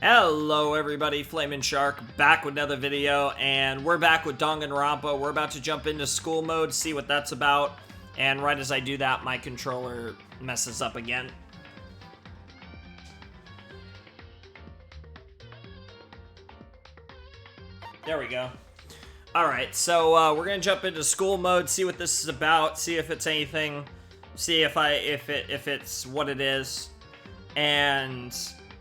Hello everybody, Flamin' Shark, back with another video, and we're back with Danganronpa. We're about to jump into school mode, see what that's about, and right as I do that, my controller messes up again. There we go. Alright, so we're gonna jump into school mode, see what this is about, see if it's anything, see if it's what it is, and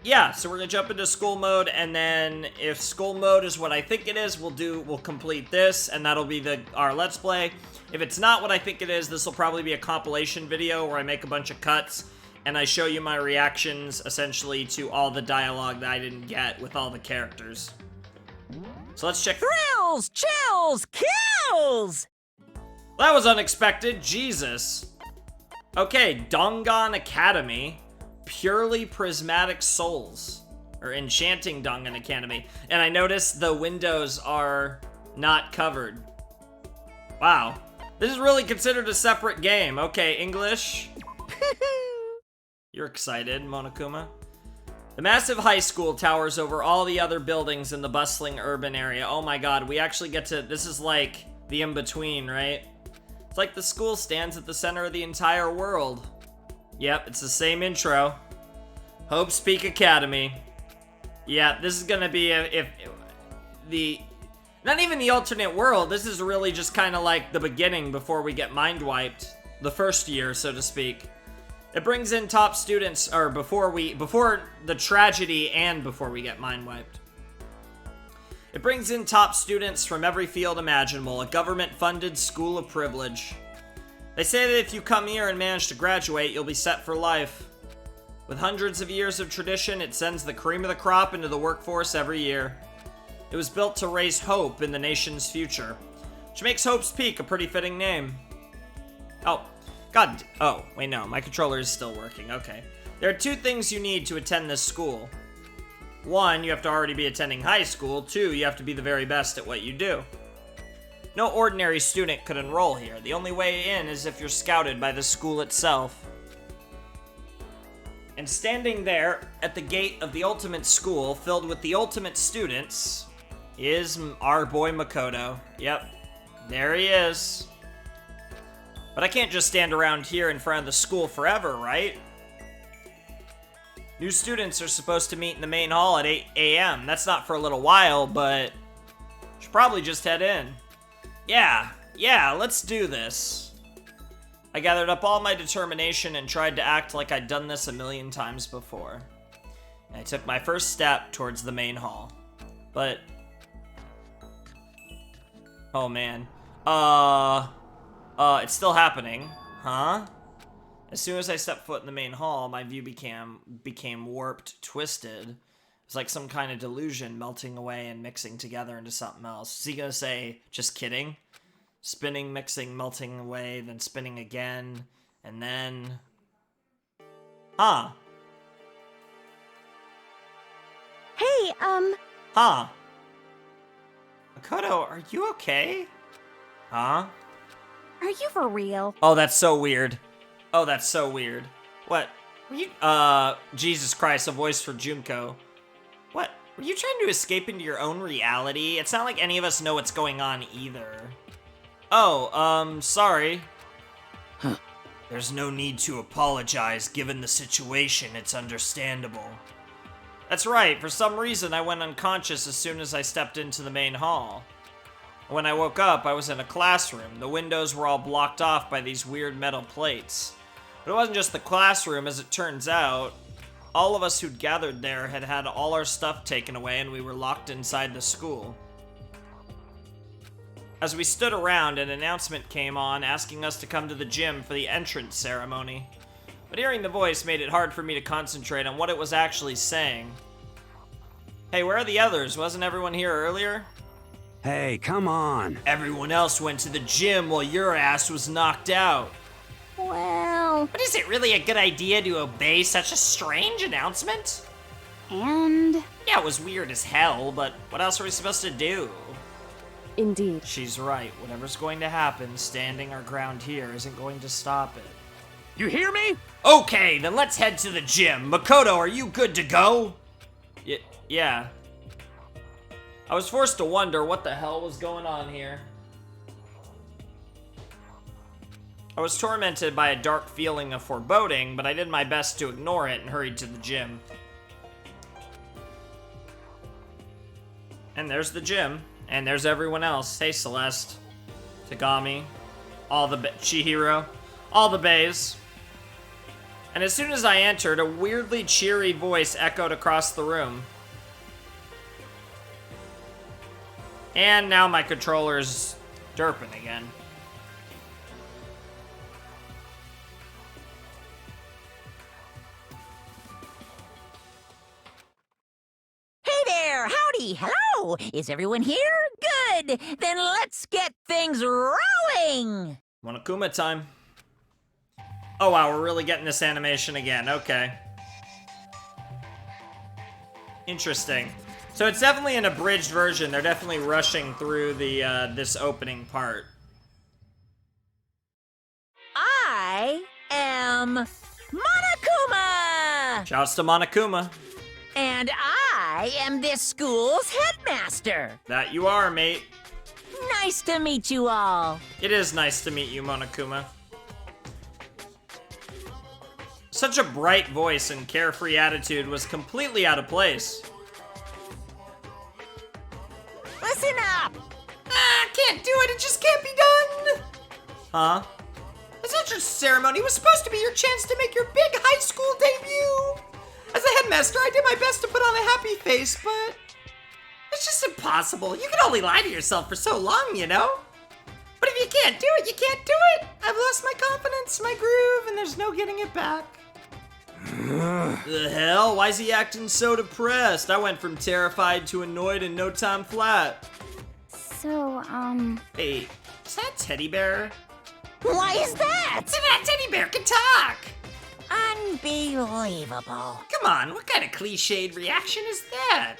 yeah, so we're gonna jump into school mode, and then if school mode is what I think it is, we'll complete this, and that'll be our Let's Play. If it's not what I think it is, this will probably be a compilation video where I make a bunch of cuts, and I show you my reactions, essentially, to all the dialogue that I didn't get with all the characters. So let's check. Thrills, chills, kills! That was unexpected, Jesus. Okay, Dangan Academy. Purely Prismatic Souls, or Enchanting Dangan Academy. And I noticed the windows are not covered. Wow. This is really considered a separate game. Okay, English. You're excited, Monokuma. The massive high school towers over all the other buildings in the bustling urban area. Oh my god, we actually get to... This is like the in-between, right? It's like the school stands at the center of the entire world. Yep, it's the same intro. Hope's Peak Academy. Yeah, this is gonna be not even the alternate world. This is really just kind of like the beginning before we get mind wiped. The first year, so to speak. It brings in top students, or before the tragedy and before we get mind wiped. It brings in top students from every field imaginable, a government-funded school of privilege. They say that if you come here and manage to graduate, you'll be set for life. With hundreds of years of tradition, it sends the cream of the crop into the workforce every year. It was built to raise hope in the nation's future, which makes Hope's Peak a pretty fitting name. Oh, God. Oh, wait, no, my controller is still working. Okay. There are two things you need to attend this school. One, you have to already be attending high school. Two, you have to be the very best at what you do. No ordinary student could enroll here. The only way in is if you're scouted by the school itself. And standing there at the gate of the ultimate school, filled with the ultimate students, is our boy Makoto. Yep, there he is. But I can't just stand around here in front of the school forever, right? New students are supposed to meet in the main hall at 8 a.m. That's not for a little while, but should probably just head in. Yeah, let's do this. I gathered up all my determination and tried to act like I'd done this a million times before. And I took my first step towards the main hall. But... oh man. It's still happening. Huh? As soon as I stepped foot in the main hall, my view became warped, twisted. It was like some kind of delusion melting away and mixing together into something else. Is he gonna say, just kidding? Spinning, mixing, melting away, then spinning again, and then... Huh. Hey, Huh. Makoto, are you okay? Huh? are you for real? Oh, that's so weird. Oh, that's so weird. What? Were you... Jesus Christ, a voice for Junko. What? Were you trying to escape into your own reality? It's not like any of us know what's going on either. Oh, sorry. Huh. There's no need to apologize, given the situation, it's understandable. That's right, for some reason I went unconscious as soon as I stepped into the main hall. When I woke up, I was in a classroom. The windows were all blocked off by these weird metal plates. But it wasn't just the classroom, as it turns out. All of us who'd gathered there had had all our stuff taken away and we were locked inside the school. As we stood around, an announcement came on asking us to come to the gym for the entrance ceremony. But hearing the voice made it hard for me to concentrate on what it was actually saying. Hey, where are the others? Wasn't everyone here earlier? Hey, come on. Everyone else went to the gym while your ass was knocked out. Well, But is it really a good idea to obey such a strange announcement? and... Yeah, it was weird as hell, but what else are we supposed to do? Indeed. She's right. Whatever's going to happen, standing our ground here isn't going to stop it. You hear me? Okay, then let's head to the gym. Makoto, are you good to go? Yeah. I was forced to wonder what the hell was going on here. I was tormented by a dark feeling of foreboding, but I did my best to ignore it and hurried to the gym. And there's the gym. And there's everyone else. Hey, Celeste. Tagami. All the Chihiro. All the bays. And as soon as I entered, a weirdly cheery voice echoed across the room. And now my controller's derping again. Hey there, howdy, hello! Is everyone here? Good! Then let's get things rolling! Monokuma time. Oh wow, we're really getting this animation again, okay. Interesting. So it's definitely an abridged version. They're definitely rushing through the this opening part. I am Monokuma! Shouts to Monokuma. And I am this school's headmaster. That you are, mate. Nice to meet you all. It is nice to meet you, Monokuma. Such a bright voice and carefree attitude was completely out of place. Listen up! Can't do it, it just can't be done! Huh? The entrance ceremony was supposed to be your chance to make your big high school debut! As a headmaster, I did my best to put on a happy face, but it's just impossible. You can only lie to yourself for so long, you know? But if you can't do it, you can't do it! I've lost my confidence, my groove, and there's no getting it back. The hell? Why is he acting so depressed? I went from terrified to annoyed in no time flat. So, Hey, is that teddy bear? Why is that? So that teddy bear can talk! Unbelievable. Come on, what kind of cliched reaction is that?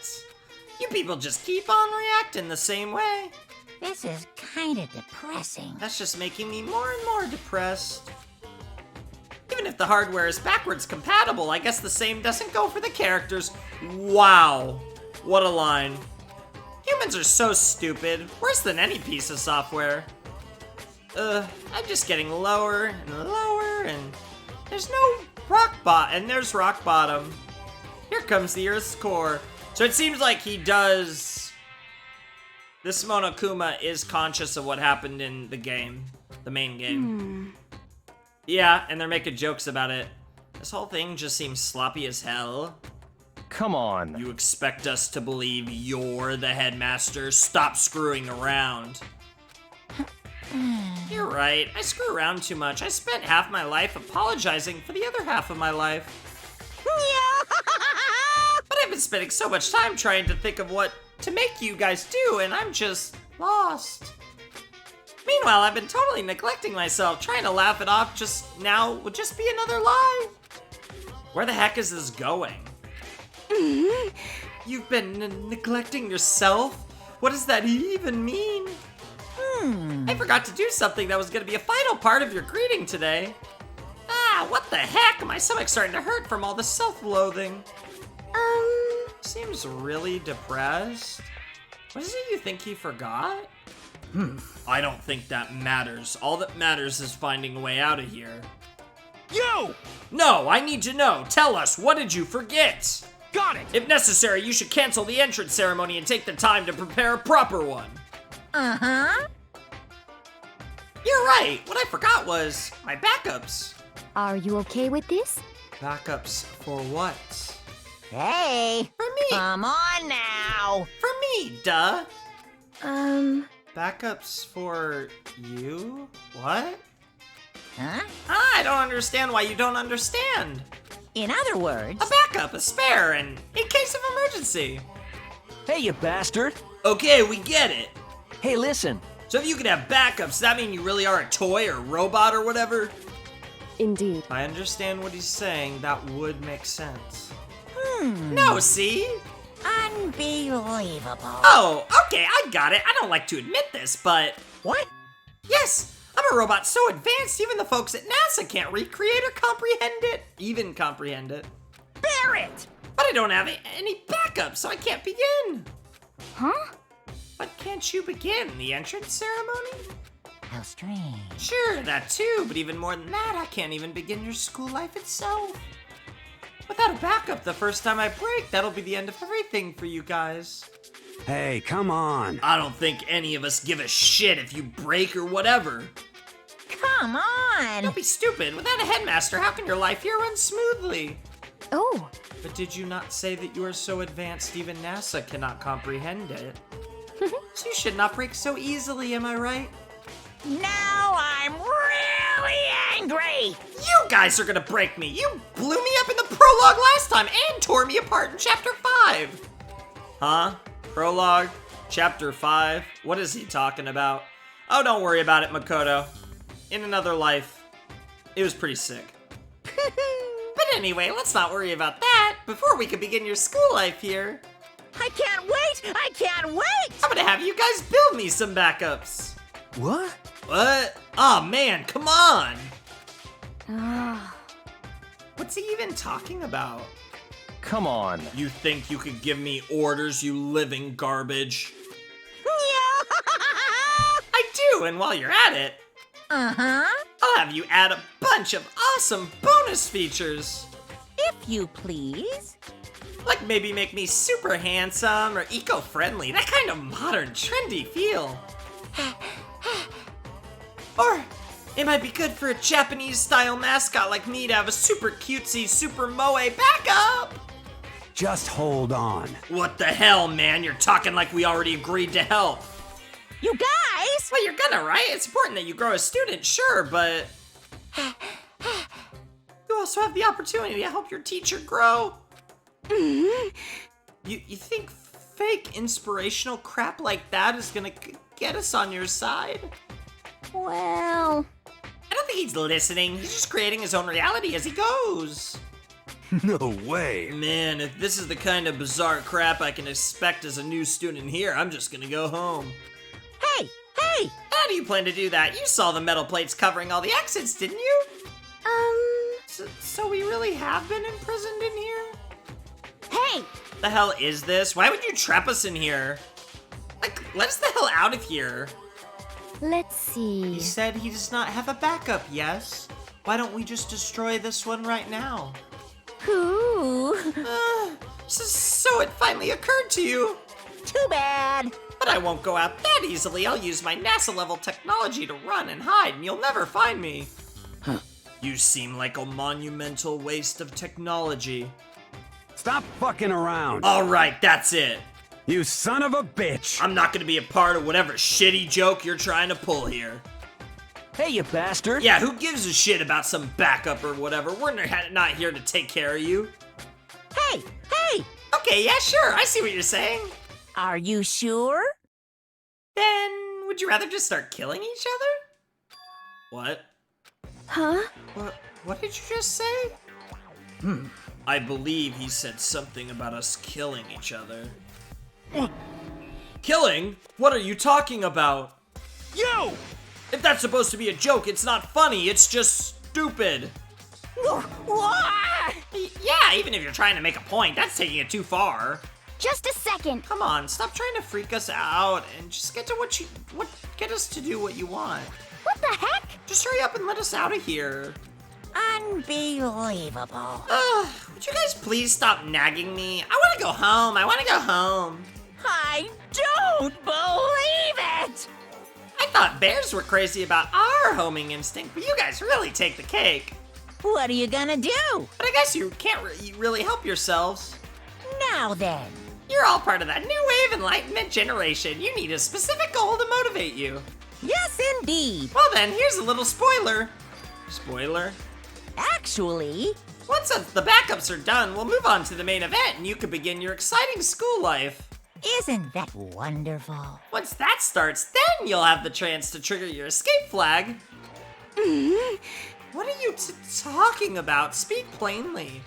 You people just keep on reacting the same way. This is kind of depressing. That's just making me more and more depressed. Even if the hardware is backwards compatible, I guess the same doesn't go for the characters. Wow, what a line. Humans are so stupid, worse than any piece of software. I'm just getting lower and lower, and there's no there's rock bottom. Here comes the Earth's core. So it seems like he does... This Monokuma is conscious of what happened in the game, the main game. Yeah, and they're making jokes about it. This whole thing just seems sloppy as hell. Come on. You expect us to believe you're the headmaster? Stop screwing around. You're right, I screw around too much. I spent half my life apologizing for the other half of my life. But I've been spending so much time trying to think of what to make you guys do, and I'm just lost. Meanwhile, I've been totally neglecting myself. Trying to laugh it off just now would just be another lie. Where the heck is this going? You've been neglecting yourself? What does that even mean? I forgot to do something that was going to be a final part of your greeting today. What the heck? My stomach's starting to hurt from all the self-loathing. Seems really depressed. What is it you think he forgot? I don't think that matters. All that matters is finding a way out of here. You! No, I need to know. Tell us, what did you forget? Got it! If necessary, you should cancel the entrance ceremony and take the time to prepare a proper one. Uh-huh. You're right. What I forgot was my backups. are you okay with this? Backups for what? Hey, For me. come on now. For me, duh. Backups for you? What? Huh? I don't understand why you don't understand. In other words, A backup, a spare, and in case of emergency. Hey, you bastard! Okay, we get it. Hey, listen. So if you can have backups, does that mean you really are a toy or robot or whatever? Indeed. I understand what he's saying. That would make sense. No, see? unbelievable. Oh, okay, I got it. I don't like to admit this, but... What? Yes, I'm a robot so advanced even the folks at NASA can't recreate or comprehend it. Even comprehend it. Barrett! But I don't have any backup, so I can't begin. Huh? But can't you begin the entrance ceremony? How strange. Sure, that too, but even more than that, I can't even begin your school life itself. Without a backup, the first time I break, that'll be the end of everything for you guys. Hey, come on. I don't think any of us give a shit if you break or whatever. Come on! Don't be stupid. Without a headmaster, how can your life here run smoothly? Oh, But did you not say that you are so advanced even NASA cannot comprehend it? So you should not break so easily, am I right? Now I'm really angry! You guys are gonna break me! You blew me up in the prologue last time and tore me apart in chapter 5! Huh? Prologue? Chapter 5? What is he talking about? Oh, don't worry about it, Makoto. In another life, it was pretty sick. But anyway, let's not worry about that before we can begin your school life here. I can't wait! I can't wait! I'm gonna have you guys build me some backups. What? What? Aw, man, come on! ah, What's he even talking about? Come on. You think you could give me orders, you living garbage? I do, and while you're at it, Uh-huh. I'll have you add a bunch of awesome bonus features. If you please. Like maybe make me super handsome or eco-friendly, that kind of modern, trendy feel. Or it might be good for a Japanese-style mascot like me to have a super cutesy, super moe backup. Just hold on. What the hell, man? You're talking like we already agreed to help. You guys! Well, you're gonna, right? It's important that you grow as student, sure, but you also have the opportunity to help your teacher grow. You think fake inspirational crap like that is gonna get us on your side? well, I don't think he's listening. He's just creating his own reality as he goes. No way. Man, if this is the kind of bizarre crap I can expect as a new student here, I'm just gonna go home. Hey! Hey! How do you plan to do that? You saw the metal plates covering all the exits, didn't you? So we really have been imprisoned in here? hey, The hell is this? Why would you trap us in here? Like, let us the hell out of here. let's see. He said he does not have a backup, yes? Why don't we just destroy this one right now? Ooh, So it finally occurred to you. Too bad! But I won't go out that easily. I'll use my NASA-level technology to run and hide, and you'll never find me. You seem like a monumental waste of technology. Stop fucking around. All right, that's it. You son of a bitch. I'm not gonna be a part of whatever shitty joke you're trying to pull here. Hey, you bastard. Yeah, who gives a shit about some backup or whatever? We're not here to take care of you. Hey! Hey! Okay, yeah, sure, I see what you're saying. Are you sure? Then, would you rather just start killing each other? What? huh? What did you just say? I believe he said something about us killing each other. Killing? What are you talking about? You! If that's supposed to be a joke, it's not funny, it's just stupid. What? Yeah, even if you're trying to make a point, that's taking it too far. Just a second. Come on, stop trying to freak us out and just get to get us to do what you want. What the heck? Just hurry up and let us out of here. Unbelievable. Would you guys please stop nagging me? I want to go home. I want to go home. I don't believe it! I thought bears were crazy about our homing instinct, but you guys really take the cake. What are you gonna do? But I guess you can't really help yourselves. Now then. You're all part of that new wave enlightenment generation. You need a specific goal to motivate you. Yes, indeed. Well then, here's a little spoiler. Spoiler? Actually, Once the backups are done, we'll move on to the main event and you can begin your exciting school life. isn't that wonderful? Once that starts, then you'll have the chance to trigger your escape flag. What are you talking about? Speak plainly.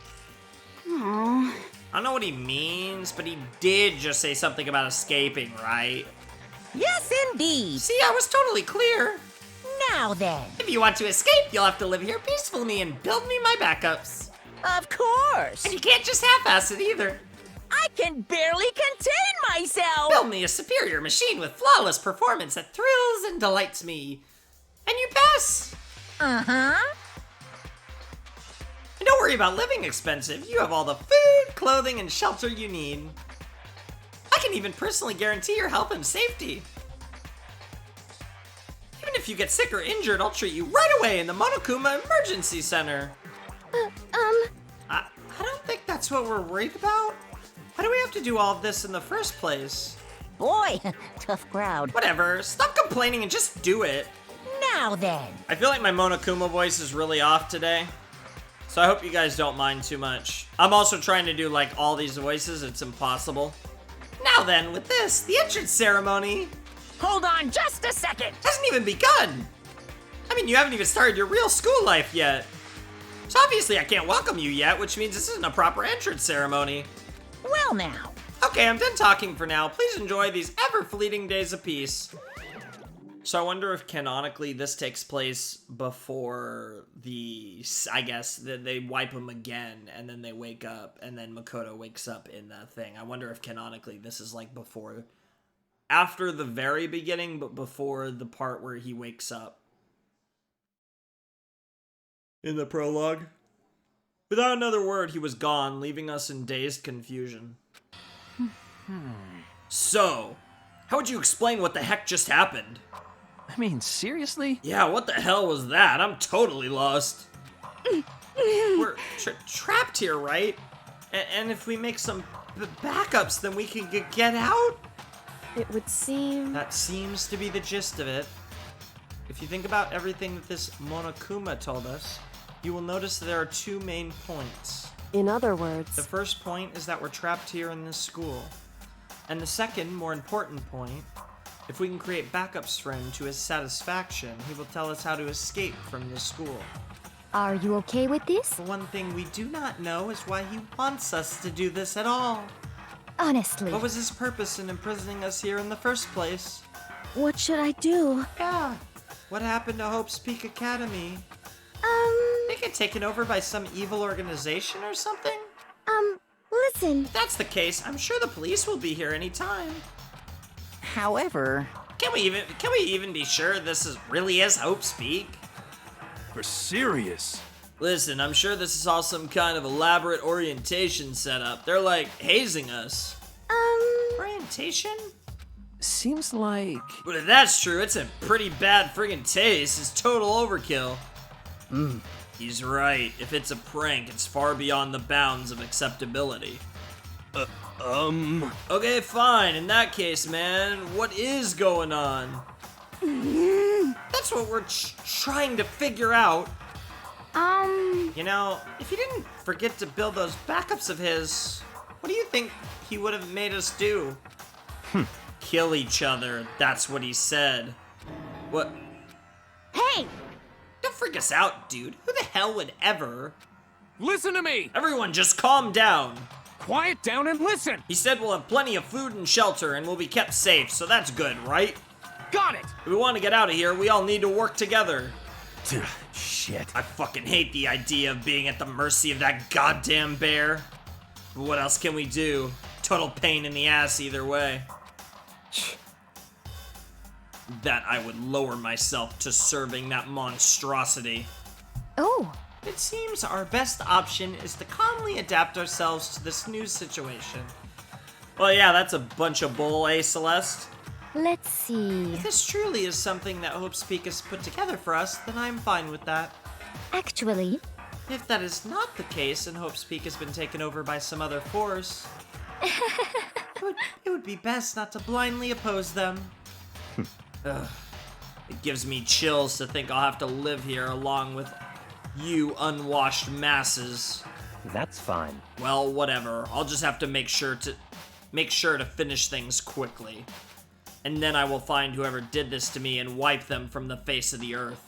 Aw, I don't know what he means, but he did just say something about escaping, right? Yes, indeed. See, I was totally clear. Now then. If you want to escape, you'll have to live here peacefully and build me my backups. Of course. And you can't just half-ass it either. I can barely contain myself. Build me a superior machine with flawless performance that thrills and delights me. And you pass. Uh-huh. And don't worry about living expensive. You have all the food, clothing, and shelter you need. I can even personally guarantee your health and safety. Even if you get sick or injured, I'll treat you right away in the Monokuma Emergency Center. I don't think that's what we're worried about. Why do we have to do all of this in the first place? Boy, tough crowd. Whatever, stop complaining and just do it. Now then. I feel like my Monokuma voice is really off today, so I hope you guys don't mind too much. I'm also trying to do like all these voices, it's impossible. Now then, with this, the entrance ceremony Hold on just a second. hasn't even begun. I mean, you haven't even started your real school life yet. So obviously I can't welcome you yet, which means this isn't a proper entrance ceremony. Well now. Okay, I'm done talking for now. Please enjoy these ever-fleeting days of peace. So I wonder if canonically this takes place before I guess, they wipe them again, and then they wake up, and then Makoto wakes up in that thing. I wonder if canonically this is like before, after the very beginning, but before the part where he wakes up. In the prologue. Without another word, he was gone, leaving us in dazed confusion. So, how would you explain what the heck just happened? I mean, seriously? Yeah, what the hell was that? I'm totally lost. We're trapped here, right? And if we make some backups, then we can get out? It would seem... That seems to be the gist of it. If you think about everything that this Monokuma told us, you will notice there are two main points. In other words... The first point is that we're trapped here in this school. And the second, more important point, if we can create backups for him to his satisfaction, he will tell us how to escape from this school. Are you okay with this? The one thing we do not know is why he wants us to do this at all. Honestly. What was his purpose in imprisoning us here in the first place? What should I do? Yeah. What happened to Hope's Peak Academy? They get taken over by some evil organization or something? Listen. If that's the case, I'm sure the police will be here anytime. However, Can we even be sure really is Hope's Peak? For serious. Listen, I'm sure this is all some kind of elaborate orientation setup. They're like hazing us. Orientation? Seems like... But if that's true, it's a pretty bad friggin' taste. It's total overkill. He's right. If it's a prank, it's far beyond the bounds of acceptability. Okay, fine. In that case, man, what is going on? That's what we're trying to figure out. You know, if he didn't forget to build those backups of his, what do you think he would have made us do? Kill each other. That's what he said. What? Hey! Don't freak us out, dude. Who the hell would ever? Listen to me! Everyone, just calm down. Quiet down and listen! He said we'll have plenty of food and shelter and we'll be kept safe, so that's good, right? Got it! If we want to get out of here, we all need to work together. Shit. I fucking hate the idea of being at the mercy of that goddamn bear. But what else can we do? Total pain in the ass either way. That I would lower myself to serving that monstrosity. Oh. It seems our best option is to calmly adapt ourselves to this new situation. Well, yeah, that's a bunch of bull, eh, Celeste? Let's see. If this truly is something that Hope's Peak has put together for us, then I'm fine with that. Actually, If that is not the case and Hope's Peak has been taken over by some other force, it would be best not to blindly oppose them. Ugh. It gives me chills to think I'll have to live here along with you unwashed masses. That's fine. Well, whatever. I'll just have to make sure to finish things quickly. And then I will find whoever did this to me and wipe them from the face of the earth.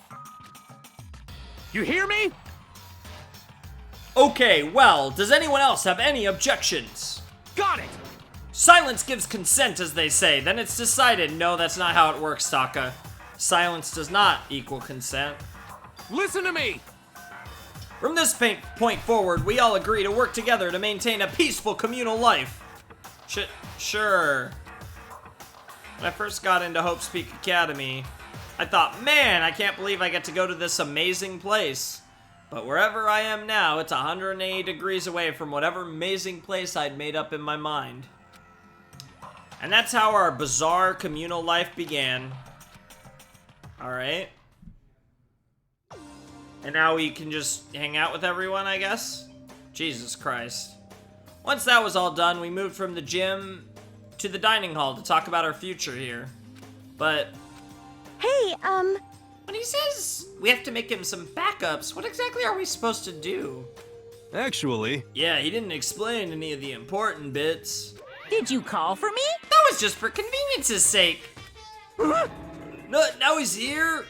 You hear me? Okay, well, does anyone else have any objections? Got it! Silence gives consent, as they say. Then it's decided. No, that's not how it works, Taka. Silence does not equal consent. Listen to me! From this point forward, we all agree to work together to maintain a peaceful communal life. Sure. When I first got into Hope's Peak Academy, I thought, man, I can't believe I get to go to this amazing place. But wherever I am now, it's 180 degrees away from whatever amazing place I'd made up in my mind. And that's how our bizarre communal life began. Alright. And now we can just hang out with everyone, I guess? Jesus Christ. Once that was all done, we moved from the gym to the dining hall to talk about our future here. But Hey, when he says we have to make him some backups, what exactly are we supposed to do? Actually, Yeah, he didn't explain any of the important bits. Did you call for me? That was just for convenience's sake. No, now he's here.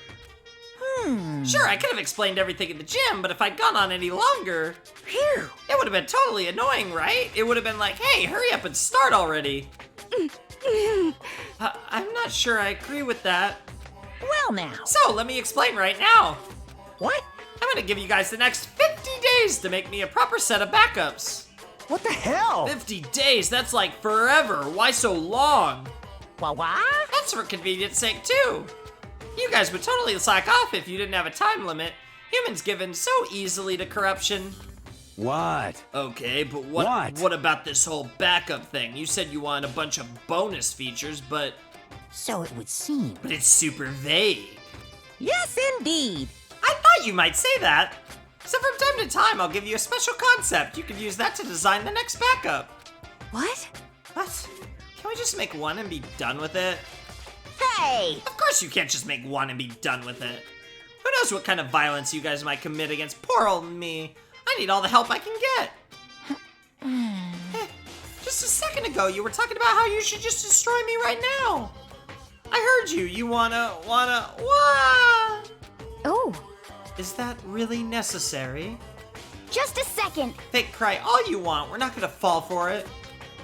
Sure, I could have explained everything in the gym, but if I'd gone on any longer, Phew. it would have been totally annoying, right? It would have been like, hey, hurry up and start already. I'm not sure I agree with that. Well now. So, let me explain right now. What? I'm gonna give you guys the next 50 days to make me a proper set of backups. What the hell? 50 days, that's like forever. Why so long? What? That's for convenience sake, too. You guys would totally slack off if you didn't have a time limit. Humans given so easily to corruption. what? Okay, but What? what about this whole backup thing? You said you wanted a bunch of bonus features, but So it would seem. it's super vague. Yes, indeed. I thought you might say that. So from time to time, I'll give you a special concept. You could use that to design the next backup. what? What? Can we just make one and be done with it? Hey! Of course you can't just make one and be done with it. Who knows what kind of violence you guys might commit against poor old me. I need all the help I can get. Just a second ago, you were talking about how you should just destroy me right now. I heard you. You wanna. Oh, Is that really necessary? just a second. Fake cry all you want. We're not gonna fall for it.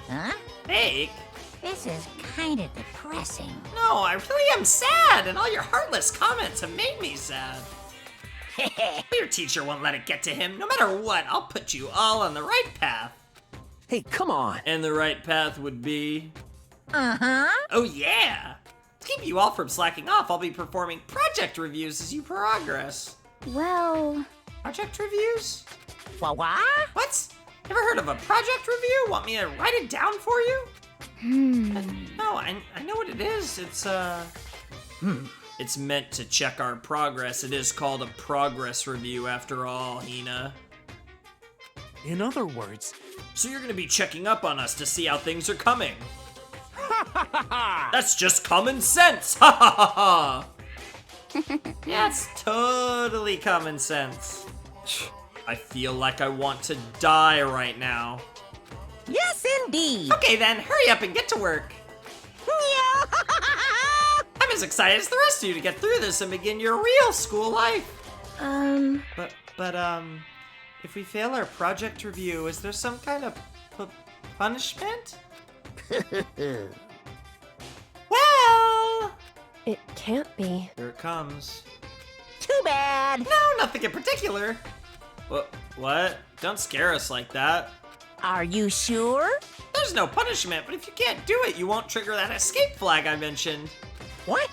Huh? Fake? This is kind of depressing. No, I really am sad, and all your heartless comments have made me sad. Your teacher won't let it get to him. No matter what, I'll put you all on the right path. Hey, come on. And the right path would be... Uh-huh. Oh yeah! To keep you all from slacking off, I'll be performing project reviews as you progress. Well, Project reviews? What? What? Ever heard of a project review? Want me to write it down for you? No, I know what it is. It's meant to check our progress. It is called a progress review after all, Hina. In other words, So you're gonna be checking up on us to see how things are coming. That's just common sense! Ha ha ha ha! Yeah, it's totally common sense. I feel like I want to die right now. Yes, indeed. Okay then, hurry up and get to work. I'm as excited as the rest of you to get through this and begin your real school life. But if we fail our project review, is there some kind of punishment? Well, it can't be. here it comes. Too bad. No, nothing in particular. What? Don't scare us like that. Are you sure? There's no punishment, but if you can't do it, you won't trigger that escape flag I mentioned. What?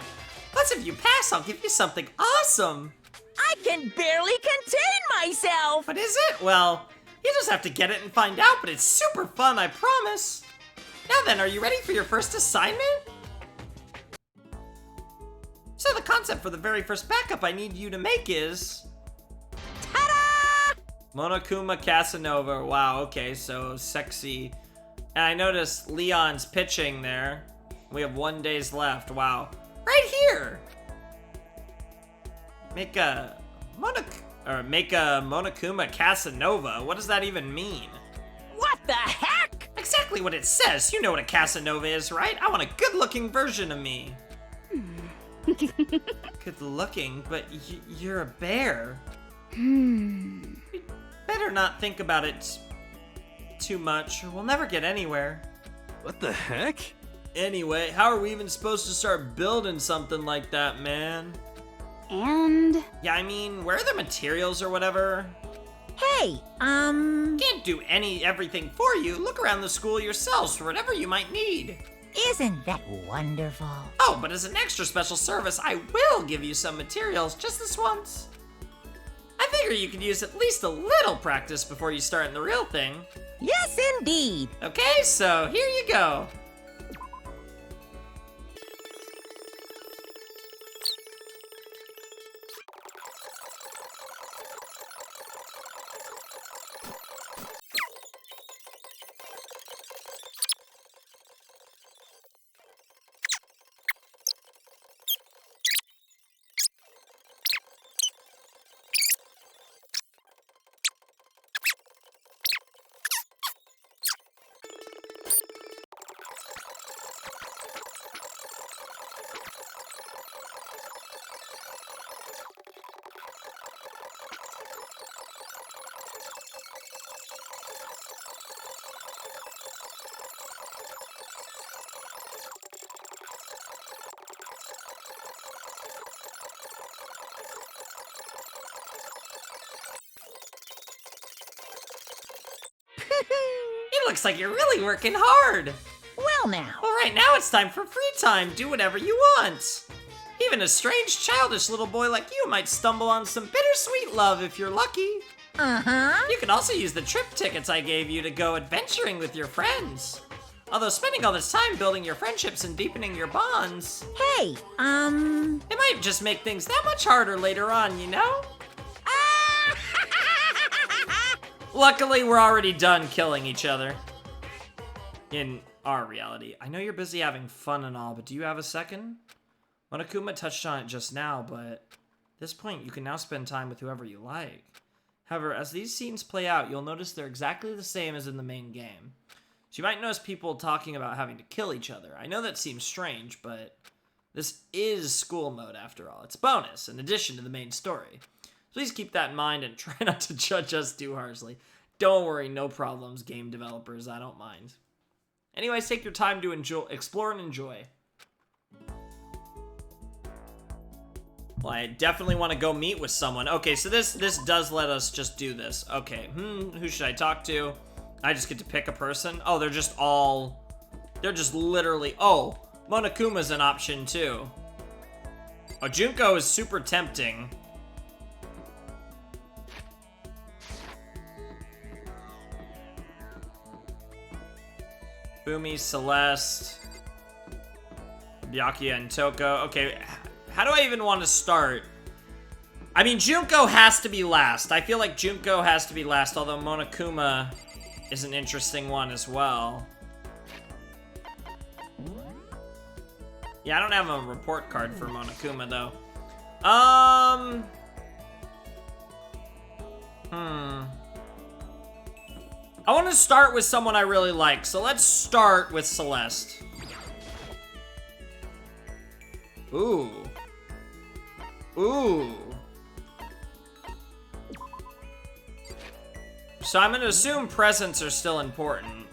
Plus, if you pass, I'll give you something awesome. I can barely contain myself. What is it? Well, you just have to get it and find out, but it's super fun, I promise. Now then, are you ready for your first assignment? So the concept for the very first backup I need you to make is... Ta-da! Monokuma Casanova. Wow, okay, so sexy. And I noticed Leon's pitching there. We have 1 day left. Wow. Right here! Make a Monokuma Casanova. What does that even mean? What the heck? Exactly what it says. You know what a Casanova is, right? I want a good-looking version of me. Good looking, but you're a bear. We'd better not think about it too much, or we'll never get anywhere. What the heck? Anyway, how are we even supposed to start building something like that, man? And Yeah, I mean, where are the materials or whatever? Hey, Can't do everything for you. Look around the school yourselves for whatever you might need. isn't that wonderful? Oh, but as an extra special service, I will give you some materials just this once. I figure you could use at least a little practice before you start in the real thing. Yes, indeed. Okay, so here you go. It looks like you're really working hard. Well now. Well, right now it's time for free time. Do whatever you want. Even a strange, childish little boy like you might stumble on some bittersweet love if you're lucky. Uh-huh. You can also use the trip tickets I gave you to go adventuring with your friends. Although spending all this time building your friendships and deepening your bonds, Hey, it might just make things that much harder later on, you know? Luckily, we're already done killing each other. In our reality. I know you're busy having fun and all, but do you have a second? Monokuma touched on it just now, but at this point, you can now spend time with whoever you like. However, as these scenes play out, you'll notice they're exactly the same as in the main game. So you might notice people talking about having to kill each other. I know that seems strange, but this is school mode after all. It's bonus, in addition to the main story. Please keep that in mind and try not to judge us too harshly. Don't worry, no problems, game developers, I don't mind. Anyways, take your time to explore and enjoy. Well, I definitely want to go meet with someone. Okay, so this does let us just do this. Okay, who should I talk to? I just get to pick a person? Oh, they're just literally, oh, Monokuma's an option too. Oh, Junko is super tempting. Bumi, Celeste, Byakuya, and Toko. Okay, how do I even want to start? I mean, Junko has to be last. I feel like Junko has to be last, although Monokuma is an interesting one as well. Yeah, I don't have a report card for Monokuma, though. I want to start with someone I really like, so let's start with Celeste. Ooh. Ooh. So I'm gonna assume presents are still important.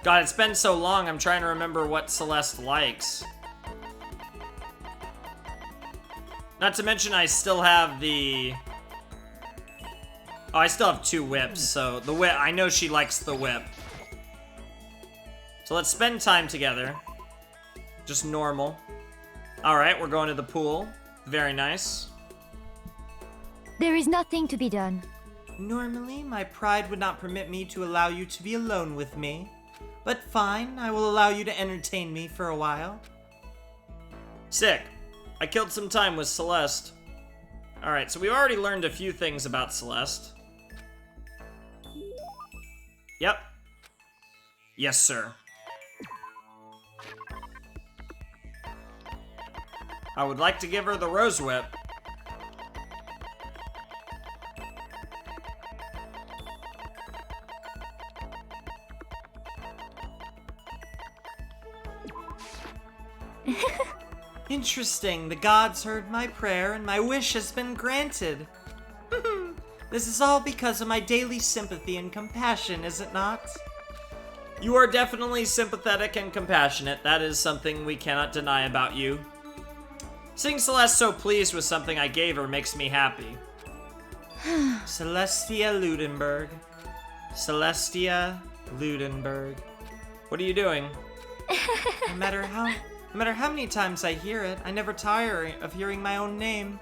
God, it's been so long, I'm trying to remember what Celeste likes. Not to mention I still have the... Oh, I still have 2 whips, so the whip, I know she likes the whip. So let's spend time together. Just normal. Alright, we're going to the pool. Very nice. There is nothing to be done. Normally, my pride would not permit me to allow you to be alone with me. But fine, I will allow you to entertain me for a while. Sick. I killed some time with Celeste. Alright, so we've already learned a few things about Celeste. Yep. Yes, sir. I would like to give her the rose whip. Interesting. The gods heard my prayer and my wish has been granted. This is all because of my daily sympathy and compassion, is it not? You are definitely sympathetic and compassionate. That is something we cannot deny about you. Seeing Celeste so pleased with something I gave her makes me happy. Celestia Ludenberg. Celestia Ludenberg. What are you doing? No matter how many times I hear it, I never tire of hearing my own name.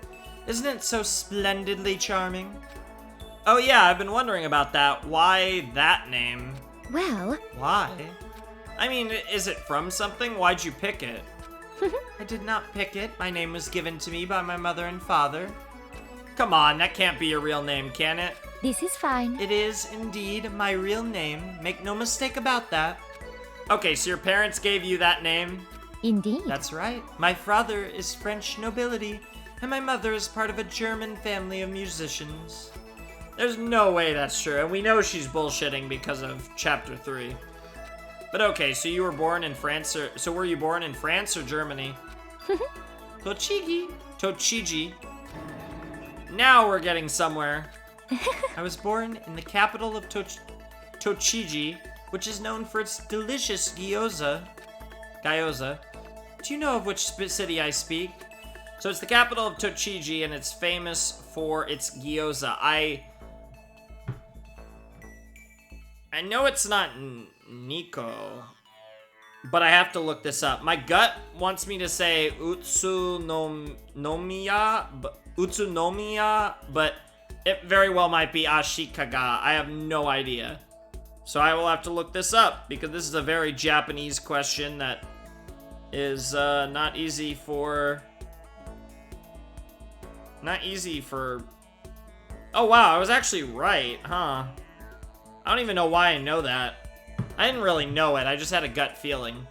Isn't it so splendidly charming? Oh yeah, I've been wondering about that. Why that name? Well, Why? I mean, is it from something? Why'd you pick it? I did not pick it. My name was given to me by my mother and father. Come on, that can't be your real name, can it? this is fine. It is indeed my real name. Make no mistake about that. Okay, so your parents gave you that name? Indeed. That's right. My father is French nobility, and my mother is part of a German family of musicians. There's no way that's true, and we know she's bullshitting because of Chapter 3. But okay, so you were born in France, so were you born in France or Germany? Tochigi. Now we're getting somewhere. I was born in the capital of Tochigi, which is known for its delicious gyoza. Do you know of which city I speak? So it's the capital of Tochigi, and it's famous for its gyoza. I know it's not Nico, but I have to look this up. My gut wants me to say Utsunomiya, but it very well might be Ashikaga. I have no idea. So I will have to look this up, because this is a very Japanese question that is not easy for... Oh wow, I was actually right, huh? I don't even know why I know that. I didn't really know it, I just had a gut feeling.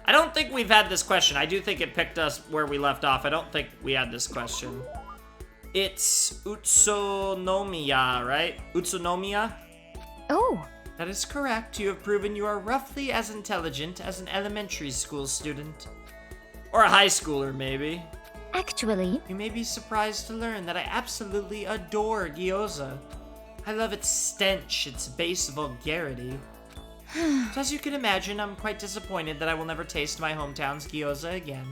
I don't think we've had this question. I do think it picked us where we left off. I don't think we had this question. It's Utsunomiya, right? Utsunomiya? Oh, That is correct. You have proven you are roughly as intelligent as an elementary school student. Or a high schooler, maybe. actually, You may be surprised to learn that I absolutely adore gyoza. I love its stench, its base vulgarity. So as you can imagine, I'm quite disappointed that I will never taste my hometown's gyoza again.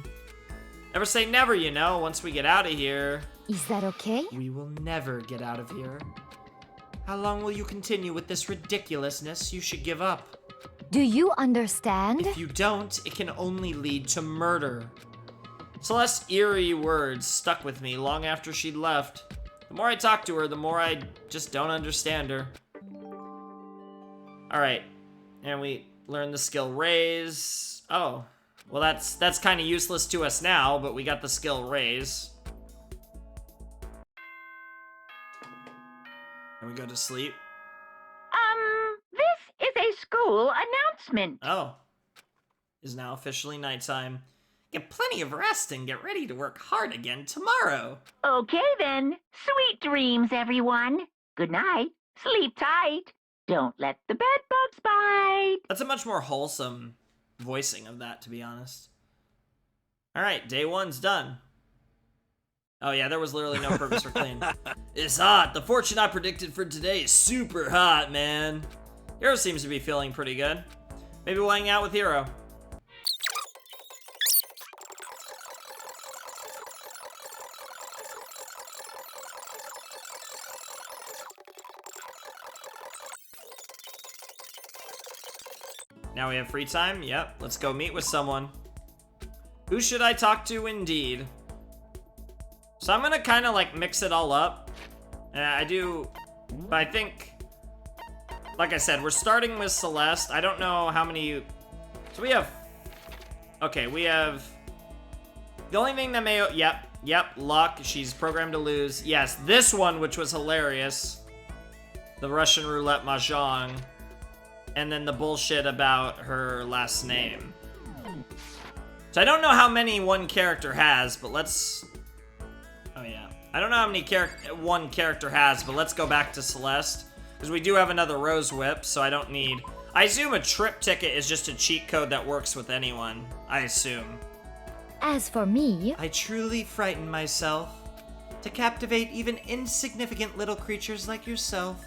Never say never, you know. Once we get out of here, is that okay? we will never get out of here. How long will you continue with this ridiculousness? You should give up. Do you understand? If you don't, it can only lead to murder. Celeste's eerie words stuck with me long after she'd left. The more I talk to her, the more I just don't understand her. Alright, and we learned the skill raise. Oh, well that's kind of useless to us now, but we got the skill raise. And we go to sleep. This is a school announcement. Oh. Is now officially nighttime. Get plenty of rest and get ready to work hard again tomorrow. Okay then. Sweet dreams, everyone. Good night. Sleep tight. Don't let the bed bugs bite. That's a much more wholesome voicing of that, to be honest. Alright, day one's done. Oh yeah, there was literally no purpose for clean. It's hot. The fortune I predicted for today is super hot, man. Hero seems to be feeling pretty good. Maybe we'll hang out with Hero. Now we have free time? Yep, let's go meet with someone. Who should I talk to indeed? So I'm gonna kind of like mix it all up. I do, but I think, like I said, we're starting with Celeste. I don't know how many, so we have, okay, we have, the only thing that may, yep, luck, she's programmed to lose. Yes, this one, which was hilarious. The Russian roulette mahjong. And then the bullshit about her last name. So I don't know how many one character has, but let's... Oh yeah. I don't know how many one character has, but let's go back to Celeste. Because we do have another Rose Whip, so I don't need... I assume a trip ticket is just a cheat code that works with anyone. I assume. As for me, I truly frighten myself to captivate even insignificant little creatures like yourself.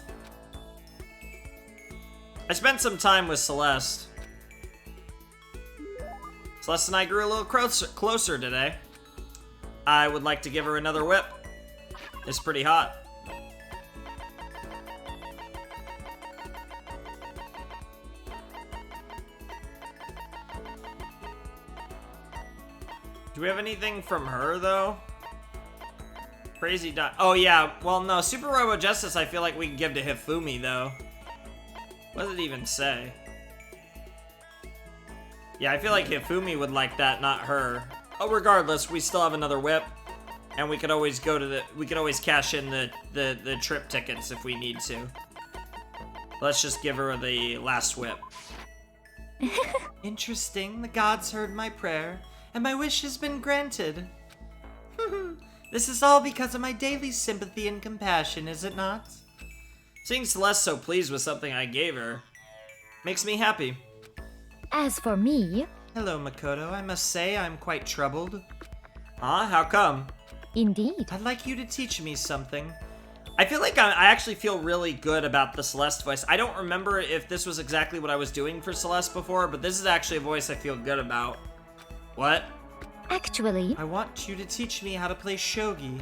I spent some time with Celeste. Celeste and I grew a little closer today. I would like to give her another whip. It's pretty hot. Do we have anything from her, though? Crazy dot. Oh, yeah. Well, no. Super Robo Justice, I feel like we can give to Hifumi, though. What does it even say? Yeah, I feel like Hifumi would like that, not her. Oh, regardless, we still have another whip. And we could always go to the... We could always cash in the trip tickets if we need to. Let's just give her the last whip. Interesting. The gods heard my prayer, and my wish has been granted. This is all because of my daily sympathy and compassion, is it not? Seeing Celeste so pleased with something I gave her makes me happy. As for me, Hello, Makoto. I must say I'm quite troubled. How come? indeed. I'd like you to teach me something. I feel like I actually feel really good about the Celeste voice. I don't remember if this was exactly what I was doing for Celeste before, but this is actually a voice I feel good about. What? Actually, I want you to teach me how to play shogi.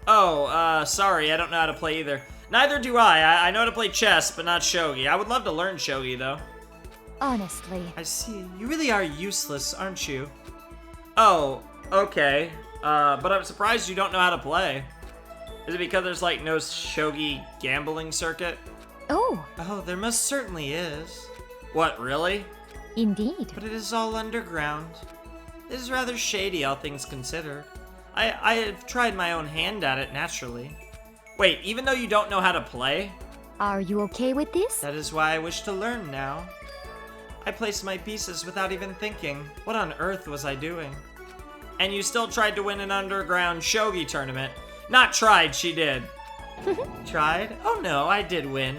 Oh, sorry, I don't know how to play either. Neither do I. I know how to play chess, but not shogi. I would love to learn shogi, though. honestly, I see. You really are useless, aren't you? Oh, okay. But I'm surprised you don't know how to play. Is it because there's, like, no shogi gambling circuit? oh, Oh, there most certainly is. What, really? indeed. But it is all underground. It is rather shady, all things considered. I have tried my own hand at it, naturally. Wait, even though you don't know how to play? Are you okay with this? That is why I wish to learn now. I placed my pieces without even thinking. What on earth was I doing? And you still tried to win an underground shogi tournament. Not tried, she did. Tried? Oh no, I did win.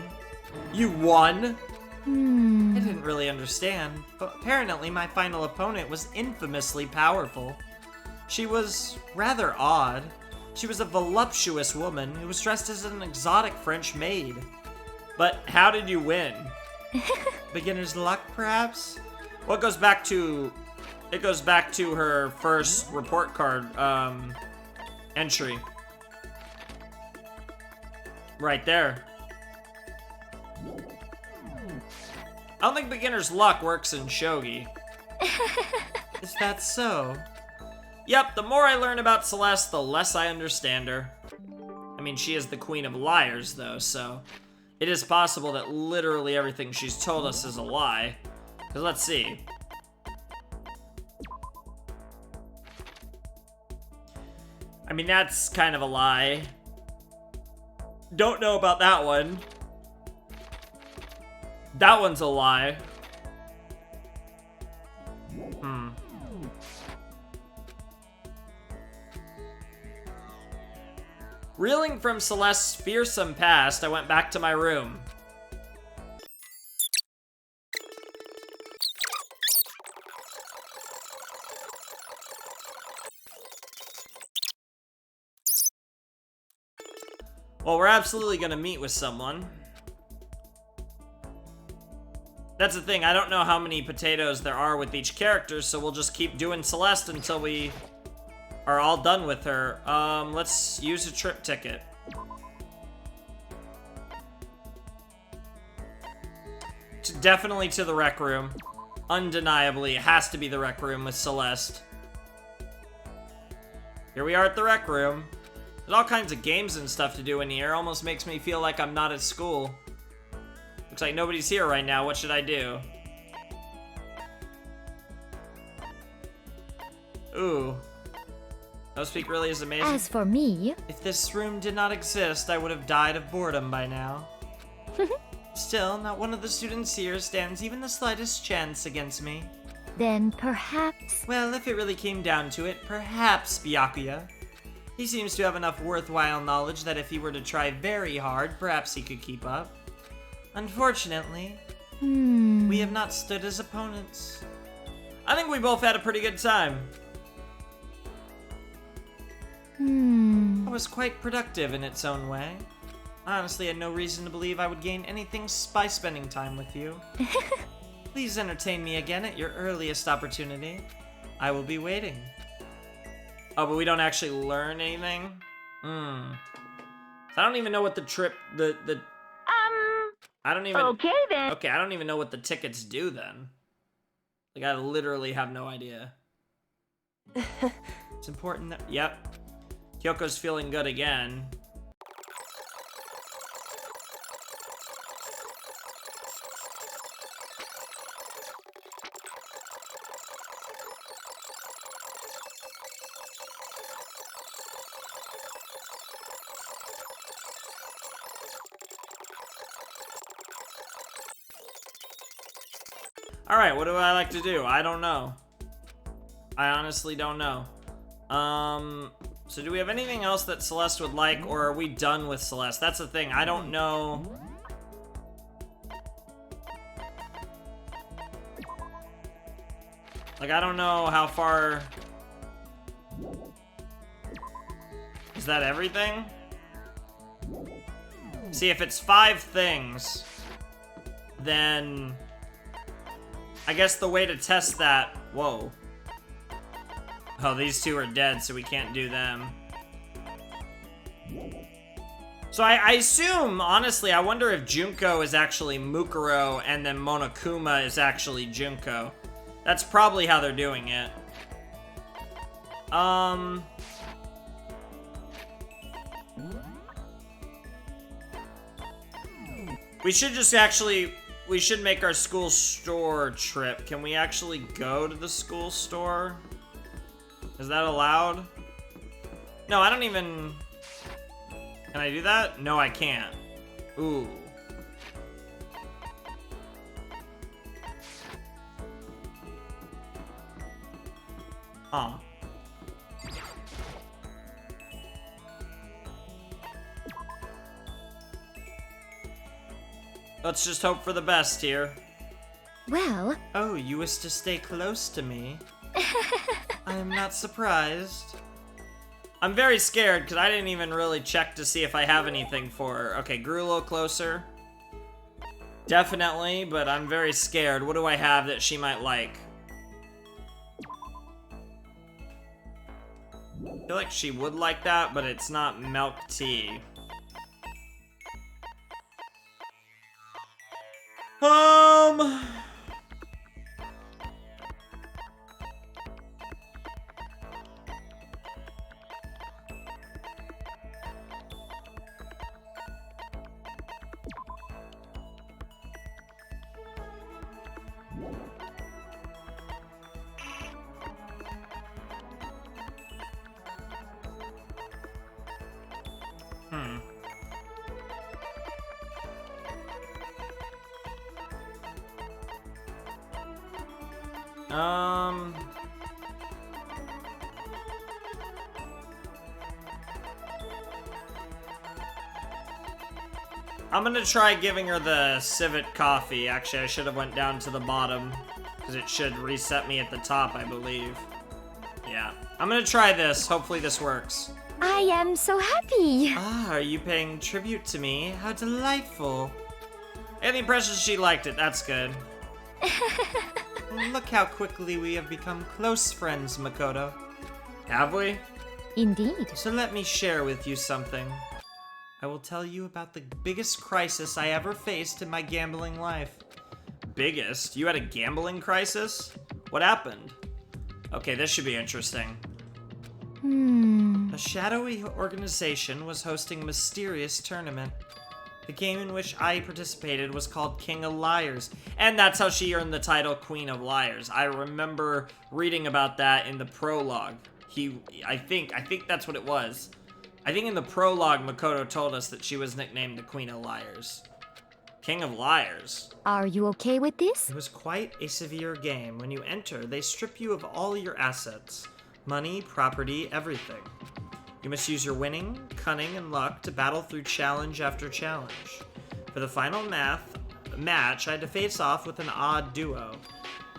You won? I didn't really understand, but apparently my final opponent was infamously powerful. She was rather odd. She was a voluptuous woman who was dressed as an exotic French maid. But how did you win? Beginner's luck, perhaps? Well, it goes back to her first report card entry. Right there. I don't think beginner's luck works in shogi. Is that so? Yep, the more I learn about Celeste, the less I understand her. I mean, she is the queen of liars, though, so it is possible that literally everything she's told us is a lie. Because let's see. I mean, that's kind of a lie. Don't know about that one. That one's a lie. Reeling from Celeste's fearsome past, I went back to my room. Well, we're absolutely gonna meet with someone. That's the thing, I don't know how many potatoes there are with each character, so we'll just keep doing Celeste until we are all done with her. Let's use a trip ticket. Definitely to the rec room. Undeniably, it has to be the rec room with Celeste. Here we are at the rec room. There's all kinds of games and stuff to do in here. Almost makes me feel like I'm not at school. Looks like nobody's here right now. What should I do? Ooh. No Speak really is amazing. As for me, If this room did not exist, I would have died of boredom by now. Still, not one of the students here stands even the slightest chance against me. then perhaps... Well, if it really came down to it, perhaps Byakuya. He seems to have enough worthwhile knowledge that if he were to try very hard, perhaps he could keep up. Unfortunately, we have not stood as opponents. I think we both had a pretty good time. It was quite productive in its own way. I honestly had no reason to believe I would gain anything by spending time with you. Please entertain me again at your earliest opportunity. I will be waiting. Oh, but we don't actually learn anything? I don't even know what the trip, I don't even... Okay then. Okay, I don't even know what the tickets do then. Like, I literally have no idea. It's important that... Yep. Kyoko's feeling good again. Alright, what do I like to do? I don't know. I honestly don't know. So do we have anything else that Celeste would like, or are we done with Celeste? That's the thing, I don't know. Like, I don't know how far... Is that everything? See, if it's 5 things, then... I guess the way to test that... Whoa. Oh, these two are dead, so we can't do them. So I assume, honestly, I wonder if Junko is actually Mukuro and then Monokuma is actually Junko. That's probably how they're doing it. We should just actually... We should make our school store trip. Can we actually go to the school store? Is that allowed? No, I don't even... Can I do that? No, I can't. Ooh. Huh. Let's just hope for the best here. Well, Oh, you wish to stay close to me? I am not surprised. I'm very scared because I didn't even really check to see if I have anything for her. Okay, grew a little closer. Definitely, but I'm very scared. What do I have that she might like? I feel like she would like that, but it's not milk tea. I'm gonna try giving her the civet coffee. Actually, I should have went down to the bottom, because it should reset me at the top, I believe. Yeah. I'm gonna try this. Hopefully this works. I am so happy. Ah, are you paying tribute to me? How delightful. I get the impression she liked it. That's good. Look how quickly we have become close friends, Makoto. Have we? Indeed. So let me share with you something. I will tell you about the biggest crisis I ever faced in my gambling life. Biggest? You had a gambling crisis? What happened? Okay, this should be interesting. A shadowy organization was hosting a mysterious tournament. The game in which I participated was called King of Liars, and that's how she earned the title Queen of Liars. I remember reading about that in the prologue. I think that's what it was. I think in the prologue, Makoto told us that she was nicknamed the Queen of Liars. King of Liars. Are you okay with this? It was quite a severe game. When you enter, they strip you of all your assets. Money, property, everything. You must use your winning, cunning, and luck to battle through challenge after challenge. For the final match, I had to face off with an odd duo.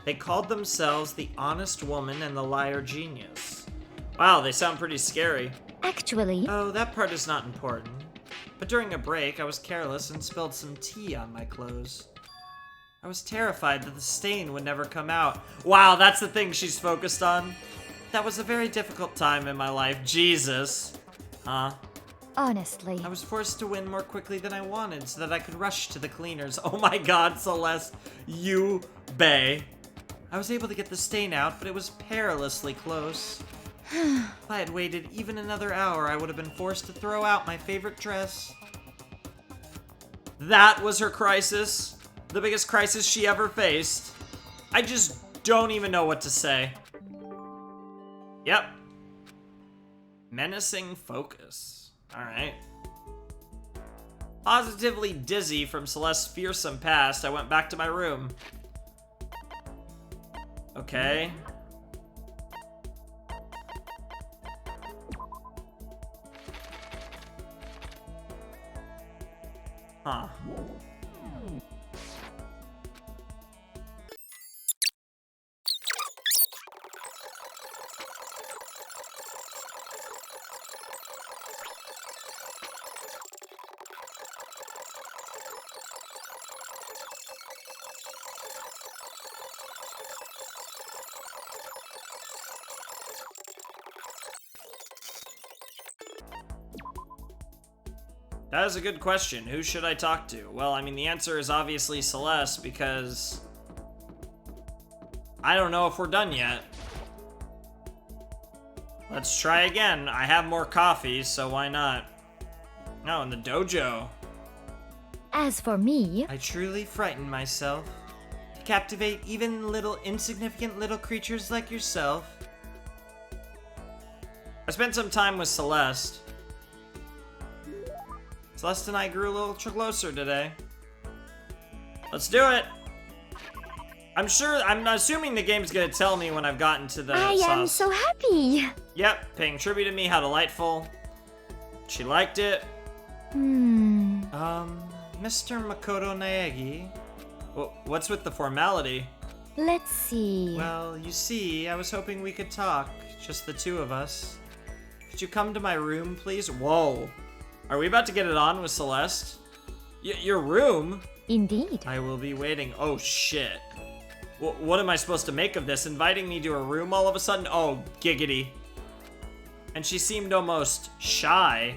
They called themselves the Honest Woman and the Liar Genius. Wow, they sound pretty scary. Actually, Oh, that part is not important. But during a break, I was careless and spilled some tea on my clothes. I was terrified that the stain would never come out. Wow, that's the thing she's focused on. That was a very difficult time in my life. Jesus. Huh? honestly, I was forced to win more quickly than I wanted so that I could rush to the cleaners. Oh my god, Celeste. You, bae. I was able to get the stain out, but it was perilously close. If I had waited even another hour, I would have been forced to throw out my favorite dress. That was her crisis. The biggest crisis she ever faced. I just don't even know what to say. Yep. Menacing focus. Alright. Positively dizzy from Celeste's fearsome past, I went back to my room. Okay. Huh. That is a good question. Who should I talk to? Well, I mean, the answer is obviously Celeste, because I don't know if we're done yet. Let's try again. I have more coffee, so why not? Oh, in the dojo. As for me, I truly frighten myself to captivate even little insignificant little creatures like yourself. I spent some time with Celeste. Celeste and I grew a little closer today. Let's do it. I'm assuming the game's gonna tell me when I've gotten to the I sauce. am so happy. Yep, paying tribute to me, how delightful. She liked it. Mr. Makoto Naegi. What's with the formality? Let's see. Well, you see, I was hoping we could talk, just the two of us. Could you come to my room, please? Whoa. Are we about to get it on with Celeste? Your room? Indeed. I will be waiting. Oh, shit. What am I supposed to make of this? Inviting me to her room all of a sudden? Oh, giggity. And she seemed almost shy.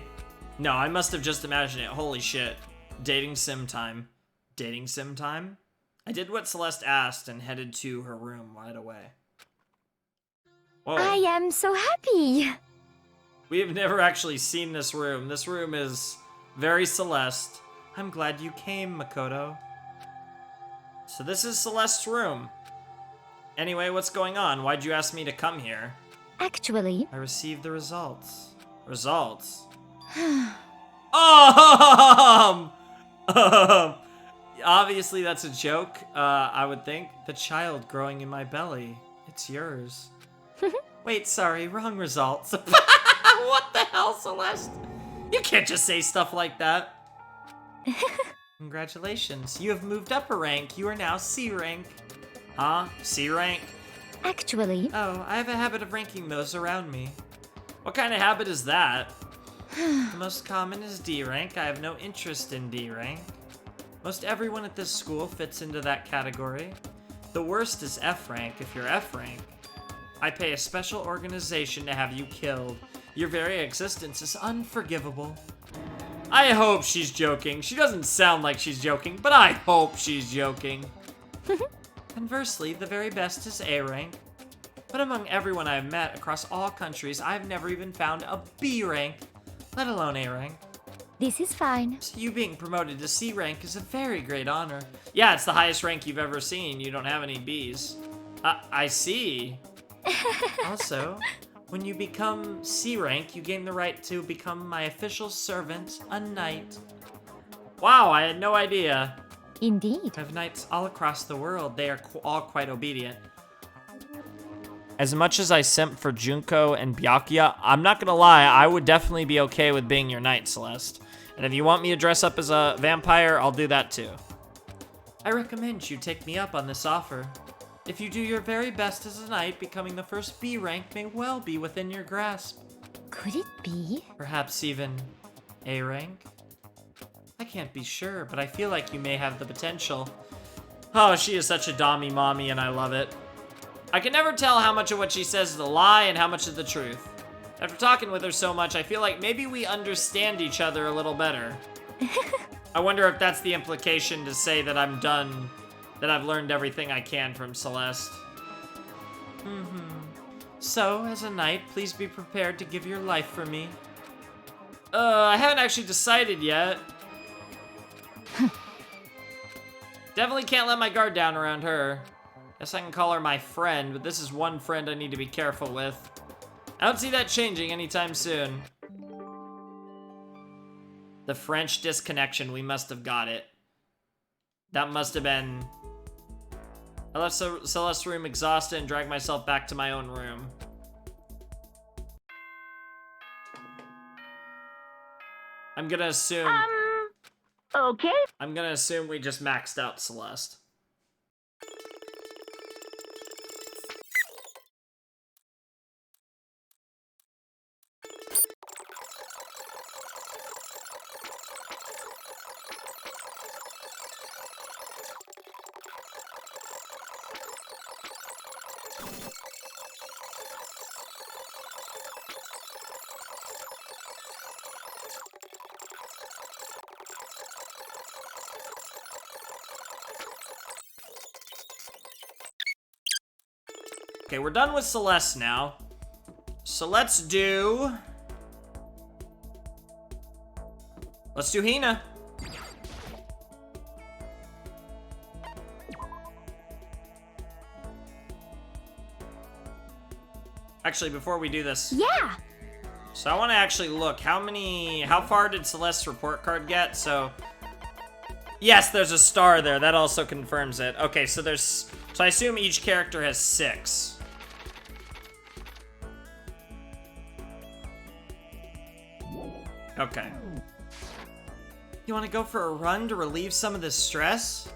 No, I must have just imagined it. Holy shit. Dating sim time. Dating sim time? I did what Celeste asked and headed to her room right away. Whoa. I am so happy. We have never actually seen this room. This room is very Celeste. I'm glad you came, Makoto. So this is Celeste's room. Anyway, what's going on? Why'd you ask me to come here? Actually, I received the results. Results? Obviously that's a joke, I would think. The child growing in my belly. It's yours. Wait, sorry, wrong results. What the hell, Celeste? You can't just say stuff like that. Congratulations, you have moved up a rank. You are now C rank. Huh? C rank? actually, Oh, I have a habit of ranking those around me. What kind of habit is that? The most common is D rank. I have no interest in D rank. Most everyone at this school fits into that category. The worst is F rank if you're F rank. I pay a special organization to have you killed. Your very existence is unforgivable. I hope she's joking. She doesn't sound like she's joking, but I hope she's joking. Conversely, the very best is A rank. But among everyone I've met across all countries, I've never even found a B rank, let alone A rank. this is fine. So you being promoted to C rank is a very great honor. Yeah, it's the highest rank you've ever seen. You don't have any Bs. I see. Also, when you become C rank, you gain the right to become my official servant, a knight. Wow, I had no idea. Indeed. I have knights all across the world. They are all quite obedient. As much as I simp for Junko and Byakuya, I'm not gonna lie, I would definitely be okay with being your knight, Celeste. And if you want me to dress up as a vampire, I'll do that too. I recommend you take me up on this offer. If you do your very best as a knight, becoming the first B rank may well be within your grasp. Could it be? Perhaps even A rank? I can't be sure, but I feel like you may have the potential. Oh, she is such a dommy mommy, and I love it. I can never tell how much of what she says is a lie and how much is the truth. After talking with her so much, I feel like maybe we understand each other a little better. I wonder if that's the implication to say that I'm done, that I've learned everything I can from Celeste. So, as a knight, please be prepared to give your life for me. I haven't actually decided yet. Definitely can't let my guard down around her. Guess I can call her my friend, but this is one friend I need to be careful with. I don't see that changing anytime soon. The French disconnection, we must have got it. That must have been... I left Celeste's room exhausted and dragged myself back to my own room. I'm gonna assume... Okay. I'm gonna assume we just maxed out Celeste. Okay, we're done with Celeste now. So let's do Hina. Actually, before we do this, Yeah! so I want to actually look how far did Celeste's report card get? So, yes, there's a star there. That also confirms it. Okay, so I assume each character has 6. Okay. You want to go for a run to relieve some of this stress?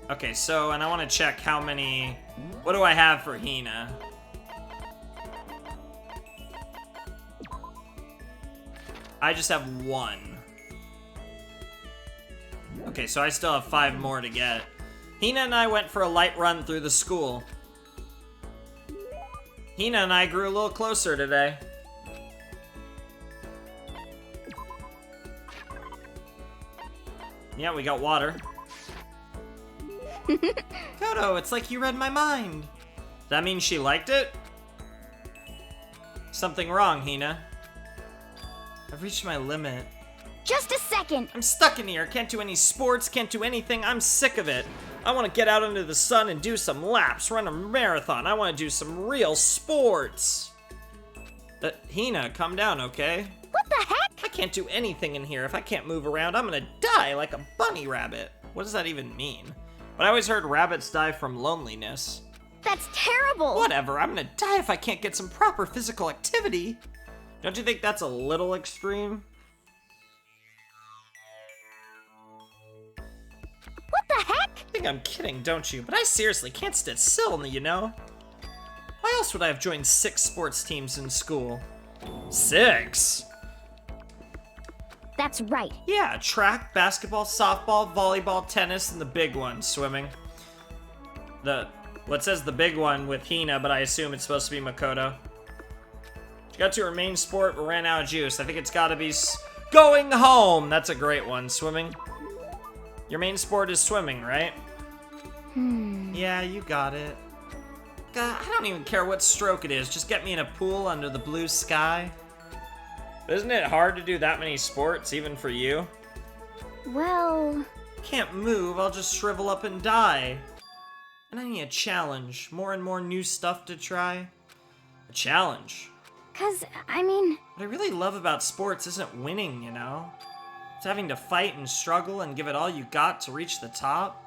Okay, so, and I want to check how many... What do I have for Hina? I just have 1. Okay, so I still have 5 more to get. Hina and I went for a light run through the school. Hina and I grew a little closer today. Yeah, we got water. Kodo, it's like you read my mind. That means she liked it? Something wrong, Hina. I've reached my limit. Just a second! I'm stuck in here. Can't do any sports, can't do anything. I'm sick of it. I want to get out into the sun and do some laps, run a marathon. I want to do some real sports. Hina, calm down, okay? What the heck? I can't do anything in here. If I can't move around, I'm gonna die like a bunny rabbit. What does that even mean? But I always heard rabbits die from loneliness. That's terrible! Whatever, I'm gonna die if I can't get some proper physical activity. Don't you think that's a little extreme? What the heck? I think I'm kidding, don't you? But I seriously can't sit still, you know? Why else would I have joined 6 sports teams in school? 6? That's right. Yeah, track, basketball, softball, volleyball, tennis, and the big one, swimming. What says the big one with Hina, but I assume it's supposed to be Makoto. She got to her main sport, but ran out of juice. I think it's gotta be going home. That's a great one. Swimming. Your main sport is swimming, right? Yeah, you got it. God, I don't even care what stroke it is. Just get me in a pool under the blue sky. Isn't it hard to do that many sports, even for you? Well... Can't move, I'll just shrivel up and die. And I need a challenge. More and more new stuff to try. A challenge. 'Cause, I mean... What I really love about sports isn't winning, you know? It's having to fight and struggle and give it all you got to reach the top.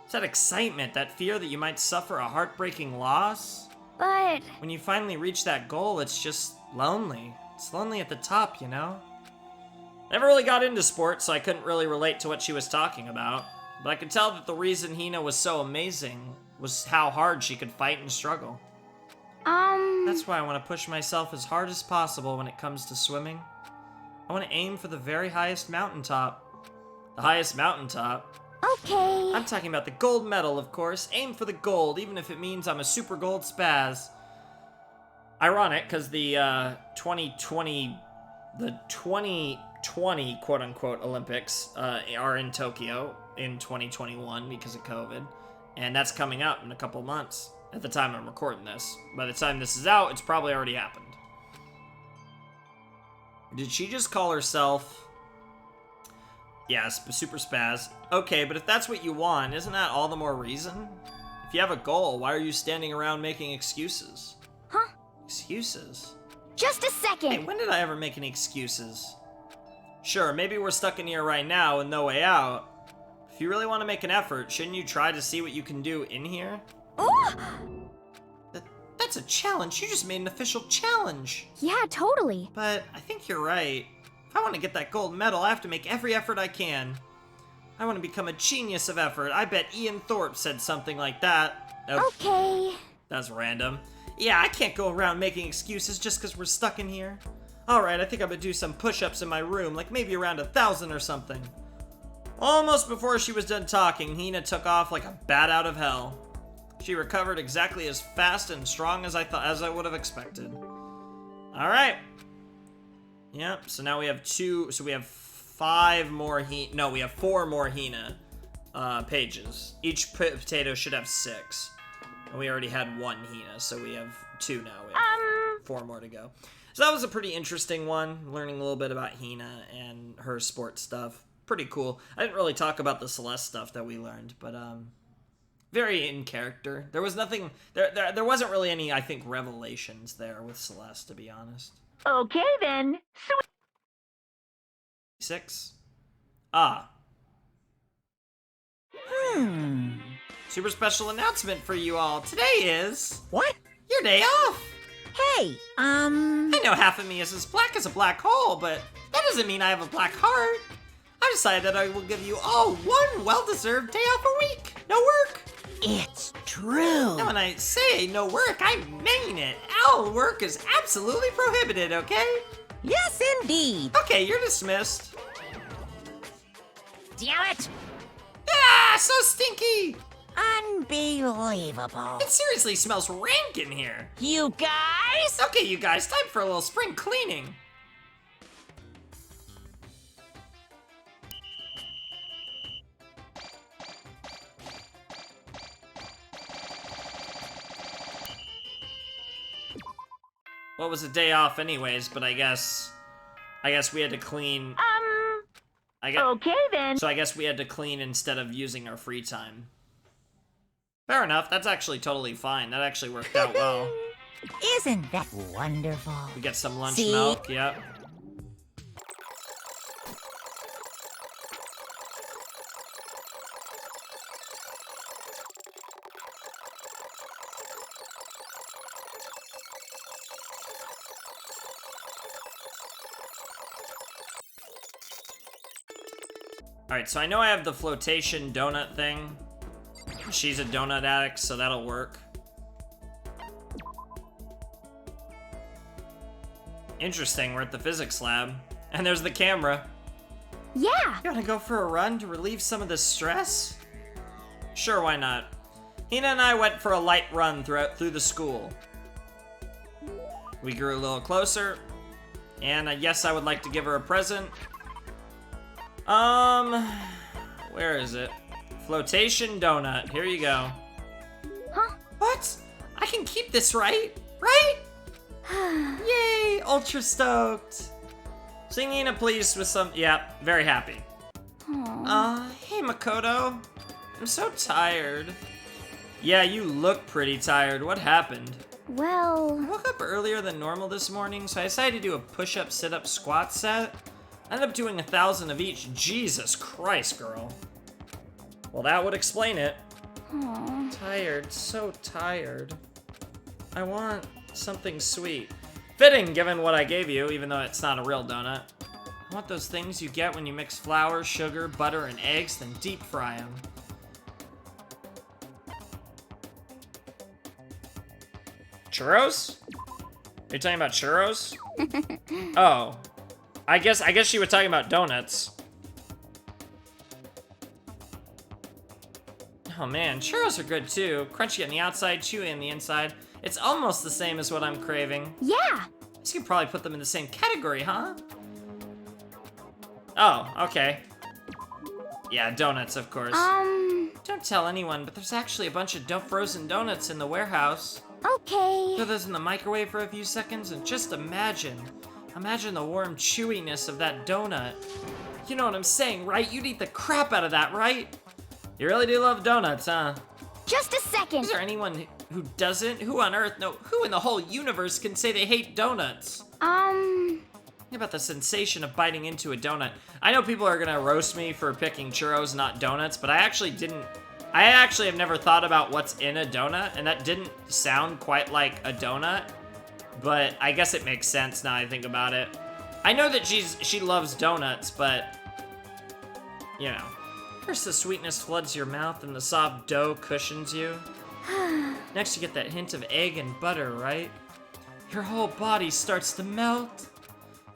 It's that excitement, that fear that you might suffer a heartbreaking loss. But... When you finally reach that goal, it's just lonely. It's lonely at the top, you know? Never really got into sports, so I couldn't really relate to what she was talking about. But I could tell that the reason Hina was so amazing was how hard she could fight and struggle. That's why I want to push myself as hard as possible when it comes to swimming. I want to aim for the very highest mountaintop. The highest mountaintop? Okay. I'm talking about the gold medal, of course. Aim for the gold, even if it means I'm a super gold spaz. Ironic, because the 2020 quote-unquote Olympics are in Tokyo in 2021 because of COVID. And that's coming up in a couple months. at the time I'm recording this. By the time this is out, it's probably already happened. Did she just call herself... Yeah, Super Spaz. Okay, but if that's what you want, isn't that all the more reason? If you have a goal, why are you standing around making excuses? Huh? Excuses? Just a second. Hey, when did I ever make any excuses? Sure, maybe we're stuck in here right now with no way out. If you really want to make an effort, shouldn't you try to see what you can do in here? Ooh! That's a challenge. You just made an official challenge. Yeah, totally. But I think you're right. If I want to get that gold medal, I have to make every effort I can. I want to become a genius of effort. I bet Ian Thorpe said something like that. Oh, Okay. that's random. Yeah, I can't go around making excuses just because we're stuck in here. Alright, I think I'm gonna do some push-ups in my room, like maybe around 1,000 or something. Almost before she was done talking, Hina took off like a bat out of hell. She recovered exactly as fast and strong as I would have expected. Alright. Yep, so now we have we have 5 more we have 4 more Hina pages. Each potato should have 6. And we already had 1 Hina, so we have 2 now. We have 4 more to go. So that was a pretty interesting one, learning a little bit about Hina and her sports stuff. Pretty cool. I didn't really talk about the Celeste stuff that we learned, but very in character. There was nothing, there wasn't really any, I think, revelations there with Celeste, to be honest. Okay then. 6? Ah. Hmm. Super special announcement for you all. Today is What? your day off. Hey, I know half of me is as black as a black hole, but that doesn't mean I have a black heart. I decided that I will give you all one well-deserved day off a week. No work. It's true. And when I say no work, I mean it. All work is absolutely prohibited, okay? Yes, indeed. Okay, you're dismissed. Damn it. Ah, so stinky. Unbelievable. It seriously smells rank in here. You guys? Okay, you guys, time for a little spring cleaning. Well, it was a day off anyways, but I guess we had to clean. Okay then. So I guess we had to clean instead of using our free time. Fair enough, that's actually totally fine. That actually worked out well. Isn't that wonderful? We get some lunch See? milk, yep. Alright, so I know I have the flotation donut thing. She's a donut addict, so that'll work. Interesting, we're at the physics lab. And there's the camera. Yeah. You wanna go for a run to relieve some of the stress? Sure, why not? Hina and I went for a light run through the school. We grew a little closer. And yes, I would like to give her a present. Where is it? Flotation donut. Here you go. Huh? What? I can keep this, right? Right? Yay! Ultra stoked. Singing a please with some. Yeah, very happy. Hey Makoto. I'm so tired. Yeah, you look pretty tired. What happened? Well, I woke up earlier than normal this morning, so I decided to do a push-up, sit-up, squat set. I ended up doing 1,000 of each. Jesus Christ, girl. Well, that would explain it. aw. Tired, so tired. I want something sweet. Fitting, given what I gave you, even though it's not a real donut. I want those things you get when you mix flour, sugar, butter, and eggs, then deep fry them. Churros? Are you talking about churros? Oh. I guess she was talking about donuts. Oh man, churros are good too. Crunchy on the outside, chewy on the inside. It's almost the same as what I'm craving. Yeah. So you could probably put them in the same category, huh? Oh, okay. Yeah, donuts, of course. Don't tell anyone, but there's actually a bunch of frozen donuts in the warehouse. Okay. Throw those in the microwave for a few seconds and just imagine the warm chewiness of that donut. You know what I'm saying, right? You'd eat the crap out of that, right? You really do love donuts, huh? Just a second. Is there anyone who doesn't? Who on earth, no, who in the whole universe can say they hate donuts? Think about the sensation of biting into a donut. I know people are gonna roast me for picking churros, not donuts, but I actually have never thought about what's in a donut, and that didn't sound quite like a donut, but I guess it makes sense now I think about it. I know that she loves donuts, but, you know. First the sweetness floods your mouth and the soft dough cushions you. Next you get that hint of egg and butter, right? Your whole body starts to melt.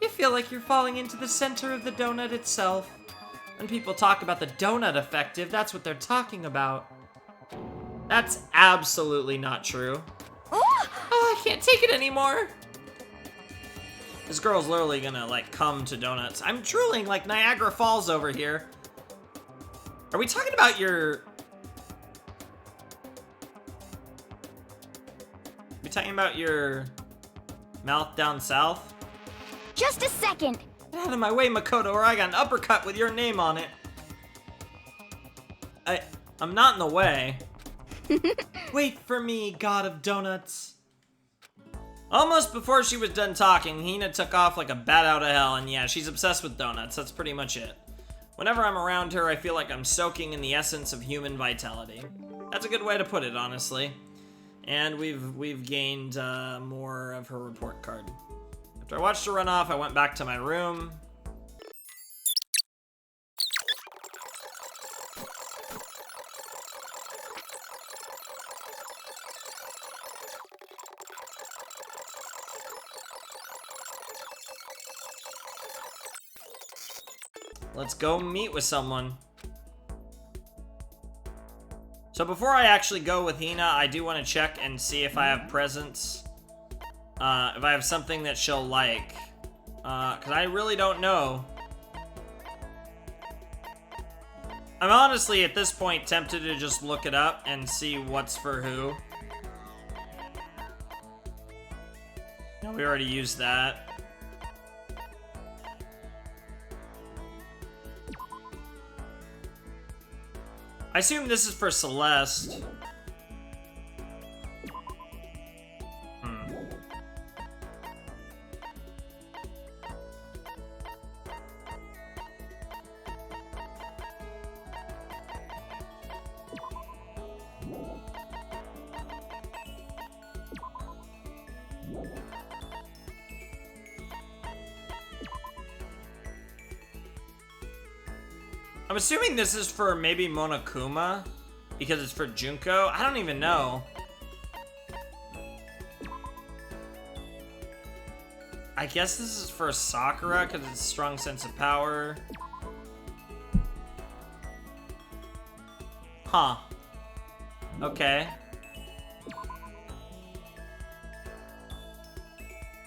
You feel like you're falling into the center of the donut itself. When people talk about the donut effective, that's what they're talking about. That's absolutely not true. Oh, I can't take it anymore. This girl's literally gonna, like, come to donuts. I'm drooling like Niagara Falls over here. Are we talking about your... Are we talking about your mouth down south? Just a second. Get out of my way, Makoto, or I got an uppercut with your name on it. I'm not in the way. Wait for me, god of donuts. Almost before she was done talking, Hina took off like a bat out of hell, and yeah, she's obsessed with donuts. That's pretty much it. Whenever I'm around her, I feel like I'm soaking in the essence of human vitality. That's a good way to put it, honestly. And we've gained more of her report card. After I watched her run off, I went back to my room. Let's go meet with someone. So before I actually go with Hina, I do want to check and see if I have presents. If I have something that she'll like. Because I really don't know. I'm honestly, at this point, tempted to just look it up and see what's for who. No, we already used that. I assume this is for Celeste. I'm assuming this is for maybe Monokuma, because it's for Junko. I don't even know. I guess this is for Sakura, because it's a strong sense of power. Huh. Okay.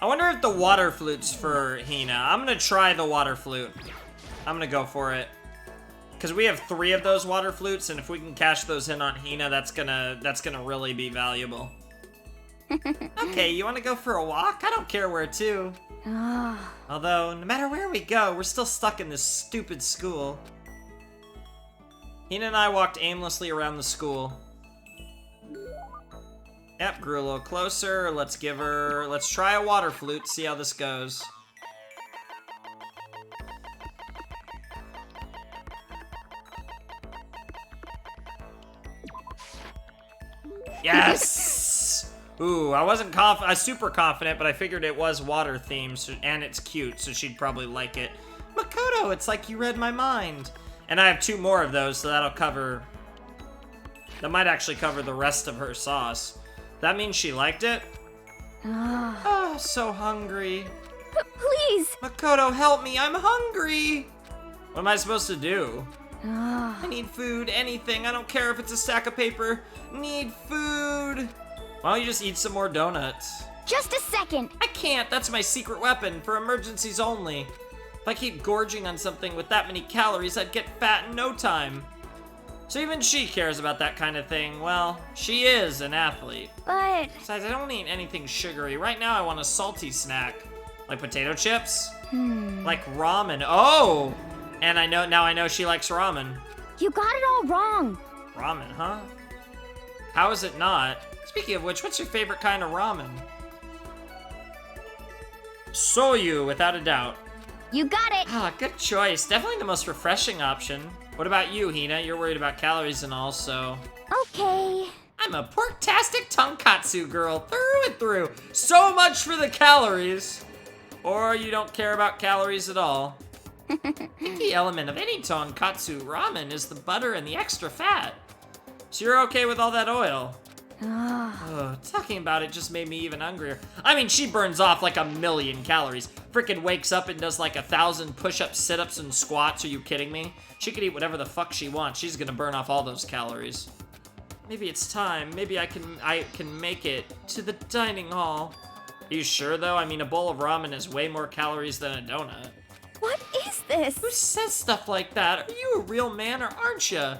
I wonder if the water flute's for Hina. I'm gonna try the water flute. I'm gonna go for it. Because we have 3 of those water flutes, and if we can cash those in on Hina, that's gonna really be valuable. Okay, you want to go for a walk? I don't care where to. Although, no matter where we go, we're still stuck in this stupid school. Hina and I walked aimlessly around the school. Yep, grew a little closer. Let's try a water flute, see how this goes. Yes! Ooh, I wasn't super confident, but I figured it was water themed, so, and it's cute, so she'd probably like it. Makoto, it's like you read my mind. And I have 2 more of those, so that might actually cover the rest of her sauce. That means she liked it? Oh, so hungry. Please. Makoto, help me, I'm hungry! What am I supposed to do? I need food, anything, I don't care if it's a stack of paper. Need food! Why don't you just eat some more donuts? Just a second. I can't, that's my secret weapon, for emergencies only. If I keep gorging on something with that many calories, I'd get fat in no time. So even she cares about that kind of thing. Well, she is an athlete. But Besides, I don't eat anything sugary. Right now, I want a salty snack. Like potato chips? Like ramen. Oh! And now I know she likes ramen. you got it all wrong. Ramen, huh? How is it not? Speaking of which, what's your favorite kind of ramen? Soyu, without a doubt. You got it. Ah, good choice. Definitely the most refreshing option. What about you, Hina? You're worried about calories and all, so... Okay. I'm a pork-tastic tonkatsu girl, through and through. So much for the calories. Or you don't care about calories at all. The key element of any tonkatsu ramen is the butter and the extra fat. So you're okay with all that oil? Oh, talking about it just made me even hungrier. I mean, she burns off like 1,000,000 calories. Frickin' wakes up and does like 1,000 push-ups, sit-ups, and squats. Are you kidding me? She could eat whatever the fuck she wants. She's gonna burn off all those calories. Maybe it's time. Maybe I can make it to the dining hall. Are you sure though? I mean, a bowl of ramen has way more calories than a donut. What is this? Who says stuff like that? Are you a real man or aren't you?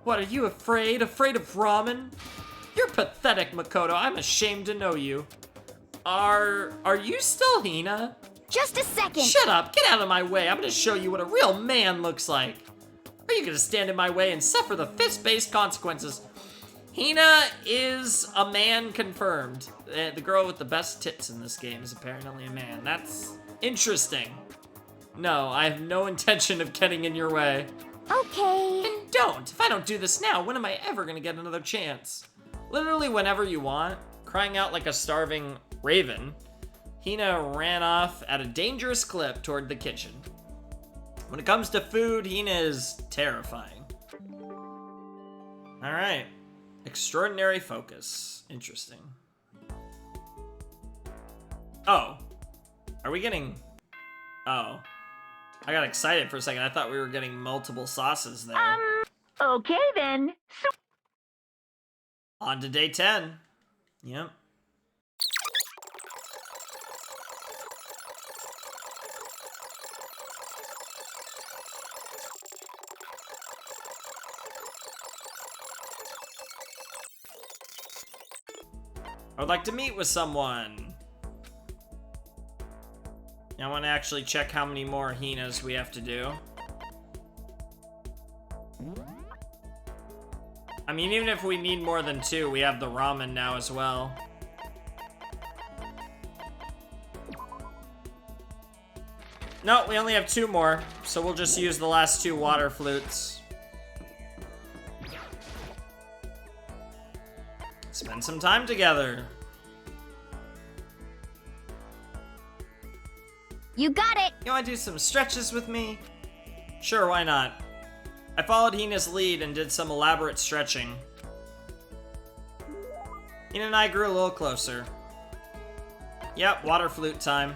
What, are you afraid? Afraid of ramen? You're pathetic, Makoto. I'm ashamed to know you. Are you still Hina? Just a second. Shut up. Get out of my way. I'm gonna show you what a real man looks like. Are you gonna stand in my way and suffer the fist-based consequences? Hina is a man confirmed. The girl with the best tits in this game is apparently a man. That's interesting. No, I have no intention of getting in your way. Okay. And don't. If I don't do this now, when am I ever gonna get another chance? Literally whenever you want, crying out like a starving raven, Hina ran off at a dangerous clip toward the kitchen. When it comes to food, Hina is terrifying. All right. Extraordinary focus. Interesting. Oh. Are we getting... Oh. I got excited for a second. I thought we were getting multiple sauces there. Okay then. On to day 10. Yep. I would like to meet with someone. I want to actually check how many more Hinas we have to do. I mean, even if we need more than 2, we have the ramen now as well. No, we only have 2 more, so we'll just use the last 2 water flutes. Spend some time together. You got it. You want to do some stretches with me? Sure, why not? I followed Hina's lead and did some elaborate stretching. Hina and I grew a little closer. Yep, water flute time.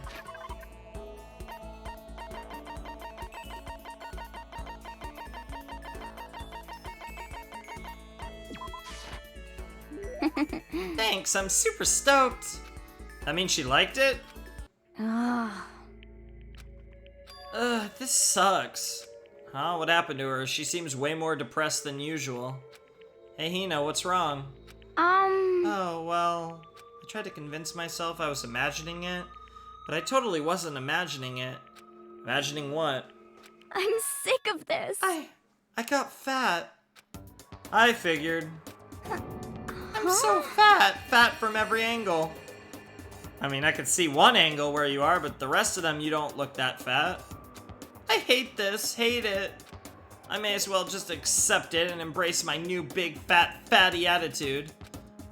Thanks, I'm super stoked. That means she liked it? This sucks. Huh? What happened to her? She seems way more depressed than usual. Hey, Hina, what's wrong? Oh, well, I tried to convince myself I was imagining it, but I totally wasn't imagining it. Imagining what? I'm sick of this. I got fat. I figured. I'm so fat. Fat from every angle. I mean, I could see one angle where you are, but the rest of them you don't look that fat. I hate this. Hate it. I may as well just accept it and embrace my new big fat fatty attitude.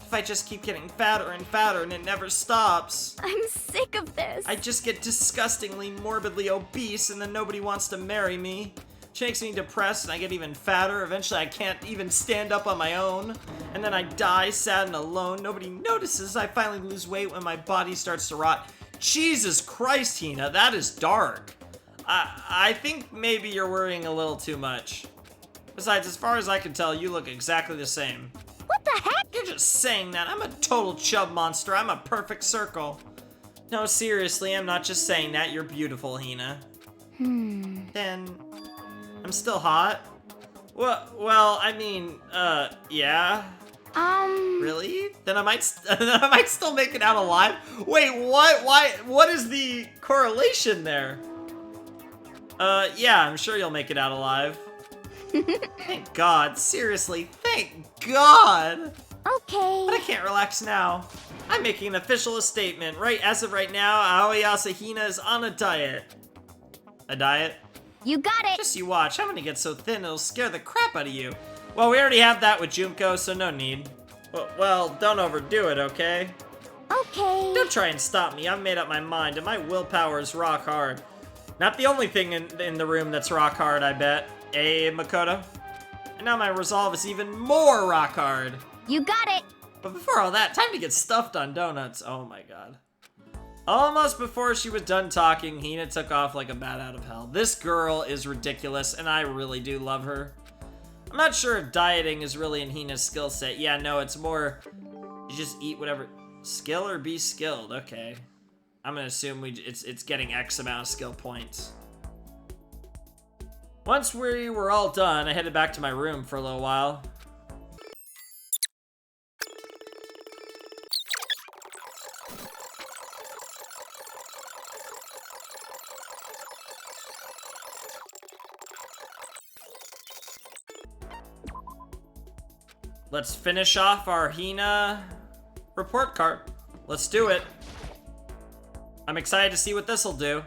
If I just keep getting fatter and fatter and it never stops. I'm sick of this. I just get disgustingly morbidly obese and then nobody wants to marry me. She makes me depressed and I get even fatter. Eventually I can't even stand up on my own. And then I die sad and alone. Nobody notices. I finally lose weight when my body starts to rot. Jesus Christ, Hina, that is dark. I think maybe you're worrying a little too much. Besides, as far as I can tell, you look exactly the same. What the heck? You're just saying that. I'm a total chub monster. I'm a perfect circle. No, seriously, I'm not just saying that. You're beautiful, Hina. Then, I'm still hot. Well, I mean, yeah. Really? Then I might still make it out alive. Wait, what? Why? What is the correlation there? Yeah, I'm sure you'll make it out alive. Thank God. Seriously, thank God. Okay. But I can't relax now. I'm making an official statement. Right as of right now, Aoyase Hina is on a diet. A diet? You got it. Just you watch. I'm gonna get so thin it'll scare the crap out of you. Well, we already have that with Junko, so no need. Well, don't overdo it, okay? Okay. Don't try and stop me. I've made up my mind, and my willpower is rock hard. Not the only thing in the room that's rock hard, I bet. Eh, Makoto? And now my resolve is even more rock hard. You got it. But before all that, time to get stuffed on donuts. Oh my god. Almost before she was done talking, Hina took off like a bat out of hell. This girl is ridiculous, and I really do love her. I'm not sure if dieting is really in Hina's skill set. Yeah, no, it's more you just eat whatever. Skill or be skilled. Okay. I'm gonna assume it's getting X amount of skill points. Once we were all done, I headed back to my room for a little while. Let's finish off our Hina report card. Let's do it. I'm excited to see what this'll do.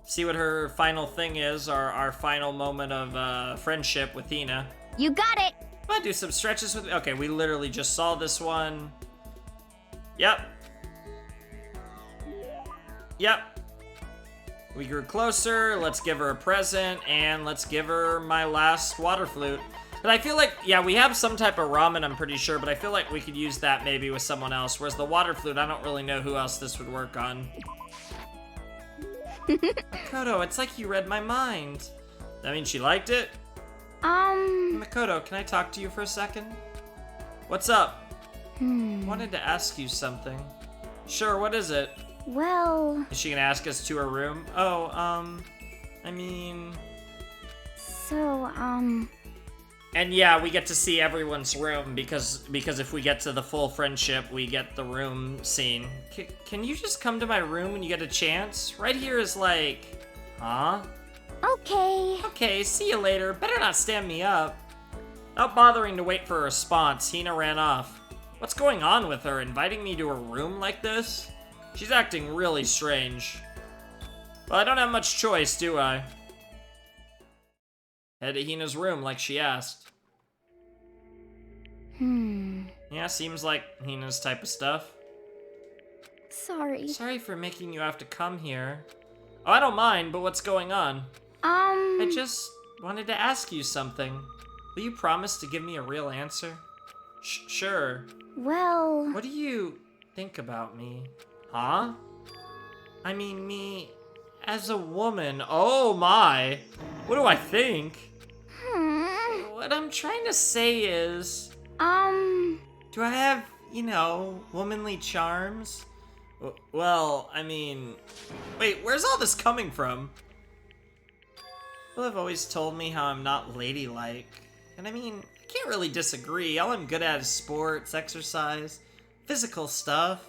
See what her final thing is, our final moment of friendship with Hina. You got it. Wanna do some stretches with me? Okay, we literally just saw this one. Yep. Yep. We grew closer, let's give her a present, and let's give her my last water flute. But I feel like, yeah, we have some type of ramen, I'm pretty sure, but I feel like we could use that maybe with someone else, whereas the water flute, I don't really know who else this would work on. Makoto, it's like you read my mind. That means she liked it? Makoto, can I talk to you for a second? What's up? Wanted to ask you something. Sure, what is it? Well... Is she gonna ask us to her room? Oh, I mean... So, And yeah, we get to see everyone's room because if we get to the full friendship, we get the room scene. Can you just come to my room when you get a chance? Right here is like... Huh? Okay. Okay, see you later. Better not stand me up. Not bothering to wait for a response, Hina ran off. What's going on with her, inviting me to her room like this? She's acting really strange. Well, I don't have much choice, do I? Head to Hina's room like she asked. Yeah, seems like Hina's type of stuff. Sorry. Sorry for making you have to come here. Oh, I don't mind, but what's going on? I just wanted to ask you something. Will you promise to give me a real answer? Sure. Well... What do you think about me? Huh? I mean, me as a woman. Oh my. What do I think? What I'm trying to say is... Do I have, you know, womanly charms? Well, I mean... Wait, where's all this coming from? People have always told me how I'm not ladylike. And I mean, I can't really disagree. All I'm good at is sports, exercise, physical stuff.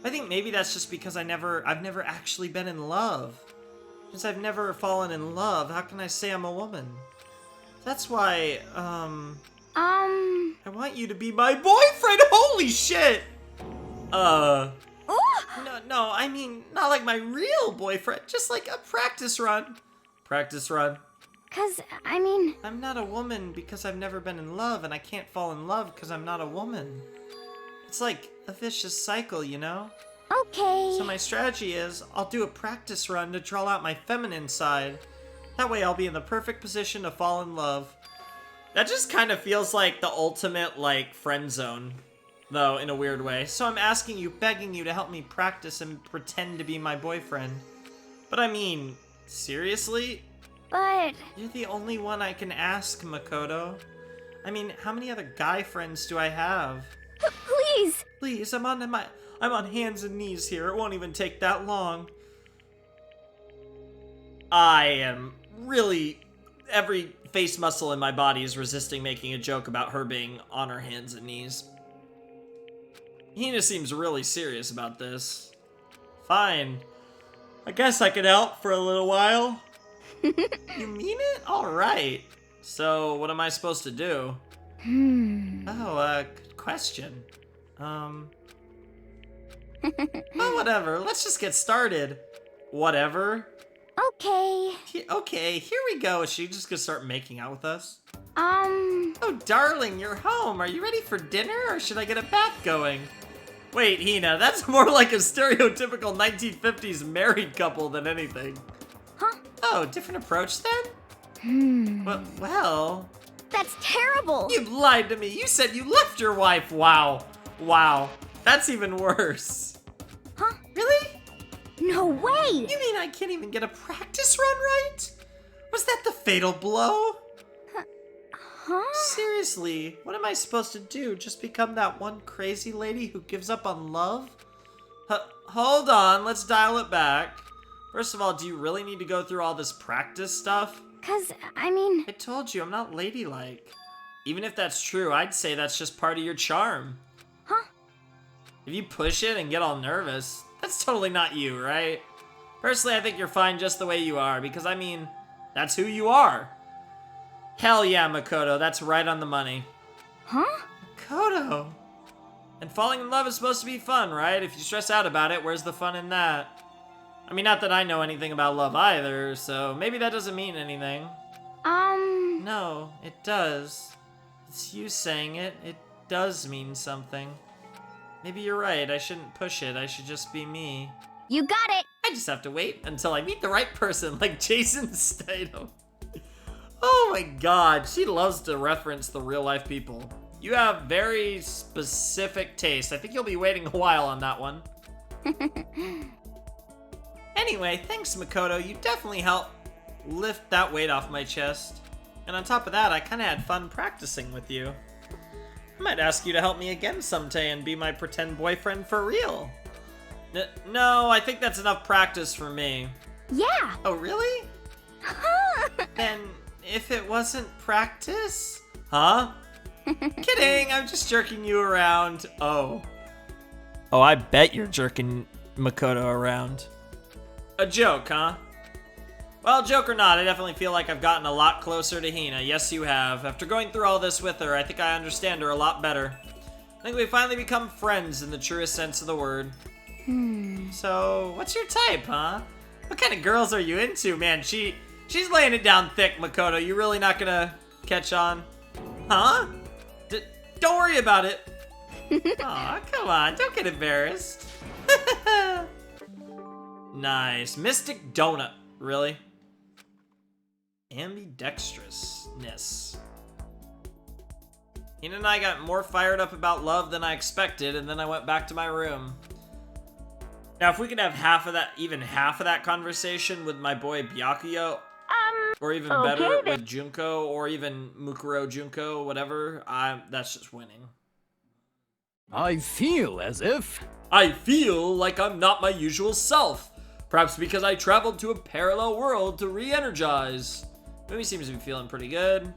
I think maybe that's just because I've never actually been in love. Since I've never fallen in love, how can I say I'm a woman? That's why, I want you to be my boyfriend! Holy shit! No, I mean, not like my real boyfriend, just like a practice run. Practice run. 'Cause, I mean... I'm not a woman because I've never been in love, and I can't fall in love because I'm not a woman. It's like a vicious cycle, you know? Okay. So my strategy is, I'll do a practice run to draw out my feminine side. That way I'll be in the perfect position to fall in love. That just kind of feels like the ultimate, like, friend zone, though, in a weird way. So I'm asking you, begging you to help me practice and pretend to be my boyfriend. But I mean, seriously? But... You're the only one I can ask, Makoto. I mean, how many other guy friends do I have? Please! Please, I'm on hands and knees here. It won't even take that long. I am really... face muscle in my body is resisting making a joke about her being on her hands and knees. Hina seems really serious about this. Fine. I guess I could help for a little while. You mean it? Alright. So, what am I supposed to do? Oh, good question. Well, whatever. Let's just get started. Whatever. Okay. Okay, here we go. Is she just gonna start making out with us? Oh, darling, you're home. Are you ready for dinner, or should I get a bath going? Wait, Hina, that's more like a stereotypical 1950s married couple than anything. Huh? Oh, different approach then? Well... That's terrible. You lied to me. You said you left your wife. Wow. Wow. That's even worse. Huh? Really? No way. You mean I can't even get a practice run right? Was that the fatal blow? Huh? Seriously, what am I supposed to do? Just become that one crazy lady who gives up on love? Hold on, let's dial it back. First of all, do you really need to go through all this practice stuff? 'Cause, I mean... I told you, I'm not ladylike. Even if that's true, I'd say that's just part of your charm. Huh? If you push it and get all nervous, that's totally not you, right? Personally, I think you're fine just the way you are, because, I mean, that's who you are. Hell yeah, Makoto, that's right on the money. Huh? Makoto! And falling in love is supposed to be fun, right? If you stress out about it, where's the fun in that? I mean, not that I know anything about love either, so maybe that doesn't mean anything. No, it does. It's you saying it. It does mean something. Maybe you're right, I shouldn't push it, I should just be me. You got it. I just have to wait until I meet the right person, like Jason Statham. Oh my god, she loves to reference the real life people. You have very specific taste. I think you'll be waiting a while on that one. Anyway, thanks Makoto, you definitely helped lift that weight off my chest. And on top of that, I kinda had fun practicing with you. I might ask you to help me again someday and be my pretend boyfriend for real. No, I think that's enough practice for me. Yeah. Oh, really? Then, if it wasn't practice? Huh? Kidding, I'm just jerking you around. Oh. Oh, I bet you're jerking Makoto around. A joke, huh? Well, joke or not, I definitely feel like I've gotten a lot closer to Hina. Yes, you have. After going through all this with her, I think I understand her a lot better. I think we finally become friends in the truest sense of the word. So, what's your type, huh? What kind of girls are you into? Man, she's laying it down thick, Makoto. You really not gonna catch on? Huh? Don't worry about it. Aw, come on, don't get embarrassed. Nice. Mystic Donut. Really? Ambidextrousness. Hina and I got more fired up about love than I expected, and then I went back to my room. Now, if we could have even half of that conversation with my boy Byakuya, or even better with Junko, or even Mukuro Junko, whatever, that's just winning. I feel as if... I feel like I'm not my usual self. Perhaps because I traveled to a parallel world to re-energize. Movie seems to be feeling pretty good.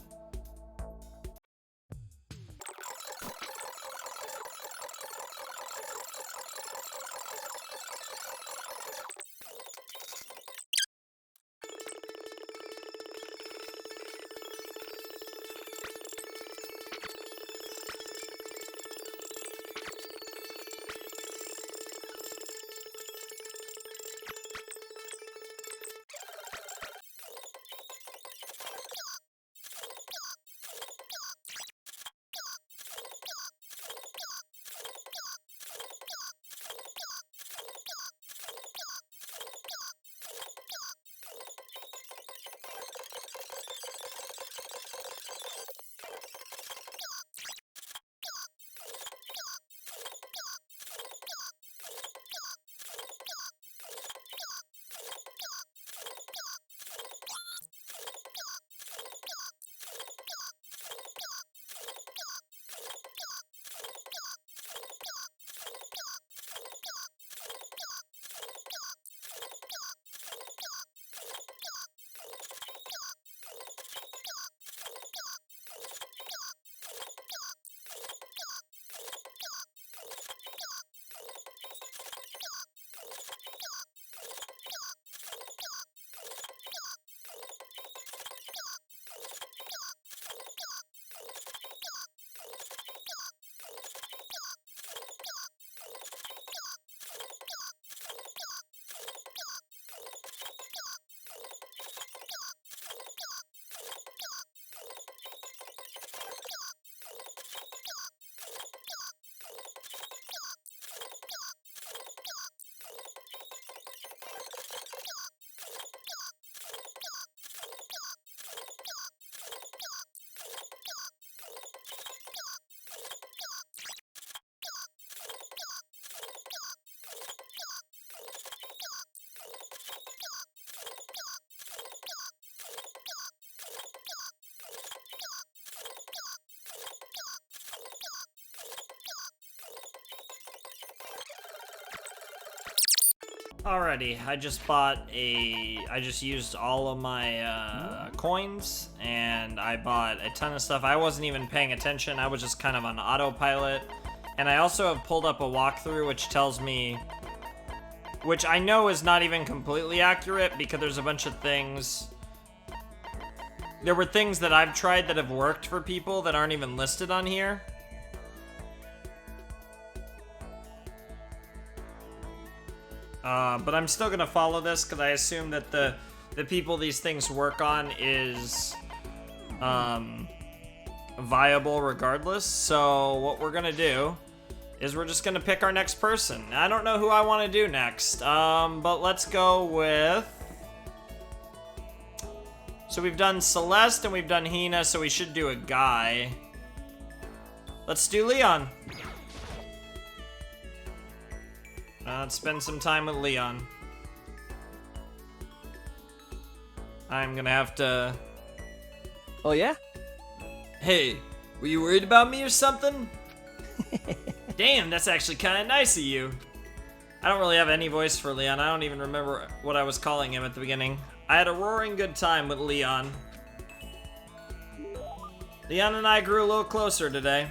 Alrighty, I just used all of my coins, and I bought a ton of stuff. I wasn't even paying attention, I was just kind of on autopilot. And I also have pulled up a walkthrough which tells me, which I know is not even completely accurate because there's a bunch of things. There were things that I've tried that have worked for people that aren't even listed on here. But I'm still gonna follow this because I assume that the people these things work on is viable regardless. So what we're gonna do is we're just gonna pick our next person. I don't know who I want to do next, but let's go with. So we've done Celeste and we've done Hina, so we should do a guy. Let's do Leon. Let's spend some time with Leon. I'm gonna have to... Oh, yeah? Hey, were you worried about me or something? Damn, that's actually kind of nice of you. I don't really have any voice for Leon. I don't even remember what I was calling him at the beginning. I had a roaring good time with Leon. Leon and I grew a little closer today.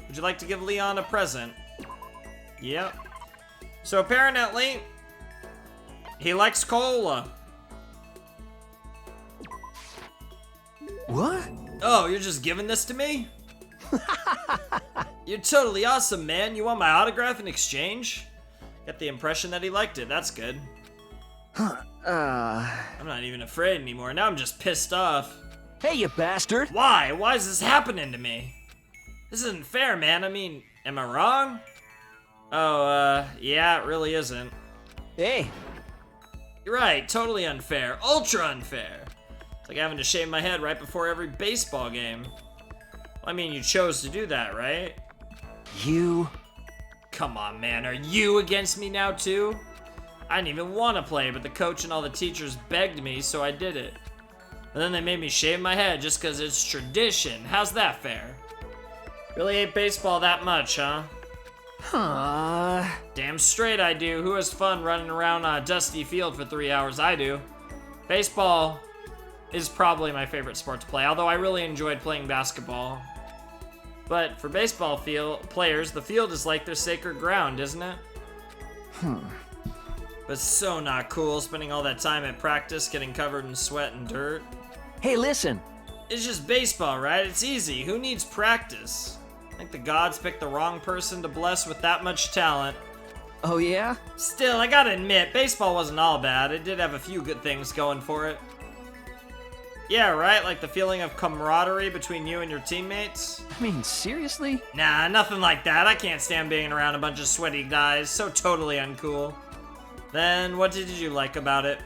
Would you like to give Leon a present? Yep. So apparently, he likes cola. What? Oh, you're just giving this to me? You're totally awesome, man. You want my autograph in exchange? Get the impression that he liked it. That's good. I'm not even afraid anymore. Now I'm just pissed off. Hey, you bastard! Why? Why is this happening to me? This isn't fair, man. I mean, am I wrong? Oh, yeah, it really isn't. Hey! You're right, totally unfair. Ultra unfair. It's like having to shave my head right before every baseball game. Well, I mean, you chose to do that, right? You... Come on, man. Are you against me now, too? I didn't even want to play, but the coach and all the teachers begged me, so I did it. And then they made me shave my head just because it's tradition. How's that fair? Really hate baseball that much, huh? Damn straight I do. Who has fun running around on a dusty field for 3 hours? I do. Baseball is probably my favorite sport to play, although I really enjoyed playing basketball. But for baseball players, the field is like their sacred ground, isn't it? But so not cool spending all that time at practice getting covered in sweat and dirt. Hey, listen! It's just baseball, right? It's easy. Who needs practice? I think the gods picked the wrong person to bless with that much talent. Oh, yeah? Still, I gotta admit, baseball wasn't all bad. It did have a few good things going for it. Yeah, right? Like the feeling of camaraderie between you and your teammates? I mean, seriously? Nah, nothing like that. I can't stand being around a bunch of sweaty guys. So totally uncool. Then, what did you like about it?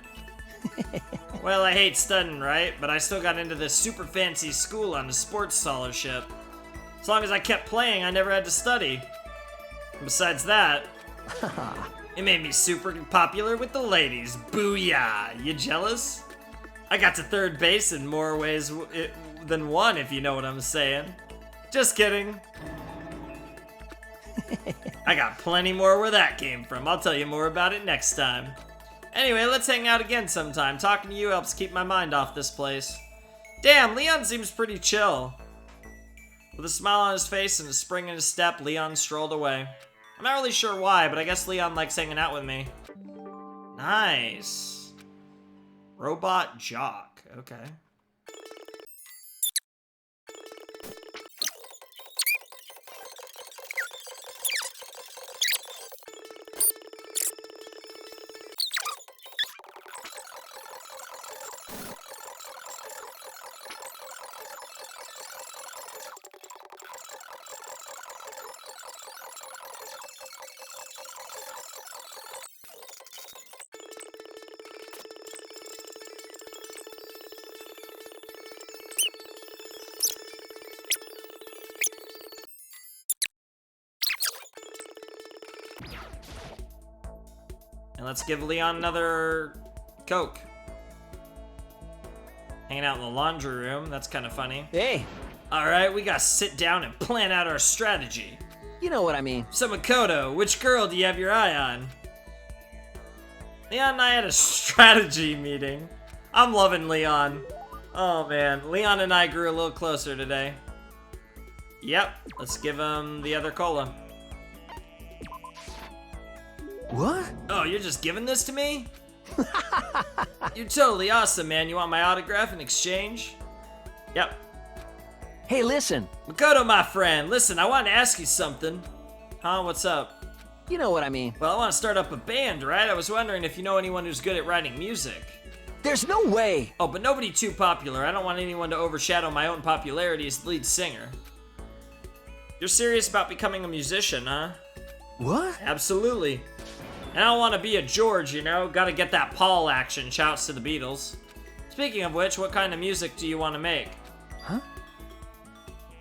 Well, I hate studying, right? But I still got into this super fancy school on a sports scholarship. As long as I kept playing, I never had to study. And besides that, it made me super popular with the ladies. Booyah! You jealous? I got to third base in more ways than one, if you know what I'm saying. Just kidding. I got plenty more where that came from. I'll tell you more about it next time. Anyway, let's hang out again sometime. Talking to you helps keep my mind off this place. Damn, Leon seems pretty chill. With a smile on his face and a spring in his step, Leon strolled away. I'm not really sure why, but I guess Leon likes hanging out with me. Nice. Robot jock. Okay. And let's give Leon another Coke. Hanging out in the laundry room, that's kind of funny. Hey! Alright, we gotta sit down and plan out our strategy. You know what I mean. So Makoto, which girl do you have your eye on? Leon and I had a strategy meeting. I'm loving Leon. Oh man, Leon and I grew a little closer today. Yep, let's give him the other cola. What? Oh, you're just giving this to me? You're totally awesome, man. You want my autograph in exchange? Yep. Hey, listen. Makoto, my friend, listen, I wanted to ask you something. Huh, what's up? You know what I mean. Well, I want to start up a band, right? I was wondering if you know anyone who's good at writing music. There's no way. Oh, but nobody too popular. I don't want anyone to overshadow my own popularity as lead singer. You're serious about becoming a musician, huh? What? Absolutely. And I don't want to be a George, you know? Gotta get that Paul action, shouts to the Beatles. Speaking of which, what kind of music do you want to make? Huh?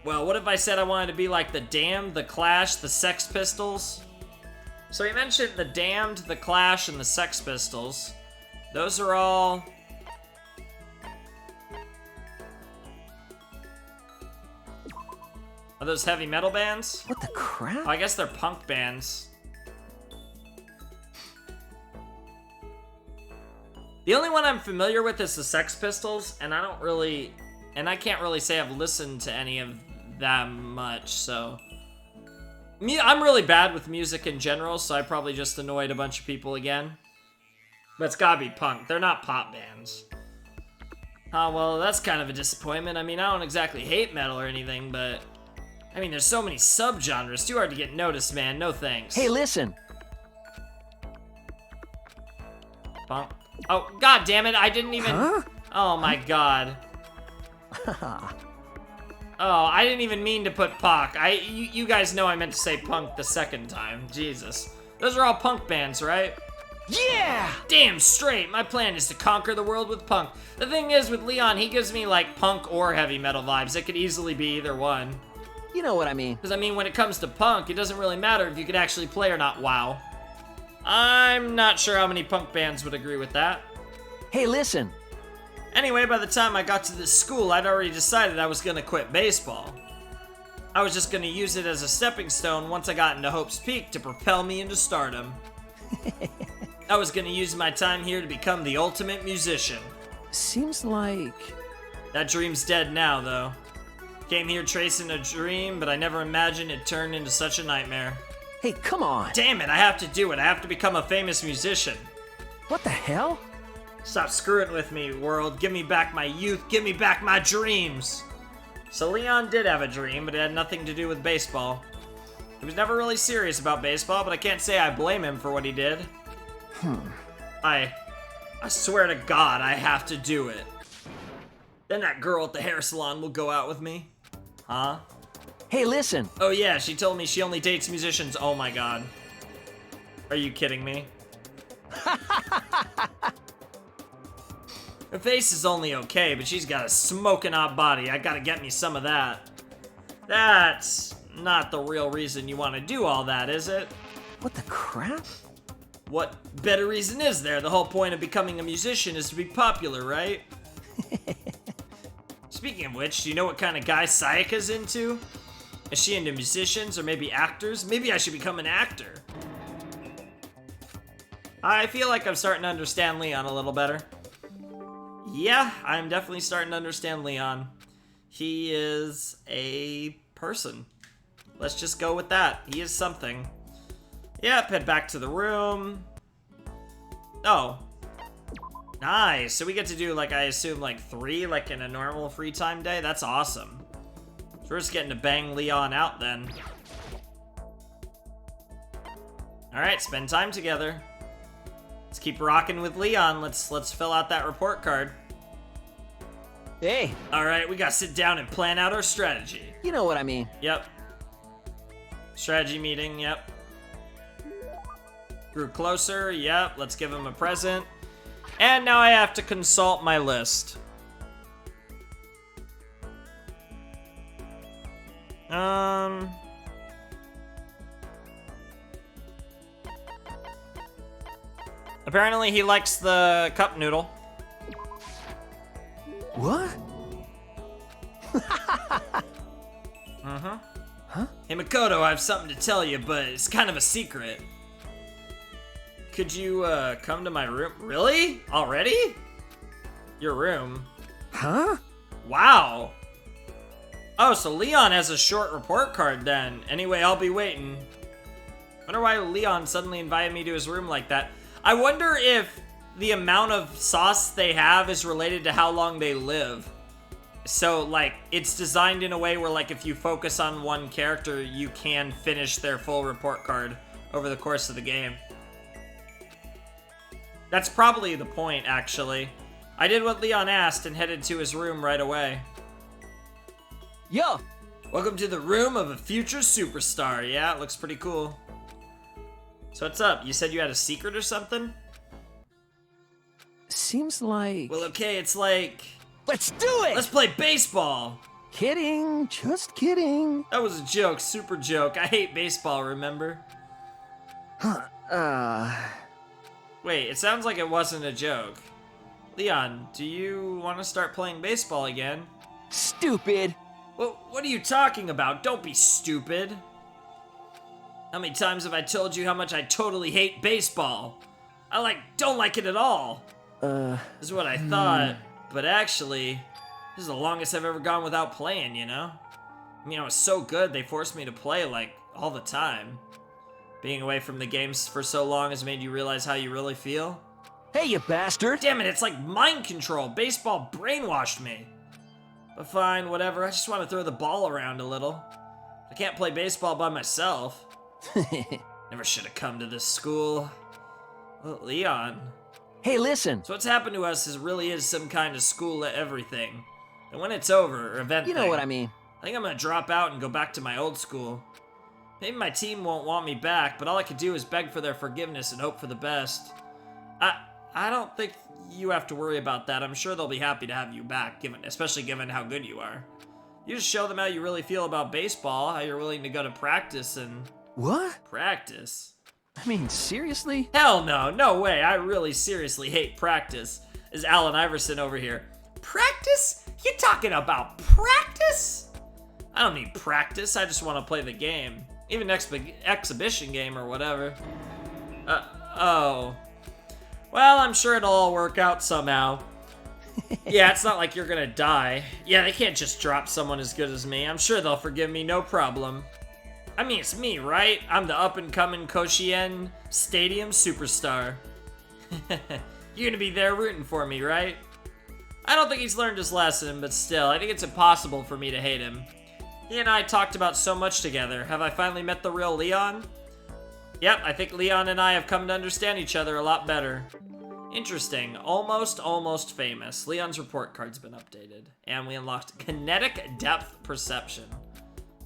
Well, what if I said I wanted to be like the Damned, the Clash, the Sex Pistols? So he mentioned the Damned, the Clash, and the Sex Pistols. Those are all... Are those heavy metal bands? What the crap? Oh, I guess they're punk bands. The only one I'm familiar with is the Sex Pistols, and I can't really say I've listened to any of them much, so... I'm really bad with music in general, so I probably just annoyed a bunch of people again. But it's gotta be punk. They're not pop bands. Oh, well, that's kind of a disappointment. I mean, I don't exactly hate metal or anything, but... I mean, there's so many subgenres. Too hard to get noticed, man. No thanks. Hey, listen. Punk. Oh, god damn it. I didn't even... Huh? Oh, my god. Oh, I didn't even mean to put punk. You guys know I meant to say punk the second time. Jesus. Those are all punk bands, right? Yeah! Damn straight. My plan is to conquer the world with punk. The thing is, with Leon, he gives me, like, punk or heavy metal vibes. It could easily be either one. You know what I mean. Because, I mean, when it comes to punk, it doesn't really matter if you could actually play or not. Wow. I'm not sure how many punk bands would agree with that. Hey, listen. Anyway, by the time I got to this school, I'd already decided I was gonna quit baseball. I was just gonna use it as a stepping stone once I got into Hope's Peak to propel me into stardom. I was gonna use my time here to become the ultimate musician. Seems like... That dream's dead now, though. Came here tracing a dream, but I never imagined it turned into such a nightmare. Hey, come on. Damn it, I have to do it. I have to become a famous musician. What the hell? Stop screwing with me, world. Give me back my youth. Give me back my dreams. So Leon did have a dream, but it had nothing to do with baseball. He was never really serious about baseball, but I can't say I blame him for what he did. I swear to God, I have to do it. Then that girl at the hair salon will go out with me. Huh? Hey, listen. Oh yeah, she told me she only dates musicians. Oh my god. Are you kidding me? Her face is only okay, but she's got a smoking hot body. I gotta get me some of that. That's not the real reason you want to do all that, is it? What the crap? What better reason is there? The whole point of becoming a musician is to be popular, right? Speaking of which, do you know what kind of guy Sayaka's into? Is she into musicians or maybe actors? Maybe I should become an actor. I feel like I'm starting to understand Leon a little better. Yeah, I'm definitely starting to understand Leon. He is a person. Let's just go with that. He is something. Yep, head back to the room. Oh. Nice. So we get to do, like, I assume, like, 3, like, in a normal free time day? That's awesome. So we're just getting to bang Leon out, then. Alright, spend time together. Let's keep rocking with Leon. Let's fill out that report card. Hey, Alright, we gotta sit down and plan out our strategy. you know what I mean. Yep. Strategy meeting, yep. Grew closer, yep. Let's give him a present. And now I have to consult my list. Apparently he likes the cup noodle. What? Hey Makoto, I have something to tell you, but it's kind of a secret. could you, come to my room? Really? Already? Your room? Huh? Wow. Oh, so Leon has a short report card then. Anyway, I'll be waiting. Wonder why Leon suddenly invited me to his room like that. I wonder if the amount of sauce they have is related to how long they live. So, like, it's designed in a way where, like, if you focus on one character, you can finish their full report card over the course of the game. That's probably the point, actually. I did what Leon asked and headed to his room right away. Yo! Welcome to the room of a future superstar. Yeah, it looks pretty cool. So what's up? You said you had a secret or something? Seems like... Well, okay, it's like... Let's do it! Let's play baseball! Kidding, just kidding. That was a joke, super joke. I hate baseball, remember? Wait, it sounds like it wasn't a joke. Leon, do you want to start playing baseball again? Stupid. What are you talking about? Don't be stupid. How many times have I told you how much I totally hate baseball? I don't like it at all. This is what I thought, but actually, this is the longest I've ever gone without playing, you know? I mean, I was so good, they forced me to play, all the time. Being away from the games for so long has made you realize how you really feel? Hey, you bastard! Damn it, it's like mind control. Baseball brainwashed me. But fine, whatever. I just want to throw the ball around a little. I can't play baseball by myself. Never should have come to this school. Well, Leon. Hey, listen. So what's happened to us really is some kind of school everything. And when it's over, or event You know thing, what I mean. I think I'm gonna drop out and go back to my old school. Maybe my team won't want me back, but all I could do is beg for their forgiveness and hope for the best. I don't think you have to worry about that. I'm sure they'll be happy to have you back, especially given how good you are. You just show them how you really feel about baseball, how you're willing to go to practice and... What? Practice? I mean, seriously? Hell no, no way. I really seriously hate practice. Is Allen Iverson over here. Practice? You talking about practice? I don't need practice, I just want to play the game. Even exhibition game or whatever. Oh. Well, I'm sure it'll all work out somehow. Yeah, it's not like you're gonna die. Yeah, they can't just drop someone as good as me. I'm sure they'll forgive me, no problem. I mean, it's me, right? I'm the up-and-coming Koshien Stadium superstar. You're gonna be there rooting for me, right? I don't think he's learned his lesson, but still, I think it's impossible for me to hate him. He and I talked about so much together. Have I finally met the real Leon? Yep, I think Leon and I have come to understand each other a lot better. Interesting. Almost famous. Leon's report card's been updated. And we unlocked kinetic depth perception.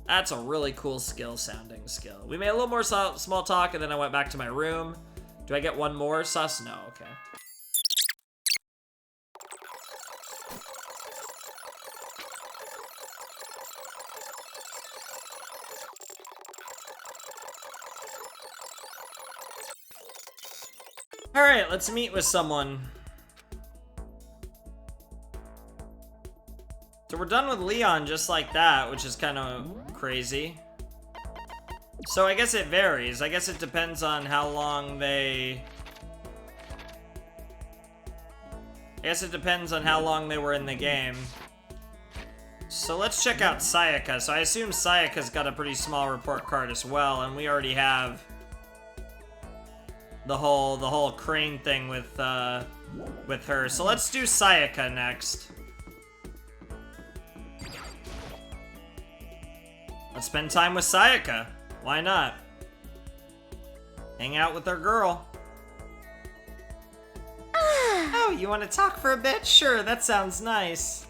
That's a really cool sounding skill. We made a little more small talk, and then I went back to my room. Do I get one more sus? No, okay. Alright, let's meet with someone. So we're done with Leon just like that, which is kind of crazy. So I guess it varies. I guess it depends on how long they... I guess it depends on how long they were in the game. So let's check out Sayaka. So I assume Sayaka's got a pretty small report card as well, and we already have the whole crane thing with her. So let's do Sayaka next. Let's spend time with Sayaka. Why not? Hang out with our girl. Oh, you want to talk for a bit? Sure, that sounds nice.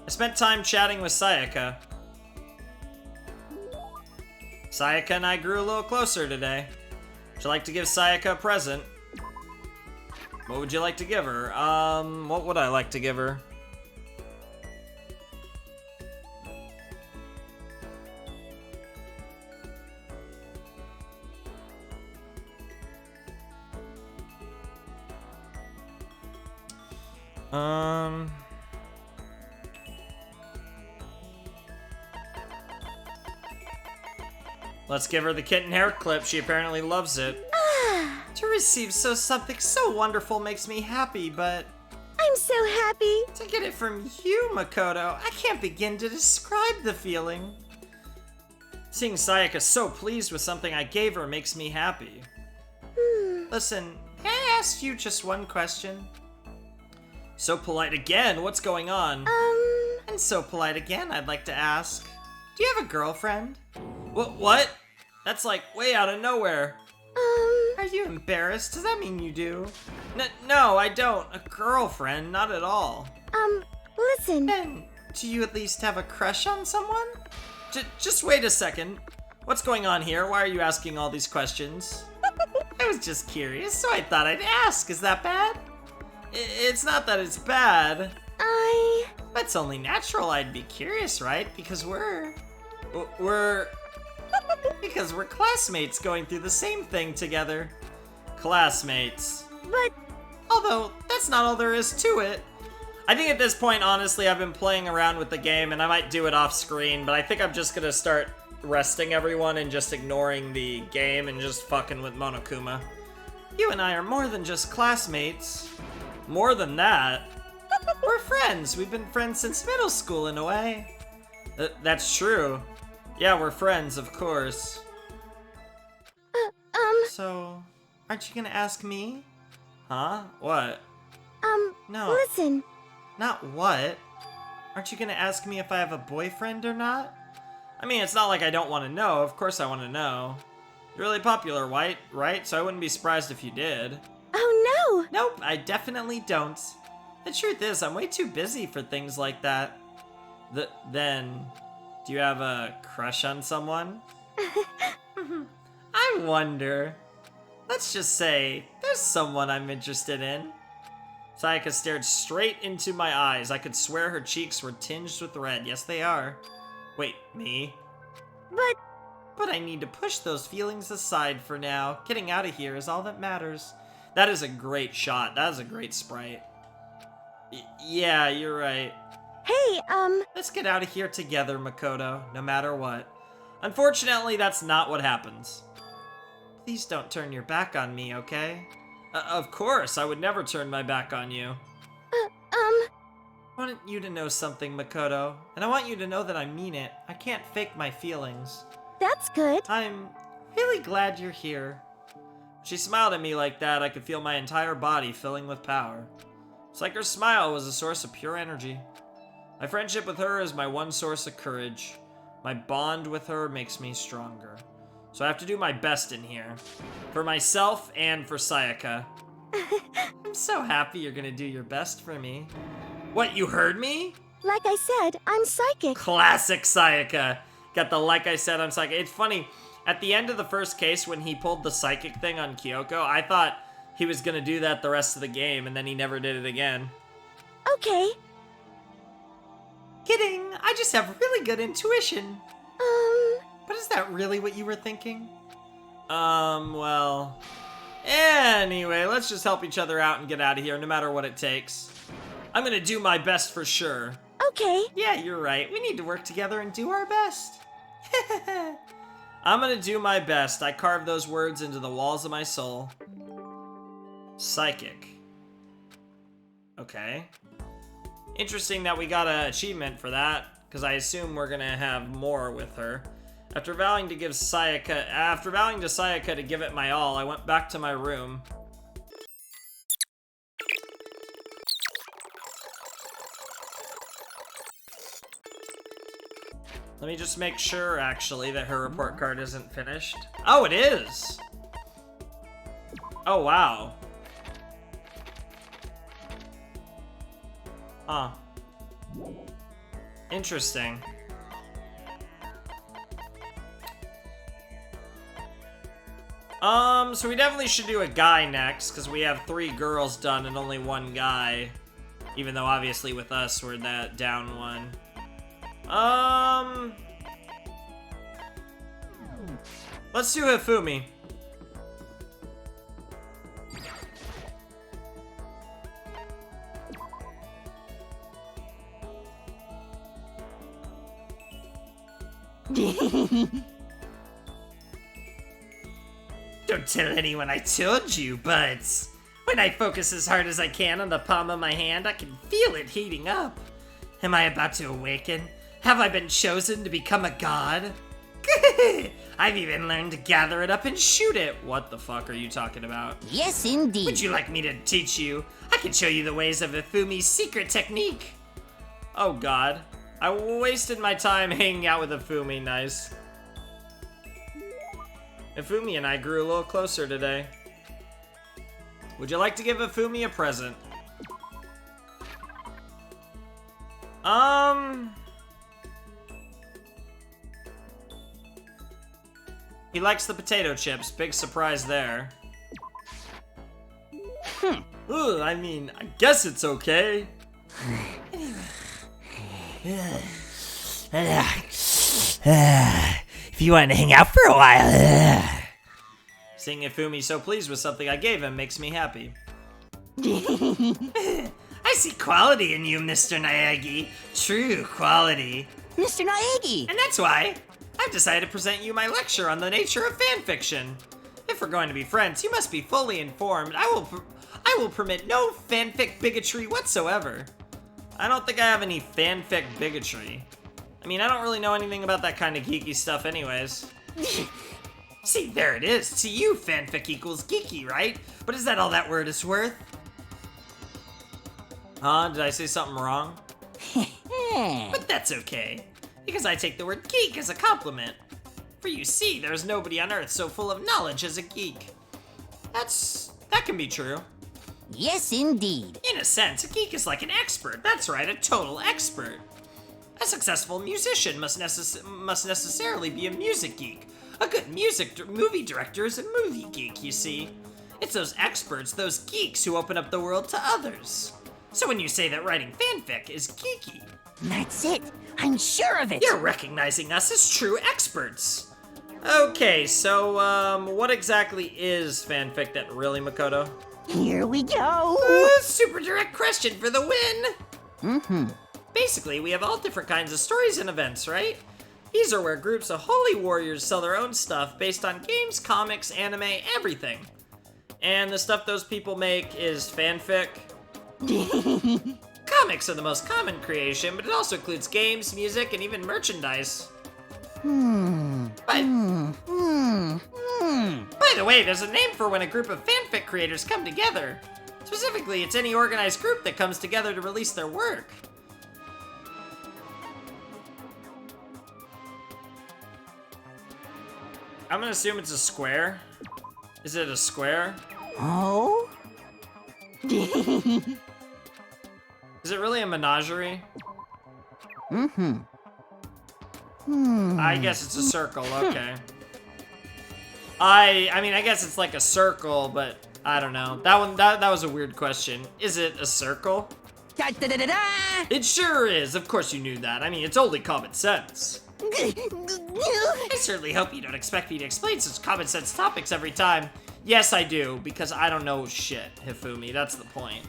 I spent time chatting with Sayaka. Sayaka and I grew a little closer today. Would you like to give Sayaka a present? What would you like to give her? What would I like to give her? Let's give her the kitten hair clip. She apparently loves it. To receive something so wonderful makes me happy, but I'm so happy. to get it from you, Makoto, I can't begin to describe the feeling. Seeing Sayaka so pleased with something I gave her makes me happy. Listen, can I ask you just one question? So polite again, what's going on? And so polite again, I'd like to ask. Do you have a girlfriend? What? That's like way out of nowhere. Are you embarrassed? Does that mean you do? No, I don't. A girlfriend, not at all. Listen. Then, do you at least have a crush on someone? Just wait a second. What's going on here? Why are you asking all these questions? I was just curious, so I thought I'd ask. Is that bad? It's not that it's bad. That's only natural I'd be curious, right? Because we're classmates going through the same thing together. Classmates. But... Although, that's not all there is to it. I think at this point, honestly, I've been playing around with the game, and I might do it off screen, but I think I'm just gonna start resting everyone and just ignoring the game and just fucking with Monokuma. You and I are more than just classmates. More than that. We're friends. We've been friends since middle school, in a way. That's true. Yeah, we're friends, of course. So, aren't you gonna ask me? Huh? What? No. Listen. Not what? Aren't you gonna ask me if I have a boyfriend or not? I mean, it's not like I don't want to know. Of course I want to know. You're really popular, right? So I wouldn't be surprised if you did. Oh, no. Nope, I definitely don't. The truth is, I'm way too busy for things like that. Then, do you have a crush on someone? I wonder. Let's just say, there's someone I'm interested in. Sayaka stared straight into my eyes. I could swear her cheeks were tinged with red. Yes, they are. Wait, me? But I need to push those feelings aside for now. Getting out of here is all that matters. That is a great shot. That is a great sprite. Yeah, you're right. Hey, Let's get out of here together, Makoto, no matter what. Unfortunately, that's not what happens. Please don't turn your back on me, okay? Of course, I would never turn my back on you. I want you to know something, Makoto, and I want you to know that I mean it. I can't fake my feelings. that's good. I'm really glad you're here. She smiled at me like that, I could feel my entire body filling with power. It's like her smile was a source of pure energy. My friendship with her is my one source of courage. My bond with her makes me stronger. So I have to do my best in here. For myself and for Sayaka. I'm so happy you're gonna do your best for me. What, you heard me? Like I said, I'm psychic. Classic Sayaka. Got the like I said, I'm psychic. It's funny, at the end of the first case when he pulled the psychic thing on Kyoko, I thought he was gonna do that the rest of the game, and then he never did it again. Okay. Kidding, I just have really good intuition. But is that really what you were thinking? Well... Anyway, let's just help each other out and get out of here, no matter what it takes. I'm gonna do my best for sure. Okay. Yeah, you're right. We need to work together and do our best. I'm gonna do my best. I carved those words into the walls of my soul. Psychic. Okay. Interesting that we got an achievement for that, because I assume we're gonna have more with her. After vowing to Sayaka to give it my all, I went back to my room. Let me just make sure, actually, that her report card isn't finished. Oh, it is! Oh, wow. Huh. Interesting. So we definitely should do a guy next, because we have 3 girls done and only 1 guy. Even though, obviously, with us, we're that down 1. Let's do Hifumi. Don't tell anyone I told you, but when I focus as hard as I can on the palm of my hand, I can feel it heating up. Am I about to awaken? Have I been chosen to become a god? I've even learned to gather it up and shoot it. What the fuck are you talking about? Yes, indeed. Would you like me to teach you? I can show you the ways of Ifumi's secret technique. Oh god. I wasted my time hanging out with Ifumi, nice. Ifumi and I grew a little closer today. Would you like to give Ifumi a present? He likes the potato chips. Big surprise there. Ugh, I mean, I guess it's okay. If you want to hang out for a while. Seeing Ifumi so pleased with something I gave him makes me happy. I see quality in you, Mr. Naegi. True quality. Mr. Naegi! And that's why I've decided to present you my lecture on the nature of fanfiction. If we're going to be friends, you must be fully informed. I will permit no fanfic bigotry whatsoever. I don't think I have any fanfic bigotry. I mean, I don't really know anything about that kind of geeky stuff anyways. See, there it is. To you, fanfic equals geeky, right? But is that all that word is worth? Did I say something wrong? But that's okay, because I take the word geek as a compliment. For you see, there's nobody on earth so full of knowledge as a geek. That can be true. Yes, indeed. In a sense, a geek is like an expert. That's right, a total expert. A successful musician must necessarily be a music geek. A good movie director is a movie geek, you see. It's those experts, those geeks, who open up the world to others. So when you say that writing fanfic is geeky, That's it. I'm sure of it. you're recognizing us as true experts. Okay, so, what exactly is fanfic then, really, Makoto? Here we go. Super direct question for the win! Basically, we have all different kinds of stories and events, right? These are where groups of holy warriors sell their own stuff based on games, comics, anime, everything. And the stuff those people make is fanfic. Comics are the most common creation, but it also includes games, music, and even merchandise. By the way, there's a name for when a group of fanfic creators come together. Specifically, it's any organized group that comes together to release their work. I'm gonna assume it's a square. Is it a square? Oh? Is it really a menagerie? I guess it's a circle, okay. I mean, I guess it's like a circle, but I don't know. That was a weird question. Is it a circle? Da, da, da, da, da. It sure is. Of course you knew that. I mean, it's only common sense. I certainly hope you don't expect me to explain such common sense topics every time. Yes, I do, because I don't know shit, Hifumi. That's the point.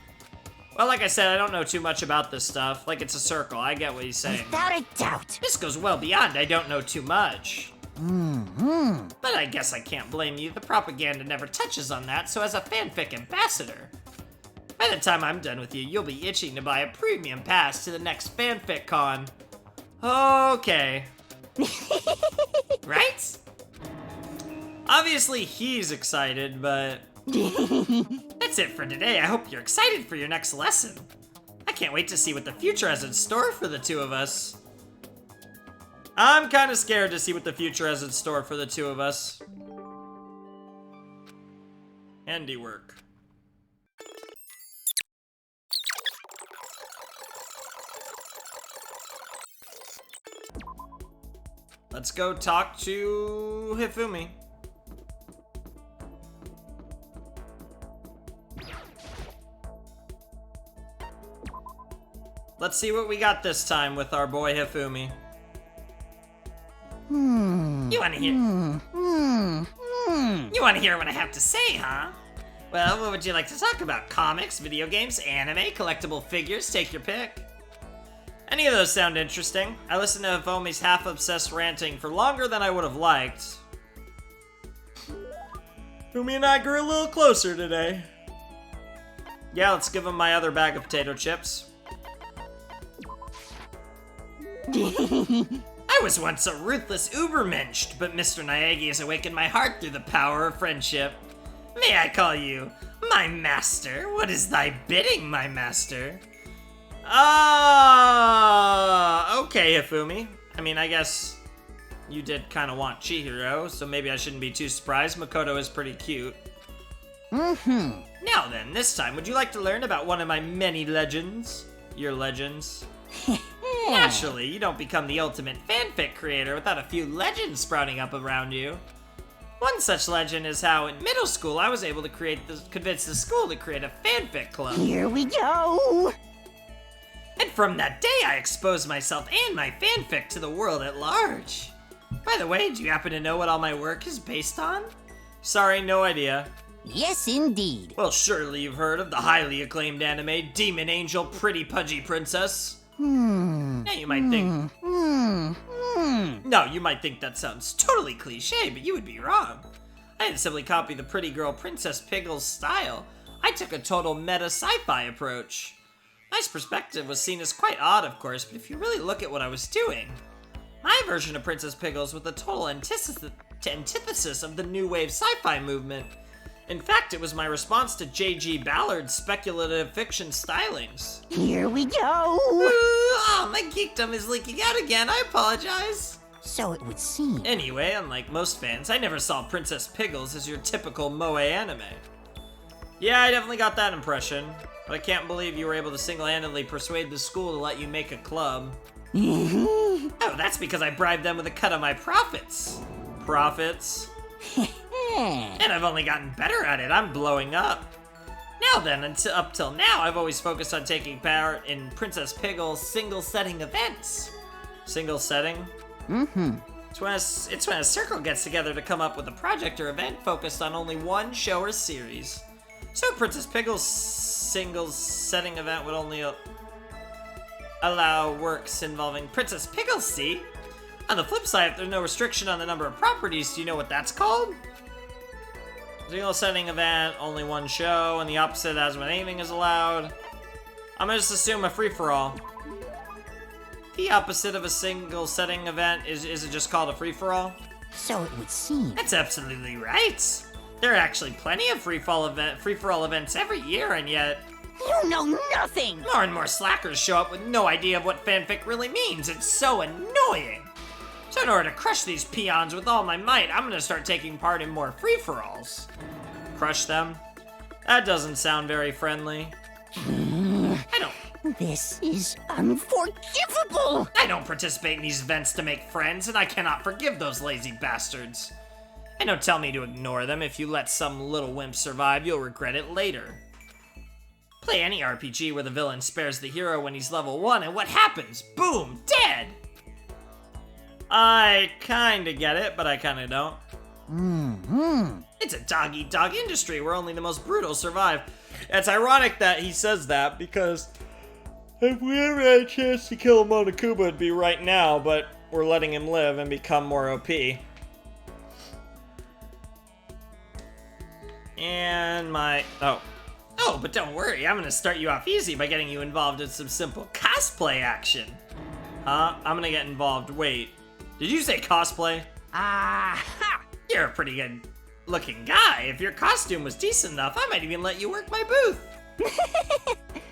Well, like I said, I don't know too much about this stuff. Like, it's a circle. I get what he's saying. Without a doubt. This goes well beyond I don't know too much. But I guess I can't blame you. The propaganda never touches on that, so as a fanfic ambassador, by the time I'm done with you, you'll be itching to buy a premium pass to the next fanfic con. Okay. Right? Obviously he's excited, but that's it for today. I hope you're excited for your next lesson. I can't wait to see what the future has in store for the two of us. I'm kind of scared to see what the future has in store for the two of us. Handiwork. Let's go talk to Hifumi. Let's see what we got this time with our boy Hifumi. You wanna hear? You wanna hear what I have to say, huh? Well, what would you like to talk about? Comics, video games, anime, collectible figures, take your pick. Any of those sound interesting. I listened to Hifumi's half-obsessed ranting for longer than I would have liked. Fumi and I grew a little closer today. Yeah, let's give him my other bag of potato chips. I was once a ruthless Ubermensch, but Mr. Nyagi has awakened my heart through the power of friendship. May I call you my master? What is thy bidding, my master? Okay, Hifumi. I mean, I guess you did kind of want Chihiro, so maybe I shouldn't be too surprised. Makoto is pretty cute. Now then, this time, would you like to learn about one of my many legends? Your legends? Naturally, you don't become the ultimate fanfic creator without a few legends sprouting up around you. One such legend is how in middle school I was able to convince the school to create a fanfic club. Here we go. And from that day I exposed myself and my fanfic to the world at large. By the way, do you happen to know what all my work is based on? Sorry, no idea. Yes, indeed. Well, surely you've heard of the highly acclaimed anime Demon Angel Pretty Pudgy Princess. Now you might think... No, you might think that sounds totally cliche, but you would be wrong. I didn't simply copy the pretty girl Princess Piggle's style. I took a total meta sci-fi approach. My perspective was seen as quite odd, of course, but if you really look at what I was doing, my version of Princess Piggles was the total antithesis of the new wave sci-fi movement. In fact, it was my response to J.G. Ballard's speculative fiction stylings. Here we go. Oh, my geekdom is leaking out again. I apologize. So it would seem. Anyway, unlike most fans, I never saw Princess Piggles as your typical moe anime. Yeah, I definitely got that impression, but I can't believe you were able to single-handedly persuade the school to let you make a club. Oh, that's because I bribed them with a cut of my profits. Profits? And I've only gotten better at it. I'm blowing up. Now then, up till now, I've always focused on taking part in Princess Piggle's single-setting events. Single setting? It's when a circle gets together to come up with a project or event focused on only one show or series. So Princess Piggle's single-setting event would only allow works involving Princess Piggles, see? On the flip side, if there's no restriction on the number of properties, do you know what that's called? Single setting event, only one show, and the opposite as when anything is allowed. I'm gonna just assume a free-for-all. The opposite of a single setting event, is it just called a free-for-all? So it would seem. That's absolutely right. There are actually plenty of free-for-all events every year, and yet... You know nothing! More and more slackers show up with no idea of what fanfic really means. It's so annoying. So in order to crush these peons with all my might, I'm gonna start taking part in more free-for-alls. Crush them? That doesn't sound very friendly. This is unforgivable! I don't participate in these events to make friends, and I cannot forgive those lazy bastards. And don't tell me to ignore them. If you let some little wimp survive, you'll regret it later. Play any RPG where the villain spares the hero when he's level 1, and what happens? Boom! Dead! I kinda get it, but I kinda don't. It's a dog-eat-dog industry where only the most brutal survive. It's ironic that he says that, because if we ever had a chance to kill Monokuma, it'd be right now, but we're letting him live and become more OP. And my... Oh, but don't worry, I'm gonna start you off easy by getting you involved in some simple cosplay action. Huh? I'm gonna get involved. Wait. Did you say cosplay? Ha! You're a pretty good looking guy. If your costume was decent enough, I might even let you work my booth.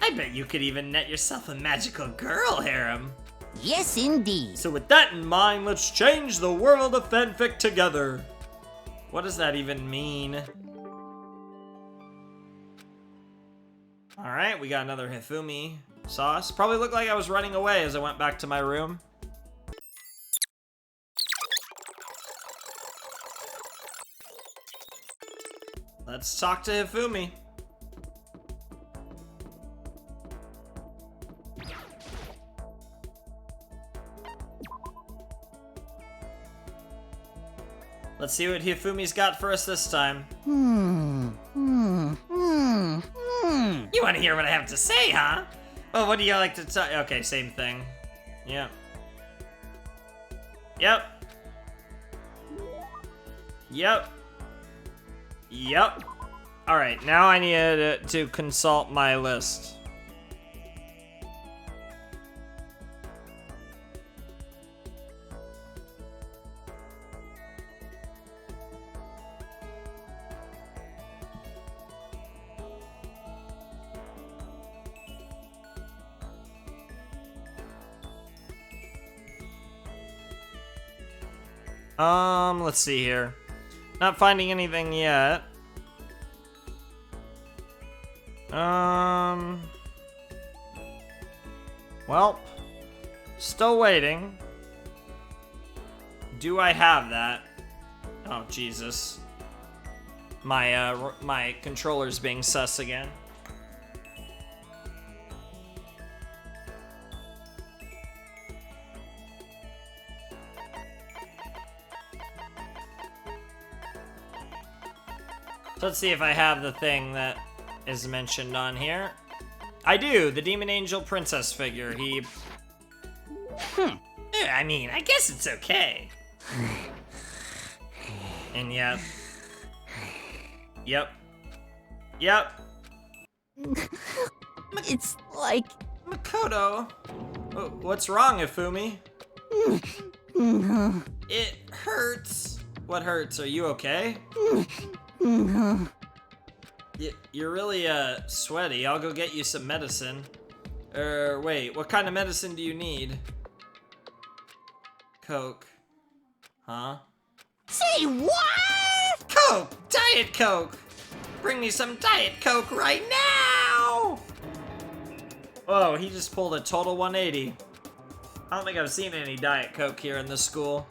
I bet you could even net yourself a magical girl harem. Yes, indeed. So with that in mind, let's change the world of fanfic together. What does that even mean? Alright, we got another Hifumi sauce. Probably looked like I was running away as I went back to my room. Let's talk to Hifumi. Let's see what Hifumi's got for us this time. You want to hear what I have to say, huh? Well, what do you like to talk? Okay, same thing. Yep. Yep. Yep. Yep. Alright, now I need to consult my list. Let's see here. Not finding anything yet. Well, still waiting. Do I have that? Oh, Jesus. My controller's being sus again. So let's see if I have the thing that is mentioned on here. I do, the Demon Angel Princess figure. I mean, I guess it's okay. And yep. It's like... Makoto. What's wrong, Ifumi? It hurts. What hurts? Are you okay? You're really, sweaty. I'll go get you some medicine. Wait, what kind of medicine do you need? Coke. Huh? Say what? Coke! Diet Coke! Bring me some Diet Coke right now! Whoa, he just pulled a total 180. I don't think I've seen any Diet Coke here in this school.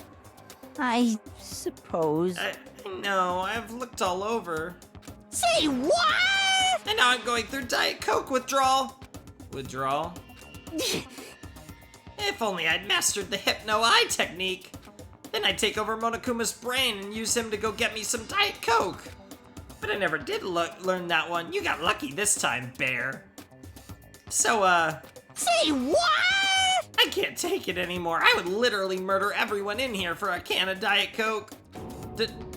I suppose. I know, I've looked all over. Say what? And now I'm going through Diet Coke withdrawal. Withdrawal? If only I'd mastered the Hypno-Eye technique. Then I'd take over Monokuma's brain and use him to go get me some Diet Coke. But I never did learn that one. You got lucky this time, Bear. So, Say what? I can't take it anymore. I would literally murder everyone in here for a can of Diet Coke.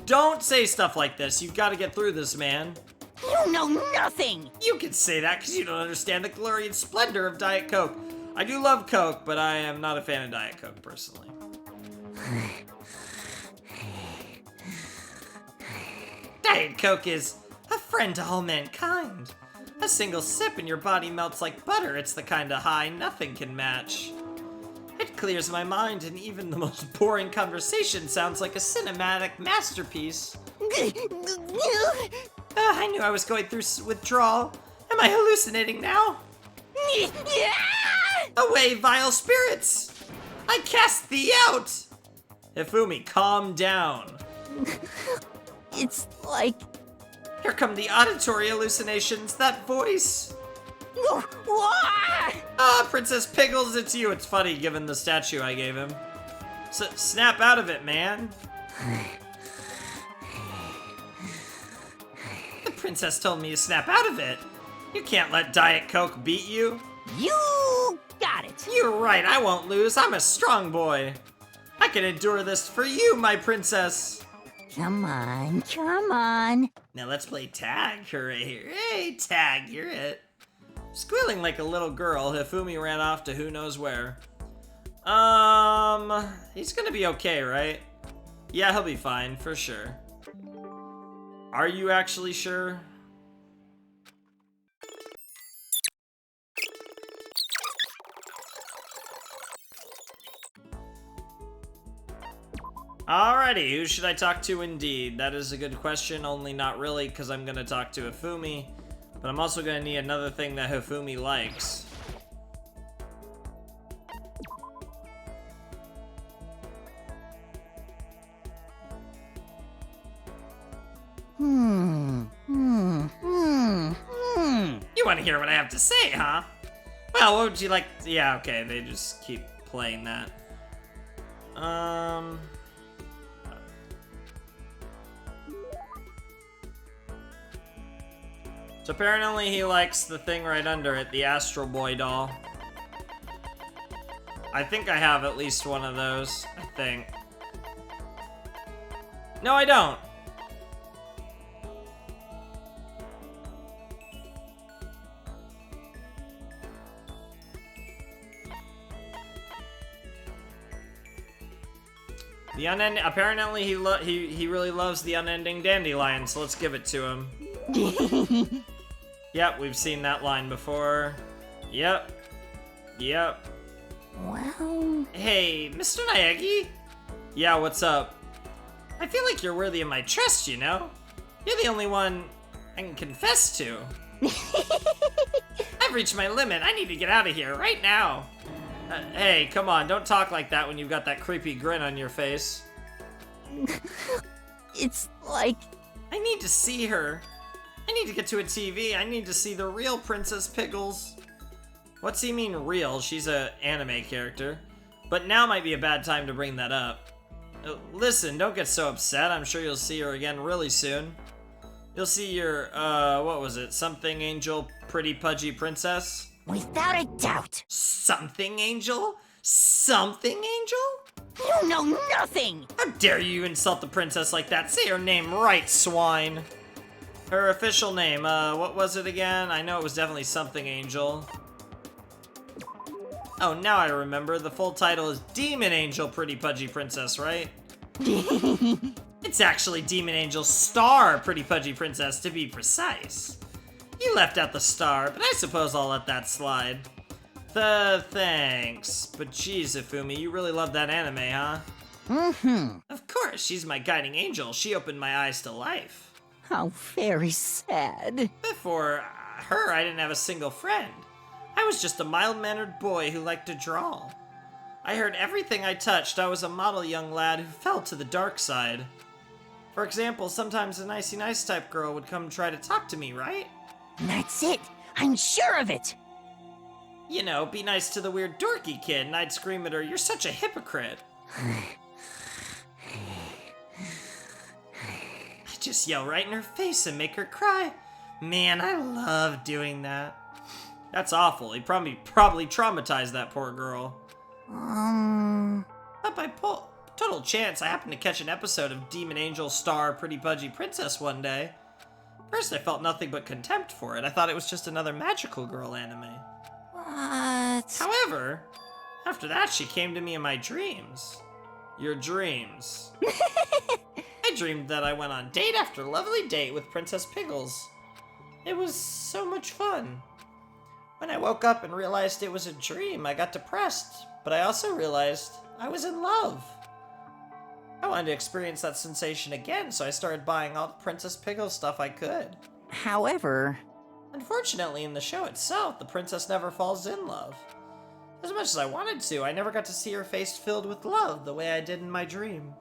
Don't say stuff like this. You've got to get through this, man. You know nothing. You can say that because you don't understand the glory and splendor of Diet Coke. I do love Coke, but I am not a fan of Diet Coke, personally. Diet Coke is a friend to all mankind. A single sip and your body melts like butter. It's the kind of high nothing can match. It clears my mind, and even the most boring conversation sounds like a cinematic masterpiece. I knew I was going through withdrawal. Am I hallucinating now? Away, vile spirits! I cast thee out! Ifumi, calm down. It's like... Here come the auditory hallucinations, that voice. Ah, Princess Pickles, it's you. It's funny given the statue I gave him. Snap out of it, man. The princess told me to snap out of it. You can't let Diet Coke beat you. You got it. You're right, I won't lose. I'm a strong boy. I can endure this for you, my princess. Come on, come on. Now let's play tag. Hooray, hooray, tag, you're it. Squealing like a little girl, Hifumi ran off to who knows where. He's gonna be okay, right? Yeah, he'll be fine, for sure. Are you actually sure? Alrighty, who should I talk to indeed? That is a good question, only not really, because I'm gonna talk to Hifumi. But I'm also gonna need another thing that Hifumi likes. You wanna hear what I have to say, huh? Well, what would you like? Yeah, okay, they just keep playing that. So apparently he likes the thing right under it, the Astro Boy doll. I think I have at least one of those, I think. No, I don't. The unending. Apparently, he really loves the unending dandelion. So let's give it to him. Yep, we've seen that line before. Yep. Well... Hey, Mr. Naegi? Yeah, what's up? I feel like you're worthy of my trust, you know? You're the only one I can confess to. I've reached my limit. I need to get out of here right now. Hey, come on, don't talk like that when you've got that creepy grin on your face. It's like... I need to see her. I need to get to a TV. I need to see the real Princess Pickles. What's he mean real? She's a anime character. But now might be a bad time to bring that up. Listen, don't get so upset. I'm sure you'll see her again really soon. You'll see your, what was it? Something angel, pretty pudgy princess? Without a doubt. Something angel? Something angel? You know nothing! How dare you insult the princess like that? Say her name right, swine. Her official name, what was it again? I know it was definitely something angel. Oh, now I remember. The full title is Demon Angel Pretty Pudgy Princess, right? It's actually Demon Angel Star Pretty Pudgy Princess, to be precise. You left out the star, but I suppose I'll let that slide. Thanks. But geez, Ifumi, you really love that anime, huh? Mm-hmm. Of course, she's my guiding angel. She opened my eyes to life. How very sad. Before her, I didn't have a single friend. I was just a mild-mannered boy who liked to draw. I heard everything I touched. I was a model young lad who fell to the dark side. For example, sometimes a nicey nice type girl would come try to talk to me, right? That's it. I'm sure of it. You know, be nice to the weird dorky kid, and I'd scream at her, "You're such a hypocrite." I'd just yell right in her face and make her cry. Man, I love doing that. That's awful. He probably traumatized that poor girl. But by total chance, I happened to catch an episode of Demon Angel Star Pretty Pudgy Princess one day. First, I felt nothing but contempt for it. I thought it was just another magical girl anime. What? However, after that, she came to me in my dreams. Your dreams. I dreamed that I went on date after lovely date with Princess Pickles. It was so much fun. When I woke up and realized it was a dream, I got depressed, but I also realized I was in love. I wanted to experience that sensation again, so I started buying all the Princess Pickles stuff I could. However... Unfortunately, in the show itself, the princess never falls in love. As much as I wanted to, I never got to see her face filled with love the way I did in my dream.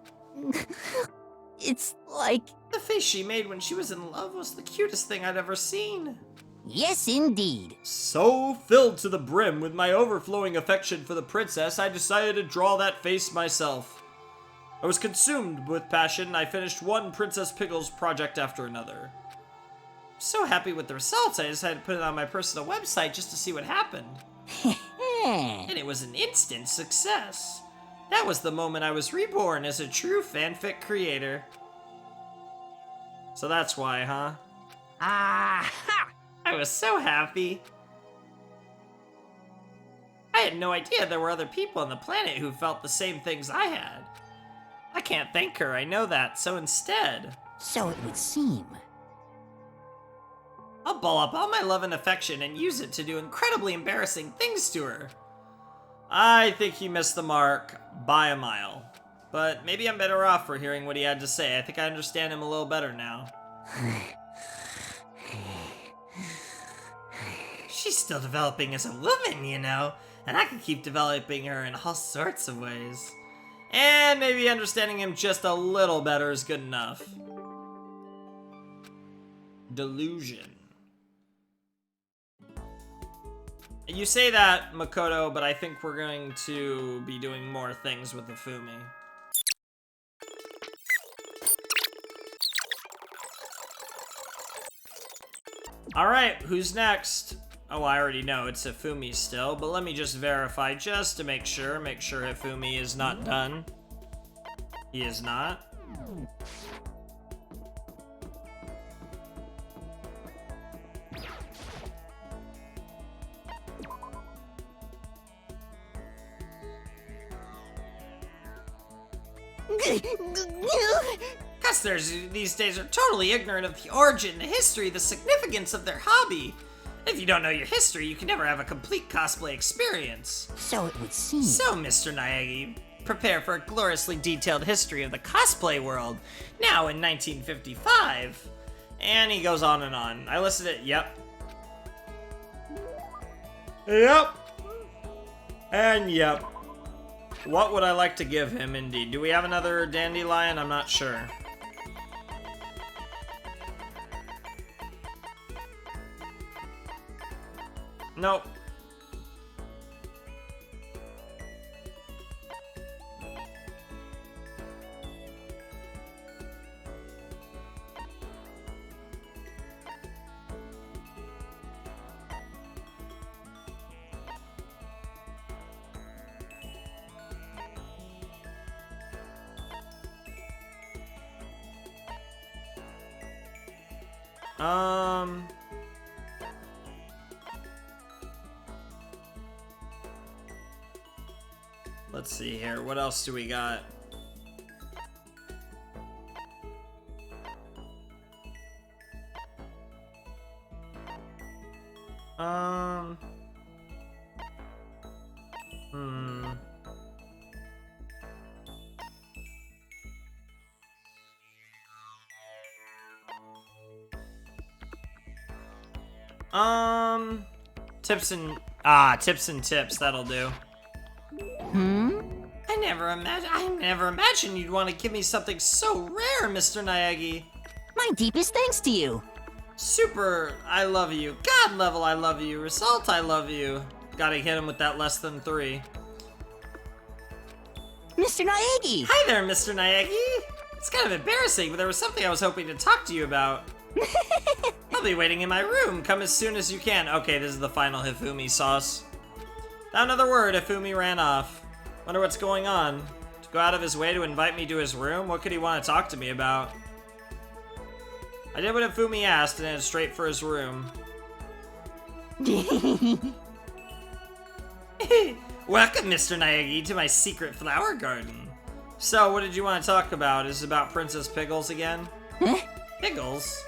It's like... The face she made when she was in love was the cutest thing I'd ever seen. Yes, indeed. So filled to the brim with my overflowing affection for the princess, I decided to draw that face myself. I was consumed with passion, and I finished one Princess Pickles project after another. I'm so happy with the results, I decided to put it on my personal website just to see what happened. And it was an instant success. That was the moment I was reborn as a true fanfic creator. So that's why, huh? Aha! I was so happy. I had no idea there were other people on the planet who felt the same things I had. I can't thank her, I know that, so instead... So it would seem. I'll ball up all my love and affection and use it to do incredibly embarrassing things to her. I think he missed the mark by a mile. But maybe I'm better off for hearing what he had to say. I think I understand him a little better now. She's still developing as a woman, you know, and I can keep developing her in all sorts of ways. And maybe understanding him just a little better is good enough. Delusion. You say that, Makoto, but I think we're going to be doing more things with Ifumi. Alright, who's next? Oh, I already know it's Ifumi still, but let me just verify just to make sure. Make sure Ifumi is not done. He is not. Customers these days are totally ignorant of the origin, the history, the significance of their hobby. If you don't know your history, you can never have a complete cosplay experience. So it would seem. So, Mr. Naegi, prepare for a gloriously detailed history of the cosplay world, now in 1955. And he goes on and on. I listed it, yep. Yep. And yep. What would I like to give him, indeed? Do we have another dandelion? I'm not sure. Nope. Let's see here. What else do we got? Tips and tips, that'll do. I never imagined you'd want to give me something so rare, Mr. Naegi. My deepest thanks to you. Super, I love you. God level, I love you. Result, I love you. Gotta hit him with that less than 3. Mr. Naegi! Hi there, Mr. Naegi. It's kind of embarrassing, but there was something I was hoping to talk to you about. I'll be waiting in my room. Come as soon as you can. Okay, this is the final Hifumi sauce. Not another word, Hifumi ran off. Wonder what's going on. To go out of his way to invite me to his room? What could he want to talk to me about? I did what Hifumi asked and headed straight for his room. Welcome, Mr. Naegi, to my secret flower garden. So, what did you want to talk about? Is it about Princess Piggles again? Huh? Piggles?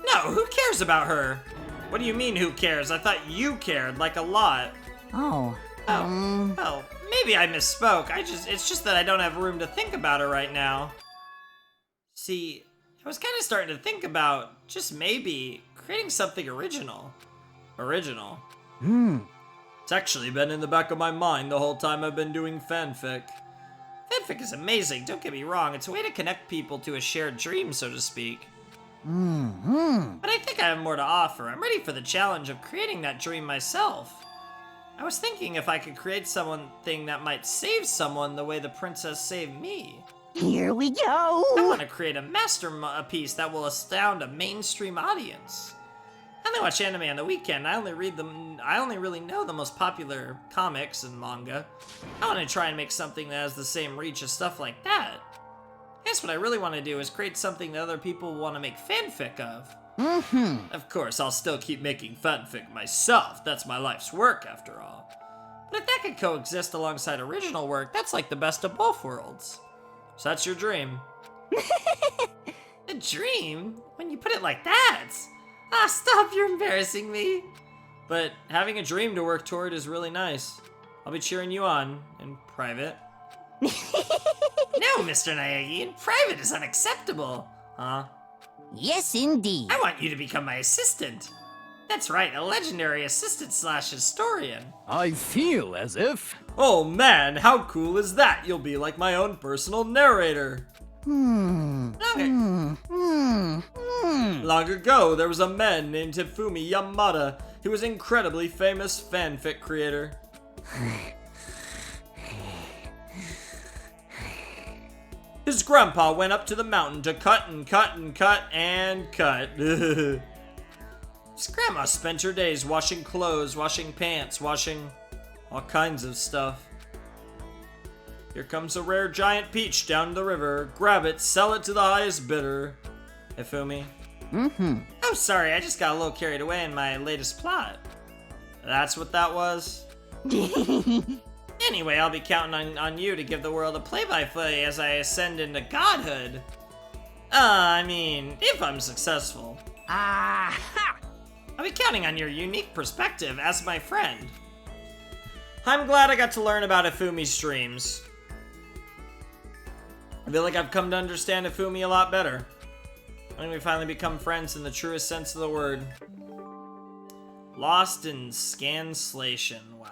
No, who cares about her? What do you mean, who cares? I thought you cared, like a lot. Oh. Well, maybe I misspoke. It's just that I don't have room to think about her right now. See, I was kind of starting to think about, just maybe, creating something original. It's actually been in the back of my mind the whole time I've been doing fanfic. Fanfic is amazing, don't get me wrong. It's a way to connect people to a shared dream, so to speak. But I think I have more to offer. I'm ready for the challenge of creating that dream myself. I was thinking if I could create something that might save someone the way the princess saved me. Here we go! I want to create a masterpiece that will astound a mainstream audience. I only watch anime on the weekend. I only really know the most popular comics and manga. I want to try and make something that has the same reach as stuff like that. I guess what I really want to do is create something that other people want to make fanfic of. Of course, I'll still keep making fanfic myself. That's my life's work, after all. But if that could coexist alongside original work, that's like the best of both worlds. So that's your dream. A dream? When you put it like that? Ah, stop, you're embarrassing me. But having a dream to work toward is really nice. I'll be cheering you on, in private. No, Mr. Naegi, in private is unacceptable. Huh? Yes, indeed. I want you to become my assistant. That's right, a legendary assistant / historian. I feel as if... Oh man, how cool is that? You'll be like my own personal narrator. Long ago, there was a man named Hifumi Yamada. He was an incredibly famous fanfic creator. His grandpa went up to the mountain to cut and cut and cut and cut. His grandma spent her days washing clothes, washing pants, washing all kinds of stuff. Here comes a rare giant peach down the river. Grab it, sell it to the highest bidder. Hifumi. Oh, sorry, I just got a little carried away in my latest plot. That's what that was? Anyway, I'll be counting on you to give the world a play-by-play as I ascend into godhood. I mean, if I'm successful. Ha! I'll be counting on your unique perspective as my friend. I'm glad I got to learn about Ifumi's streams. I feel like I've come to understand Ifumi a lot better. I think we finally become friends in the truest sense of the word. Lost in scanslation. Wow.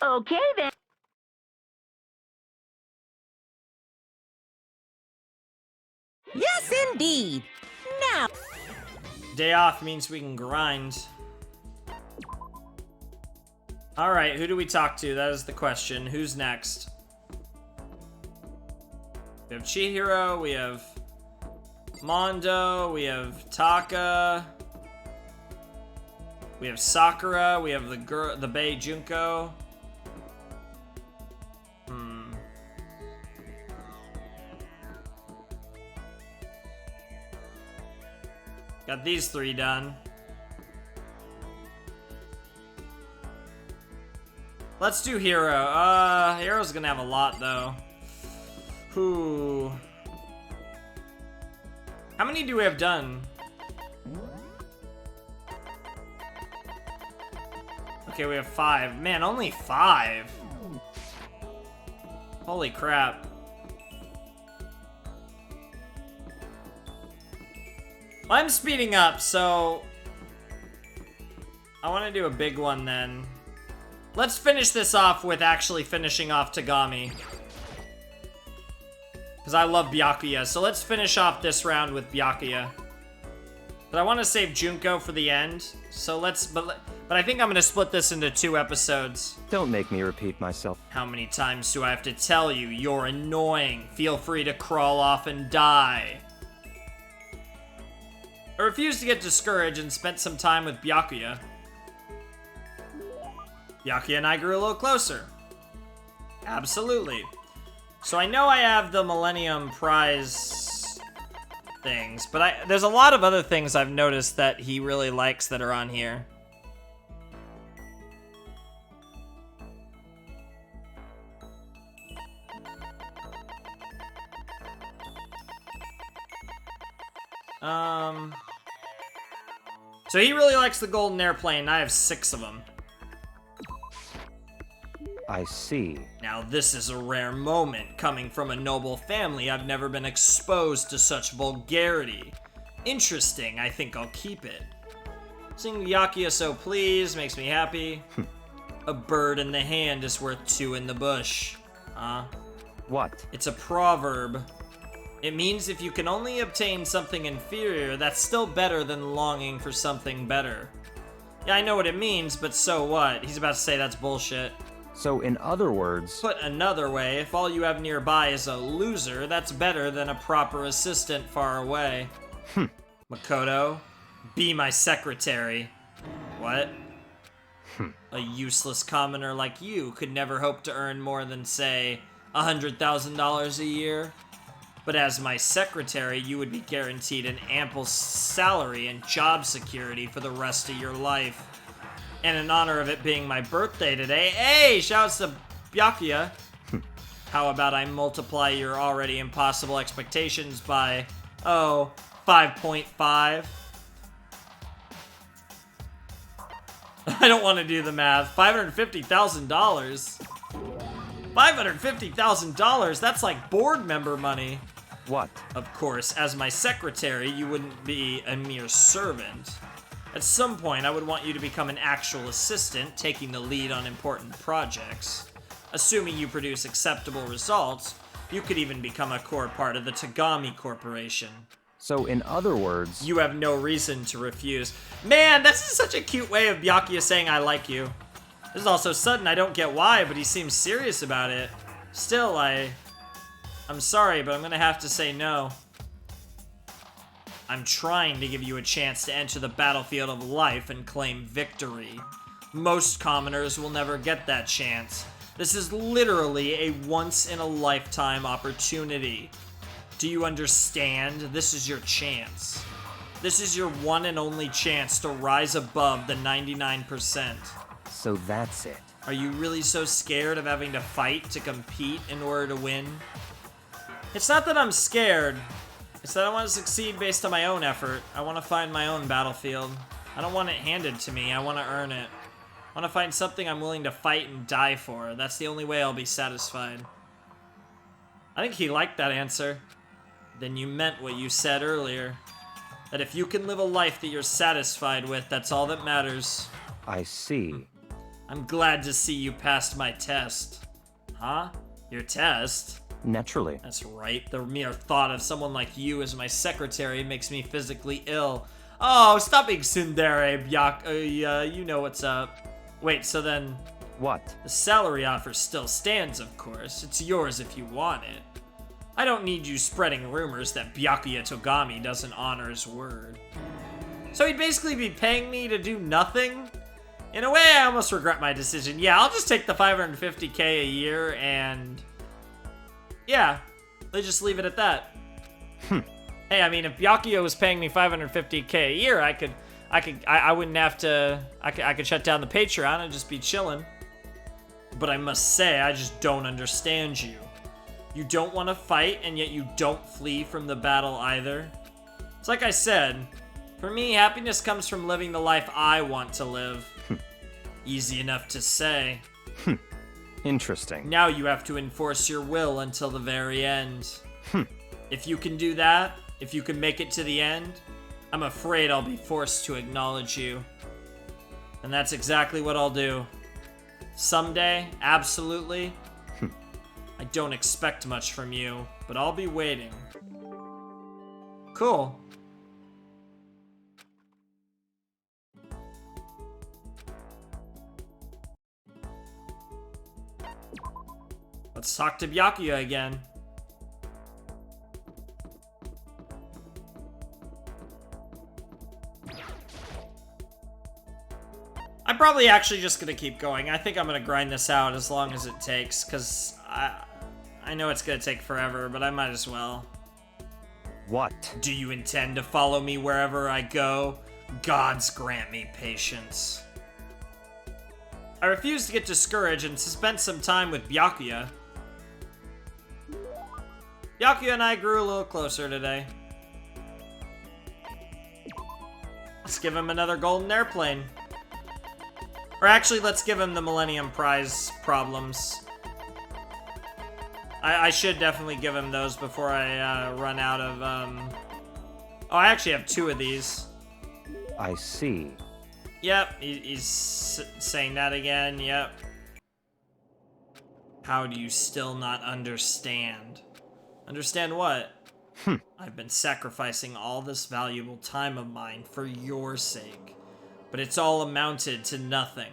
Okay then. Yes, indeed. Now, Day off means we can grind. Alright, who do we talk to? That is the question. Who's next? We have Chihiro, we have Mondo, we have Taka, we have Sakura, we have the Bae Junko. Got these three done. Let's do Hero. Hero's gonna have a lot though. Who? How many do we have done? Okay, we have 5. Man, only 5. Holy crap. Well, I'm speeding up, so I want to do a big one then. Let's finish this off with actually finishing off Tagami. Because I love Byakuya, so let's finish off this round with Byakuya. But I want to save Junko for the end, so let's... But I think I'm going to split this into 2 episodes. Don't make me repeat myself. How many times do I have to tell you? You're annoying. Feel free to crawl off and die. I refused to get discouraged and spent some time with Byakuya. Byakuya and I grew a little closer. Absolutely. So I know I have the Millennium Prize things, but there's a lot of other things I've noticed that he really likes that are on here. So he really likes the golden airplane. I have 6 of them. I see. Now this is a rare moment. Coming from a noble family, I've never been exposed to such vulgarity. Interesting, I think I'll keep it. Seeing Byakuya so pleased makes me happy. A bird in the hand is worth 2 in the bush. What? It's a proverb. It means if you can only obtain something inferior, that's still better than longing for something better. Yeah, I know what it means, but so what? He's about to say that's bullshit. So in other words... Put another way, if all you have nearby is a loser, that's better than a proper assistant far away. Makoto, be my secretary. What? A useless commoner like you could never hope to earn more than, say, $100,000 a year? But as my secretary, you would be guaranteed an ample salary and job security for the rest of your life. And in honor of it being my birthday today, hey, shouts to Byakuya. How about I multiply your already impossible expectations by, 5.5? I don't want to do the math. $550,000. $550,000, that's like board member money. What? Of course, as my secretary, you wouldn't be a mere servant. At some point, I would want you to become an actual assistant, taking the lead on important projects. Assuming you produce acceptable results, you could even become a core part of the Tagami Corporation. So in other words... You have no reason to refuse. Man, this is such a cute way of Byakuya saying I like you. This is also sudden, I don't get why, but he seems serious about it. Still, I'm sorry, but I'm gonna have to say no. I'm trying to give you a chance to enter the battlefield of life and claim victory. Most commoners will never get that chance. This is literally a once-in-a-lifetime opportunity. Do you understand? This is your chance. This is your one and only chance to rise above the 99%. So that's it. Are you really so scared of having to fight to compete in order to win? It's not that I'm scared. It's that I want to succeed based on my own effort. I want to find my own battlefield. I don't want it handed to me. I want to earn it. I want to find something I'm willing to fight and die for. That's the only way I'll be satisfied. I think he liked that answer. Then you meant what you said earlier. That if you can live a life that you're satisfied with, that's all that matters. I see. I'm glad to see you passed my test. Huh? Your test? Naturally. That's right. The mere thought of someone like you as my secretary makes me physically ill. Oh, stop being tsundere, you know what's up. Wait, so then... What? The salary offer still stands, of course. It's yours if you want it. I don't need you spreading rumors that Byakuya Togami doesn't honor his word. So he'd basically be paying me to do nothing? In a way, I almost regret my decision. Yeah, I'll just take the $550K a year and... yeah, let's just leave it at that. Hey, I mean, if Byakuya was paying me $550K a year, I wouldn't have to, I could shut down the Patreon and just be chilling. But I must say, I just don't understand you. You don't want to fight, and yet you don't flee from the battle either. It's like I said, for me, happiness comes from living the life I want to live. Easy enough to say. Interesting. Now you have to enforce your will until the very end. If you can do that, if you can make it to the end, I'm afraid I'll be forced to acknowledge you. And that's exactly what I'll do. Someday, absolutely. I don't expect much from you, but I'll be waiting. Cool. Let's talk to Byakuya again. I'm probably actually just gonna keep going. I think I'm gonna grind this out as long as it takes, because I know it's gonna take forever, but I might as well. What? Do you intend to follow me wherever I go? Gods grant me patience. I refuse to get discouraged and to spend some time with Byakuya. Byakuya and I grew a little closer today. Let's give him another golden airplane. Or actually, let's give him the Millennium Prize problems. I should definitely give him those before I run out of, Oh, I actually have 2 of these. I see. Yep, he's saying that again, yep. How do you still not understand? Understand what? I've been sacrificing all this valuable time of mine for your sake. But it's all amounted to nothing.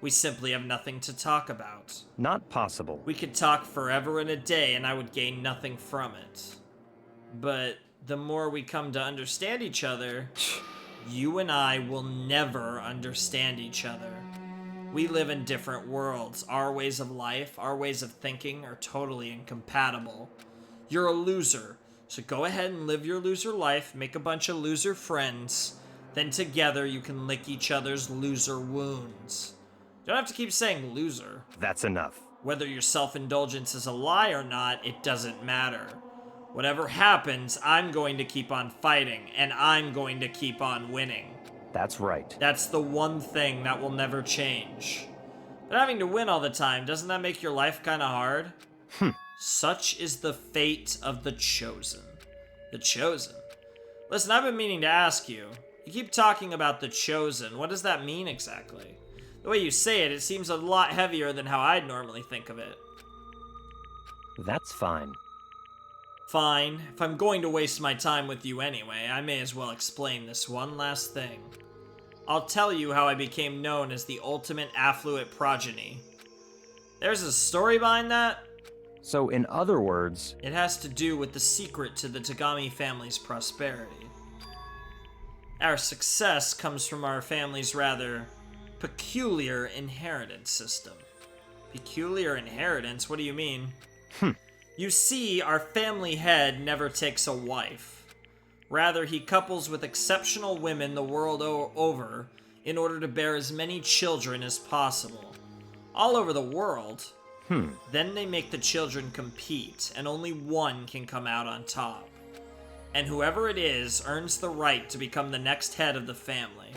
We simply have nothing to talk about. Not possible. We could talk forever and a day and I would gain nothing from it. But the more we come to understand each other, you and I will never understand each other. We live in different worlds. Our ways of life, our ways of thinking are totally incompatible. You're a loser, so go ahead and live your loser life, make a bunch of loser friends, then together you can lick each other's loser wounds. You don't have to keep saying loser. That's enough. Whether your self-indulgence is a lie or not, it doesn't matter. Whatever happens, I'm going to keep on fighting, and I'm going to keep on winning. That's right. That's the one thing that will never change. But having to win all the time, doesn't that make your life kinda hard? Such is the fate of the chosen. The chosen? Listen, I've been meaning to ask you. You keep talking about the chosen. What does that mean exactly? The way you say it, it seems a lot heavier than how I'd normally think of it. That's fine. Fine. If I'm going to waste my time with you anyway, I may as well explain this one last thing. I'll tell you how I became known as the ultimate affluent progeny. There's a story behind that? So in other words... It has to do with the secret to the Tagami family's prosperity. Our success comes from our family's rather peculiar inheritance system. Peculiar inheritance? What do you mean? You see, our family head never takes a wife. Rather, he couples with exceptional women the world over in order to bear as many children as possible. All over the world. Then they make the children compete, and only one can come out on top. And whoever it is earns the right to become the next head of the family.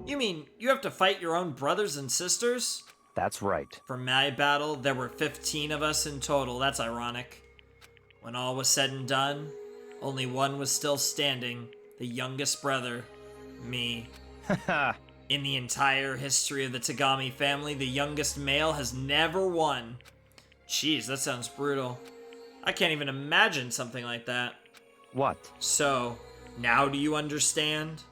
You mean, you have to fight your own brothers and sisters? That's right. For my battle, there were 15 of us in total. That's ironic. When all was said and done, only one was still standing, the youngest brother, me. In the entire history of the Tagami family, the youngest male has never won. Jeez, that sounds brutal. I can't even imagine something like that. What? So, now do you understand?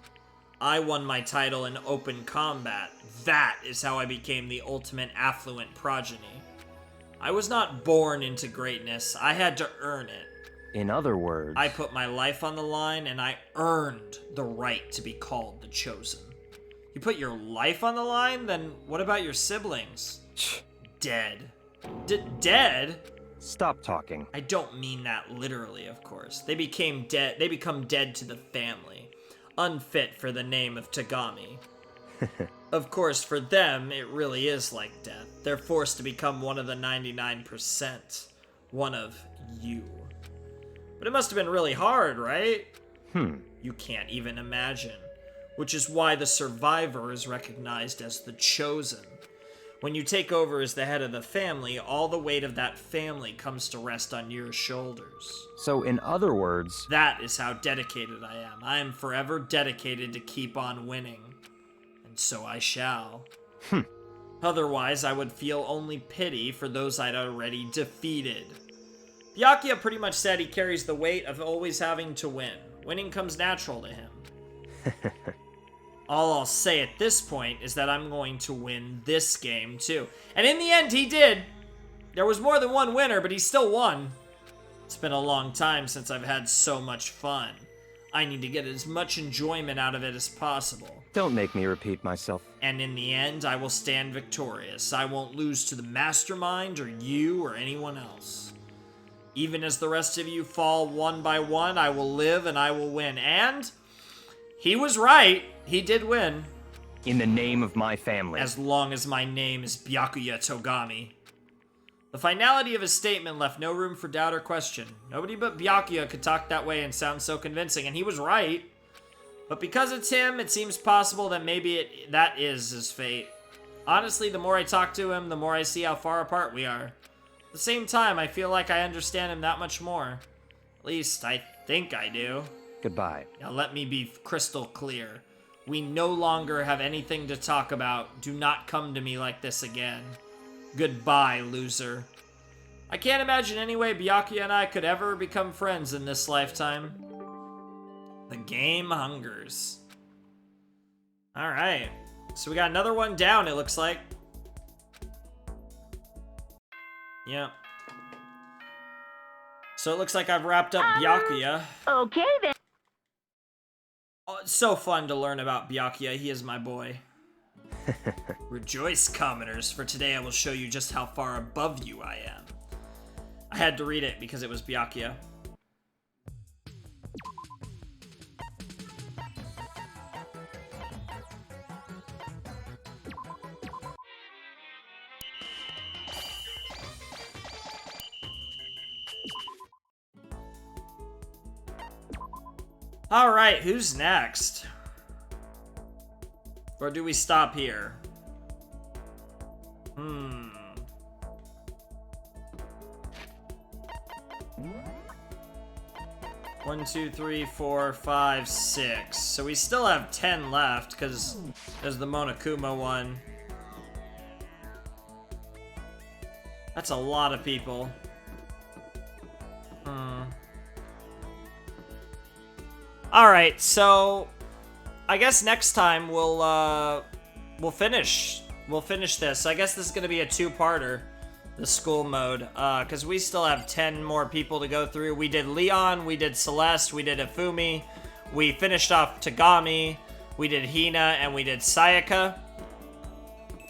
I won my title in open combat. That is how I became the ultimate affluent progeny. I was not born into greatness. I had to earn it. In other words... I put my life on the line, and I earned the right to be called the Chosen. You put your life on the line? Then what about your siblings? Dead. Dead? Stop talking. I don't mean that literally, of course. They become dead to the family. Unfit for the name of Tagami. Of course, for them, it really is like death. They're forced to become one of the 99%. One of you. But it must have been really hard, right? You can't even imagine. Which is why the survivor is recognized as the Chosen. When you take over as the head of the family, all the weight of that family comes to rest on your shoulders. So, in other words... That is how dedicated I am. I am forever dedicated to keep on winning. And so I shall. Otherwise, I would feel only pity for those I'd already defeated. Byakuya pretty much said he carries the weight of always having to win. Winning comes natural to him. All I'll say at this point is that I'm going to win this game too. And in the end, he did. There was more than one winner, but he still won. It's been a long time since I've had so much fun. I need to get as much enjoyment out of it as possible. Don't make me repeat myself. And in the end, I will stand victorious. I won't lose to the mastermind or you or anyone else. Even as the rest of you fall one by one, I will live and I will win. And he was right. He did win. In the name of my family. As long as my name is Byakuya Togami. The finality of his statement left no room for doubt or question. Nobody but Byakuya could talk that way and sound so convincing, and he was right. But because it's him, it seems possible that maybe that is his fate. Honestly, the more I talk to him, the more I see how far apart we are. At the same time, I feel like I understand him that much more. At least, I think I do. Goodbye. Now let me be crystal clear. We no longer have anything to talk about. Do not come to me like this again. Goodbye, loser. I can't imagine any way Byakuya and I could ever become friends in this lifetime. The game hungers. Alright. So we got another one down, it looks like. Yep. So it looks like I've wrapped up Byakuya. Okay then. Oh, it's so fun to learn about Byakuya. He is my boy. Rejoice, commoners, for today I will show you just how far above you I am. I had to read it because it was Byakuya. Alright, who's next? Or do we stop here? 1, 2, 3, 4, 5, 6. So we still have 10 left, because there's the Monokuma one. That's a lot of people. Alright, so I guess next time we'll finish this. I guess this is gonna be a two-parter, the school mode, because we still have 10 more people to go through. We did Leon, we did Celeste, we did Ifumi, we finished off Tagami, we did Hina, and we did Sayaka.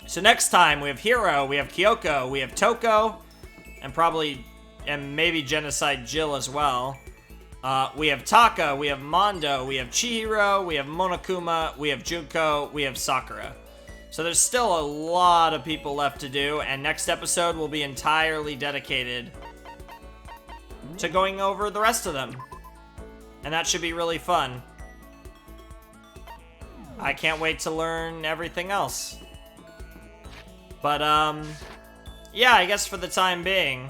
So next time we have Hiro, we have Kyoko, we have Toko, and probably and maybe Genocide Jill as well. We have Taka, we have Mondo, we have Chihiro, we have Monokuma, we have Junko, we have Sakura. So there's still a lot of people left to do, and next episode will be entirely dedicated to going over the rest of them. And that should be really fun. I can't wait to learn everything else. But, yeah, I guess for the time being,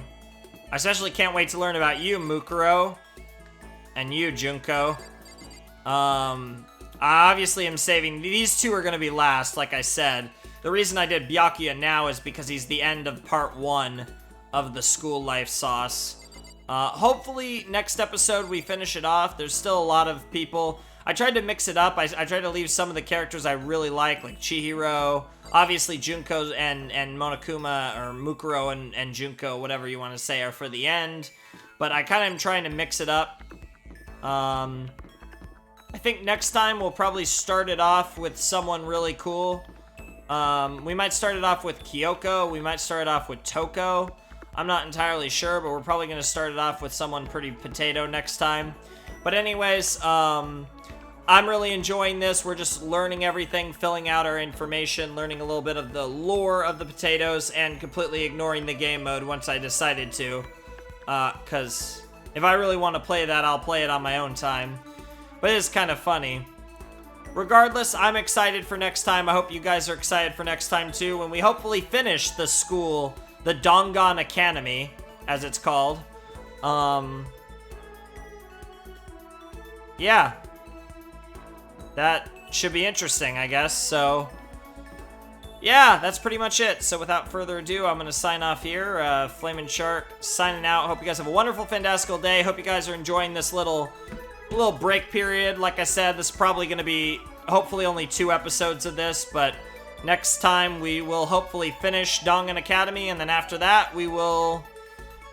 I especially can't wait to learn about you, Mukuro, and you, Junko. I obviously am saving, these two are going to be last, like I said. The reason I did Byakuya now is because he's the end of part 1 of the school life sauce. Hopefully, next episode we finish it off. There's still a lot of people. I tried to mix it up. I tried to leave some of the characters I really like Chihiro, obviously Junko and Monokuma, or Mukuro and Junko, whatever you want to say, are for the end. But I kind of am trying to mix it up. I think next time we'll probably start it off with someone really cool. We might start it off with Kyoko. We might start it off with Toko. I'm not entirely sure, but we're probably going to start it off with someone pretty potato next time. But anyways, I'm really enjoying this. We're just learning everything, filling out our information, learning a little bit of the lore of the potatoes, and completely ignoring the game mode once I decided to. Because if I really want to play that, I'll play it on my own time. But it is kind of funny. Regardless, I'm excited for next time. I hope you guys are excited for next time too, when we hopefully finish the school, the Dangan Academy, as it's called. Yeah. That should be interesting, I guess. So, yeah, that's pretty much it. So without further ado, I'm going to sign off here. Flamin' Shark signing out. Hope you guys have a wonderful, fantastical day. Hope you guys are enjoying this little break period. Like I said, this is probably going to be hopefully only 2 episodes of this, but next time we will hopefully finish Dangan Academy, and then after that we will,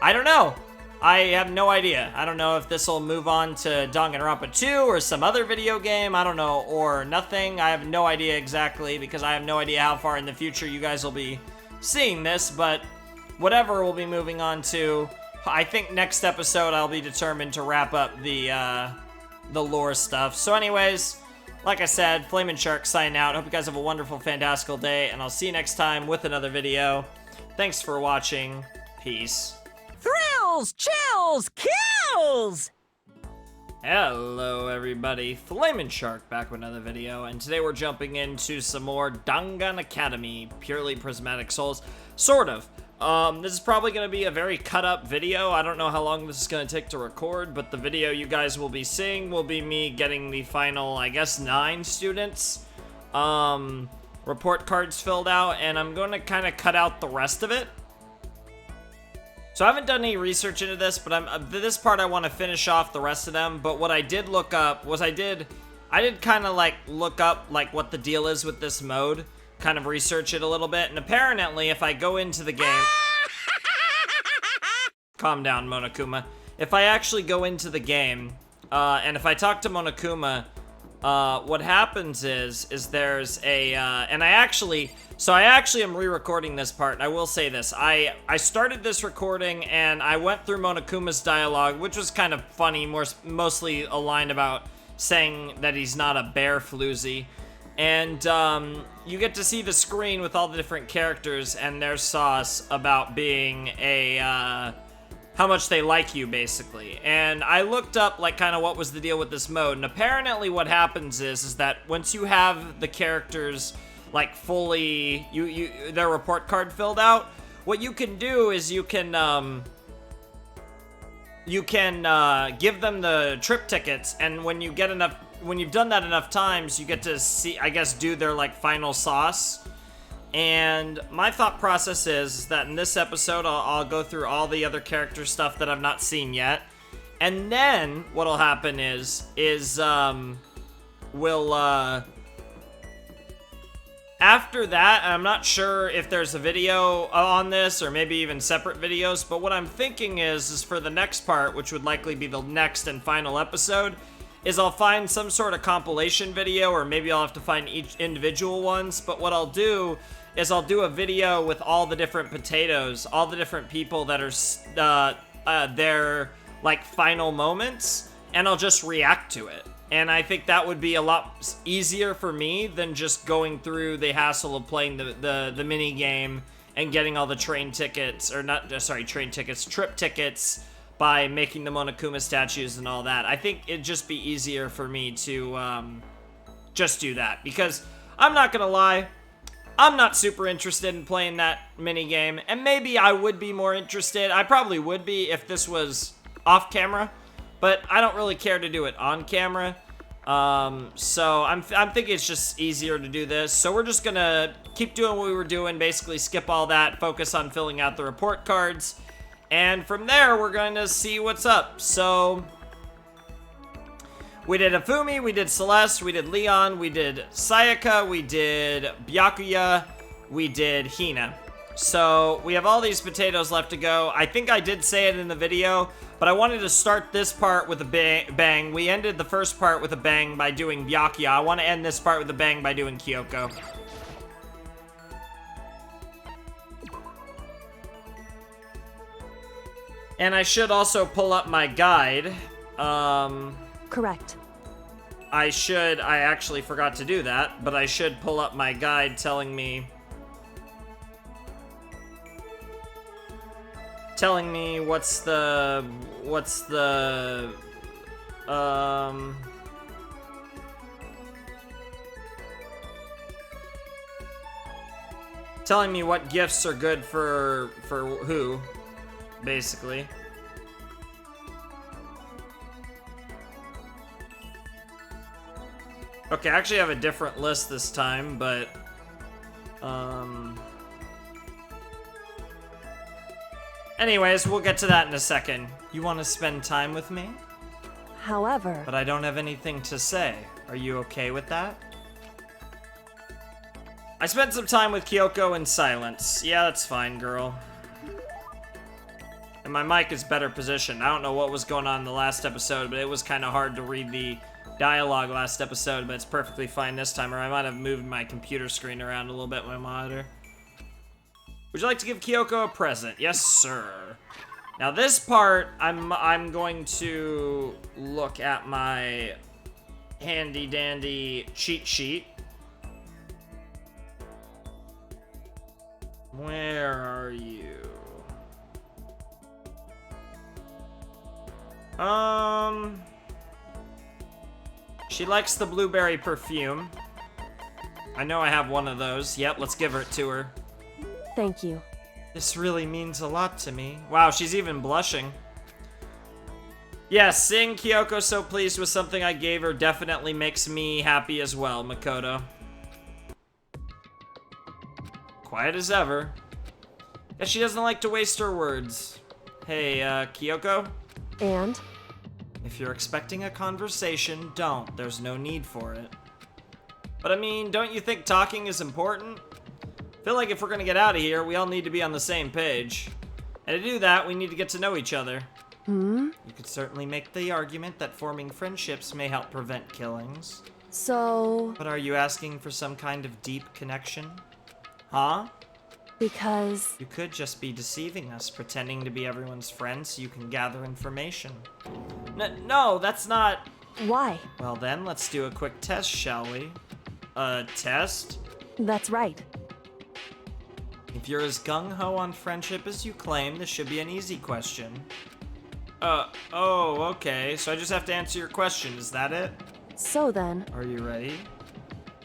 I don't know. I have no idea. I don't know if this will move on to Danganronpa 2 or some other video game. I don't know, or nothing. I have no idea exactly, because I have no idea how far in the future you guys will be seeing this, but whatever we'll be moving on to, I think next episode I'll be determined to wrap up the lore stuff. So anyways, like I said, Flamin' Shark signing out. Hope you guys have a wonderful, fantastical day, and I'll see you next time with another video. Thanks for watching. Peace. Thrills, chills, kills! Hello everybody, Flamin' Shark back with another video, and today we're jumping into some more Dangan Academy, purely Prismatic Souls. Sort of. This is probably going to be a very cut up video. I don't know how long this is going to take to record, but the video you guys will be seeing will be me getting the final, I guess, 9 students, report cards filled out, and I'm going to kind of cut out the rest of it. So I haven't done any research into this, but this part I want to finish off the rest of them. But what I did look up was I did kind of like look up like what the deal is with this mode, kind of research it a little bit, and apparently if I go into the game, calm down, Monokuma. If I actually go into the game, and if I talk to Monokuma, what happens is there's a, and I actually am re-recording this part, and I will say this. I started this recording, and I went through Monokuma's dialogue, which was kind of funny, mostly a line about saying that he's not a bear floozy. And, you get to see the screen with all the different characters and their sauce about being a, how much they like you, basically. And I looked up, like, kind of what was the deal with this mode, and apparently what happens is that once you have the characters, like, fully, their report card filled out, what you can do is you can give them the trip tickets, and when you get enough, when you've done that enough times, you get to see, I guess, do their, like, final sauce. And my thought process is that in this episode, I'll go through all the other character stuff that I've not seen yet. And then what'll happen is after that, I'm not sure if there's a video on this or maybe even separate videos, but what I'm thinking is for the next part, which would likely be the next and final episode, is I'll find some sort of compilation video, or maybe I'll have to find each individual ones, but what I'll do is I'll do a video with all the different potatoes, all the different people that are their like final moments, and I'll just react to it. And I think that would be a lot easier for me than just going through the hassle of playing the mini game and getting all the train tickets, or not, sorry, train tickets, trip tickets, by making the Monokuma statues and all that. I think it'd just be easier for me to just do that, because I'm not gonna lie, I'm not super interested in playing that mini game, and maybe I would be more interested. I probably would be if this was off camera, but I don't really care to do it on camera. So I'm thinking it's just easier to do this. So we're just gonna keep doing what we were doing, basically skip all that, focus on filling out the report cards, and from there we're going to see what's up. So we did Afumi, we did Celeste, we did Leon, we did Sayaka, we did Byakuya, we did Hina. So we have all these potatoes left to go. I think I did say it in the video, but I wanted to start this part with a bang. We ended the first part with a bang by doing Byakuya. I want to end this part with a bang by doing Kyoko. And I should also pull up my guide. Correct. I actually forgot to do that, but I should pull up my guide telling me what's the telling me what gifts are good for who, basically. Okay, I actually have a different list this time, but anyways, we'll get to that in a second. You want to spend time with me? However... But I don't have anything to say. Are you okay with that? I spent some time with Kyoko in silence. Yeah, that's fine, girl. And my mic is better positioned. I don't know what was going on in the last episode, but it was kind of hard to read the dialogue last episode, but it's perfectly fine this time, or I might have moved my computer screen around a little bit, my monitor. Would you like to give Kyoko a present? Yes, sir. Now this part, I'm going to look at my handy dandy cheat sheet. Where are you? She likes the blueberry perfume. I know I have one of those. Yep, let's give it to her. Thank you. This really means a lot to me. Wow, she's even blushing. Yes, seeing Kyoko so pleased with something I gave her definitely makes me happy as well, Makoto. Quiet as ever. Guess she doesn't like to waste her words. Hey, Kyoko? And? If you're expecting a conversation, don't. There's no need for it. But I mean, don't you think talking is important? I feel like if we're gonna get out of here, we all need to be on the same page. And to do that, we need to get to know each other. You could certainly make the argument that forming friendships may help prevent killings. So... But are you asking for some kind of deep connection? Huh? Because... You could just be deceiving us, pretending to be everyone's friend so you can gather information. No, that's not... Why? Well then, let's do a quick test, shall we? A test? That's right. If you're as gung-ho on friendship as you claim, this should be an easy question. Oh, okay. So I just have to answer your question, is that it? So then... Are you ready?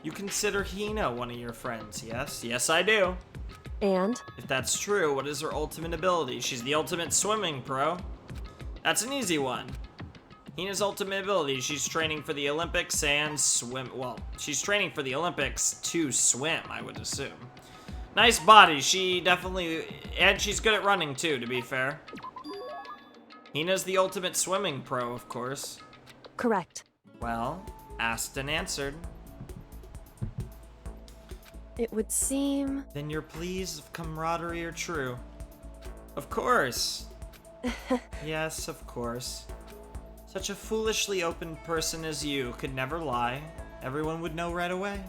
You consider Hina one of your friends, yes? Yes, I do. And? If that's true, what is her ultimate ability? She's the ultimate swimming pro. That's an easy one. Hina's ultimate ability, she's training for the Olympics and swim. Well, she's training for the Olympics to swim, I would assume. Nice body, she definitely, and she's good at running too, to be fair. Hina's the ultimate swimming pro, of course. Correct. Well, asked and answered. It would seem... Then your pleas of camaraderie are true. Of course. Yes, of course. Such a foolishly open person as you could never lie. Everyone would know right away.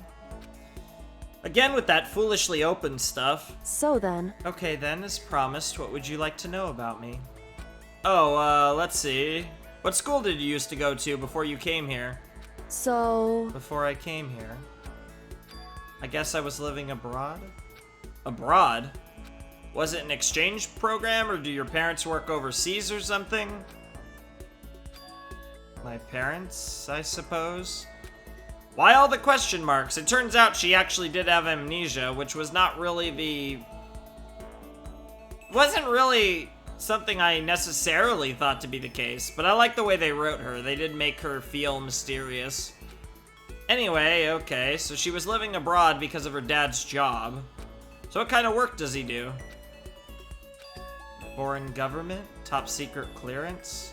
Again with that foolishly open stuff. So then... Okay then, as promised, what would you like to know about me? Oh, let's see. What school did you used to go to before you came here? So, Before I came here? I guess I was living abroad? Abroad? Was it an exchange program, or do your parents work overseas or something? My parents, I suppose? Why all the question marks? It turns out she actually did have amnesia, which was not really wasn't really something I necessarily thought to be the case, but I like the way they wrote her. They did make her feel mysterious. Anyway, okay, so she was living abroad because of her dad's job. So what kind of work does he do? Foreign government? Top secret clearance?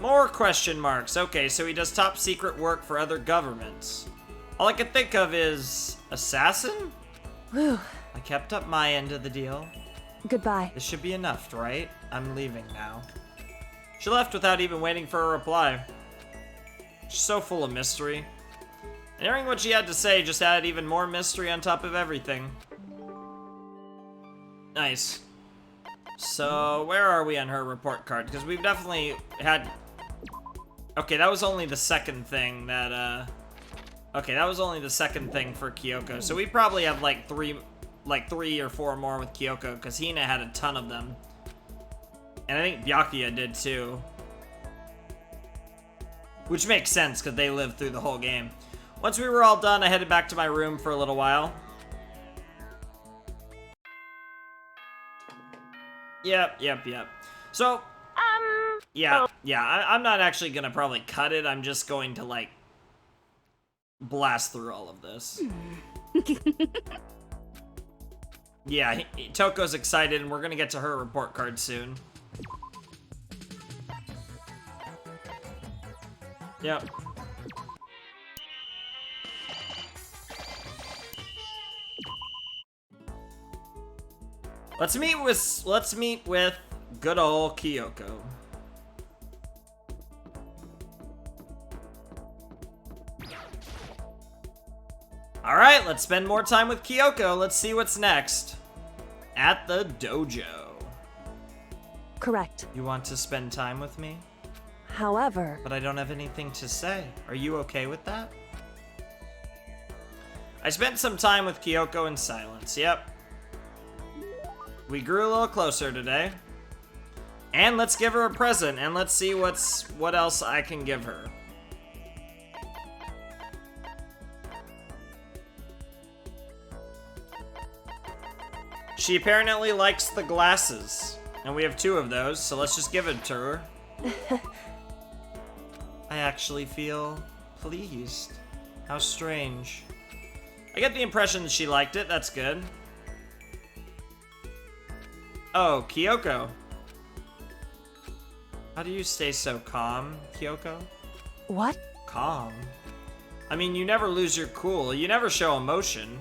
More question marks. Okay, so he does top secret work for other governments. All I can think of is assassin? whew, I kept up my end of the deal. goodbye. This should be enough, right? I'm leaving now. She left without even waiting for a reply. She's so full of mystery. And hearing what she had to say just added even more mystery on top of everything. Nice. So, where are we on her report card? Because we've definitely had... Okay, that was only the second thing that, Okay, that was only the second thing for Kyoko. So we probably have like three or four more with Kyoko, because Hina had a ton of them. And I think Byakuya did too. Which makes sense, because they lived through the whole game. Once we were all done, I headed back to my room for a little while. Yep. So, yeah, I'm not actually gonna probably cut it. I'm just going to, like, blast through all of this. Yeah, Toko's excited, and we're gonna get to her report card soon. Yep. Let's meet with good old Kyoko. All right, let's spend more time with Kyoko. Let's see what's next. At the dojo. Correct. You want to spend time with me? However, But I don't have anything to say. Are you okay with that? I spent some time with Kyoko in silence. Yep. We grew a little closer today. And let's give her a present, and let's see what else I can give her. She apparently likes the glasses, and we have 2 of those, so let's just give it to her. I actually feel pleased. How strange. I get the impression that she liked it. That's good. Oh, Kyoko. How do you stay so calm, Kyoko? what? Calm? I mean, you never lose your cool. You never show emotion.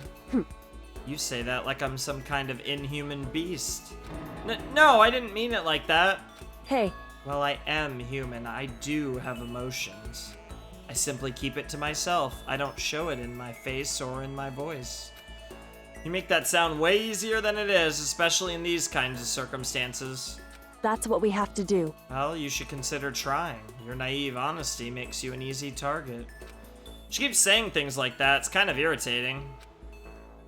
You say that like I'm some kind of inhuman beast. No, I didn't mean it like that. Hey, Well, I am human. I do have emotions. I simply keep it to myself. I don't show it in my face or in my voice. You make that sound way easier than it is, especially in these kinds of circumstances. that's what we have to do. Well, you should consider trying. Your naive honesty makes you an easy target. She keeps saying things like that. It's kind of irritating.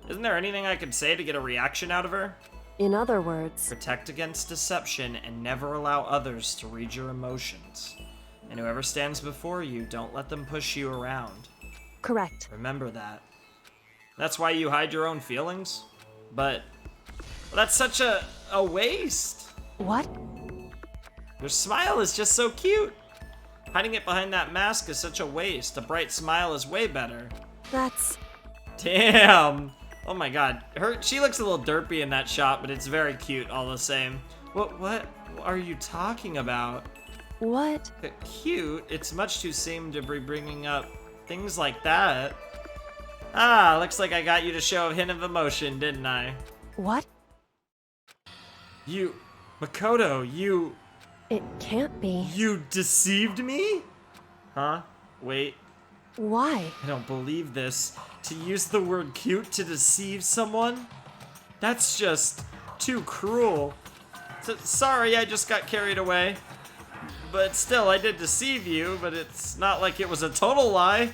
Isn't there anything I could say to get a reaction out of her? In other words, Protect against deception and never allow others to read your emotions. And whoever stands before you, don't let them push you around. correct. Remember that. That's why you hide your own feelings? But well, that's such a waste. What? Your smile is just so cute. Hiding it behind that mask is such a waste. A bright smile is way better. That's... Damn. Oh my god. She looks a little derpy in that shot, but it's very cute all the same. What are you talking about? what? Cute? It's much too soon to be bringing up things like that. Ah, looks like I got you to show a hint of emotion, didn't I? What? Makoto, It can't be. you deceived me? Huh? Wait, Why? I don't believe this. To use the word cute to deceive someone? That's just too cruel. Sorry, I just got carried away. But still, I did deceive you, but it's not like it was a total lie.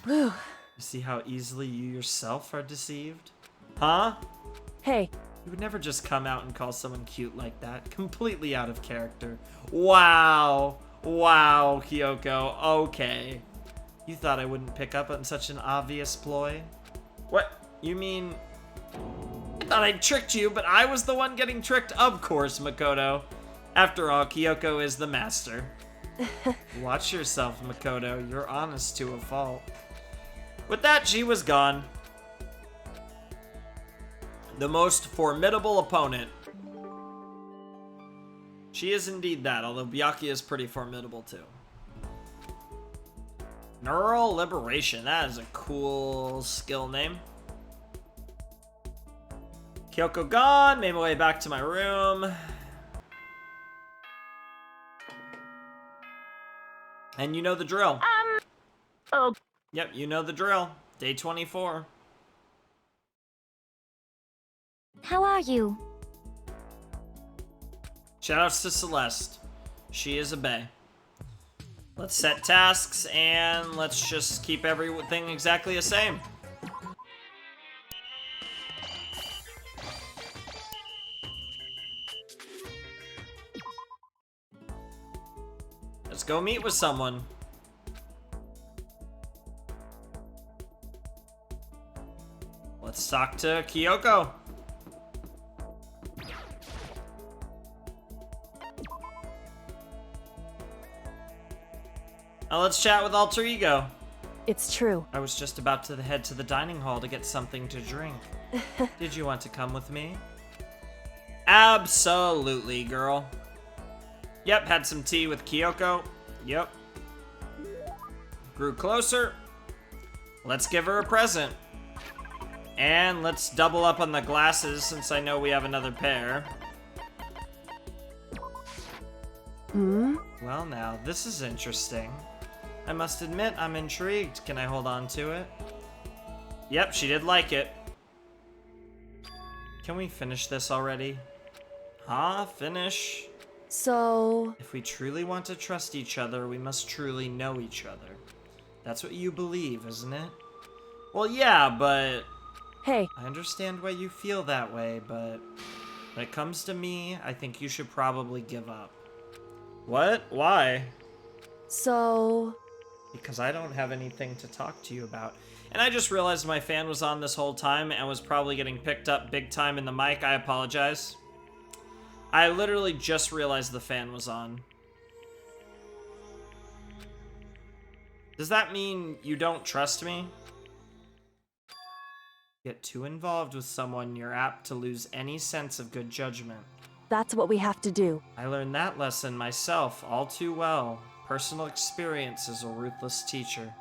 Whew. You see how easily you yourself are deceived? Huh? Hey, You would never just come out and call someone cute like that. Completely out of character. Wow. Wow, Kyoko. Okay. You thought I wouldn't pick up on such an obvious ploy? What? You mean... I thought I tricked you, but I was the one getting tricked? Of course, Makoto. After all, Kyoko is the master. Watch yourself, Makoto. You're honest to a fault. With that, she was gone. The most formidable opponent. She is indeed that, although Byakuya is pretty formidable too. Neural Liberation. That is a cool skill name. Kyoko gone. Made my way back to my room. And you know the drill. Oh. Yep, you know the drill. Day 24. How are you? Shoutouts to Celeste. She is a bae. Let's set tasks and let's just keep everything exactly the same. Let's go meet with someone. Let's talk to Kyoko. Now let's chat with Alter Ego. it's true. I was just about to head to the dining hall to get something to drink. Did you want to come with me? Absolutely, girl. Yep, had some tea with Kyoko. Yep. Grew closer. Let's give her a present. And let's double up on the glasses since I know we have another pair. Hmm? Well now, this is interesting. I must admit, I'm intrigued. Can I hold on to it? Yep, she did like it. Can we finish this already? Huh? Finish? So, If we truly want to trust each other, we must truly know each other. That's what you believe, isn't it? Well, yeah, but... hey, I understand why you feel that way, but... when it comes to me, I think you should probably give up. What? Why? so, Because I don't have anything to talk to you about. And I just realized my fan was on this whole time and was probably getting picked up big time in the mic. I apologize. I literally just realized the fan was on. Does that mean you don't trust me? Get too involved with someone, you're apt to lose any sense of good judgment. that's what we have to do. I learned that lesson myself all too well. Personal experience is a ruthless teacher.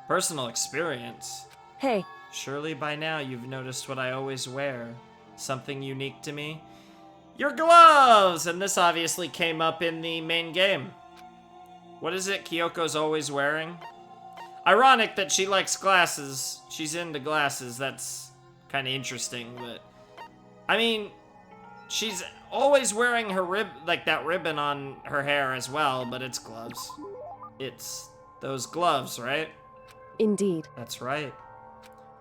Personal experience? Hey, Surely by now you've noticed what I always wear. Something unique to me. Your gloves! And this obviously came up in the main game. What is it Kyoko's always wearing? Ironic that she likes glasses. She's into glasses. That's kind of interesting, but... I mean, she's always wearing her that ribbon on her hair as well, but it's gloves. It's those gloves, right? indeed. That's right.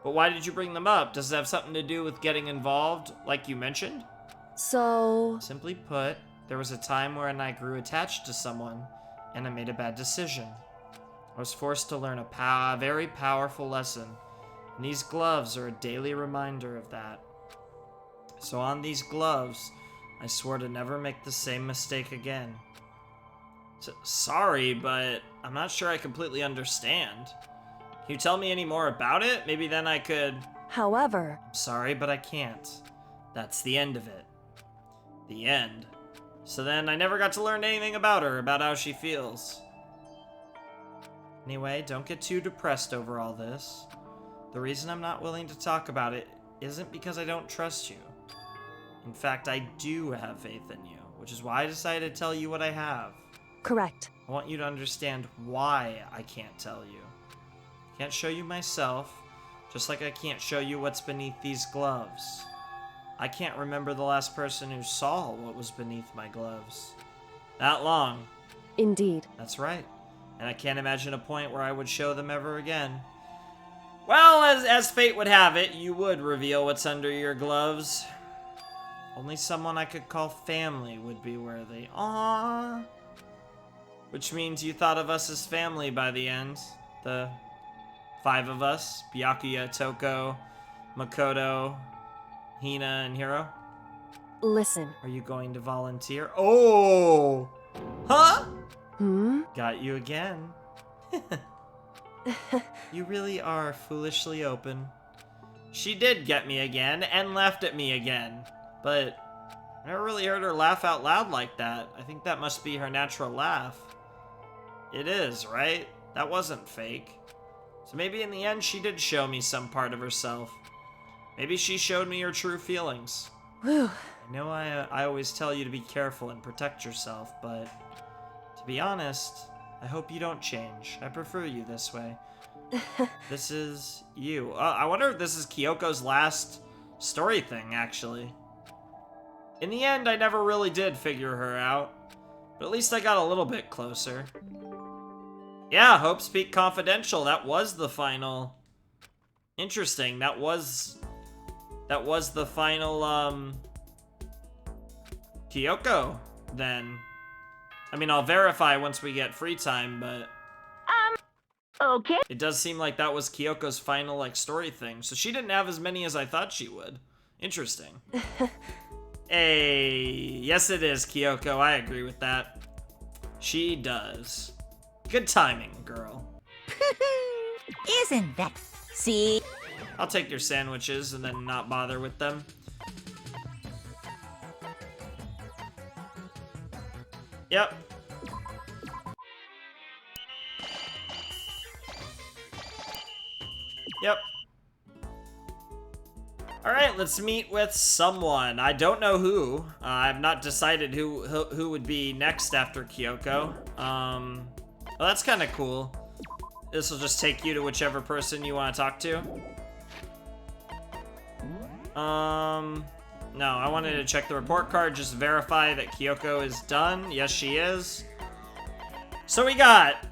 But why did you bring them up? Does it have something to do with getting involved, like you mentioned? So, Simply put, there was a time wherein I grew attached to someone, and I made a bad decision. I was forced to learn a very powerful lesson, and these gloves are a daily reminder of that. So on these gloves, I swore to never make the same mistake again. Sorry, but I'm not sure I completely understand. Can you tell me any more about it? Maybe then I could... however, I'm sorry, but I can't. That's the end of it. The end. So then I never got to learn anything about her, about how she feels. Anyway, don't get too depressed over all this. The reason I'm not willing to talk about it isn't because I don't trust you. In fact, I do have faith in you, which is why I decided to tell you what I have. correct. I want you to understand why I can't tell you. I can't show you myself, just like I can't show you what's beneath these gloves. I can't remember the last person who saw what was beneath my gloves. That long. Indeed. That's right. And I can't imagine a point where I would show them ever again. Well, as fate would have it, you would reveal what's under your gloves. Only someone I could call family would be worthy. Aww. Which means you thought of us as family by the end. The 5 of us. Byakuya, Toko, Makoto, Hina, and Hiro. Listen. Are you going to volunteer? Oh! Huh? Hmm? Got you again. You really are foolishly open. She did get me again and laughed at me again. But I never really heard her laugh out loud like that. I think that must be her natural laugh. It is, right? That wasn't fake. So maybe in the end she did show me some part of herself. Maybe she showed me her true feelings. Whew. I know I always tell you to be careful and protect yourself, but to be honest, I hope you don't change. I prefer you this way. This is you. I wonder if this is Kyoko's last story thing, actually. In the end, I never really did figure her out, but at least I got a little bit closer. Yeah, Hope's Peak Confidential, that was the final. Interesting, that was the final, Kyoko, then. I mean, I'll verify once we get free time, but... Okay. It does seem like that was Kyoko's final, like, story thing, so she didn't have as many as I thought she would. Interesting. Hey, yes it is, Kyoko, I agree with that. She does. Good timing, girl. Isn't that... See? I'll take your sandwiches and then not bother with them. Yep. Yep. Alright, let's meet with someone. I don't know who. I've not decided who would be next after Kyoko. Well, that's kind of cool. This will just take you to whichever person you want to talk to. No, I wanted to check the report card, just verify that Kyoko is done. Yes, she is. So we got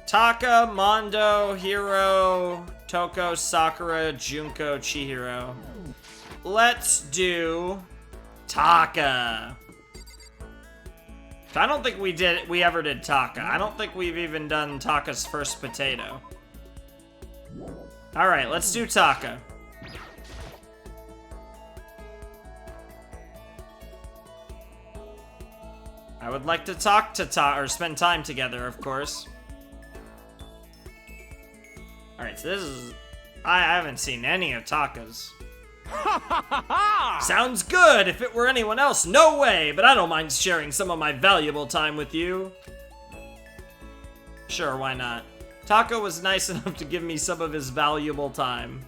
Taka, Mondo, Hiro, Toko, Sakura, Junko, Chihiro. Let's do Taka. I don't think we ever did Taka. I don't think we've even done Taka's first potato. Alright, let's do Taka. I would like to talk to or spend time together, of course. Alright, so this is... I haven't seen any of Taka's. Sounds good! If it were anyone else, no way! But I don't mind sharing some of my valuable time with you. Sure, why not? Taka was nice enough to give me some of his valuable time.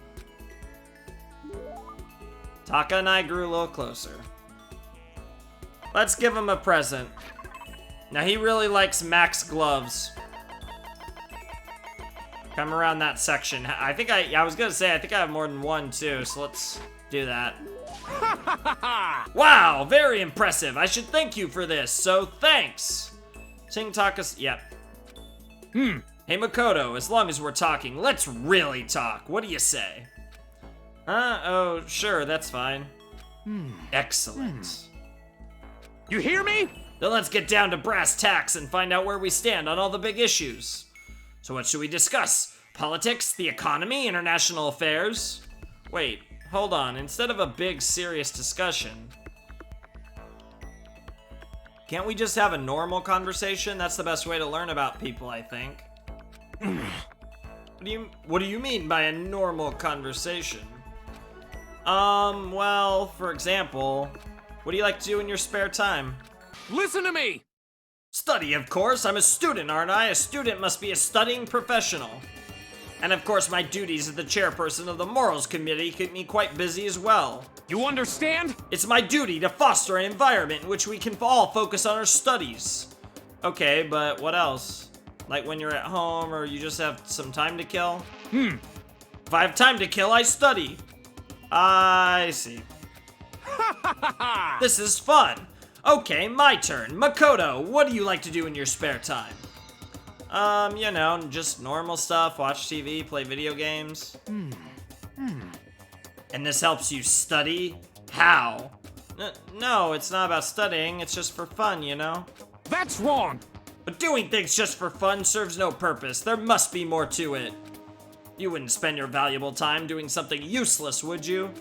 Taka and I grew a little closer. Let's give him a present. Now, he really likes Max gloves. Come around that section. I think I was gonna say, I think I have more than one, too, so let's do that. Wow, very impressive. I should thank you for this, so thanks. Sing Taka's, yep. Hey, Makoto, as long as we're talking, let's really talk. What do you say? Oh, sure, that's fine. Excellent. You hear me? Then let's get down to brass tacks and find out where we stand on all the big issues. So what should we discuss? Politics, the economy, international affairs? Wait, hold on. Instead of a big, serious discussion, can't we just have a normal conversation? That's the best way to learn about people, I think. What do you mean by a normal conversation? Well, for example, what do you like to do in your spare time? Listen to me! Study, of course. I'm a student, aren't I? A student must be a studying professional. And of course, my duties as the chairperson of the Morals Committee keep me quite busy as well. You understand? It's my duty to foster an environment in which we can all focus on our studies. Okay, but what else? Like when you're at home or you just have some time to kill? If I have time to kill, I study. I see. This is fun. Okay, my turn. Makoto, what do you like to do in your spare time? You know, just normal stuff. Watch TV, play video games. And this helps you study? How? No, it's not about studying. It's just for fun, you know? That's wrong. But doing things just for fun serves no purpose. There must be more to it. You wouldn't spend your valuable time doing something useless, would you?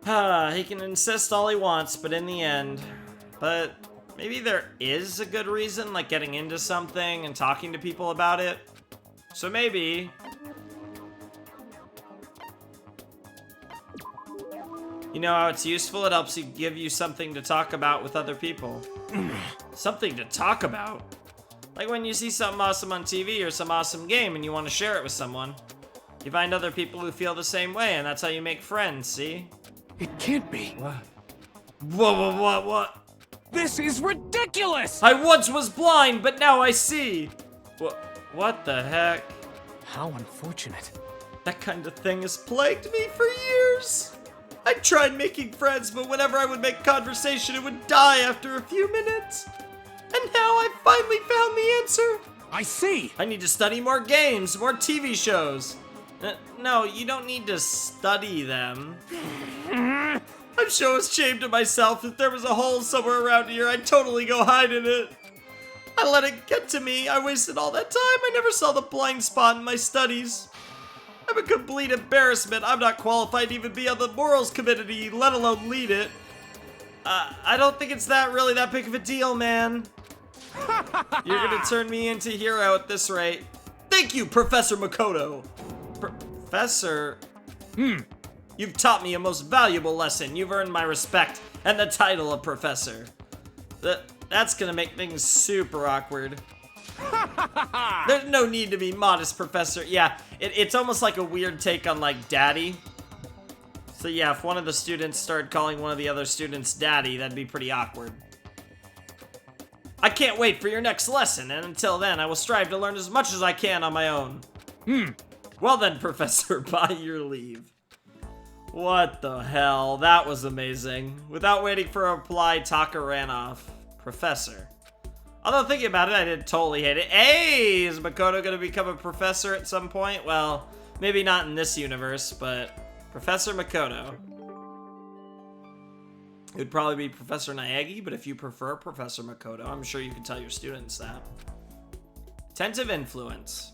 He can insist all he wants, but in the end... But maybe there is a good reason, like getting into something and talking to people about it. So maybe... You know how it's useful? It helps you give you something to talk about with other people. Something to talk about? Like when you see something awesome on TV or some awesome game and you want to share it with someone. You find other people who feel the same way, and that's how you make friends, see? It can't be. What? This is ridiculous! I once was blind, but now I see! What the heck? How unfortunate. That kind of thing has plagued me for years. I tried making friends, but whenever I would make conversation, it would die after a few minutes. And now I finally found the answer. I see! I need to study more games, more TV shows. No, you don't need to study them. I'm so ashamed of myself. If there was a hole somewhere around here, I'd totally go hide in it. I let it get to me. I wasted all that time. I never saw the blind spot in my studies. I'm a complete embarrassment. I'm not qualified to even be on the morals committee, let alone lead it. I don't think it's really that big of a deal, man. You're gonna turn me into a hero at this rate. Thank you, Professor Makoto. Professor? You've taught me a most valuable lesson. You've earned my respect and the title of Professor. That's gonna make things super awkward. There's no need to be modest, Professor. Yeah, it's almost like a weird take on, like, Daddy. So yeah, if one of the students started calling one of the other students Daddy, that'd be pretty awkward. I can't wait for your next lesson, and until then, I will strive to learn as much as I can on my own. Well then, Professor, by your leave. What the hell? That was amazing. Without waiting for a reply, Taka ran off. Professor. Although thinking about it, I did totally hate it. Hey, is Makoto gonna become a professor at some point? Well, maybe not in this universe, but Professor Makoto. It would probably be Professor Naegi, but if you prefer Professor Makoto, I'm sure you can tell your students that. Attentive influence.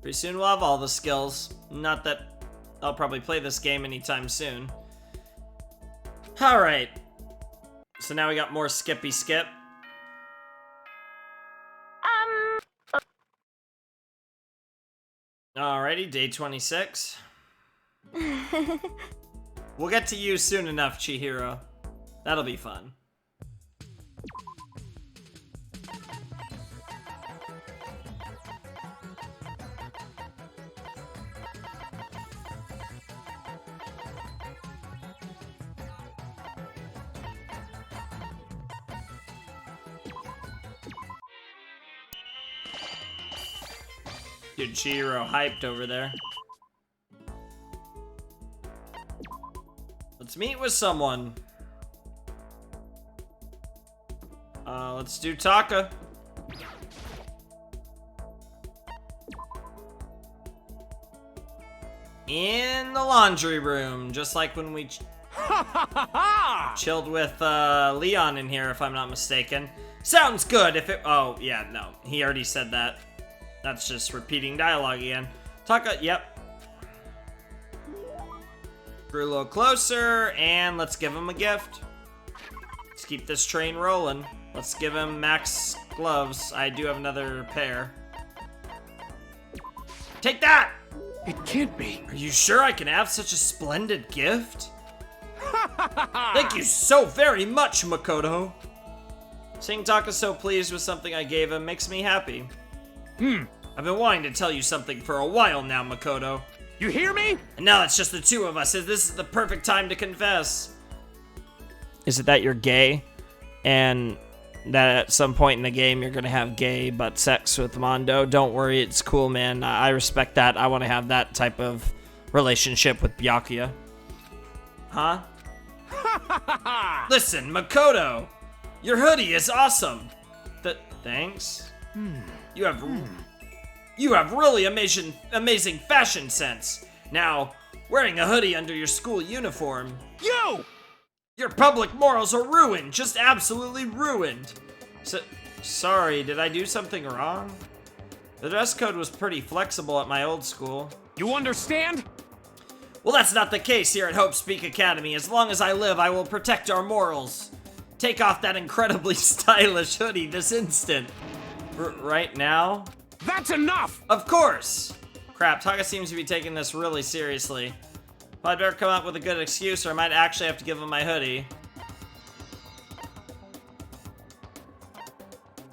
Pretty soon we'll have all the skills. Not that I'll probably play this game anytime soon. Alright. So now we got more Skippy Skip. Alrighty, day 26. We'll get to you soon enough, Chihiro. That'll be fun. Dude, Chihiro hyped over there. Let's meet with someone. Let's do Taka. In the laundry room, just like when we chilled with Leon in here, if I'm not mistaken. Sounds good if it... Oh, yeah, no. He already said that. That's just repeating dialogue again. Taka, yep. Grew a little closer, and let's give him a gift. Let's keep this train rolling. Let's give him Max gloves. I do have another pair. Take that! It can't be. Are you sure I can have such a splendid gift? Thank you so very much, Makoto. Seeing Taka so pleased with something I gave him makes me happy. I've been wanting to tell you something for a while now, Makoto. You hear me? And now it's just the two of us, this is the perfect time to confess. Is it that you're gay? And that at some point in the game you're gonna have gay butt sex with Mondo? Don't worry, it's cool, man. I respect that. I want to have that type of relationship with Byakuya. Huh? Listen, Makoto, your hoodie is awesome. Thanks. You have really amazing fashion sense. Now, wearing a hoodie under your school uniform. Your public morals are ruined, just absolutely ruined. Sorry, did I do something wrong? The dress code was pretty flexible at my old school. You understand? Well, that's not the case here at Hope Speak Academy. As long as I live, I will protect our morals. Take off that incredibly stylish hoodie this instant. Right now? That's enough! Of course! Crap, Taka seems to be taking this really seriously. Well, I'd better come up with a good excuse or I might actually have to give him my hoodie.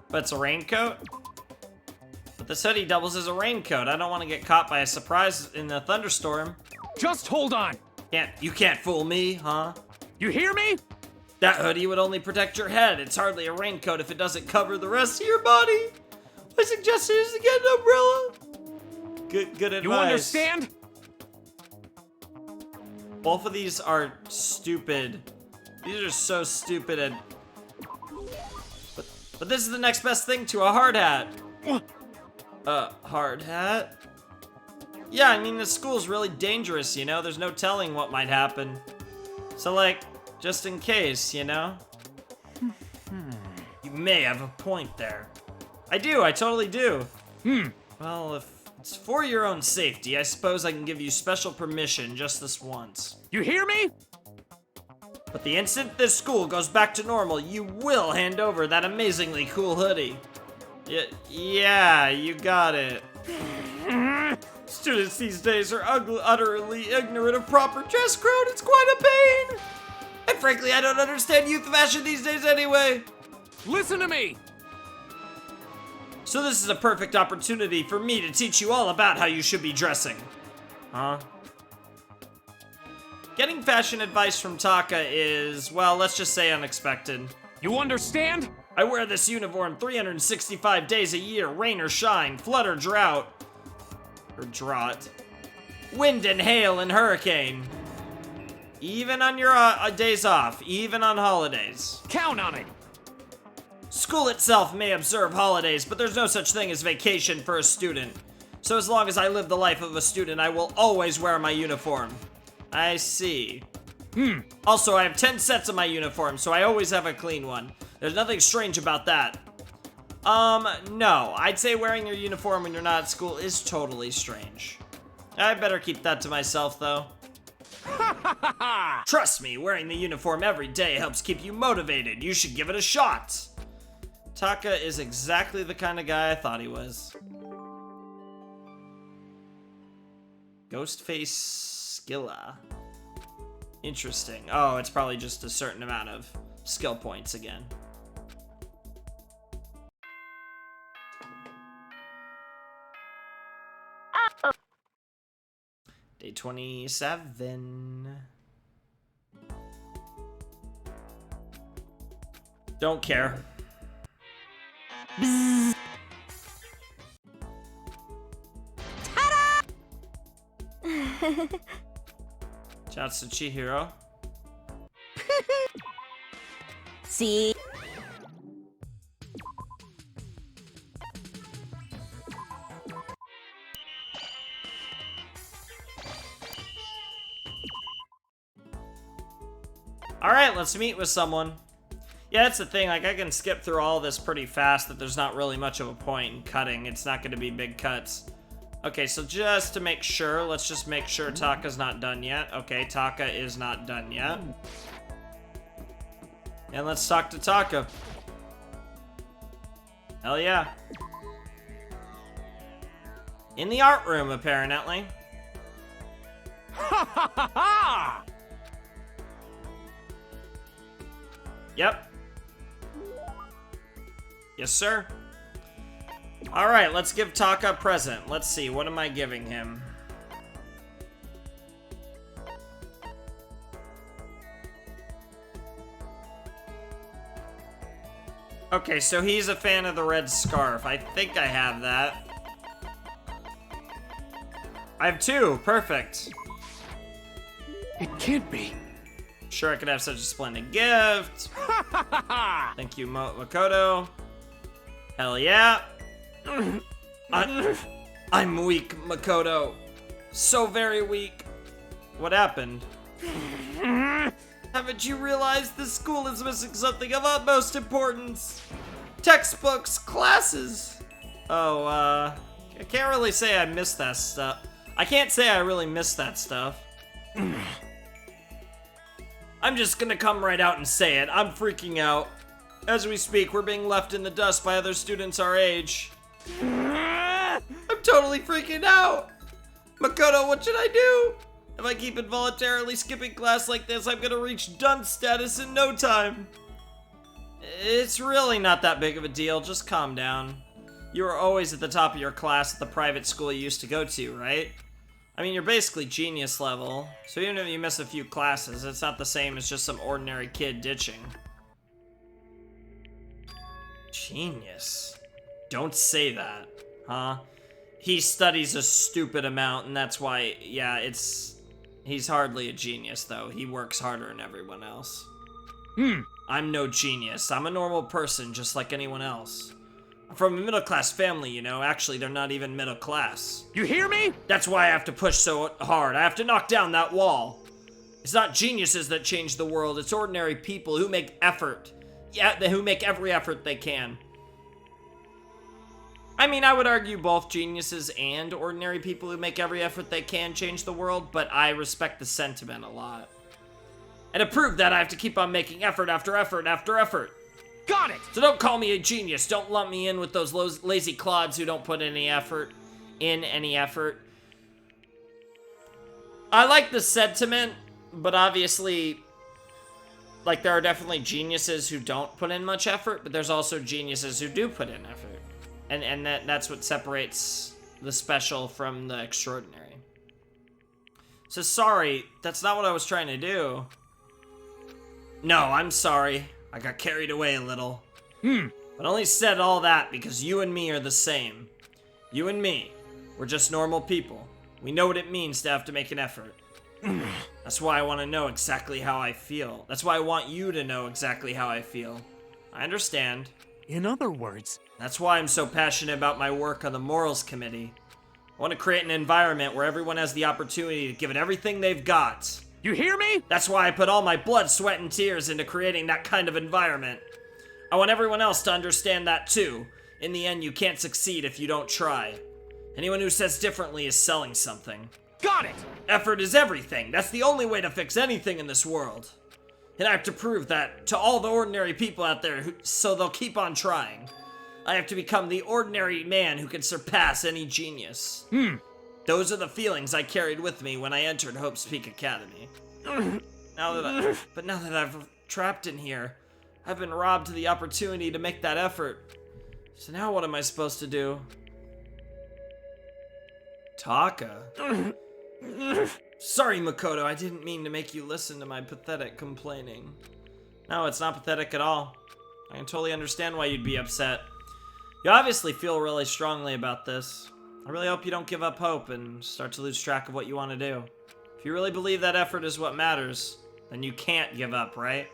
But it's a raincoat? But this hoodie doubles as a raincoat. I don't want to get caught by a surprise in the thunderstorm. Just hold on. You can't fool me, huh? You hear me? That hoodie would only protect your head. It's hardly a raincoat if it doesn't cover the rest of your body. My suggestion is to get an umbrella. Good advice. You understand? Both of these are stupid. These are so stupid and... But this is the next best thing to a hard hat. Hard hat? Yeah, I mean, the school's really dangerous, you know? There's no telling what might happen. So, like, just in case, you know? You may have a point there. I totally do. Well, if it's for your own safety, I suppose I can give you special permission just this once. You hear me? But the instant this school goes back to normal, you will hand over that amazingly cool hoodie. Yeah, you got it. Students these days are utterly ignorant of proper dress code. It's quite a pain. And frankly, I don't understand youth fashion these days anyway. Listen to me! So this is a perfect opportunity for me to teach you all about how you should be dressing. Huh? Getting fashion advice from Taka is, well, let's just say unexpected. You understand? I wear this uniform 365 days a year, rain or shine, flood or drought. Or drought. Wind and hail and hurricane. Even on your days off, even on holidays. Count on it! School itself may observe holidays, but there's no such thing as vacation for a student. So as long as I live the life of a student, I will always wear my uniform. I see. Also, I have 10 sets of my uniform, so I always have a clean one. There's nothing strange about that. No. I'd say wearing your uniform when you're not at school is totally strange. I better keep that to myself, though. Trust me, wearing the uniform every day helps keep you motivated. You should give it a shot. Taka is exactly the kind of guy I thought he was. Ghostface Skilla. Interesting. Oh, it's probably just a certain amount of skill points again. Day 27. Don't care. Shouts to Chihiro. See? Alright, let's meet with someone. Yeah, that's the thing, like, I can skip through all this pretty fast, that there's not really much of a point in cutting. It's not gonna be big cuts. Okay, so just to make sure, let's just make sure Taka's not done yet. Okay, Taka is not done yet. And let's talk to Taka. Hell yeah. In the art room, apparently. Ha ha ha ha! Yep. Yes, sir. Alright, let's give Taka a present. Let's see, what am I giving him? Okay, so he's a fan of the red scarf. I think I have that. I have 2, perfect. It can't be. Sure, I could have such a splendid gift. Thank you, Makoto. Hell yeah. I'm weak, Makoto. So very weak. What happened? Haven't you realized this school is missing something of utmost importance? Textbooks, classes. Oh, I can't really say I miss that stuff. I can't say I really miss that stuff. I'm just gonna come right out and say it. I'm freaking out. As we speak, we're being left in the dust by other students our age. I'm totally freaking out. Makoto, what should I do? If I keep involuntarily skipping class like this, I'm gonna reach dunce status in no time. It's really not that big of a deal, just calm down. You were always at the top of your class at the private school you used to go to, right? I mean, you're basically genius level, so even if you miss a few classes, it's not the same as just some ordinary kid ditching. Genius. Don't say that, huh? He studies a stupid amount, and that's why, yeah, he's hardly a genius, though. He works harder than everyone else. I'm no genius. I'm a normal person, just like anyone else. I'm from a middle-class family, you know. Actually, they're not even middle class. You hear me? That's why I have to push so hard. I have to knock down that wall. It's not geniuses that change the world. It's ordinary people who make effort. Yeah, who make every effort they can. I mean, I would argue both geniuses and ordinary people who make every effort they can change the world, but I respect the sentiment a lot. And to prove that, I have to keep on making effort after effort after effort. Got it! So don't call me a genius. Don't lump me in with those lazy clods who don't put any effort. I like the sentiment, but obviously, like, there are definitely geniuses who don't put in much effort, but there's also geniuses who do put in effort. And that's what separates the special from the extraordinary. So sorry, that's not what I was trying to do. No, I'm sorry. I got carried away a little. But only said all that because you and me are the same. You and me, we're just normal people. We know what it means to have to make an effort. That's why I want to know exactly how I feel. That's why I want you to know exactly how I feel. I understand. In other words, That's why I'm so passionate about my work on the Morals Committee. I want to create an environment where everyone has the opportunity to give it everything they've got. you hear me? That's why I put all my blood, sweat, and tears into creating that kind of environment. I want everyone else to understand that too. In the end, you can't succeed if you don't try. Anyone who says differently is selling something. Got it! Effort is everything. That's the only way to fix anything in this world. And I have to prove that to all the ordinary people out there, so they'll keep on trying. I have to become the ordinary man who can surpass any genius. Those are the feelings I carried with me when I entered Hope's Peak Academy. Now that I've trapped in here, I've been robbed of the opportunity to make that effort. So now what am I supposed to do? Taka. Sorry, Makoto, I didn't mean to make you listen to my pathetic complaining. No, it's not pathetic at all. I can totally understand why you'd be upset. You obviously feel really strongly about this. I really hope you don't give up hope and start to lose track of what you want to do. If you really believe that effort is what matters, then you can't give up, right?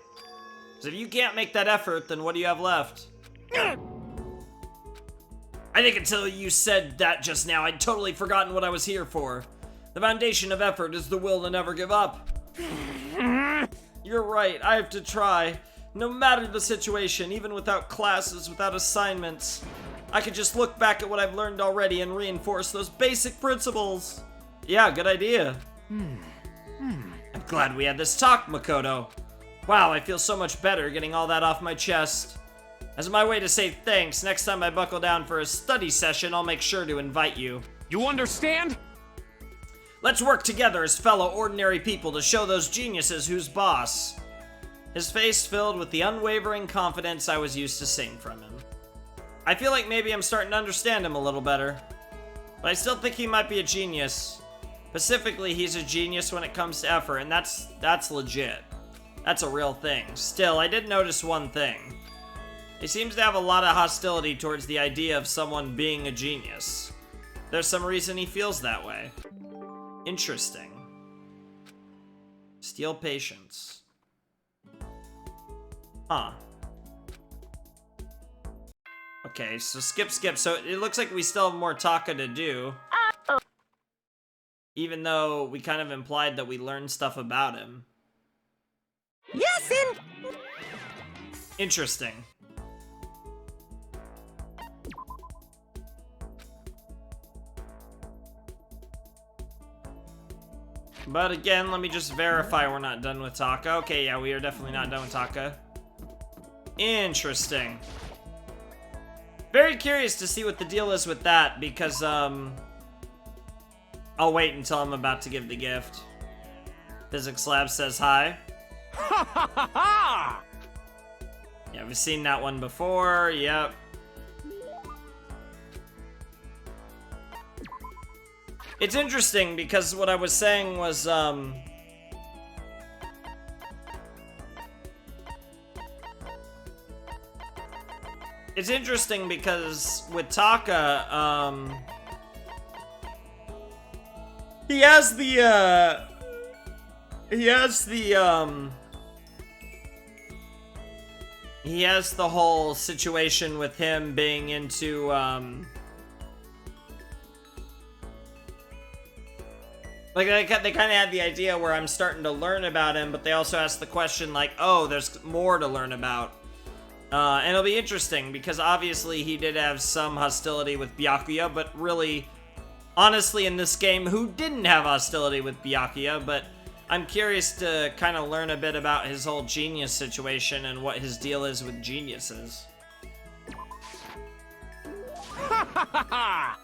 Because if you can't make that effort, then what do you have left? I think until you said that just now, I'd totally forgotten what I was here for. The foundation of effort is the will to never give up. You're right, I have to try. No matter the situation, even without classes, without assignments, I could just look back at what I've learned already and reinforce those basic principles. Yeah, good idea. I'm glad we had this talk, Makoto. Wow, I feel so much better getting all that off my chest. As my way to say thanks, next time I buckle down for a study session, I'll make sure to invite you. You understand? Let's work together as fellow ordinary people to show those geniuses who's boss. His face filled with the unwavering confidence I was used to seeing from him. I feel like maybe I'm starting to understand him a little better. But I still think he might be a genius. Specifically, he's a genius when it comes to effort, and that's legit. That's a real thing. Still, I did notice one thing. He seems to have a lot of hostility towards the idea of someone being a genius. There's some reason he feels that way. Interesting. Steal patience. Huh. Okay, so skip. So it looks like we still have more Taka to do. Even though we kind of implied that we learned stuff about him. Yes, Interesting. But again, let me just verify we're not done with Taka. Okay, yeah, we are definitely not done with Taka. Interesting. Very curious to see what the deal is with that, because, I'll wait until I'm about to give the gift. Physics Lab says hi. Ha ha ha ha! Yeah, we've seen that one before, yep. It's interesting because what I was saying was, it's interesting because with Taka, he has the whole situation with him being into, like, they kind of had the idea where I'm starting to learn about him, but they also asked the question, like, oh, there's more to learn about. And it'll be interesting, because obviously he did have some hostility with Byakuya, but really, honestly, in this game, who didn't have hostility with Byakuya? But I'm curious to kind of learn a bit about his whole genius situation and what his deal is with geniuses. Ha ha ha ha!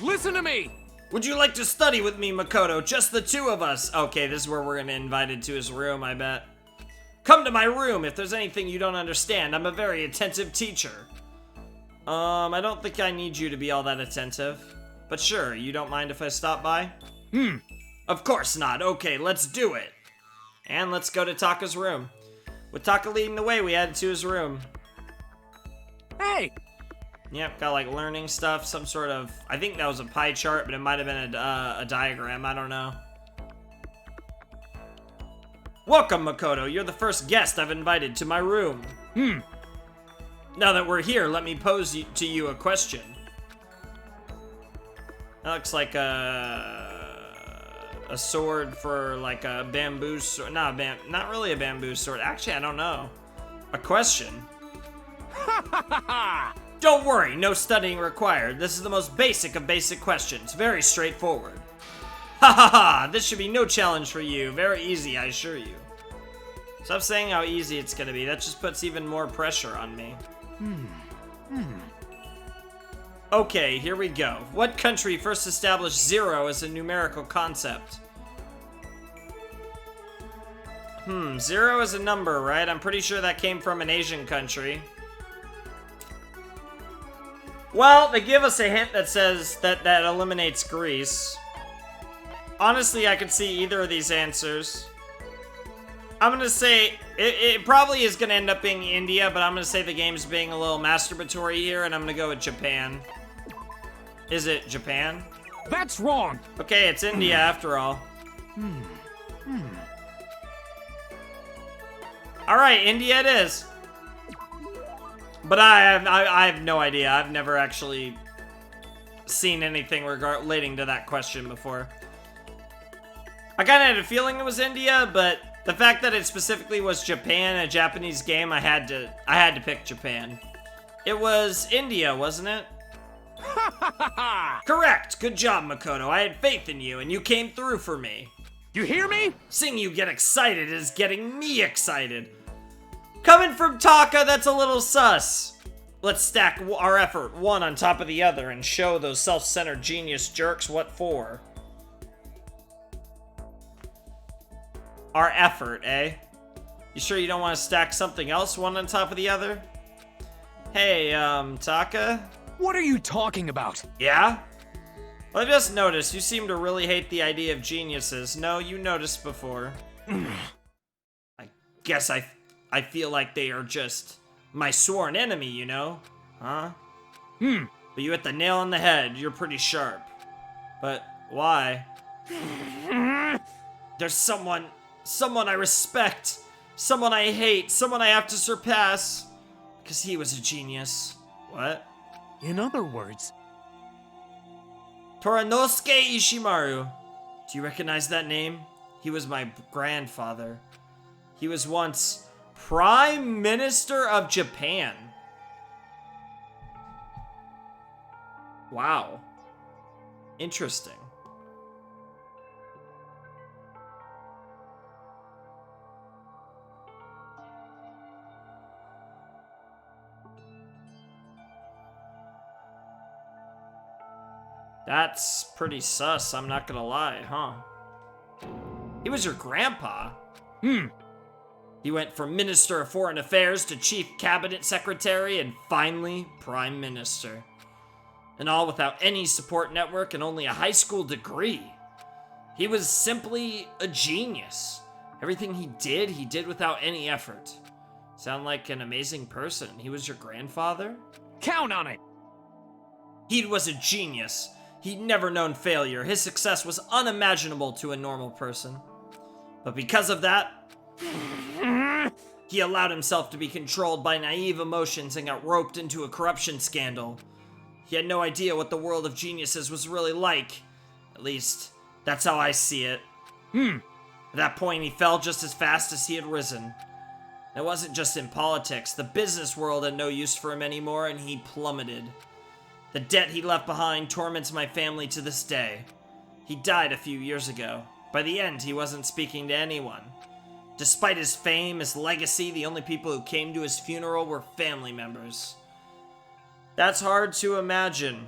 Listen to me! Would you like to study with me, Makoto? Just the two of us. Okay, this is where we're gonna invite him to his room, I bet. Come to my room if there's anything you don't understand. I'm a very attentive teacher. I don't think I need you to be all that attentive. But sure, you don't mind if I stop by? Of course not. Okay, let's do it. And let's go to Taka's room. With Taka leading the way, we head to his room. Hey! Yep, got like learning stuff, some sort of, I think that was a pie chart, but it might have been a diagram, I don't know. Welcome, Makoto. You're the first guest I've invited to my room. Now that we're here, let me pose to you a question. That looks like a sword for like a bamboo sword. Not really a bamboo sword. Actually, I don't know. A question. Ha ha ha ha! Don't worry, no studying required. This is the most basic of basic questions. Very straightforward. Ha ha ha! This should be no challenge for you. Very easy, I assure you. Stop saying how easy it's gonna be. That just puts even more pressure on me. Okay, here we go. What country first established 0 as a numerical concept? 0 is a number, right? I'm pretty sure that came from an Asian country. Well, they give us a hint that says that eliminates Greece. Honestly, I could see either of these answers. I'm gonna say, it probably is gonna end up being India, but I'm gonna say the game's being a little masturbatory here, and I'm gonna go with Japan. Is it Japan? That's wrong! Okay, it's India after all. Alright, India it is. But I have no idea. I've never actually seen anything relating to that question before. I kind of had a feeling it was India, but the fact that it specifically was Japan, a Japanese game, I had to pick Japan. It was India, wasn't it? Ha ha ha ha! Correct. Good job, Makoto. I had faith in you, and you came through for me. You hear me? Seeing you get excited is getting me excited. Coming from Taka, that's a little sus. Let's stack our effort one on top of the other and show those self-centered genius jerks what for. Our effort, eh? You sure you don't want to stack something else one on top of the other? Hey, Taka? What are you talking about? Yeah? Well, I just noticed you seem to really hate the idea of geniuses. No, you noticed before. I guess I feel like they are just my sworn enemy, you know? Huh? But you hit the nail on the head. You're pretty sharp. But why? There's someone someone I respect, someone I hate, someone I have to surpass. Because he was a genius. What? In other words, Toranosuke Ishimaru. Do you recognize that name? He was my grandfather. He was once Prime Minister of Japan. Wow. Interesting. That's pretty sus, I'm not gonna lie, huh? He was your grandpa? He went from Minister of Foreign Affairs to Chief Cabinet Secretary and finally Prime Minister. And all without any support network and only a high school degree. He was simply a genius. Everything he did without any effort. Sound like an amazing person. He was your grandfather? count on it. He was a genius. He'd never known failure. His success was unimaginable to a normal person. But because of that, he allowed himself to be controlled by naive emotions and got roped into a corruption scandal. He had no idea what the world of geniuses was really like. At least, that's how I see it. At that point, he fell just as fast as he had risen. It wasn't just in politics. The business world had no use for him anymore, and he plummeted. The debt he left behind torments my family to this day. He died a few years ago. By the end, he wasn't speaking to anyone. Despite his fame, his legacy, the only people who came to his funeral were family members. That's hard to imagine.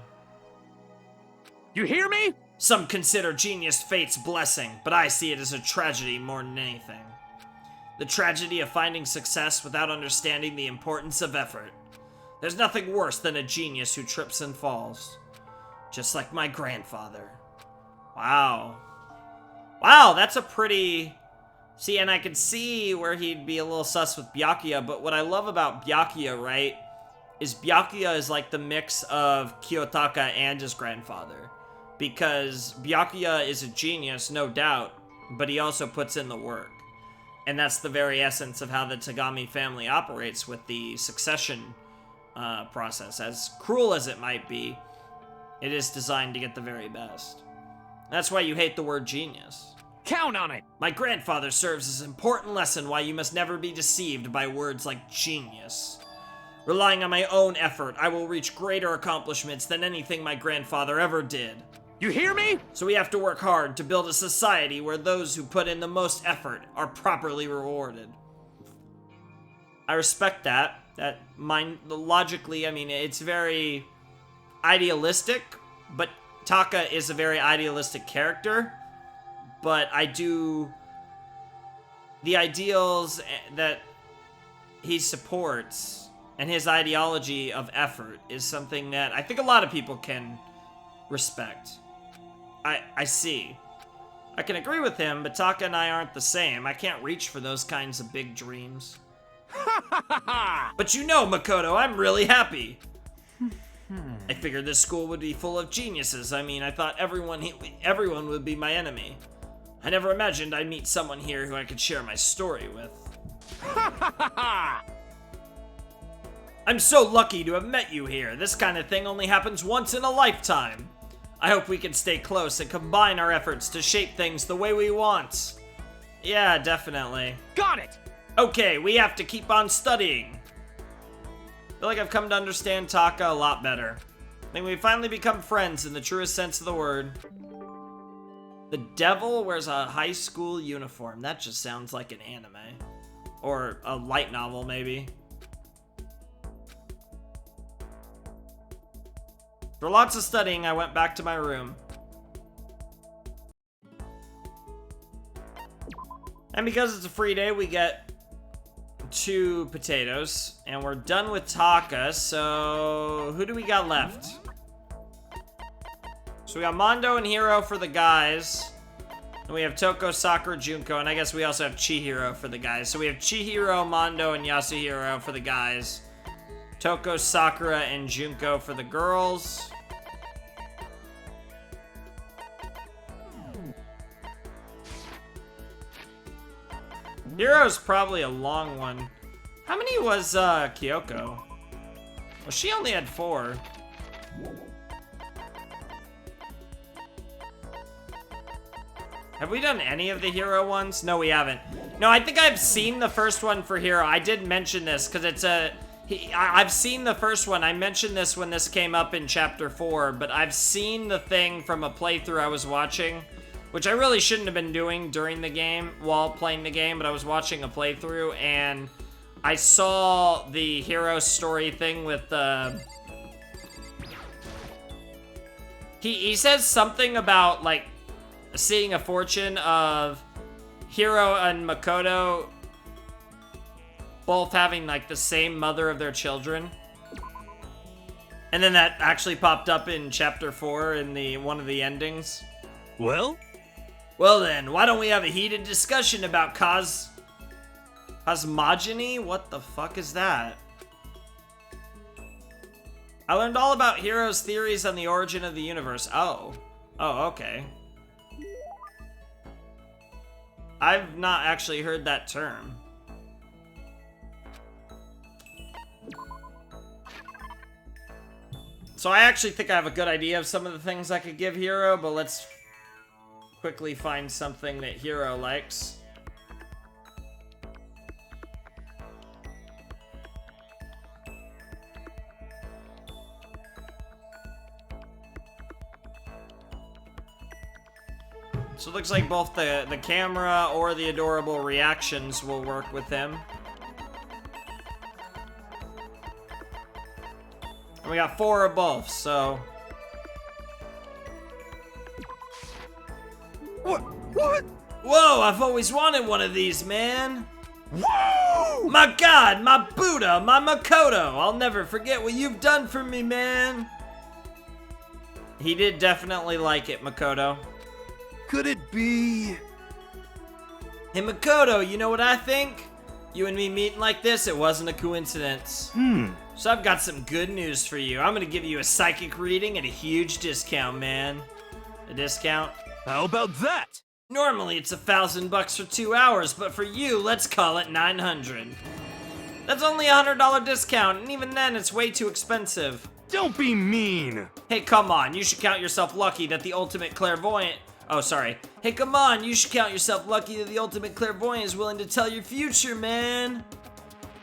You hear me? Some consider genius fate's blessing, but I see it as a tragedy more than anything. The tragedy of finding success without understanding the importance of effort. There's nothing worse than a genius who trips and falls. Just like my grandfather. Wow. Wow, that's a pretty... See, and I could see where he'd be a little sus with Byakuya, but what I love about Byakuya, right, is Byakuya is like the mix of Kiyotaka and his grandfather. Because Byakuya is a genius, no doubt, but he also puts in the work. And that's the very essence of how the Tagami family operates with the succession process. As cruel as it might be, it is designed to get the very best. That's why you hate the word genius. Count on it. My grandfather serves as an important lesson why you must never be deceived by words like genius. Relying on my own effort, I will reach greater accomplishments than anything my grandfather ever did. You hear me? So we have to work hard to build a society where those who put in the most effort are properly rewarded. I respect that. Logically, I mean, it's very idealistic, but Taka is a very idealistic character. But the ideals that he supports and his ideology of effort is something that I think a lot of people can respect. I see. I can agree with him, but Taka and I aren't the same. I can't reach for those kinds of big dreams. But you know, Makoto, I'm really happy. I figured this school would be full of geniuses. I mean, I thought everyone would be my enemy. I never imagined I'd meet someone here who I could share my story with. I'm so lucky to have met you here. This kind of thing only happens once in a lifetime. I hope we can stay close and combine our efforts to shape things the way we want. Yeah, definitely. Got it. Okay, we have to keep on studying. I feel like I've come to understand Taka a lot better. I think we've finally become friends in the truest sense of the word. The devil wears a high school uniform. That just sounds like an anime. Or a light novel, maybe. For lots of studying, I went back to my room. And because it's a free day, we get 2 potatoes. And we're done with Taka, so who do we got left? So we got Mondo and Hiro for the guys. And we have Toko, Sakura, Junko, and I guess we also have Chihiro for the guys. So we have Chihiro, Mondo, and Yasuhiro for the guys. Toko, Sakura, and Junko for the girls. Hero's probably a long one. How many was Kyoko? Well, she only had 4. Have we done any of the hero ones? No, we haven't. No, I think I've seen the first one for hero. I did mention this because it's I've seen the first one. I mentioned this when this came up in chapter 4, but I've seen the thing from a playthrough I was watching, which I really shouldn't have been doing during the game while playing the game, but I was watching a playthrough and I saw the hero story thing with he says something about like seeing a fortune of Hiro and Makoto both having like the same mother of their children. And then that actually popped up in chapter 4 in the one of the endings. Well? Well then, why don't we have a heated discussion about cosmogony? What the fuck is that? I learned all about Hiro's theories on the origin of the universe. Oh, okay. I've not actually heard that term. So I actually think I have a good idea of some of the things I could give Hiro, but let's quickly find something that Hiro likes. So it looks like both the camera or the adorable reactions will work with him. And we got 4 of both, so... What? Whoa, I've always wanted one of these, man! Whoa! My God, my Buddha, my Makoto! I'll never forget what you've done for me, man! He did definitely like it, Makoto. Could it be? Hey, Makoto, you know what I think? You and me meeting like this, it wasn't a coincidence. So I've got some good news for you. I'm gonna give you a psychic reading at a huge discount, man. A discount? How about that? Normally it's $1,000 for 2 hours, but for you, let's call it 900. That's only a $100 discount, and even then it's way too expensive. Don't be mean. Hey, come on, you should count yourself lucky that the ultimate clairvoyant... Oh, sorry. Hey, come on, you should count yourself lucky that the ultimate clairvoyant is willing to tell your future, man.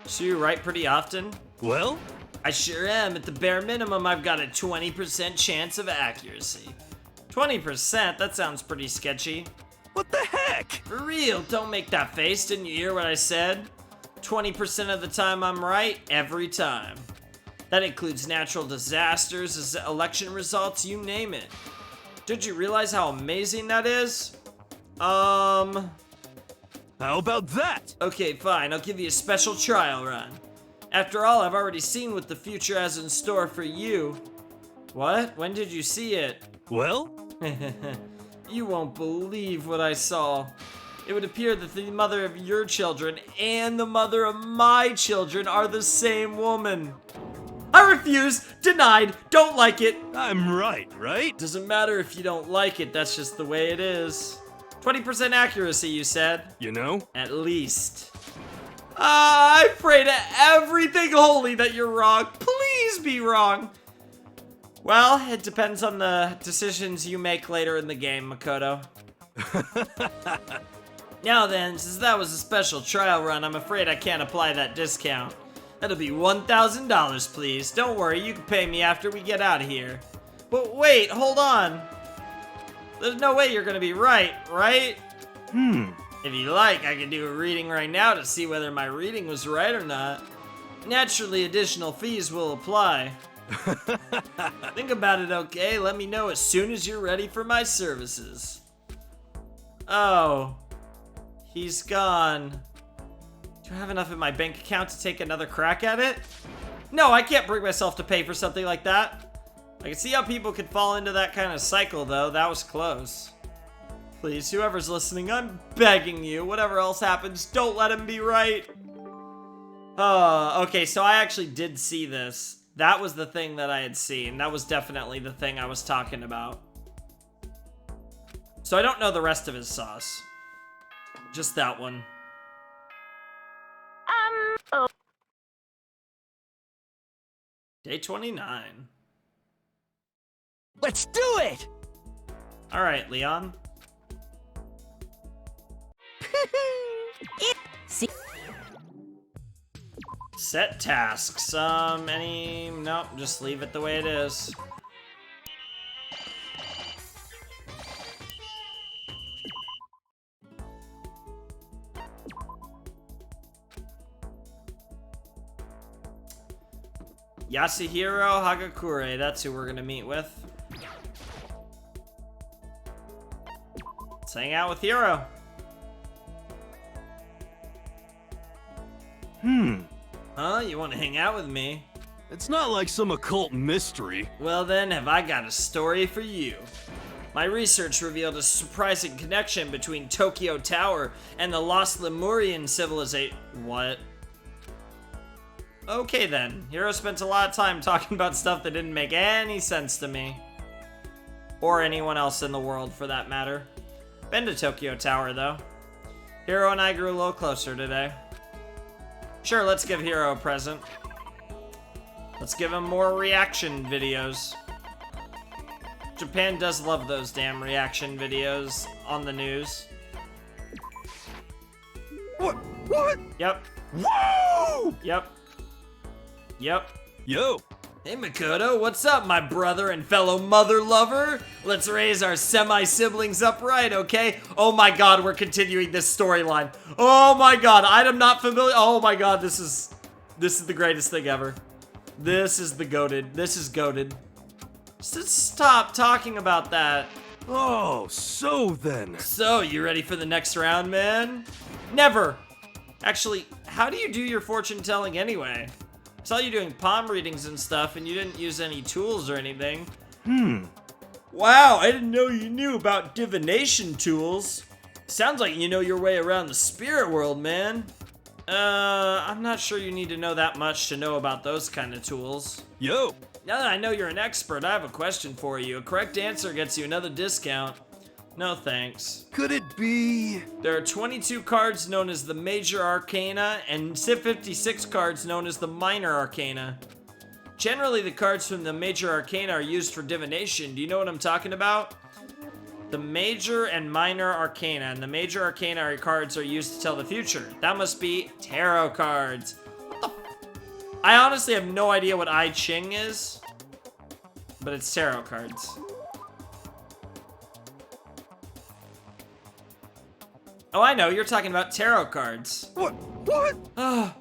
So you write pretty often? Well? I sure am. At the bare minimum, I've got a 20% chance of accuracy. 20%? That sounds pretty sketchy. What the heck? For real, don't make that face. Didn't you hear what I said? 20% of the time I'm right, every time. That includes natural disasters, election results, you name it. Did you realize how amazing that is? How about that? Okay, fine. I'll give you a special trial run. After all, I've already seen what the future has in store for you. What? When did you see it? Well? You won't believe what I saw. It would appear that the mother of your children and the mother of my children are the same woman. I refuse. Denied. Don't like it. I'm right? Doesn't matter if you don't like it. That's just the way it is. 20% accuracy, you said? You know? At least. I pray to everything holy that you're wrong. Please be wrong. Well, it depends on the decisions you make later in the game, Makoto. Now then, since that was a special trial run, I'm afraid I can't apply that discount. That'll be $1,000, please. Don't worry, you can pay me after we get out of here. But wait, hold on. There's no way you're gonna be right? If you like, I can do a reading right now to see whether my reading was right or not. Naturally, additional fees will apply. Think about it, okay? Let me know as soon as you're ready for my services. Oh. He's gone. Do I have enough in my bank account to take another crack at it? No, I can't bring myself to pay for something like that. I can see how people could fall into that kind of cycle, though. That was close. Please, whoever's listening, I'm begging you. Whatever else happens, don't let him be right. Okay, so I actually did see this. That was the thing that I had seen. That was definitely the thing I was talking about. So I don't know the rest of his sauce. Just that one. Day 29. Let's do it! Alright, Leon. See, Set tasks. Nope, just leave it the way it is. Yasuhiro Hagakure, that's who we're gonna meet with. Let's hang out with Hiro. Huh? You want to hang out with me? It's not like some occult mystery. Well then, have I got a story for you. My research revealed a surprising connection between Tokyo Tower and the lost Lemurian civilization. What? Okay then, Hiro spent a lot of time talking about stuff that didn't make any sense to me. Or anyone else in the world, for that matter. Been to Tokyo Tower, though. Hiro and I grew a little closer today. Sure, let's give Hiro a present. Let's give him more reaction videos. Japan does love those damn reaction videos on the news. What? What? Yep. Whoa! Yep. Yep. Yo! Hey Makoto, what's up, my brother and fellow mother lover? Let's raise our semi-siblings upright, okay? Oh my god, we're continuing this storyline. Oh my god, I'm not familiar. Oh my god, this is the greatest thing ever. This is goated. Stop talking about that. Oh, so then. So, you ready for the next round, man? Never. Actually, how do you do your fortune telling anyway? I saw you doing palm readings and stuff, and you didn't use any tools or anything. Wow, I didn't know you knew about divination tools. Sounds like you know your way around the spirit world, man. I'm not sure you need to know that much to know about those kind of tools. Yo! Now that I know you're an expert, I have a question for you. A correct answer gets you another discount. No thanks. Could it be... There are 22 cards known as the Major Arcana and 56 cards known as the Minor Arcana. Generally, the cards from the Major Arcana are used for divination. Do you know what I'm talking about? The Major and Minor Arcana, and the Major Arcana cards are used to tell the future. That must be tarot cards. What the I honestly have no idea what I Ching is, but it's tarot cards. Oh, I know, you're talking about tarot cards. What? What? Ah,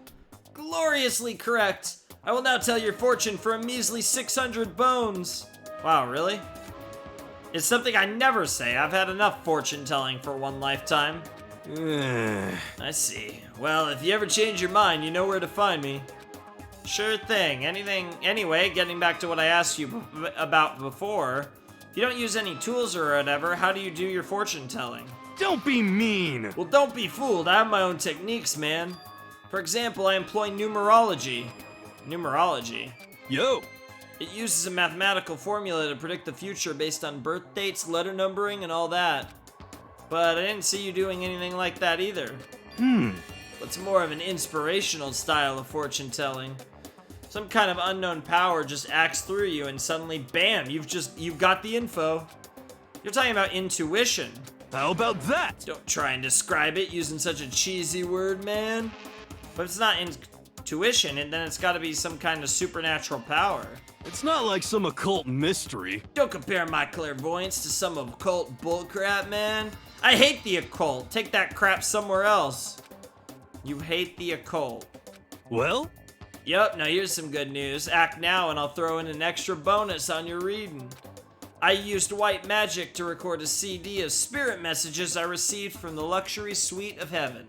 gloriously correct. I will now tell your fortune for a measly 600 bones. Wow, really? It's something I never say. I've had enough fortune telling for one lifetime. I see. Well, if you ever change your mind, you know where to find me. Sure thing. Anyway, getting back to what I asked you about before, if you don't use any tools or whatever, how do you do your fortune telling? Don't be mean! Well, don't be fooled. I have my own techniques, man. For example, I employ numerology. Numerology? Yo! It uses a mathematical formula to predict the future based on birth dates, letter numbering, and all that. But I didn't see you doing anything like that either. It's more of an inspirational style of fortune telling. Some kind of unknown power just acts through you and suddenly, bam, you've got the info. You're talking about intuition. How about that? Don't try and describe it using such a cheesy word, man. But if it's not intuition, then it's gotta be some kind of supernatural power. It's not like some occult mystery. Don't compare my clairvoyance to some occult bullcrap, man. I hate the occult. Take that crap somewhere else. You hate the occult. Well? Yup, now here's some good news. Act now and I'll throw in an extra bonus on your reading. I used white magic to record a CD of spirit messages I received from the luxury suite of heaven.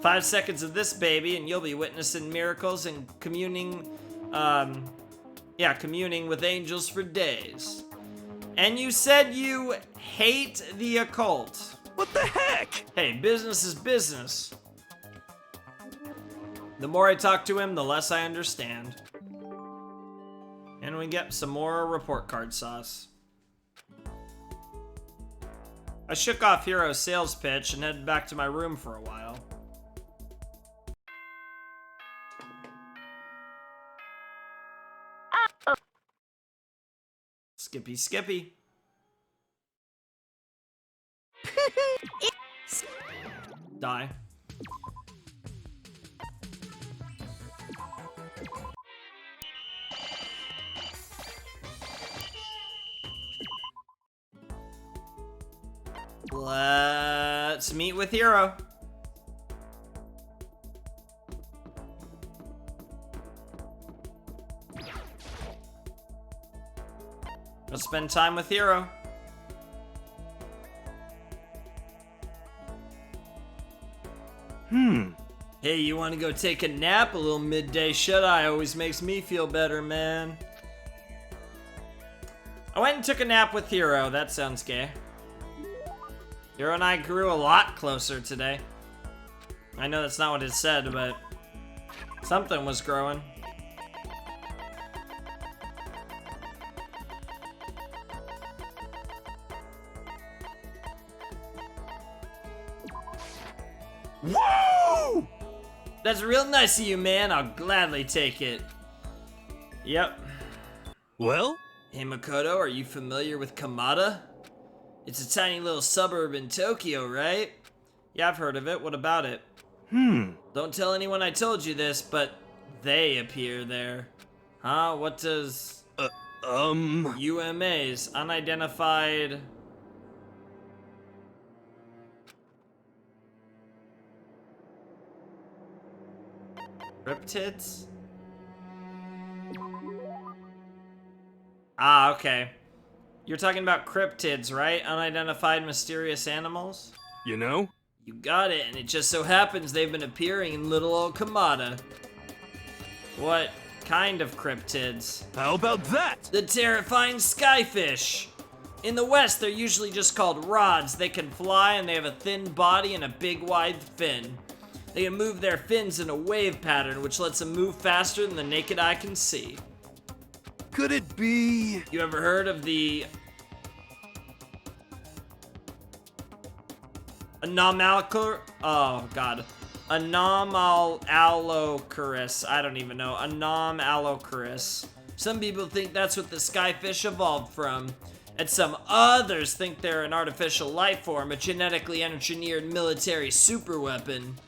5 seconds of this baby and you'll be witnessing miracles and communing with angels for days. And you said you hate the occult. What the heck? Hey, business is business. The more I talk to him, the less I understand. And we get some more report card sauce. I shook off Hiro's sales pitch and headed back to my room for a while. Skippy, skippy. Die. Let's meet with Hero. Let's spend time with Hero. Hey, you want to go take a nap? A little midday shut-eye always makes me feel better, man. I went and took a nap with Hero. That sounds gay. Hero and I grew a lot closer today. I know that's not what it said, but something was growing. Woo! That's real nice of you, man. I'll gladly take it. Yep. Well, Hey, Makoto, are you familiar with Kamada? It's a tiny little suburb in Tokyo, right? Yeah, I've heard of it. What about it? Don't tell anyone I told you this, but they appear there. Huh? What does... UMAs, unidentified... Cryptids? Ah, okay. You're talking about cryptids, right? Unidentified mysterious animals? you know? You got it, and it just so happens they've been appearing in little old Kamada. What kind of cryptids? How about that? The terrifying skyfish! In the West, they're usually just called rods. They can fly, and they have a thin body and a big wide fin. They can move their fins in a wave pattern, which lets them move faster than the naked eye can see. Could it be... You ever heard of the Anomalocurus. I don't even know. Anomalocurus. Some people think that's what the skyfish evolved from, and some others think they're an artificial life form, a genetically engineered military superweapon.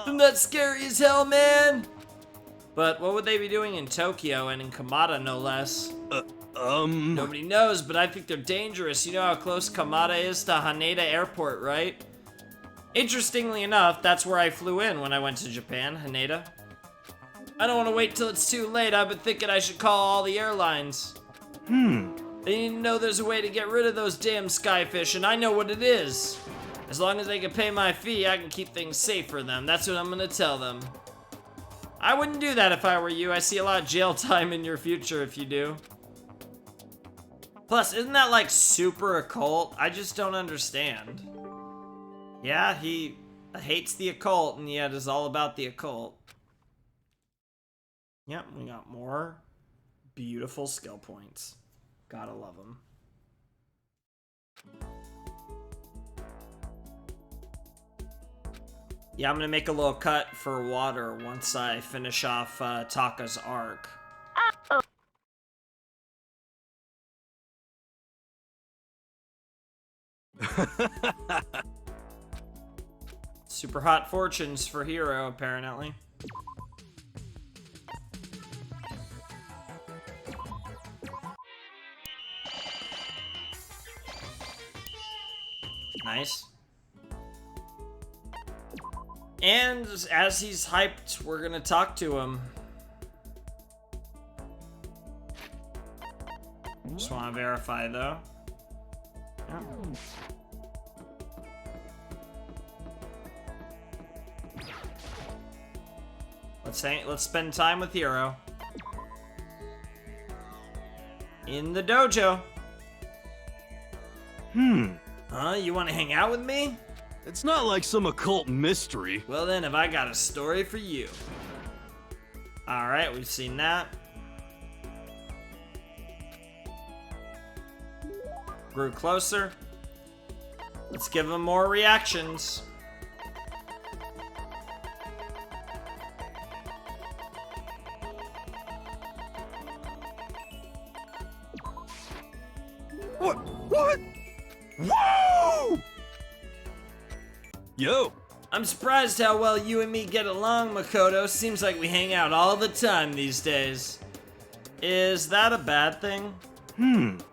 Isn't that scary as hell, man? But what would they be doing in Tokyo and in Kamada, no less? Nobody knows, but I think they're dangerous. You know how close Kamada is to Haneda Airport, right? Interestingly enough, that's where I flew in when I went to Japan, Haneda. I don't want to wait till it's too late. I've been thinking I should call all the airlines. They need to know there's a way to get rid of those damn skyfish, and I know what it is. As long as they can pay my fee, I can keep things safe for them. That's what I'm gonna tell them. I wouldn't do that if I were you. I see a lot of jail time in your future if you do. Plus, isn't that like super occult? I just don't understand. Yeah, he hates the occult and yet is all about the occult. Yep, we got more beautiful skill points. Gotta love them. Yeah, I'm gonna make a little cut for water once I finish off Taka's arc. Super hot fortunes for Hero, apparently. Nice. And as he's hyped, we're gonna talk to him. Just want to verify though. Yeah. Let's spend time with Hero. In the dojo. Huh? You want to hang out with me? It's not like some occult mystery. Well then, have I got a story for you. Alright, we've seen that. Grew closer. Let's give him more reactions. Yo, I'm surprised how well you and me get along, Makoto. Seems like we hang out all the time these days. Is that a bad thing?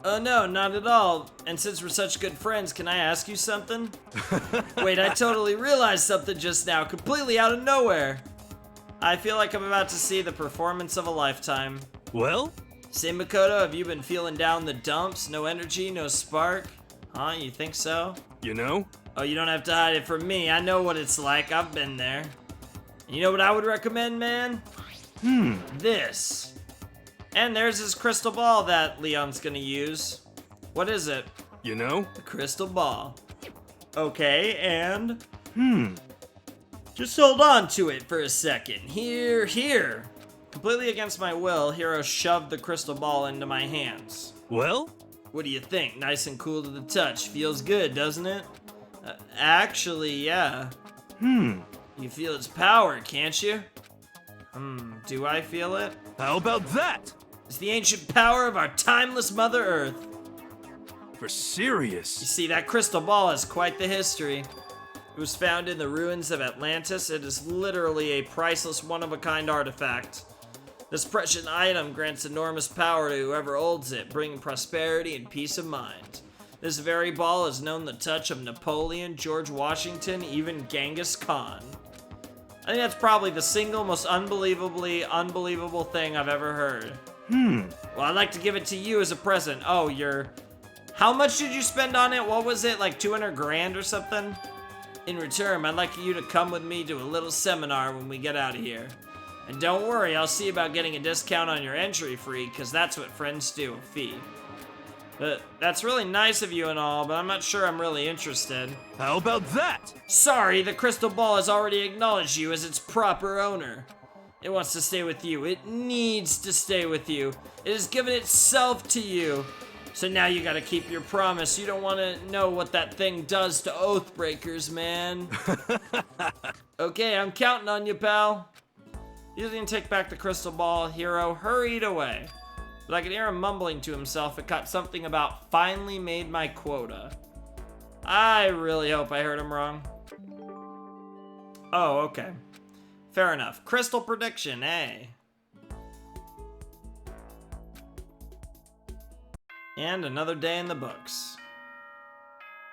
Oh no, not at all. And since we're such good friends, can I ask you something? Wait, I totally realized something just now, completely out of nowhere. I feel like I'm about to see the performance of a lifetime. well, Say, Makoto, have you been feeling down the dumps? No energy, no spark? Huh, you think so? you know? Oh, you don't have to hide it from me. I know what it's like. I've been there. You know what I would recommend, man? This. And there's his crystal ball that Leon's gonna use. What is it? You know? The crystal ball. Okay, and? Just hold on to it for a second. Here. Completely against my will, Hiro shoved the crystal ball into my hands. Well, What do you think? Nice and cool to the touch. Feels good, doesn't it? Actually, yeah. You feel its power, can't you? Do I feel it? how about that? It's the ancient power of our timeless Mother Earth. For You serious. see, that crystal ball has quite the history. It was found in the ruins of Atlantis. It is literally a priceless, one-of-a-kind artifact. This precious item grants enormous power to whoever holds it, bringing prosperity and peace of mind. This very ball has known the touch of Napoleon, George Washington, even Genghis Khan. I think that's probably the single most unbelievably unbelievable thing I've ever heard. Well, I'd like to give it to you as a present. Oh, how much did you spend on it? What was it, like 200 grand or something? In return, I'd like you to come with me to a little seminar when we get out of here. And don't worry, I'll see about getting a discount on your entry fee, because that's what friends do, a fee. But that's really nice of you and all, but I'm not sure I'm really interested. How about that? Sorry, the crystal ball has already acknowledged you as its proper owner. It wants to stay with you. It needs to stay with you. It has given itself to you. So now you gotta keep your promise. You don't wanna know what that thing does to Oathbreakers, man. Okay, I'm counting on you, pal. He doesn't even take back the crystal ball. Hiro hurried away. But I could hear him mumbling to himself. It caught something about finally made my quota. I really hope I heard him wrong. Oh, okay. Fair enough. Crystal prediction, eh? And another day in the books.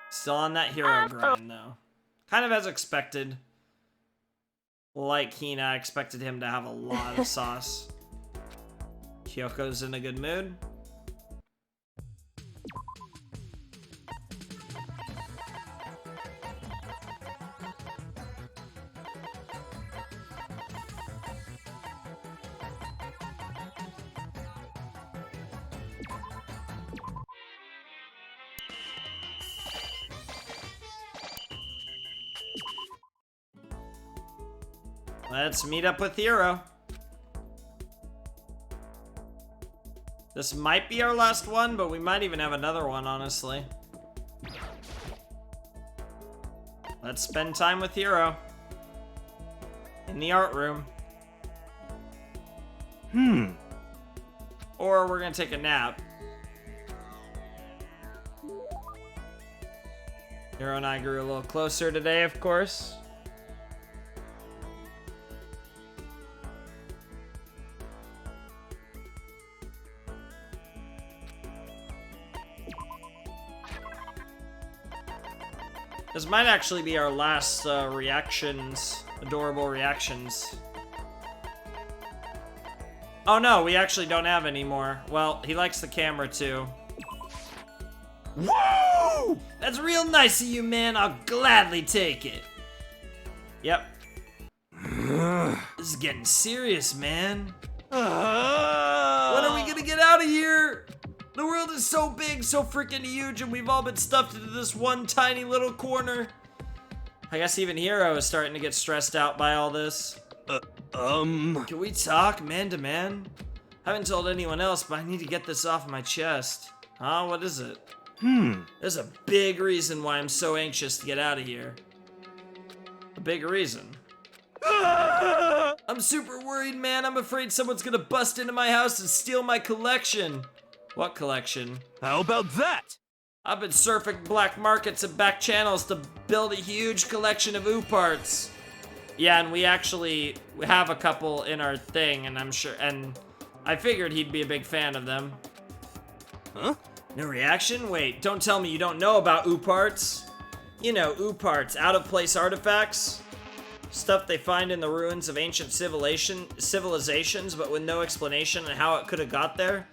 Still on that hero grind, though. Kind of as expected. Like Hina, I expected him to have a lot of sauce. Kyoko's in a good mood. Let's meet up with Hiro. This might be our last one, but we might even have another one, honestly. Let's spend time with Hiro. In the art room. Or we're gonna take a nap. Hiro and I grew a little closer today, of course. This might actually be our last reactions, adorable reactions. Oh no, we actually don't have any more. Well, he likes the camera too. Woo! That's real nice of you, man. I'll gladly take it. Yep. This is getting serious, man. When are we gonna get out of here? The world is so big, so freaking huge, and we've all been stuffed into this one tiny little corner. I guess even Hiro is starting to get stressed out by all this. Can we talk man to man? I haven't told anyone else, but I need to get this off my chest. Huh? What is it? There's a big reason why I'm so anxious to get out of here. A big reason. I'm super worried, man. I'm afraid someone's gonna bust into my house and steal my collection. What collection? How about that? I've been surfing black markets and back channels to build a huge collection of ooh parts. Yeah, and we have a couple in our thing, and I figured he'd be a big fan of them. Huh? No reaction? Wait, don't tell me you don't know about ooh parts. You know, ooh parts, out-of-place artifacts. Stuff they find in the ruins of ancient civilizations, but with no explanation on how it could have got there.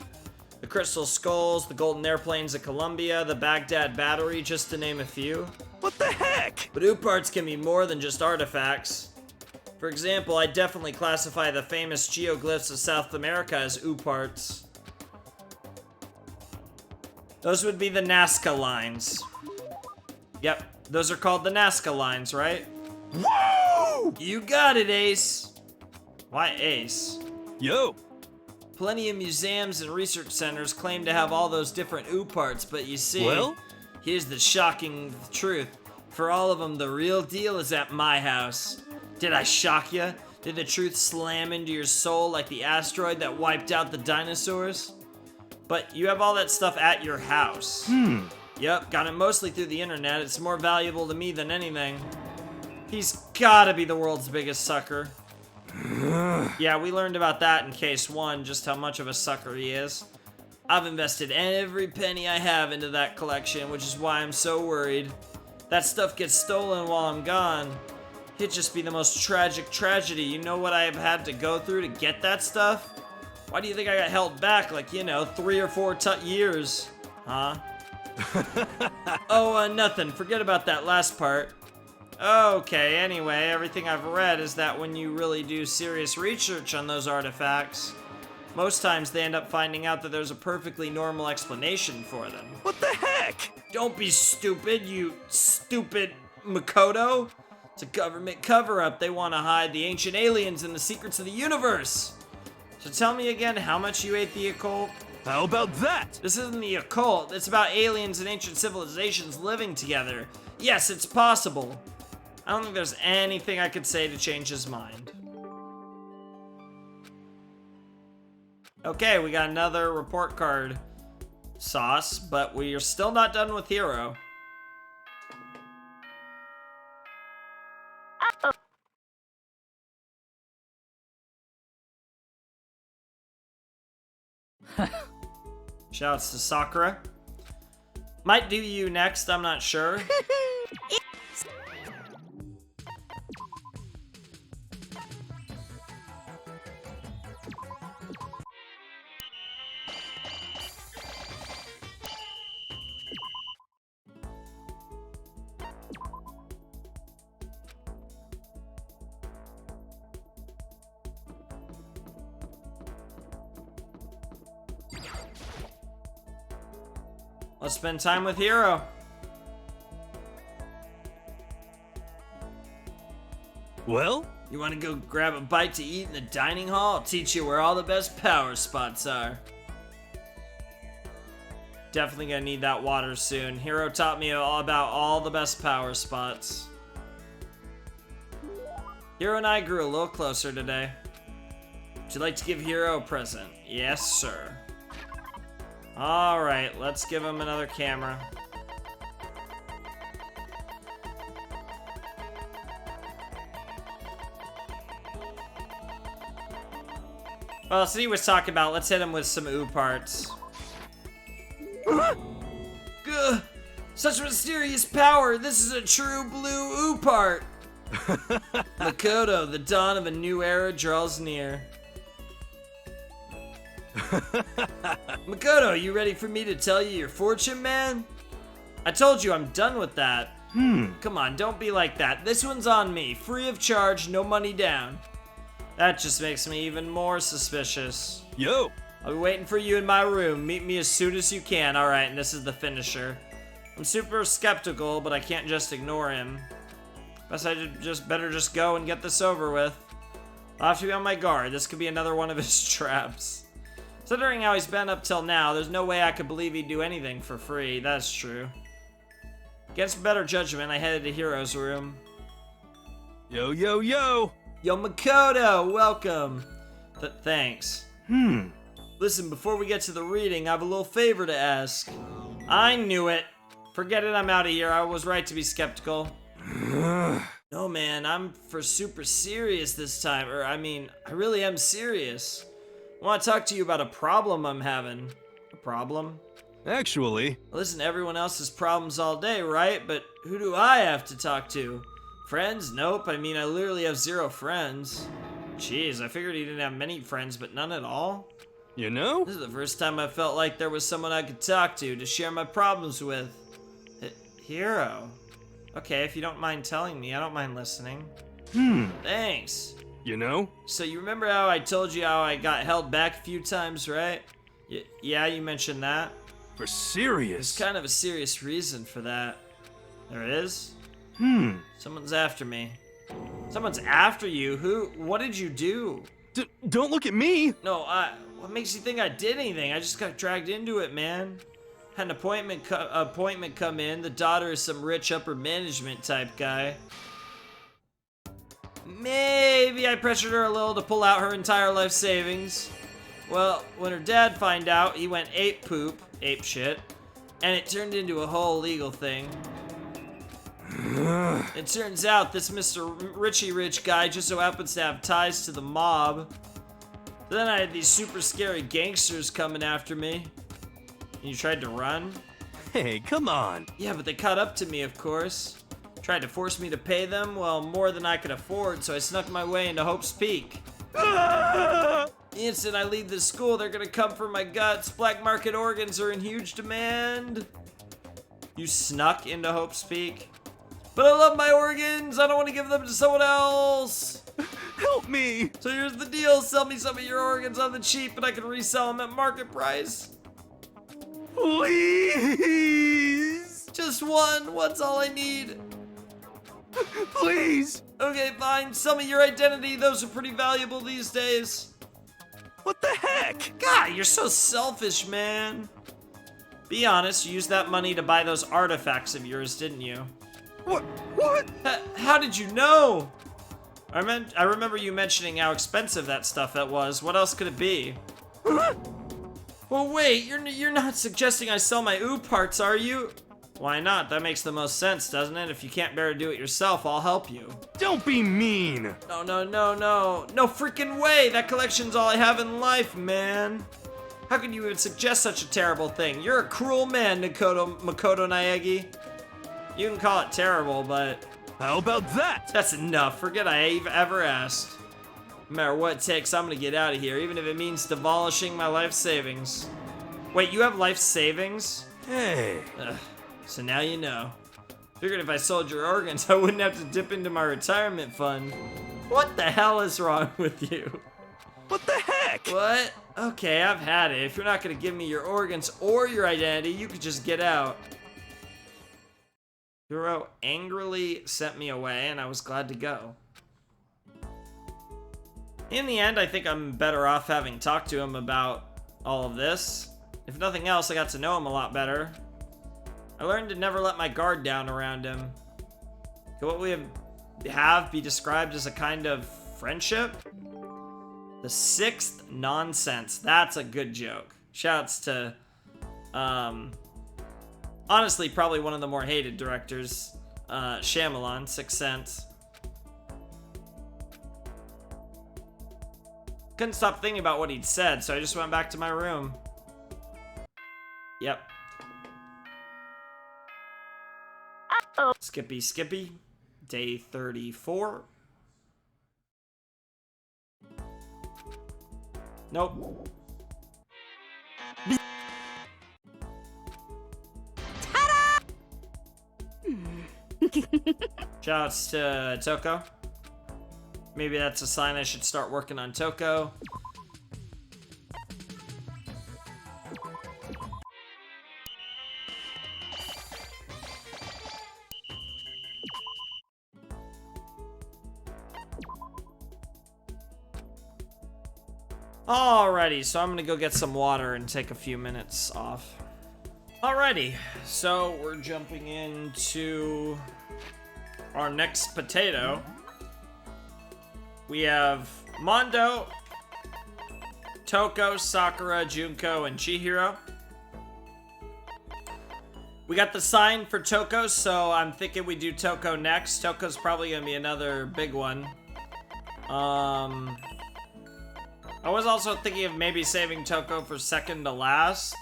The crystal skulls, the golden airplanes of Columbia, the Baghdad battery, just to name a few. What the heck? But ooh parts can be more than just artifacts. For example, I definitely classify the famous geoglyphs of South America as ooh parts. Those would be the Nazca lines. Yep, those are called the Nazca lines, right? Whoa! You got it, Ace. Why Ace? Yo! Plenty of museums and research centers claim to have all those different ooh parts, but you see, Well? here's the shocking truth. For all of them, the real deal is at my house. Did I shock ya? Did the truth slam into your soul like the asteroid that wiped out the dinosaurs? But you have all that stuff at your house. Yep, got it mostly through the internet. It's more valuable to me than anything. He's gotta be the world's biggest sucker. Yeah, we learned about that in case 1, just how much of a sucker he is. I've invested every penny I have into that collection, which is why I'm so worried. That stuff gets stolen while I'm gone. It'd just be the most tragic tragedy. You know what I have had to go through to get that stuff? Why do you think I got held back like, 3 or 4 years? Huh? Oh, nothing. Forget about that last part. Okay, anyway, everything I've read is that when you really do serious research on those artifacts, most times they end up finding out that there's a perfectly normal explanation for them. What the heck? Don't be stupid, you stupid Makoto. It's a government cover-up. They want to hide the ancient aliens and the secrets of the universe. So tell me again how much you ate the occult? How about that? This isn't the occult. It's about aliens and ancient civilizations living together. Yes, it's possible. I don't think there's anything I could say to change his mind. Okay, we got another report card sauce, but we are still not done with Hero. Shouts to Sakura. Might do you next, I'm not sure. Let's spend time with Hero. Well? You want to go grab a bite to eat in the dining hall? I'll teach you where all the best power spots are. Definitely gonna need that water soon. Hero taught me all about all the best power spots. Hero and I grew a little closer today. Would you like to give Hero a present? Yes, sir. Alright, let's give him another camera. Well, so he was talking about, let's hit him with some ooh parts. Gah! Such mysterious power! This is a true blue ooh part! Makoto, the dawn of a new era draws near. Makoto, you ready for me to tell you your fortune, man? I told you I'm done with that. Come on, don't be like that. This one's on me. Free of charge, no money down. That just makes me even more suspicious. Yo! I'll be waiting for you in my room. Meet me as soon as you can. Alright, and this is the finisher. I'm super skeptical, but I can't just ignore him. Guess I better just go and get this over with. I'll have to be on my guard. This could be another one of his traps. Considering how he's been up till now, there's no way I could believe he'd do anything for free. That's true. Against better judgment, I headed to Hero's room. Yo, yo, yo! Yo, Makoto, welcome. Thanks. Listen, before we get to the reading, I have a little favor to ask. I knew it. Forget it, I'm out of here. I was right to be skeptical. No, man, I'm for super serious this time. I really am serious. I want to talk to you about a problem I'm having. A problem? Actually, Listen to everyone else's problems all day, right? But who do I have to talk to? Friends? Nope. I literally have 0 friends. Jeez, I figured he didn't have many friends, but none at all. you know? This is the first time I felt like there was someone I could talk to share my problems with. Hero. Okay, if you don't mind telling me, I don't mind listening. Thanks. You know? So you remember how I told you how I got held back a few times, right? Yeah, you mentioned that. For There's serious. kind of a serious reason for that. There is? Someone's after me. Someone's after you? Who? What did you do? Don't look at me! No, what makes you think I did anything? I just got dragged into it, man. Had an appointment come in. The daughter is some rich upper management type guy. Maybe I pressured her a little to pull out her entire life savings. Well, when her dad found out, he went ape shit, and it turned into a whole legal thing. It turns out this Mr. Richie Rich guy just so happens to have ties to the mob. Then I had these super scary gangsters coming after me. You tried to run? Hey, come on. Yeah, but they caught up to me, of course. Tried to force me to pay them, well, more than I could afford, so I snuck my way into Hope's Peak. The instant I leave this school, they're gonna come for my guts. Black market organs are in huge demand. You snuck into Hope's Peak? But I love my organs! I don't want to give them to someone else! Help me! So here's the deal, sell me some of your organs on the cheap and I can resell them at market price. Please! Just one's all I need. Please! Okay, fine, sell me your identity, those are pretty valuable these days. What the heck? God, you're so selfish, man. Be honest, you used that money to buy those artifacts of yours, didn't you? What? How did you know? I remember you mentioning how expensive that stuff was. What else could it be? Well, wait, you're not suggesting I sell my ooh parts, are you? Why not? That makes the most sense, doesn't it? If you can't bear to do it yourself, I'll help you. Don't be mean! No. No freaking way! That collection's all I have in life, man. How can you even suggest such a terrible thing? You're a cruel man, Makoto Naegi. You can call it terrible, but How about that? that's enough. Forget I ever asked. No matter what it takes, I'm gonna get out of here, even if it means demolishing my life savings. Wait, you have life savings? Hey. Ugh. So now you know. Figured if I sold your organs, I wouldn't have to dip into my retirement fund. What the hell is wrong with you? What the heck? What? Okay, I've had it. If you're not gonna give me your organs or your identity, you could just get out. Hiro angrily sent me away, and I was glad to go. In the end, I think I'm better off having talked to him about all of this. If nothing else, I got to know him a lot better. I learned to never let my guard down around him. Could what we have be described as a kind of friendship? The sixth nonsense. That's a good joke. Shouts to, honestly, probably one of the more hated directors, Shyamalan, Sixth Sense. Couldn't stop thinking about what he'd said, so I just went back to my room. Yep. Skippy. Day 34. Nope. Shouts to Toko. Maybe that's a sign I should start working on Toko. Alrighty, so I'm gonna go get some water and take a few minutes off. Alrighty, so we're jumping into our next potato. We have Mondo, Toko, Sakura, Junko, and Chihiro. We got the sign for Toko, so I'm thinking we do Toko next. Toko's probably gonna be another big one. I was also thinking of maybe saving Toko for second to last.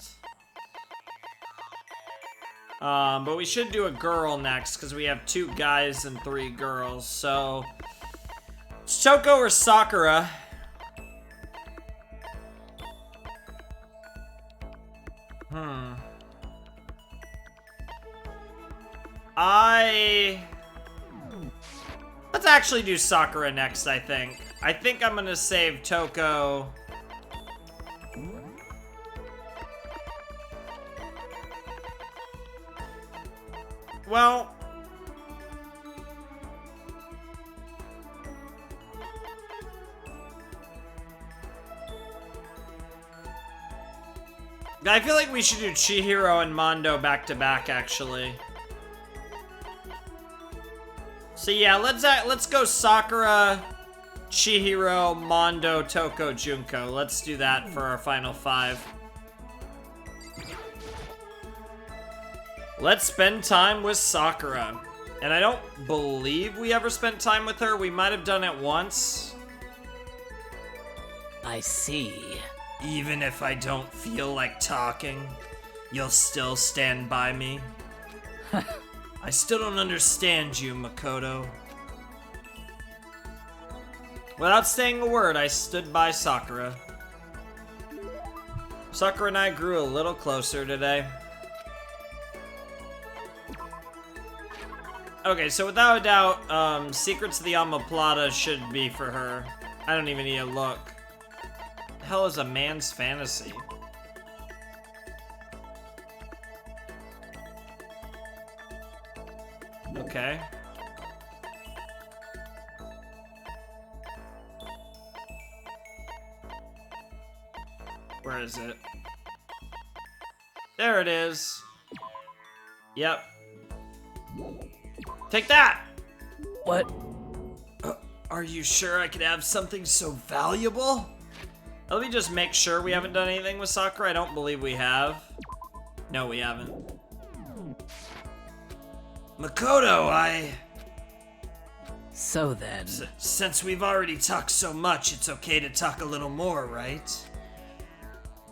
But we should do a girl next, because we have 2 guys and 3 girls, so... It's Toko or Sakura. Let's actually do Sakura next, I think. I think I'm gonna save Toko. Well... I feel like we should do Chihiro and Mondo back to back, actually. So yeah, let's go Sakura, Chihiro, Mondo, Toko, Junko. Let's do that for our final 5. Let's spend time with Sakura. And I don't believe we ever spent time with her. We might have done it once. I see. Even if I don't feel like talking, you'll still stand by me. I still don't understand you, Makoto. Without saying a word, I stood by Sakura. Sakura and I grew a little closer today. Okay, so without a doubt, Secrets of the Omoplata should be for her. I don't even need to look. The hell is a man's fantasy? Okay. Where is it? There it is. Yep. Take that! What? Are you sure I could have something so valuable? Let me just make sure we haven't done anything with Sakura. I don't believe we have. No, we haven't. Makoto, So then... Since we've already talked so much, it's okay to talk a little more, right?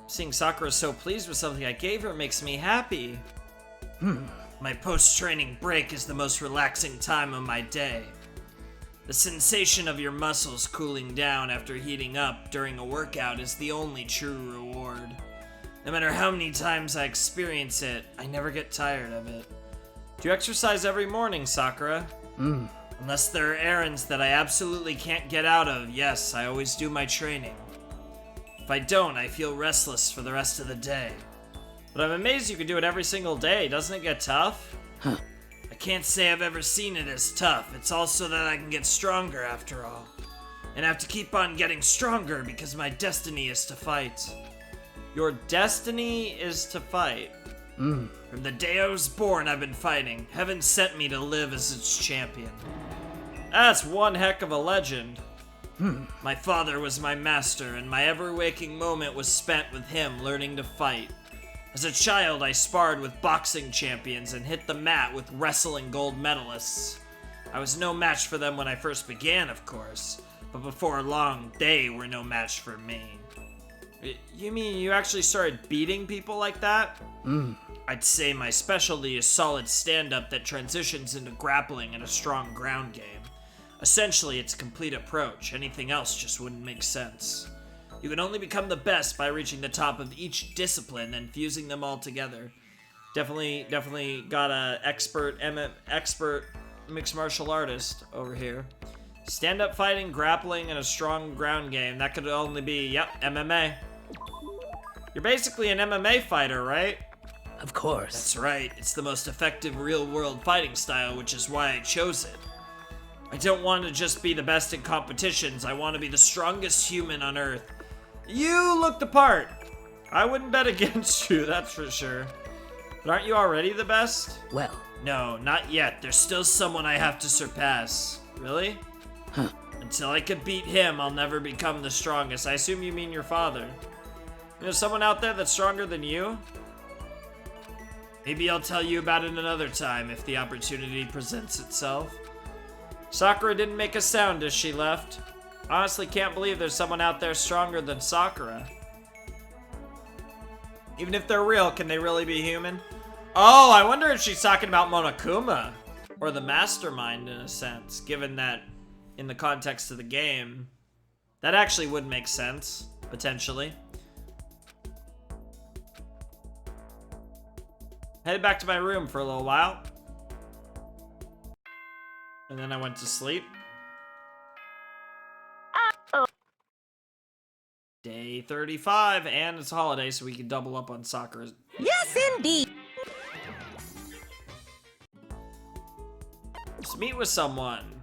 Seeing Sakura so pleased with something I gave her makes me happy. My post-training break is the most relaxing time of my day. The sensation of your muscles cooling down after heating up during a workout is the only true reward. No matter how many times I experience it, I never get tired of it. Do you exercise every morning, Sakura? Unless there are errands that I absolutely can't get out of, yes, I always do my training. If I don't, I feel restless for the rest of the day. But I'm amazed you can do it every single day. Doesn't it get tough? I can't say I've ever seen it as tough. It's also that I can get stronger after all. And I have to keep on getting stronger because my destiny is to fight. Your destiny is to fight? From the day I was born, I've been fighting. Heaven sent me to live as its champion. That's one heck of a legend. My father was my master, and my ever-waking moment was spent with him learning to fight. As a child, I sparred with boxing champions and hit the mat with wrestling gold medalists. I was no match for them when I first began, of course, but before long, they were no match for me. You mean you actually started beating people like that? I'd say my specialty is solid stand-up that transitions into grappling and a strong ground game. Essentially, it's a complete approach. Anything else just wouldn't make sense. You can only become the best by reaching the top of each discipline and fusing them all together. Definitely got a expert mixed martial artist over here. Stand-up fighting, grappling, and a strong ground game. That could only be, yep, MMA. You're basically an MMA fighter, right? Of course. That's right. It's the most effective real-world fighting style, which is why I chose it. I don't want to just be the best in competitions. I want to be the strongest human on Earth. You look the part. I wouldn't bet against you, that's for sure. But aren't you already the best? Well. No, not yet. There's still someone I have to surpass. Really? Until I can beat him, I'll never become the strongest. I assume you mean your father. There's someone out there that's stronger than you? Maybe I'll tell you about it another time if the opportunity presents itself. Sakura didn't make a sound as she left. Honestly, can't believe there's someone out there stronger than Sakura. Even if they're real, can they really be human? Oh, I wonder if she's talking about Monokuma. Or the mastermind, in a sense, given that in the context of the game, that actually would make sense, potentially. Headed back to my room for a little while. And then I went to sleep. Day 35, and it's a holiday, so we can double up on Sakura's. Yes, indeed. Let's meet with someone.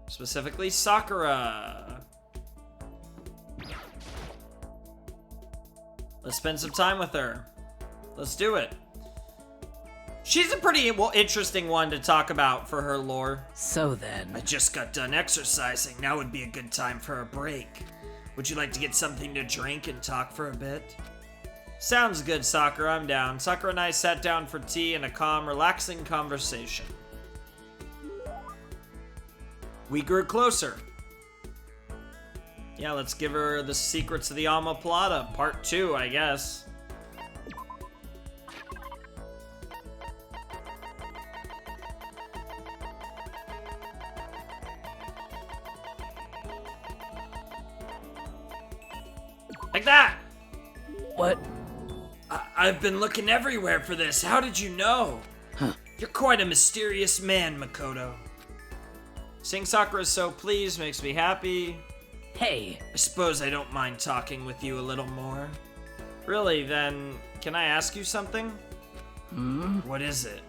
Specifically, Sakura. Let's spend some time with her. Let's do it. She's a pretty, well, interesting one to talk about for her lore. So then. I just got done exercising. Now would be a good time for a break. Would you like to get something to drink and talk for a bit? Sounds good, Sakura. I'm down. Sakura and I sat down for tea and a calm, relaxing conversation. We grew closer. Yeah, let's give her the secrets of the Alma Plata, part 2, I guess. Like that! What? I've been looking everywhere for this. How did you know? Huh. You're quite a mysterious man, Makoto. Seeing Sakura so pleased makes me happy. Hey. I suppose I don't mind talking with you a little more. Really, then, can I ask you something? What is it?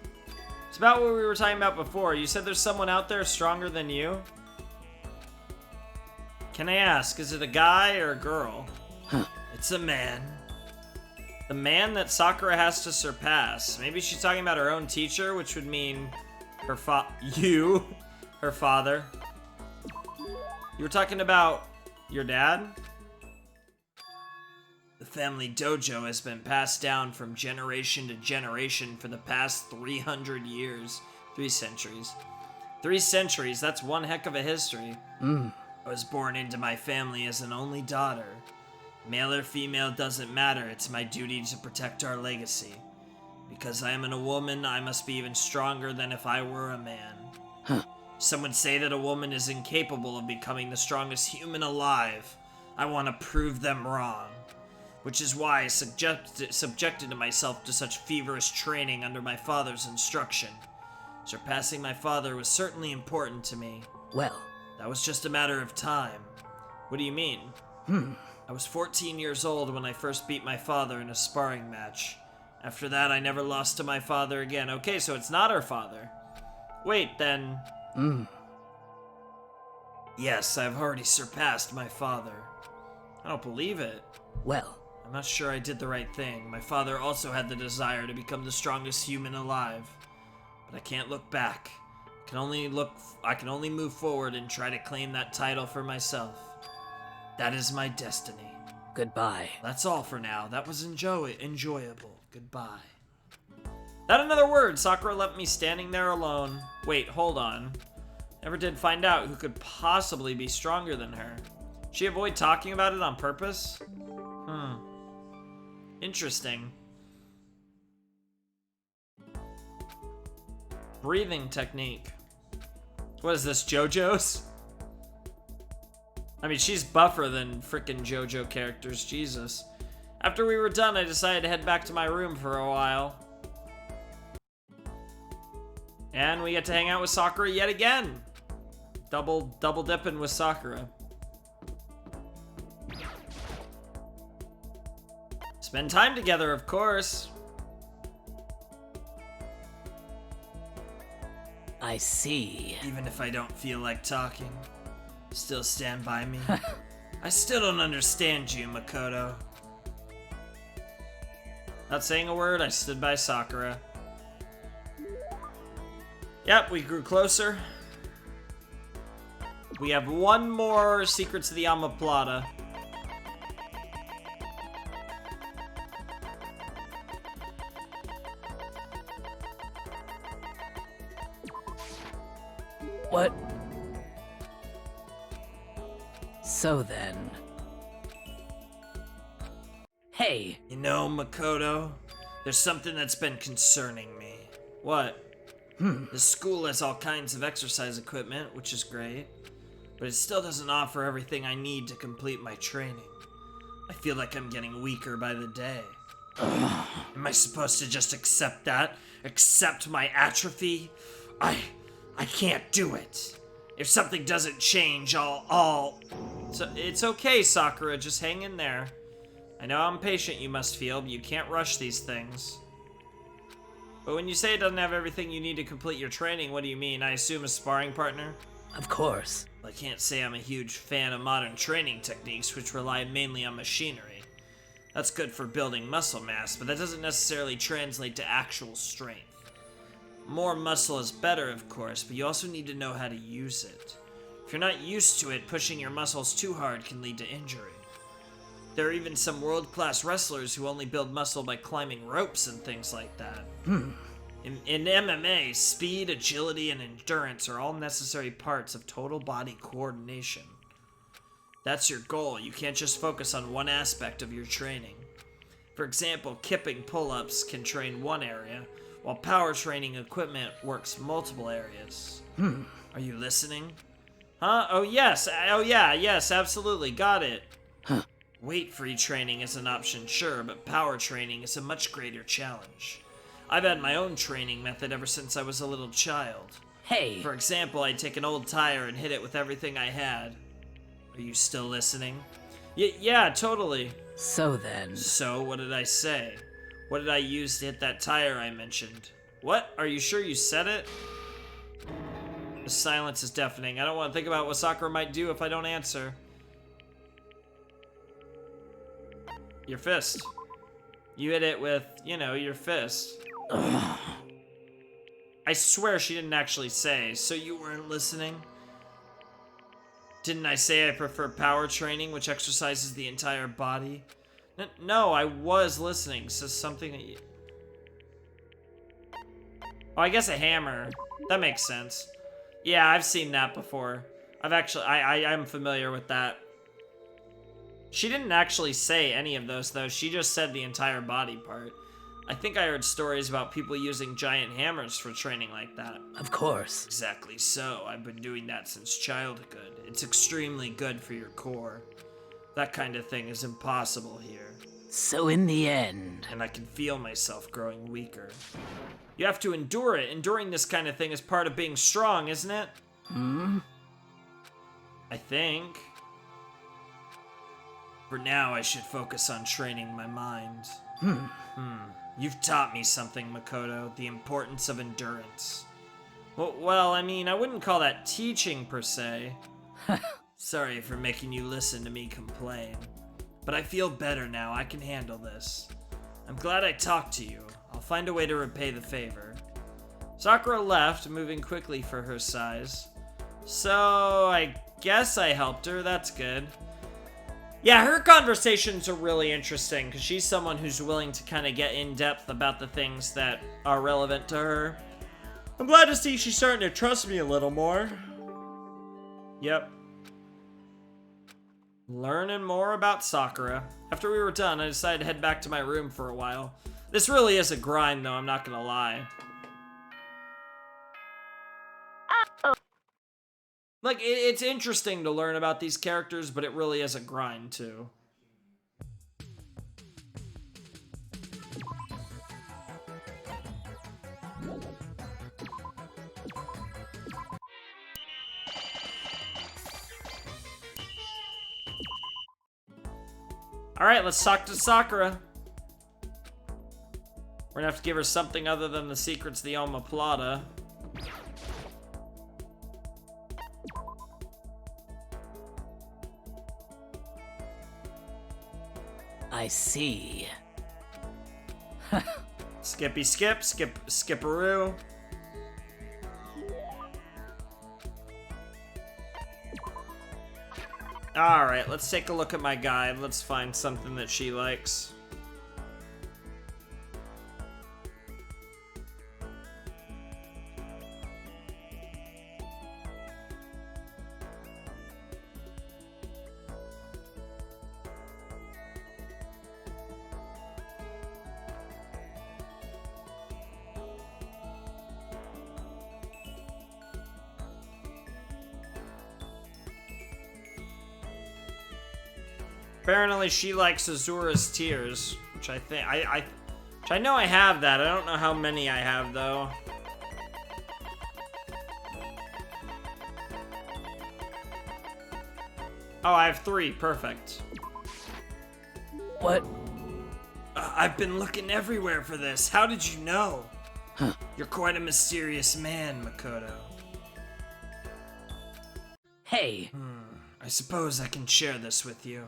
It's about what we were talking about before. You said there's someone out there stronger than you? Can I ask, is it a guy or a girl? It's a man. The man that Sakura has to surpass. Maybe she's talking about her own teacher, which would mean her her father. You were talking about your dad? The family dojo has been passed down from generation to generation for the past 300 years. 3 centuries. 3 centuries, that's one heck of a history. I was born into my family as an only daughter. Male or female doesn't matter, it's my duty to protect our legacy. Because I am a woman, I must be even stronger than if I were a man. Some would say that a woman is incapable of becoming the strongest human alive. I want to prove them wrong. Which is why I subjected myself to such feverish training under my father's instruction. Surpassing my father was certainly important to me. Well. That was just a matter of time. What do you mean? I was 14 years old when I first beat my father in a sparring match. After that, I never lost to my father again. Okay, so it's not her father. Wait, then... Yes, I've already surpassed my father. I don't believe it. Well. I'm not sure I did the right thing. My father also had the desire to become the strongest human alive. But I can't look back. I can only move forward and try to claim that title for myself. That is my destiny. Goodbye. That's all for now. That was enjoyable. Goodbye. Not another word. Sakura left me standing there alone. Wait, hold on. Never did find out who could possibly be stronger than her. She avoid talking about it on purpose? Interesting. Breathing technique. What is this, JoJo's? I mean, she's buffer than frickin' JoJo characters, Jesus. After we were done, I decided to head back to my room for a while. And we get to hang out with Sakura yet again. Double dipping with Sakura. Spend time together, of course. I see. Even if I don't feel like talking, still stand by me. I still don't understand you, Makoto. Not saying a word, I stood by Sakura. Yep, we grew closer. We have one more Secrets of the Alma Plata. What? So then... Hey, You know, Makoto, there's something that's been concerning me. What? The school has all kinds of exercise equipment, which is great, but it still doesn't offer everything I need to complete my training. I feel like I'm getting weaker by the day. Am I supposed to just accept that? Accept my atrophy? I can't do it. If something doesn't change, So it's okay, Sakura, just hang in there. I know how impatient you must feel, but you can't rush these things. But when you say it doesn't have everything you need to complete your training, what do you mean? I assume a sparring partner? of course. I can't say I'm a huge fan of modern training techniques, which rely mainly on machinery. That's good for building muscle mass, but that doesn't necessarily translate to actual strength. More muscle is better, of course, but you also need to know how to use it. If you're not used to it, pushing your muscles too hard can lead to injury. There are even some world-class wrestlers who only build muscle by climbing ropes and things like that. In MMA, speed, agility, and endurance are all necessary parts of total body coordination. That's your goal. You can't just focus on one aspect of your training. For example, kipping pull-ups can train one area, while power training equipment works multiple areas. Are you listening? Huh? Oh yes. Oh yeah, yes, absolutely. Got it. Weight-free training is an option, sure, but power training is a much greater challenge. I've had my own training method ever since I was a little child. Hey, For example, I'd take an old tire and hit it with everything I had. Are you still listening? Yeah, totally. so then... So, what did I say? What did I use to hit that tire I mentioned? What? Are you sure you said it? The silence is deafening. I don't want to think about what Sakura might do if I don't answer. Your fist. You hit it with, your fist. I swear she didn't actually say, so you weren't listening? Didn't I say I prefer power training, which exercises the entire body? No, I was listening. So something that you... Oh, I guess a hammer. That makes sense. Yeah, I've seen that before. I'm familiar with that. She didn't actually say any of those, though. She just said the entire body part. I think I heard stories about people using giant hammers for training like that. Of course. Exactly so. I've been doing that since childhood. It's extremely good for your core. That kind of thing is impossible here. So in the end... And I can feel myself growing weaker. You have to endure it. Enduring this kind of thing is part of being strong, isn't it? I think. For now, I should focus on training my mind. You've taught me something, Makoto. The importance of endurance. Well, I mean, I wouldn't call that teaching, per se. Sorry for making you listen to me complain. But I feel better now. I can handle this. I'm glad I talked to you. I'll find a way to repay the favor. Sakura left, moving quickly for her size. So, I guess I helped her. That's good. Yeah, her conversations are really interesting because she's someone who's willing to kind of get in depth about the things that are relevant to her. I'm glad to see she's starting to trust me a little more. Yep. Learning more about Sakura. After we were done, I decided to head back to my room for a while. This really is a grind, though, I'm not gonna lie. Like, it's interesting to learn about these characters, but it really is a grind, too. Alright, let's talk to Sakura. We're gonna have to give her something other than the secrets of the Alma Plata. I see. Skippy skip, skipperoo. Alright, let's take a look at my guide. Let's find something that she likes. Apparently she likes Azura's tears, which I think which I know I have that. I don't know how many I have though. Oh, I have 3. Perfect. What? I've been looking everywhere for this. How did you know? Huh. You're quite a mysterious man, Makoto. Hey. I suppose I can share this with you.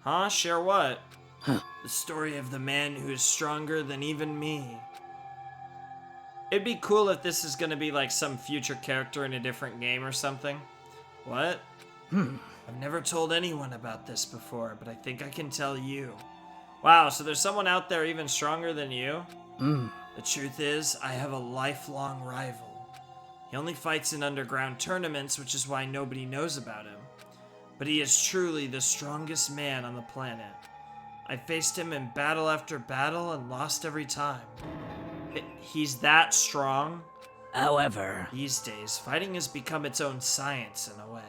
Huh? Share what? Huh. The story of the man who is stronger than even me. It'd be cool if this is gonna be like some future character in a different game or something. What? I've never told anyone about this before, but I think I can tell you. Wow, so there's someone out there even stronger than you? The truth is, I have a lifelong rival. He only fights in underground tournaments, which is why nobody knows about him. But he is truly the strongest man on the planet. I faced him in battle after battle and lost every time. He's that strong? However, These days, fighting has become its own science in a way.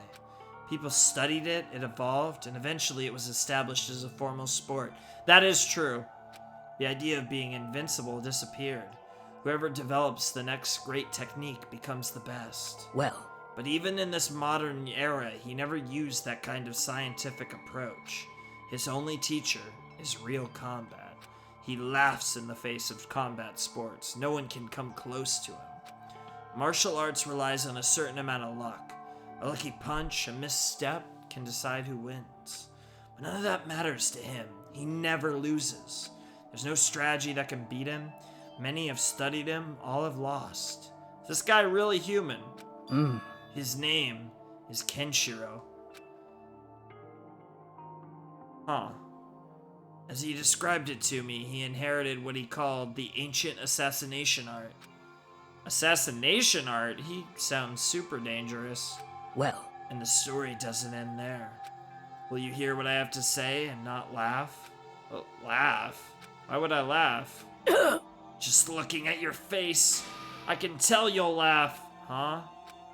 People studied it, it evolved, and eventually it was established as a formal sport. That is true. The idea of being invincible disappeared. Whoever develops the next great technique becomes the best. well, But even in this modern era, he never used that kind of scientific approach. His only teacher is real combat. He laughs in the face of combat sports. No one can come close to him. Martial arts relies on a certain amount of luck. A lucky punch, a misstep, can decide who wins. But none of that matters to him. He never loses. There's no strategy that can beat him. Many have studied him, all have lost. Is this guy really human? His name is Kenshiro. Huh. As he described it to me, he inherited what he called the ancient assassination art. Assassination art? He sounds super dangerous. well, And the story doesn't end there. Will you hear what I have to say and not laugh? Well, laugh? Why would I laugh? Just looking at your face, I can tell you'll laugh, huh?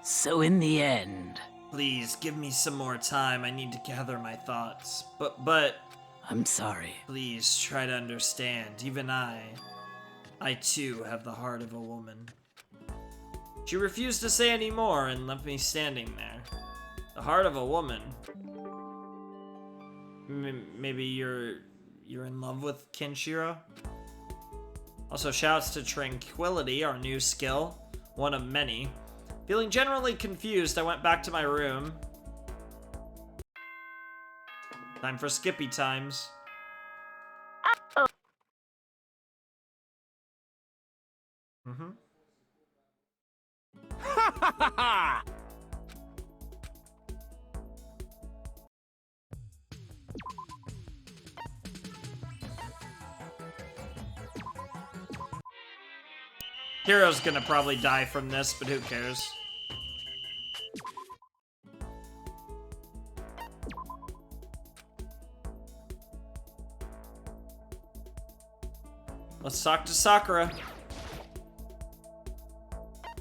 so in the end, Please, give me some more time. I need to gather my thoughts. But, I'm sorry. please try to understand. Even I too have the heart of a woman. She refused to say any more and left me standing there. The heart of a woman. Maybe you're in love with Kenshiro? Also, shouts to Tranquility, our new skill. One of many. Feeling generally confused, I went back to my room. Time for Skippy times. Hero's gonna probably die from this, but who cares? Let's talk to Sakura.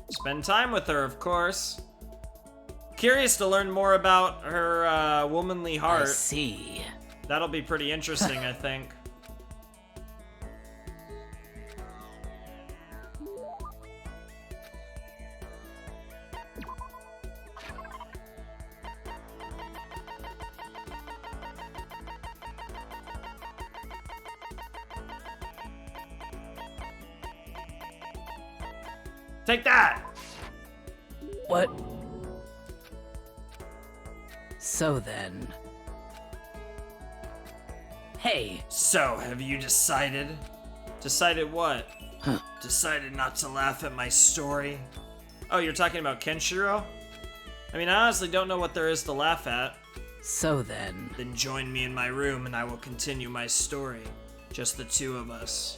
Spend time with her, of course. Curious to learn more about her womanly I heart. see. That'll be pretty interesting, I think. Take that! What? So then. Hey, So, have you decided? Decided what? Huh. Decided not to laugh at my story? Oh, you're talking about Kenshiro? I mean, I honestly don't know what there is to laugh at. so then. Then join me in my room and I will continue my story. Just the two of us.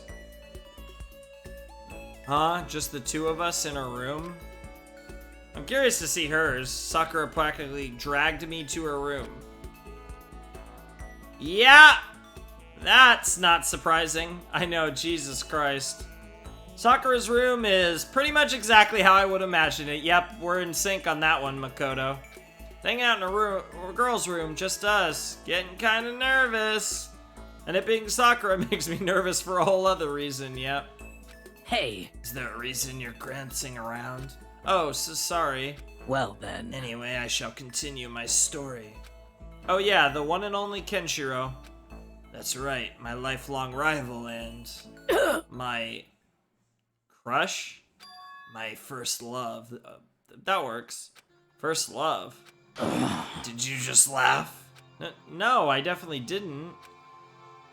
Huh? Just the two of us in a room? I'm curious to see hers. Sakura practically dragged me to her room. Yeah! That's not surprising. I know, Jesus Christ. Sakura's room is pretty much exactly how I would imagine it. Yep, we're in sync on that one, Makoto. Hang out in a girl's room, just us, getting kind of nervous. And it being Sakura makes me nervous for a whole other reason, yep. Hey, Is there a reason you're glancing around? Oh, so sorry. well then. Anyway, I shall continue my story. Oh yeah, the one and only Kenshiro. That's right, my lifelong rival and my crush? My first love. That works. First love. Did you just laugh? No, I definitely didn't.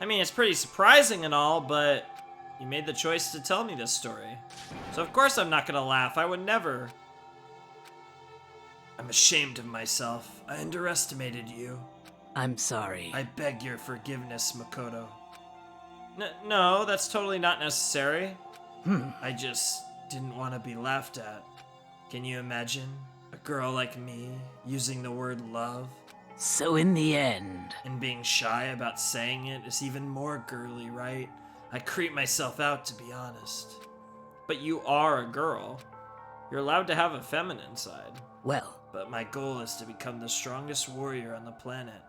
I mean, it's pretty surprising and all, but you made the choice to tell me this story. So of course I'm not gonna laugh. I would never. I'm ashamed of myself. I underestimated you. I'm sorry. I beg your forgiveness, Makoto. No, that's totally not necessary. I just didn't want to be laughed at. Can you imagine? A girl like me using the word love So in the end, and being shy about saying it is even more girly, right? I creep myself out, to be honest. But you are a girl. You're allowed to have a feminine side. well, But my goal is to become the strongest warrior on the planet.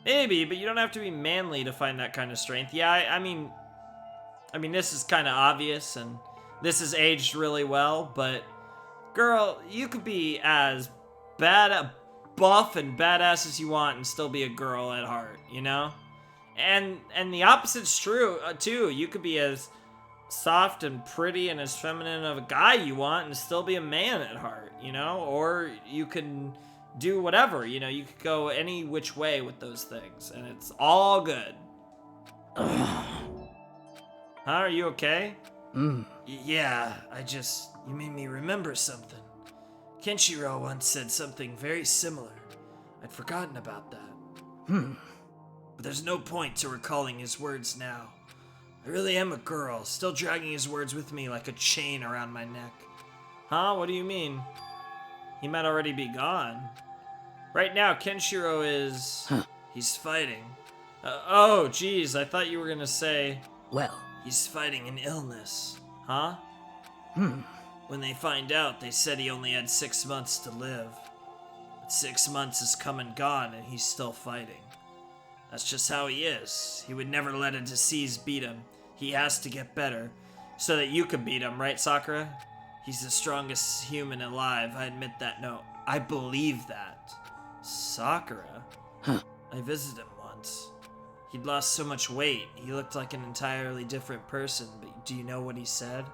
Maybe, but you don't have to be manly to find that kind of strength. Yeah, I mean, this is kind of obvious, and this is aged really well, but girl, you could be as buff and badass as you want and still be a girl at heart, you know? And the opposite's true, too. You could be as soft and pretty and as feminine of a guy you want and still be a man at heart, you know? Or you can do whatever, you know? You could go any which way with those things, and it's all good. Huh, are you okay? Yeah, you made me remember something. Kenshiro once said something very similar. I'd forgotten about that. But there's no point to recalling his words now. I really am a girl, still dragging his words with me like a chain around my neck. Huh? What do you mean? He might already be gone. Right now, Kenshiro is... He's fighting. Oh, geez, I thought you were gonna say... well, He's fighting an illness. Huh? When they find out, they said he only had 6 months to live. But 6 months has come and gone, and he's still fighting. That's just how he is. He would never let a disease beat him. He has to get better, so that you can beat him, right, Sakura? He's the strongest human alive, I admit that. No, I believe that. Sakura? I visited him once. He'd lost so much weight, he looked like an entirely different person, but do you know what he said?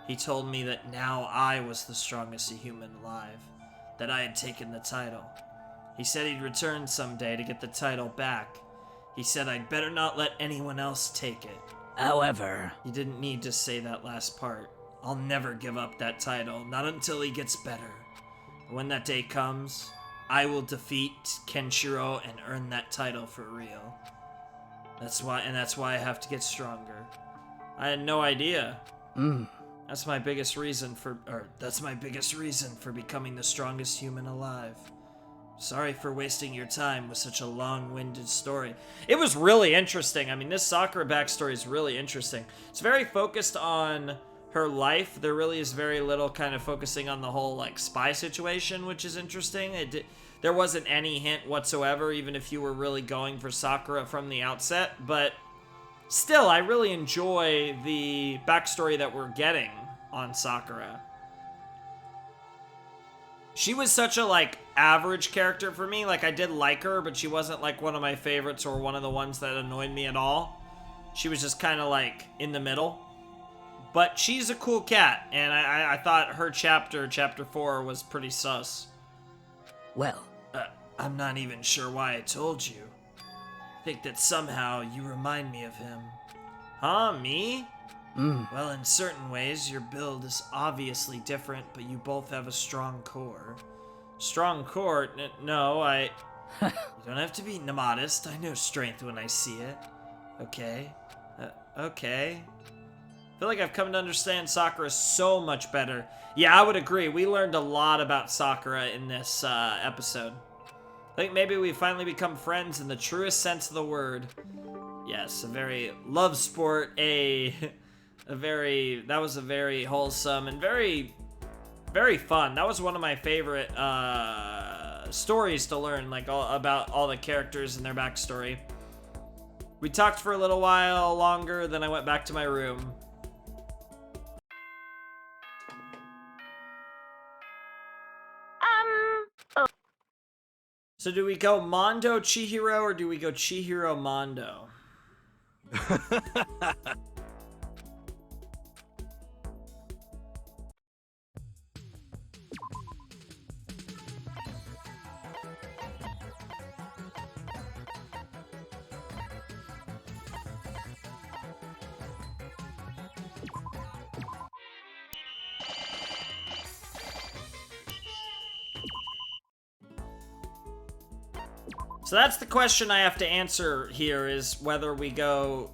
He told me that now I was the strongest human alive, that I had taken the title. He said he'd return someday to get the title back. He said I'd better not let anyone else take it. however, He didn't need to say that last part. I'll never give up that title, not until he gets better. When that day comes, I will defeat Kenshiro and earn that title for real. That's why I have to get stronger. I had no idea. That's my biggest reason for becoming the strongest human alive. Sorry for wasting your time with such a long-winded story. It was really interesting. I mean, this Sakura backstory is really interesting. It's very focused on her life. There really is very little kind of focusing on the whole, like, spy situation, which is interesting. There wasn't any hint whatsoever, even if you were really going for Sakura from the outset. But still, I really enjoy the backstory that we're getting on Sakura. She was such a, like, average character for me. Like, I did like her, but she wasn't, like, one of my favorites or one of the ones that annoyed me at all. She was just kind of, like, in the middle. But she's a cool cat, and I thought her chapter 4, was pretty sus. well, I'm not even sure why I told you. I think that somehow you remind me of him. Huh, me? Well, in certain ways, your build is obviously different, but you both have a strong core. Strong core? No, You don't have to be modest. I know strength when I see it. Okay? Okay. I feel like I've come to understand Sakura so much better. Yeah, I would agree. We learned a lot about Sakura in this episode. I think maybe we finally become friends in the truest sense of the word. Yes, a very love sport, that was a very wholesome and very, very fun. That was one of my favorite stories to learn, like about all the characters and their backstory. We talked for a little while longer, then I went back to my room. So do we go Mondo Chihiro or do we go Chihiro Mondo? So that's the question I have to answer here, is whether we go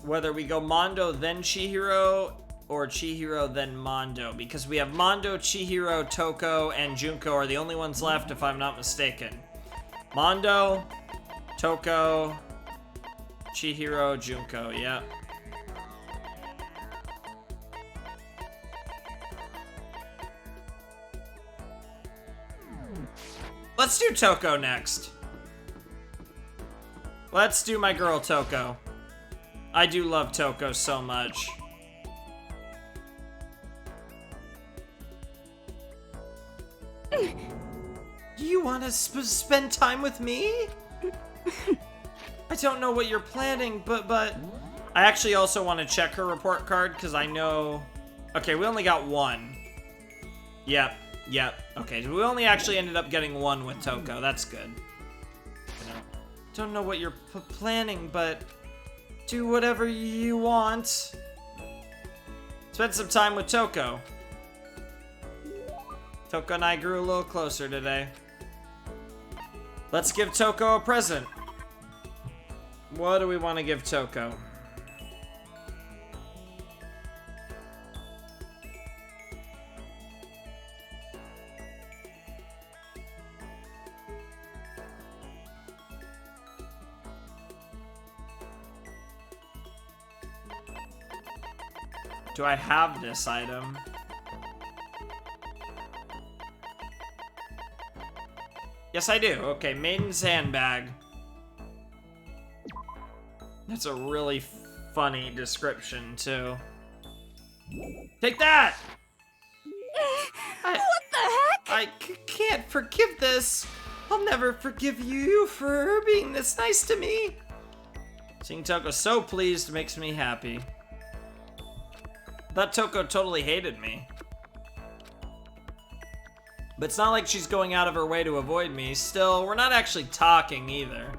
Mondo then Chihiro or Chihiro then Mondo, because we have Mondo, Chihiro, Toko, and Junko are the only ones left if I'm not mistaken. Mondo, Toko, Chihiro, Junko, yeah. Let's do Toko next. Let's do my girl Toko. I do love Toko so much. You want to spend time with me? I don't know what you're planning, but I actually also want to check her report card because I know. Okay, we only got one. Yep. Okay, so we only actually ended up getting one with Toko. That's good. Don't know what you're planning, but do whatever you want. Spend some time with Toko. Toko and I grew a little closer today. Let's give Toko a present. What do we want to give Toko? Do I have this item? Yes, I do. Okay, Maiden's Handbag. That's a really funny description, too. Take that! What the heck? I can't forgive this. I'll never forgive you for being this nice to me. Seeing Toko so pleased makes me happy. I thought Toko totally hated me. But it's not like she's going out of her way to avoid me. Still, we're not actually talking either.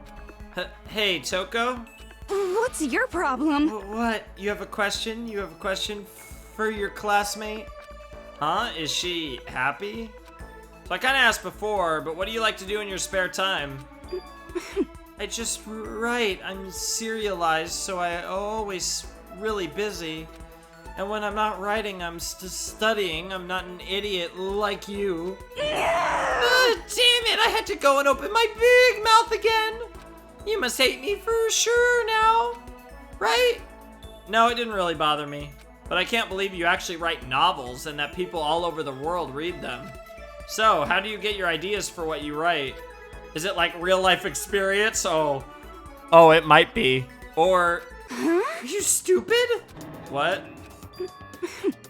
Hey, Toko? What's your problem? What? You have a question? You have a question for your classmate? Huh? Is she happy? So I kind of asked before, but what do you like to do in your spare time? I just write. I'm serialized, so I always really busy. And when I'm not writing, I'm studying. I'm not an idiot like you. Damn it! I had to go and open my big mouth again. You must hate me for sure now, right? No, it didn't really bother me. But I can't believe you actually write novels and that people all over the world read them. So, how do you get your ideas for what you write? Is it like real life experience? Oh, it might be. Or, are you stupid? What?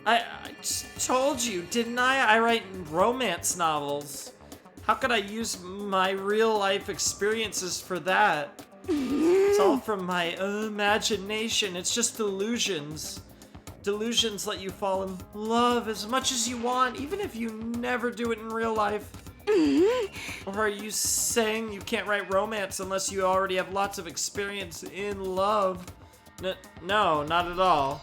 I just told you, didn't I? I write romance novels. How could I use my real life experiences for that? It's all from my imagination. It's just delusions. Delusions let you fall in love as much as you want, even if you never do it in real life. Or are you saying you can't write romance unless you already have lots of experience in love? No, not at all.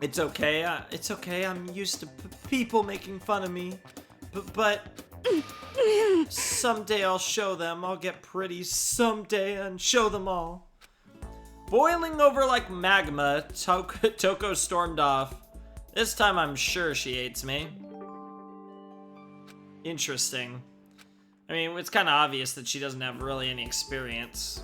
It's okay. It's okay. I'm used to people making fun of me. But someday I'll show them. I'll get pretty someday and show them all. Boiling over like magma, Toko stormed off. This time I'm sure she hates me. Interesting. I mean, it's kind of obvious that she doesn't have really any experience.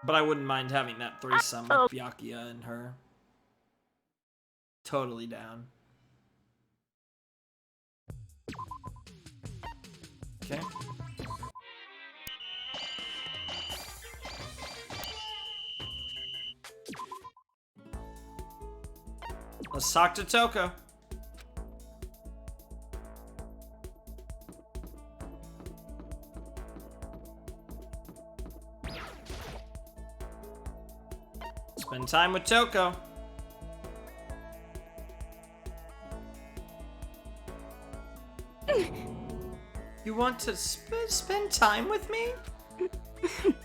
But I wouldn't mind having that threesome with Byakuya and her. Totally down. Okay. Let's talk to Toko. Spend time with Toko. You want to spend time with me?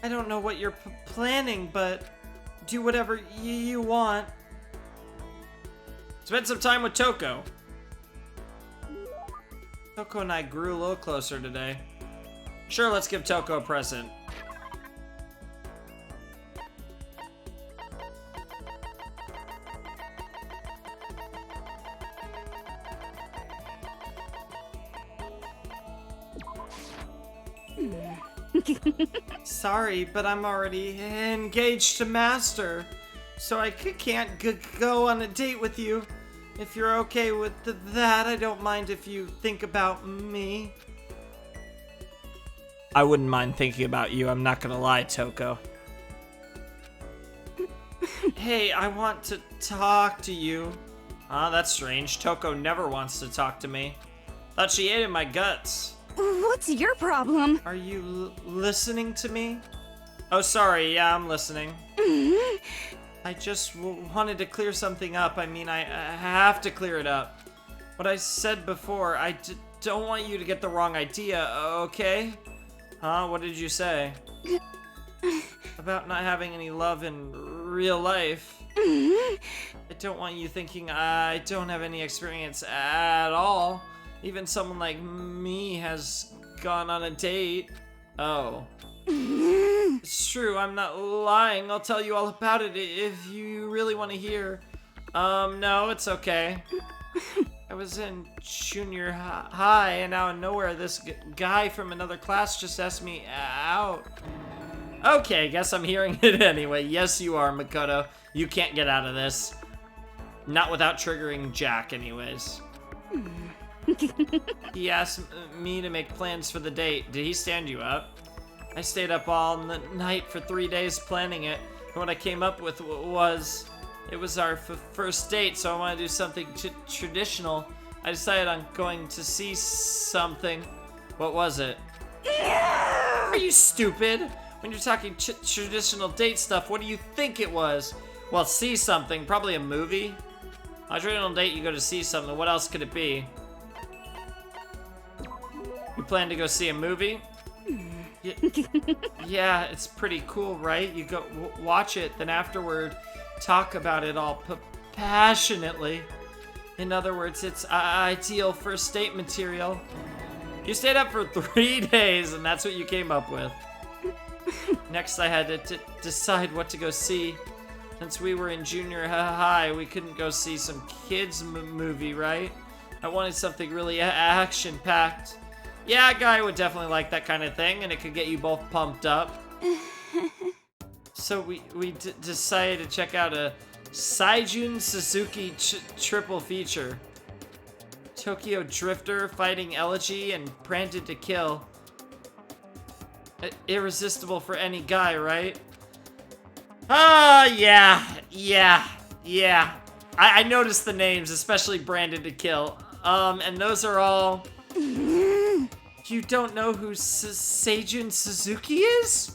I don't know what you're planning, but do whatever you want. Spend some time with Toko. Toko and I grew a little closer today. Sure, let's give Toko a present. Sorry, but I'm already engaged to Master, so I can't go on a date with you. If you're okay with that, I don't mind if you think about me. I wouldn't mind thinking about you, I'm not gonna lie, Toko. Hey, I want to talk to you. Ah, that's strange. Toko never wants to talk to me. Thought she hated my guts. What's your problem? Are you listening to me? Oh, sorry. Yeah, I'm listening. I just wanted to clear something up. I mean, I have to clear it up. What I said before, I don't want you to get the wrong idea, okay? Huh? What did you say? About not having any love in real life. I don't want you thinking I don't have any experience at all. Even someone like me has gone on a date. Oh. It's true, I'm not lying. I'll tell you all about it if you really want to hear. No, it's okay. I was in junior high, and out of nowhere, this guy from another class just asked me out. Okay, guess I'm hearing it anyway. Yes, you are, Makoto. You can't get out of this. Not without triggering Jack, anyways. He asked me to make plans for the date. Did he stand you up? I stayed up all night for 3 days planning it. And what I came up with was, it was our first date, so I want to do something traditional. I decided on going to see something. What was it? Are you stupid? When you're talking traditional date stuff, what do you think it was? Well, see something. Probably a movie. On a traditional date, you go to see something. What else could it be? You plan to go see a movie? Yeah, it's pretty cool, right? You go watch it, then afterward, talk about it all passionately. In other words, it's ideal first date material. You stayed up for 3 days, and that's what you came up with. Next, I had to decide what to go see. Since we were in junior high, we couldn't go see some kids movie, right? I wanted something really action-packed. Yeah, a guy would definitely like that kind of thing, and it could get you both pumped up. So we decided to check out a Seijun Suzuki triple feature. Tokyo Drifter, Fighting Elegy, and Branded to Kill. Irresistible for any guy, right? Yeah. I noticed the names, especially Branded to Kill. And those are all... You don't know who Seijun Suzuki is?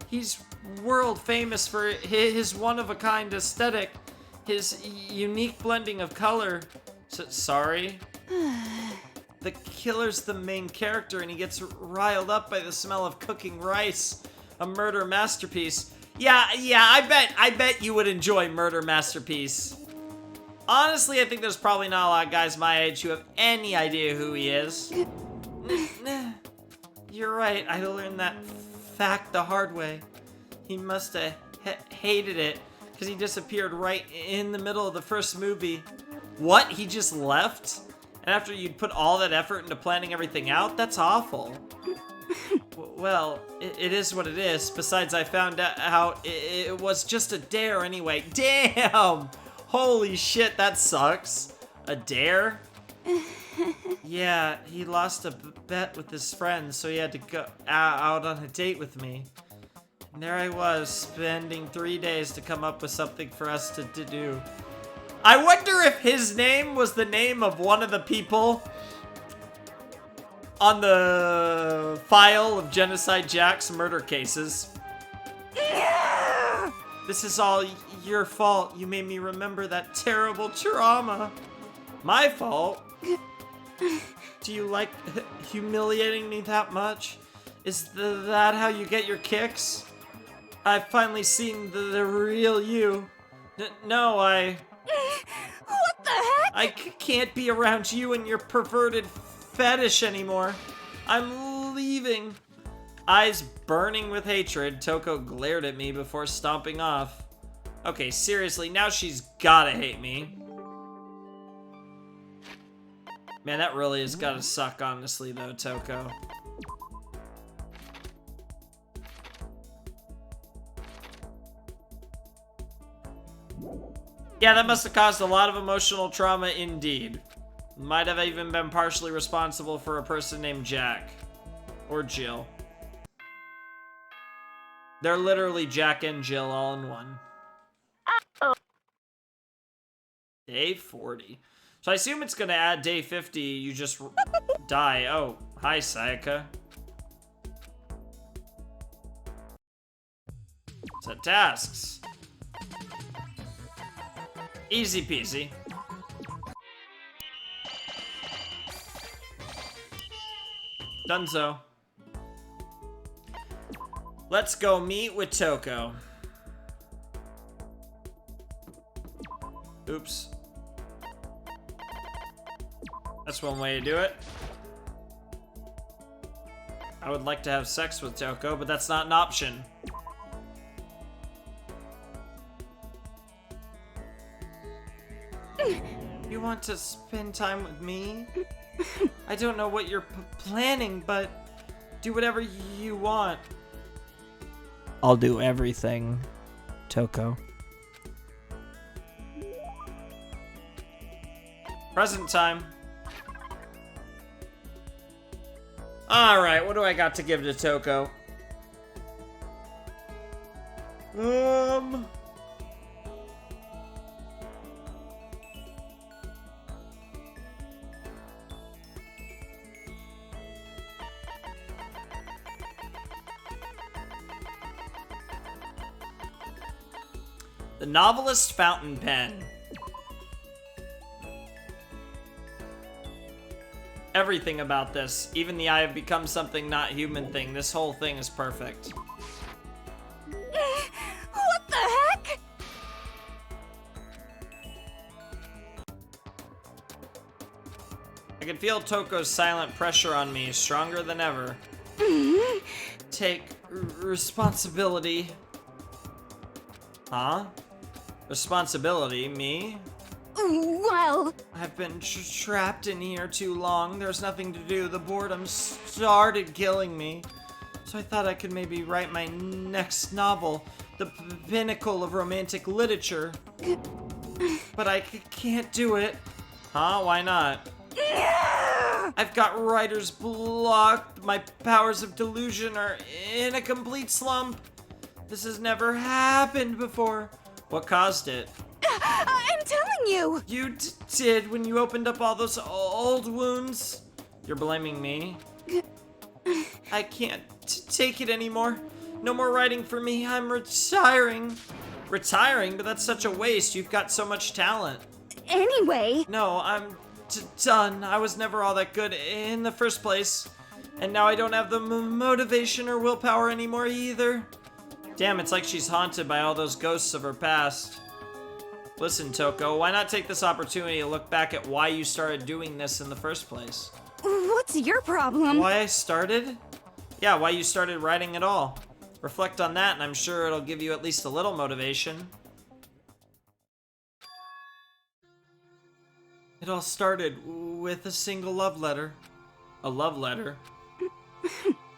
He's world famous for his one-of-a-kind aesthetic, his unique blending of color. Sorry? The killer's the main character, and he gets riled up by the smell of cooking rice. A murder masterpiece. Yeah, I bet you would enjoy Murder Masterpiece. Honestly, I think there's probably not a lot of guys my age who have any idea who he is. You're right, I learned that fact the hard way. He must have hated it, because he disappeared right in the middle of the first movie. What? He just left? And after you'd put all that effort into planning everything out? That's awful. Well, it is what it is. Besides, I found out it was just a dare anyway. Damn! Holy shit, that sucks. A dare? Yeah, he lost a bet with his friends, so he had to go out on a date with me. And there I was, spending 3 days to come up with something for us to do. I wonder if his name was the name of one of the people on the file of Genocide Jack's murder cases. This is all your fault. You made me remember that terrible trauma. My fault? Do you like humiliating me that much? Is that how you get your kicks? I've finally seen the real you. No, What the heck? I can't be around you and your perverted fetish anymore. I'm leaving. Eyes burning with hatred, Toko glared at me before stomping off. Okay, seriously, now she's gotta hate me. Man, that really has gotta suck, honestly, though, Toko. Yeah, that must have caused a lot of emotional trauma indeed. Might have even been partially responsible for a person named Jack. Or Jill. They're literally Jack and Jill all in one. Day 40. So I assume it's gonna add day 50, you just die. Oh, hi, Sayaka. Set tasks. Easy peasy. Dunzo. Let's go meet with Toko. Oops. That's one way to do it. I would like to have sex with Toko, but that's not an option. You want to spend time with me? I don't know what you're planning, but do whatever you want. I'll do everything, Toko. Present time. Alright, what do I got to give to Toko? The Novelist Fountain Pen. Everything about this, even the I have become something not human thing, this whole thing is perfect. What the heck? I can feel Toko's silent pressure on me, stronger than ever. Take responsibility. Huh? Responsibility? Me? Well, I've been trapped in here too long. There's nothing to do. The boredom started killing me. So I thought I could maybe write my next novel, the pinnacle of romantic literature. But I can't do it. Huh? Why not? I've got writer's block. My powers of delusion are in a complete slump. This has never happened before. What caused it? I'm telling you. You did when you opened up all those old wounds. You're blaming me. I can't take it anymore. No more writing for me. I'm retiring. Retiring? But that's such a waste. You've got so much talent. Anyway. No, I'm done. I was never all that good in the first place. And now I don't have the motivation or willpower anymore either. Damn, it's like she's haunted by all those ghosts of her past. Listen, Toko, why not take this opportunity to look back at why you started doing this in the first place? What's your problem? Why I started? Yeah, why you started writing at all. Reflect on that, and I'm sure it'll give you at least a little motivation. It all started with a single love letter. A love letter?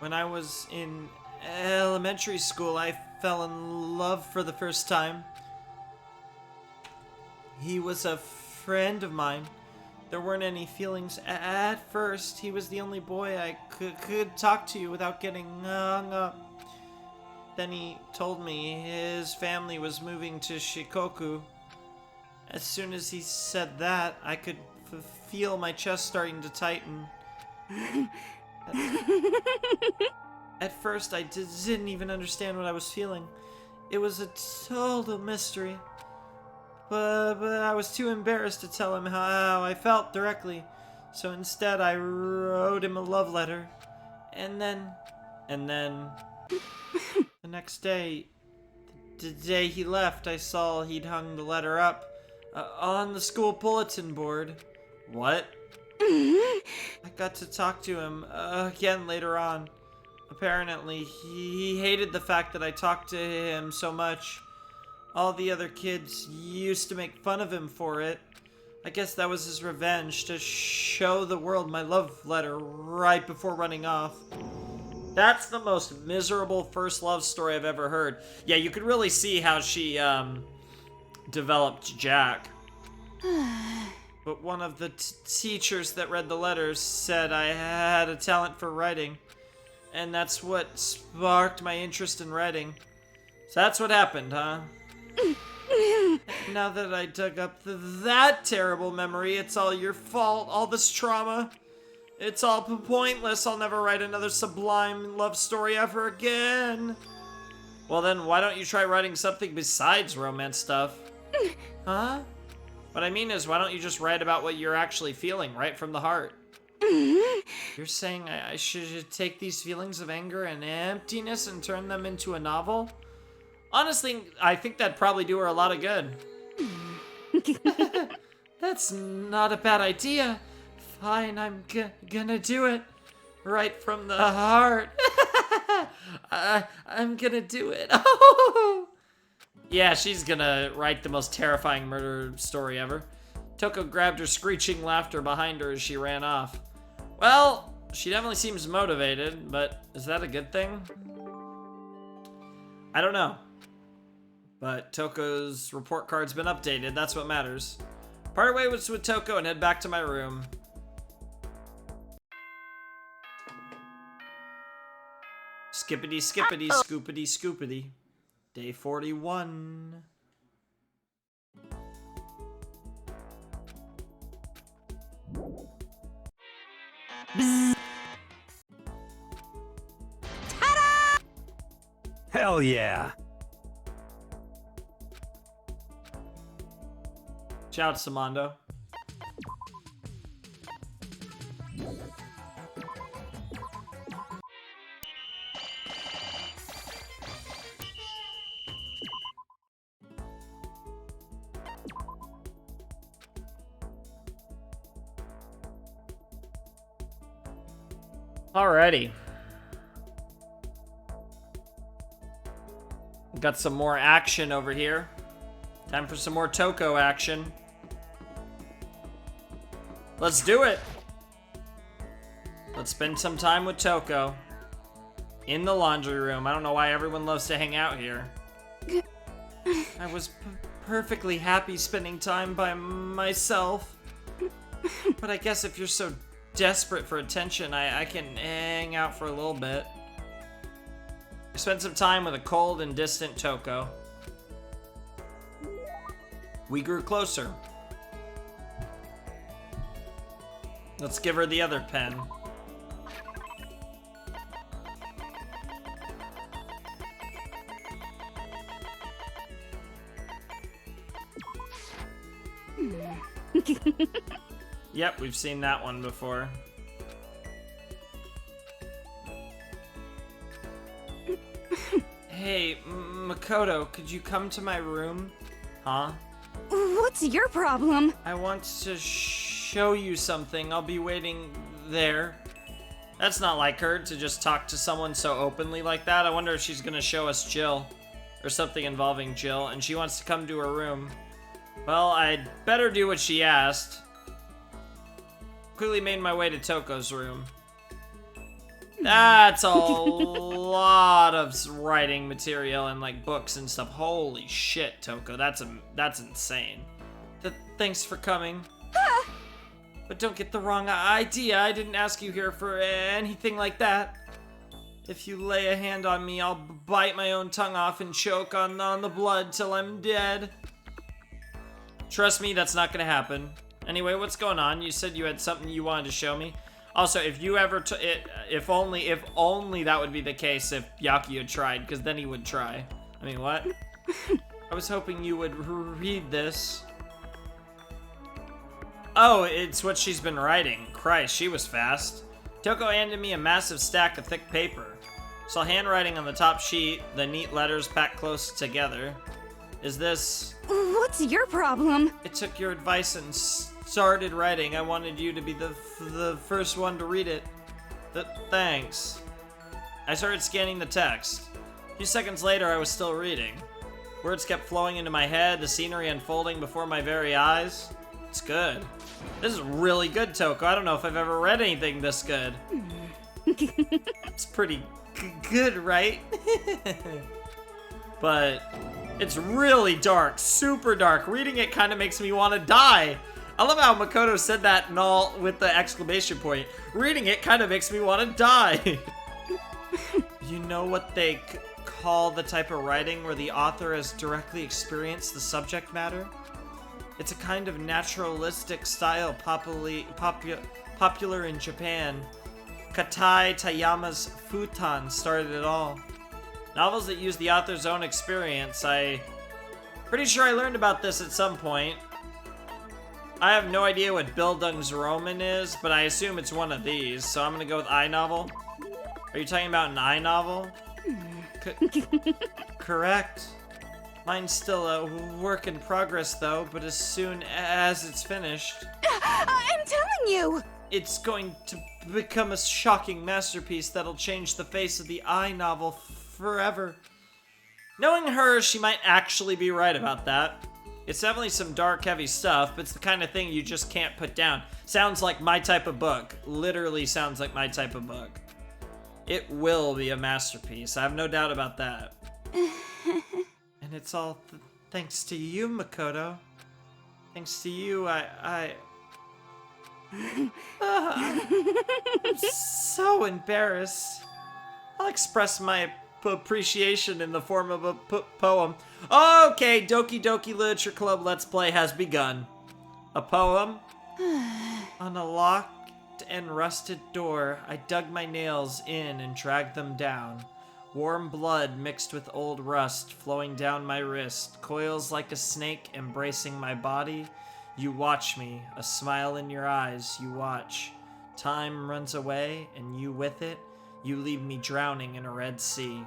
When I was in elementary school, I fell in love for the first time. He was a friend of mine. There weren't any feelings at first. He was the only boy I could talk to without getting hung up. Then he told me his family was moving to Shikoku. As soon as he said that, I could feel my chest starting to tighten. At first, I didn't even understand what I was feeling. It was a total mystery. But I was too embarrassed to tell him how I felt directly. So instead, I wrote him a love letter. And then... the next day, the day he left, I saw he'd hung the letter up on the school bulletin board. What? I got to talk to him again later on. Apparently, he hated the fact that I talked to him so much. All the other kids used to make fun of him for it. I guess that was his revenge, to show the world my love letter right before running off. That's the most miserable first love story I've ever heard. Yeah, you could really see how she developed Jack. But one of the teachers that read the letters said I had a talent for writing. And that's what sparked my interest in writing. So that's what happened, huh? Now that I dug up that terrible memory, it's all your fault, all this trauma. It's all pointless. I'll never write another sublime love story ever again. Well then, why don't you try writing something besides romance stuff? Huh? What I mean is, why don't you just write about what you're actually feeling, right from the heart? You're saying I should take these feelings of anger and emptiness and turn them into a novel? Honestly, I think that'd probably do her a lot of good. That's not a bad idea. Fine, I'm gonna do it. Right from the heart. I'm gonna do it. Yeah, she's gonna write the most terrifying murder story ever. Toko grabbed her screeching laughter behind her as she ran off. Well, she definitely seems motivated, but is that a good thing? I don't know. But Toko's report card's been updated, that's what matters. Part ways with Toko and head back to my room. Skippity skippity scoopity scoopity. Day 41. Hell yeah. Ciao, Samando. Alrighty. Got some more action over here. Time for some more Toko action. Let's do it. Let's spend some time with Toko. In the laundry room. I don't know why everyone loves to hang out here. I was perfectly happy spending time by myself. But I guess if you're so desperate for attention, I can hang out for a little bit. I spent some time with a cold and distant Toko. We grew closer. Let's give her the other pen. Yep, we've seen that one before. Hey, Makoto, could you come to my room? Huh? What's your problem? I want to show you something. I'll be waiting there. That's not like her to just talk to someone so openly like that. I wonder if she's gonna show us Jill. Or something involving Jill, and she wants to come to her room. Well, I'd better do what she asked. Quickly made my way to Toko's room. That's a lot of writing material and like books and stuff. Holy shit, Toko, that's insane. Thanks for coming. But don't get the wrong idea. I didn't ask you here for anything like that. If you lay a hand on me, I'll bite my own tongue off and choke on the blood till I'm dead. Trust me, that's not gonna happen. Anyway, what's going on? You said you had something you wanted to show me. Also, if you ever, if only that would be the case if Yaki had tried, because then he would try. I mean, what? I was hoping you would read this. Oh, it's what she's been writing. Christ, she was fast. Toko handed me a massive stack of thick paper. Saw handwriting on the top sheet, the neat letters packed close together. Is this... What's your problem? I took your advice and started writing. I wanted you to be the first one to read it. Thanks. I started scanning the text. A few seconds later, I was still reading. Words kept flowing into my head, the scenery unfolding before my very eyes. It's good. This is really good, Toko. I don't know if I've ever read anything this good. It's pretty good, right? But it's really dark, super dark. Reading it kind of makes me want to die. I love how Makoto said that and all with the exclamation point. Reading it kind of makes me want to die. You know what they call the type of writing where the author has directly experienced the subject matter? It's a kind of naturalistic style popular in Japan. Katai Tayama's Futan started it all. Novels that use the author's own experience. Pretty sure I learned about this at some point. I have no idea what Bildungsroman is, but I assume it's one of these, so I'm gonna go with I-novel. Are you talking about an I-novel? Correct. Mine's still a work in progress, though, but as soon as it's finished... I'm telling you! It's going to become a shocking masterpiece that'll change the face of the I-novel forever. Knowing her, she might actually be right about that. It's definitely some dark, heavy stuff, but it's the kind of thing you just can't put down. Sounds like my type of book. Literally sounds like my type of book. It will be a masterpiece. I have no doubt about that. And it's all thanks to you, Makoto. Thanks to you, I'm so embarrassed. I'll express my appreciation in the form of a poem. Okay, Doki Doki Literature Club Let's Play has begun. A poem? On a locked and rusted door, I dug my nails in and dragged them down. Warm blood mixed with old rust flowing down my wrist, coils like a snake embracing my body. You watch me, a smile in your eyes, you watch. Time runs away, and you with it, you leave me drowning in a red sea.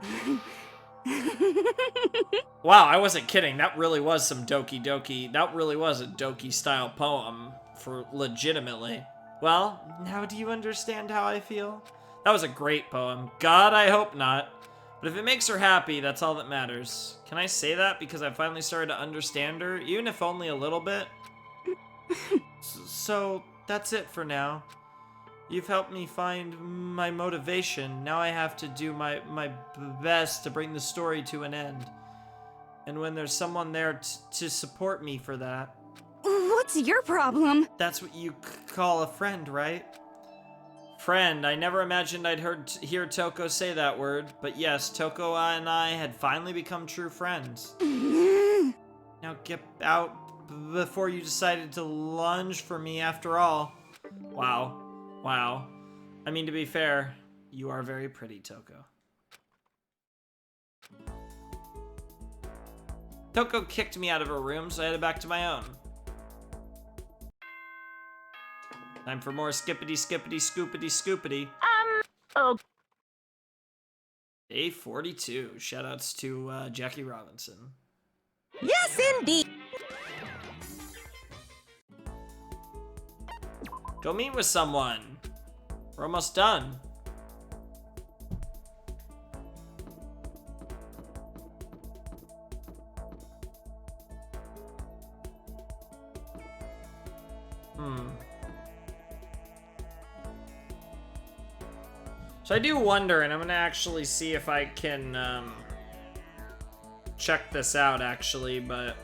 Wow, I wasn't kidding. That really was some Doki Doki. That really was a Doki style poem for legitimately. Well, now do you understand how I feel? That was a great poem. God, I hope not. But if it makes her happy, that's all that matters. Can I say that because I finally started to understand her, even if only a little bit? So, that's it for now. You've helped me find my motivation. Now I have to do my best to bring the story to an end. And when there's someone there to support me for that. What's your problem? That's what you call a friend, right? Friend, I never imagined I'd hear Toko say that word, but yes, Toko and I had finally become true friends. Now get out before you decided to lunge for me after all. Wow. Wow. I mean, to be fair, you are very pretty, Toko. Toko kicked me out of her room, so I headed back to my own. Time for more skippity, skippity, scoopity, scoopity. Oh. Day 42. Shoutouts to Jackie Robinson. Yes, indeed. Go meet with someone. We're almost done. So I do wonder, and I'm gonna actually see if I can check this out actually, but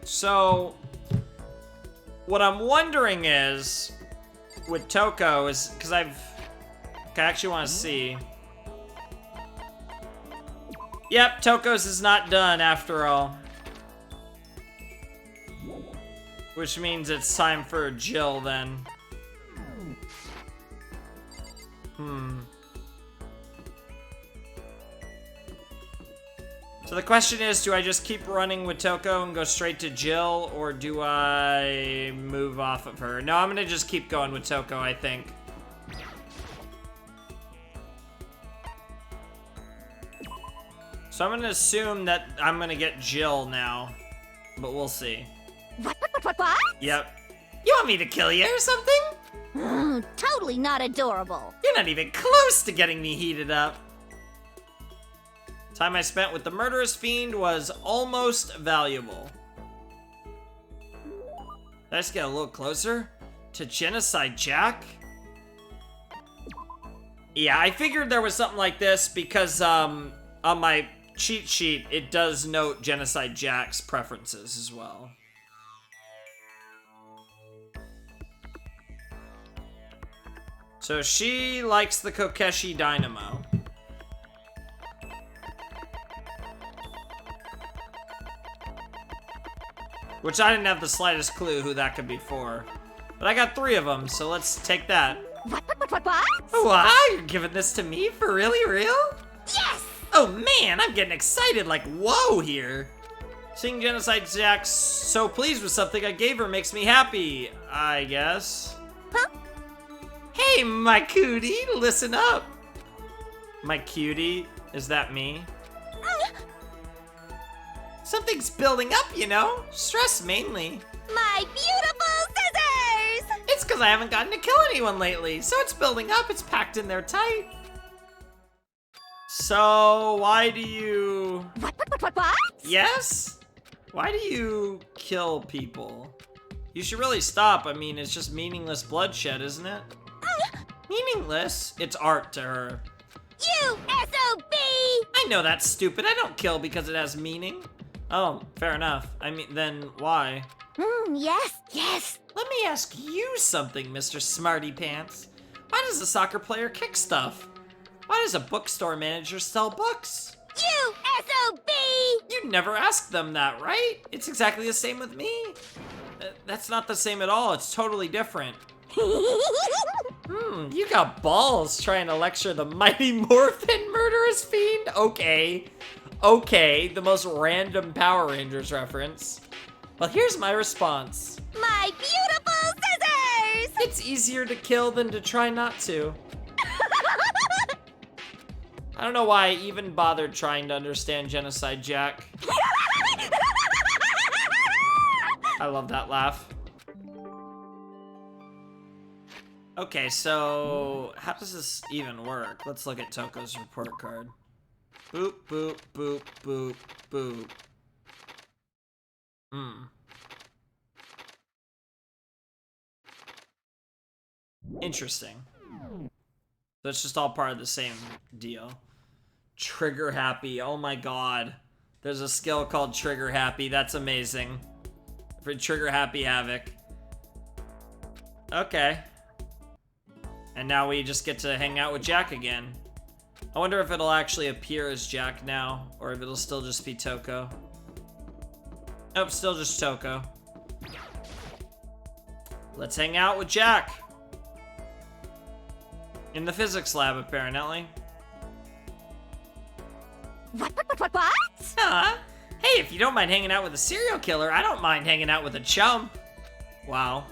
So, what I'm wondering is, with Toko is, because I actually want to see. Yep, Toko's is not done after all. Which means it's time for Jill then. So the question is, do I just keep running with Toko and go straight to Jill, or do I move off of her? No, I'm gonna just keep going with Toko, I think. So I'm gonna assume that I'm gonna get Jill now, but we'll see. What? Yep. You want me to kill you or something? Totally not adorable. You're not even close to getting me heated up. Time I spent with the murderous fiend was almost valuable. Did I just get a little closer to Genocide Jack? Yeah, I figured there was something like this because on my cheat sheet, it does note Genocide Jack's preferences as well. So she likes the Kokeshi Dynamo. Which I didn't have the slightest clue who that could be for. But I got 3 of them, so let's take that. What? Wow, you're giving this to me for really real? Yes! Oh man, I'm getting excited like whoa here. Seeing Genocide Jack so pleased with something I gave her makes me happy, I guess. Huh? Hey, my cutie, listen up. My cutie? Is that me? Something's building up, you know? Stress mainly. My beautiful scissors! It's because I haven't gotten to kill anyone lately, so it's building up, it's packed in there tight. So, why do you... What? Yes? Why do you kill people? You should really stop. I mean, it's just meaningless bloodshed, isn't it? Meaningless? It's art to her. You SOB! I know that's stupid. I don't kill because it has meaning. Oh, fair enough. I mean, then why? Yes. Let me ask you something, Mr. Smarty Pants. Why does a soccer player kick stuff? Why does a bookstore manager sell books? You SOB! You never asked them that, right? It's exactly the same with me. That's not the same at all. It's totally different. You got balls trying to lecture the Mighty Morphin Murderous Fiend? Okay, the most random Power Rangers reference. Well, here's my response. My beautiful scissors! It's easier to kill than to try not to. I don't know why I even bothered trying to understand Genocide Jack. I love that laugh. Okay, so how does this even work? Let's look at Toko's report card. Boop, boop, boop, boop, boop. Interesting. So it's just all part of the same deal. Trigger Happy, oh my god. There's a skill called Trigger Happy, that's amazing. For Trigger Happy Havoc. Okay. And now we just get to hang out with Jack again. I wonder if it'll actually appear as Jack now, or if it'll still just be Toko. Nope, still just Toko. Let's hang out with Jack. In the physics lab, apparently. What? Huh? Hey, if you don't mind hanging out with a serial killer, I don't mind hanging out with a chum. Wow.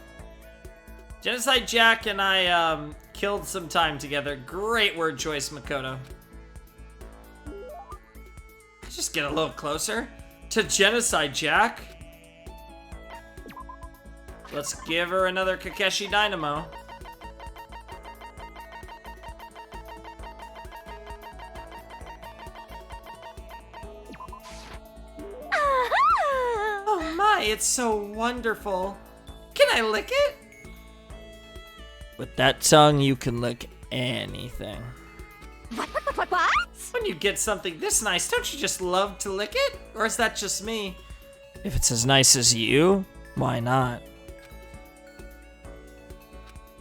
Genocide Jack and I, killed some time together. Great word choice, Makoto. Just get a little closer to Genocide Jack. Let's give her another Kokeshi Dynamo. Oh my, it's so wonderful. Can I lick it? With that tongue, you can lick anything. What? When you get something this nice, don't you just love to lick it? Or is that just me? If it's as nice as you, why not?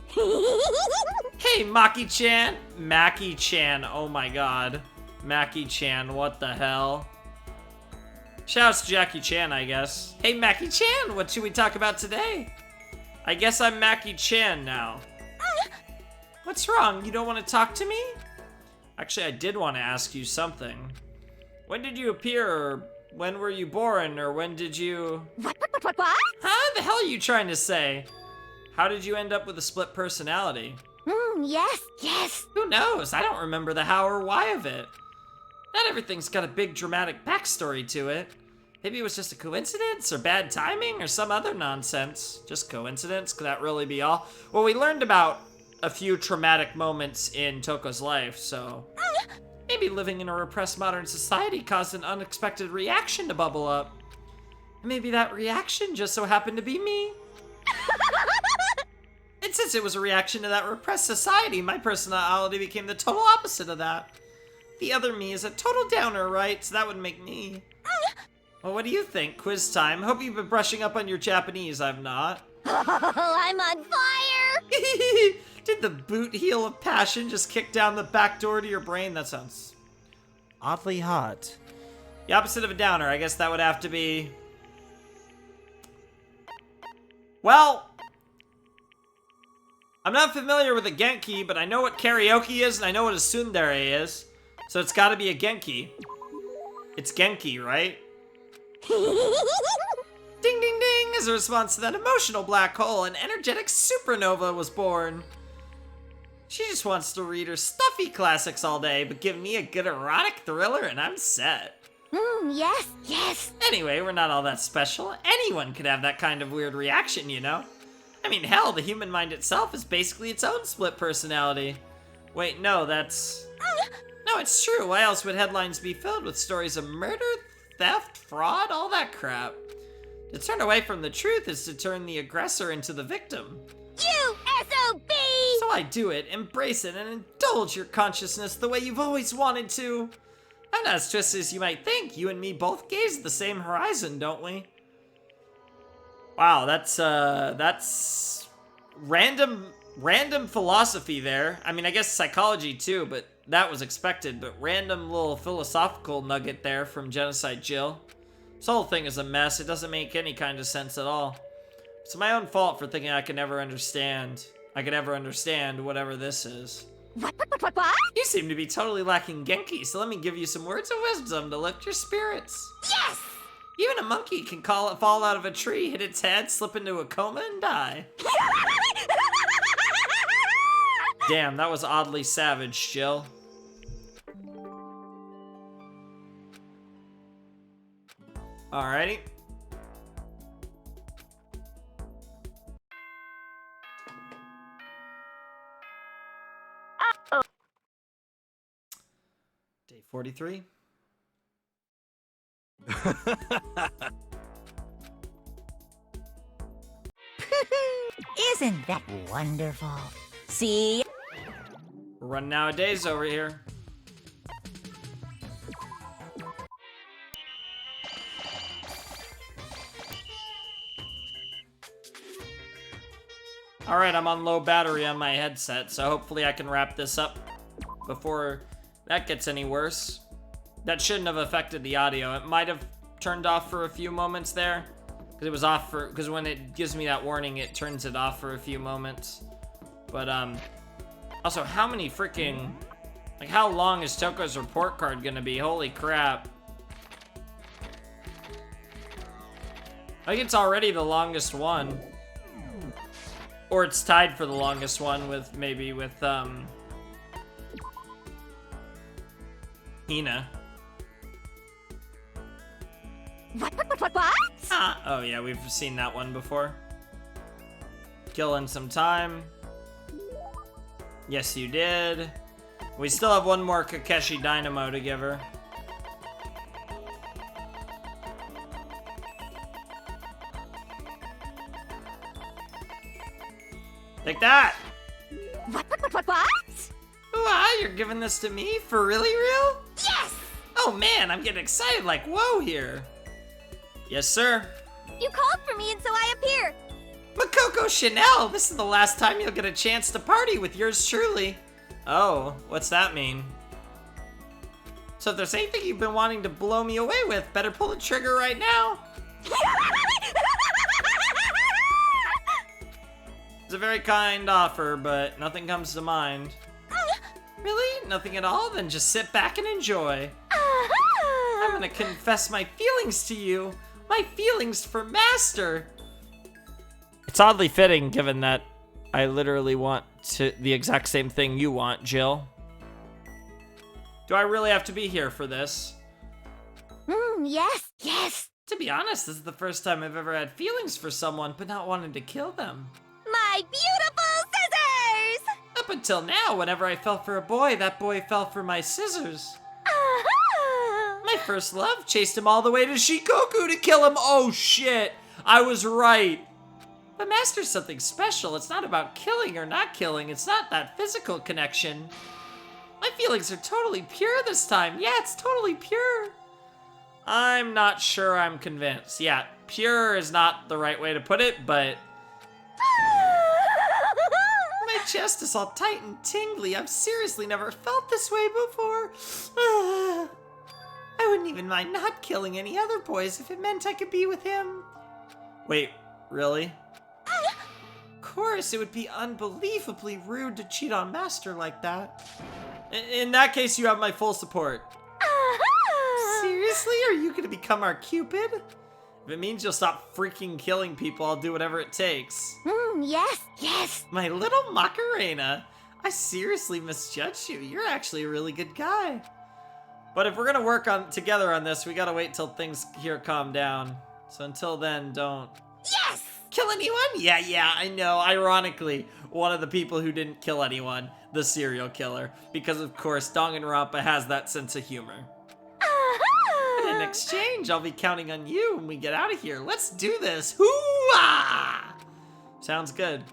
Hey, Maki-chan! Maki-chan, oh my god. Maki-chan, what the hell? Shouts to Jackie Chan, I guess. Hey, Maki-chan, what should we talk about today? I guess I'm Maki-chan now. What's wrong? You don't want to talk to me? Actually, I did want to ask you something. When did you appear, or when were you born, or when did you... What? Huh? The hell are you trying to say? How did you end up with a split personality? Yes. Who knows? I don't remember the how or why of it. Not everything's got a big dramatic backstory to it. Maybe it was just a coincidence, or bad timing, or some other nonsense. Just coincidence? Could that really be all? Well, we learned about a few traumatic moments in Toko's life, so... Maybe living in a repressed modern society caused an unexpected reaction to bubble up. Maybe that reaction just so happened to be me. And since it was a reaction to that repressed society, my personality became the total opposite of that. The other me is a total downer, right? So that would make me. Well, what do you think? Quiz time. Hope you've been brushing up on your Japanese. I've not. Oh, I'm on fire! Did the boot heel of passion just kick down the back door to your brain? That sounds oddly hot. The opposite of a downer. I guess that would have to be... Well... I'm not familiar with a Genki, but I know what karaoke is, and I know what a tsundere is. So it's gotta be a Genki. It's Genki, right? Ding ding ding! As a response to that emotional black hole, an energetic supernova was born. She just wants to read her stuffy classics all day, but give me a good erotic thriller and I'm set. Yes. Anyway, we're not all that special. Anyone could have that kind of weird reaction, you know? I mean, hell, the human mind itself is basically its own split personality. Wait, no, that's... No, it's true. Why else would headlines be filled with stories of murder, theft, fraud, all that crap? To turn away from the truth is to turn the aggressor into the victim. You SOB! So I do it, embrace it, and indulge your consciousness the way you've always wanted to. I'm not as twisted as you might think. You and me both gaze at the same horizon, don't we? Wow, that's random philosophy there. I mean, I guess psychology too, but that was expected. But random little philosophical nugget there from Genocide Jill. This whole thing is a mess. It doesn't make any kind of sense at all. It's my own fault for thinking I could ever understand whatever this is. What? You seem to be totally lacking Genki, so let me give you some words of wisdom to lift your spirits. Yes! Even a monkey can fall out of a tree, hit its head, slip into a coma, and die. Damn, that was oddly savage, Jill. Alrighty. Day 43. Isn't that wonderful? See? We're running nowadays over here. Alright, I'm on low battery on my headset, so hopefully I can wrap this up before that gets any worse. That shouldn't have affected the audio. It might have turned off for a few moments there. Because it was off for... Because when it gives me that warning, it turns it off for a few moments. But, also, how many freaking... Like, how long is Toko's report card gonna be? Holy crap. I think it's already the longest one. Or it's tied for the longest one with, maybe with, Hina. What? Ah, oh yeah, we've seen that one before. Killing some time. Yes, you did. We still have one more Kakeshi Dynamo to give her. Take that! What? Ooh, ah, you're giving this to me? For really real? Yes! Oh man, I'm getting excited like whoa here. Yes, sir. You called for me and so I appear. Makoko Chanel, this is the last time you'll get a chance to party with yours truly. Oh, what's that mean? So if there's anything you've been wanting to blow me away with, better pull the trigger right now. It's a very kind offer, but nothing comes to mind. Really? Nothing at all? Then just sit back and enjoy. I'm gonna confess my feelings to you. My feelings for Master. It's oddly fitting, given that I literally want the exact same thing you want, Jill. Do I really have to be here for this? Yes, yes. To be honest, this is the first time I've ever had feelings for someone, but not wanted to kill them. My beautiful scissors! Up until now, whenever I fell for a boy, that boy fell for my scissors. My first love chased him all the way to Shikoku to kill him. Oh shit, I was right. But Master's something special. It's not about killing or not killing. It's not that physical connection. My feelings are totally pure this time. Yeah, it's totally pure. I'm not sure I'm convinced. Yeah, pure is not the right way to put it, but... My chest is all tight and tingly. I've seriously never felt this way before. I wouldn't even mind not killing any other boys if it meant I could be with him. Wait, really? Of course, it would be unbelievably rude to cheat on Master like that. In that case, you have my full support. Seriously? Are you gonna become our Cupid? If it means you'll stop freaking killing people, I'll do whatever it takes. Yes, yes. My little Macarena. I seriously misjudged you. You're actually a really good guy. But if we're gonna work together on this, we gotta wait till things here calm down. So until then, don't... Yes! Kill anyone? Yeah, I know. Ironically, one of the people who didn't kill anyone, the serial killer. Because of course, Danganronpa has that sense of humor. But in exchange, I'll be counting on you when we get out of here. Let's do this. Hoo-ah! Sounds good.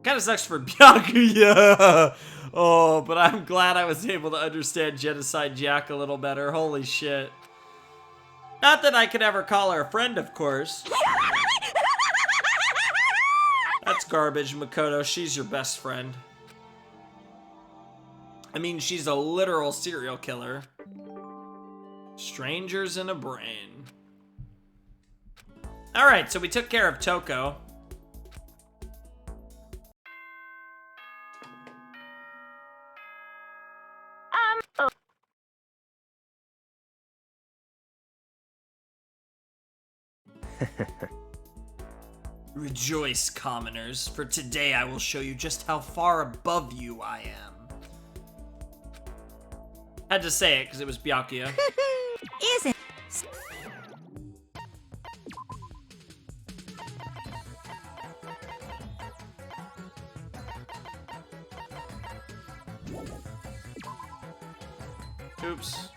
Kinda sucks for Byakuya. Oh, but I'm glad I was able to understand Genocide Jack a little better. Holy shit. Not that I could ever call her a friend, of course. That's garbage, Makoto. She's your best friend. I mean, she's a literal serial killer. Strangers in a brain. Alright, so we took care of Toko. Rejoice, commoners, for today I will show you just how far above you I am. Had to say it because it was Byakuya. Isn't... Oops.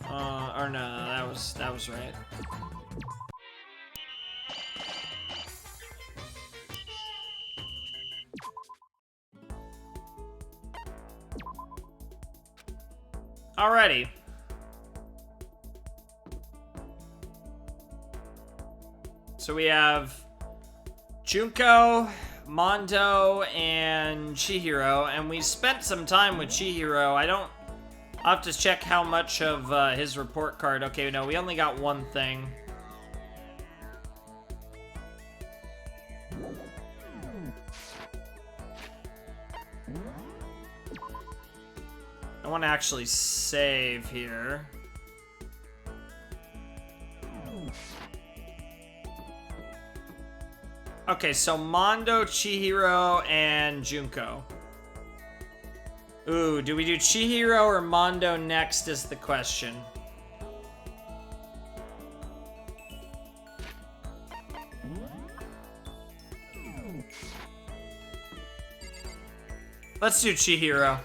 Or no, that was right. Alrighty. So we have Junko, Mondo, and Chihiro, and we spent some time with Chihiro. I'll have to check how much of his report card. Okay, no, we only got one thing. I want to actually save here. Okay, so Mondo, Chihiro, and Junko. Ooh, do we do Chihiro or Mondo next is the question. Let's do Chihiro.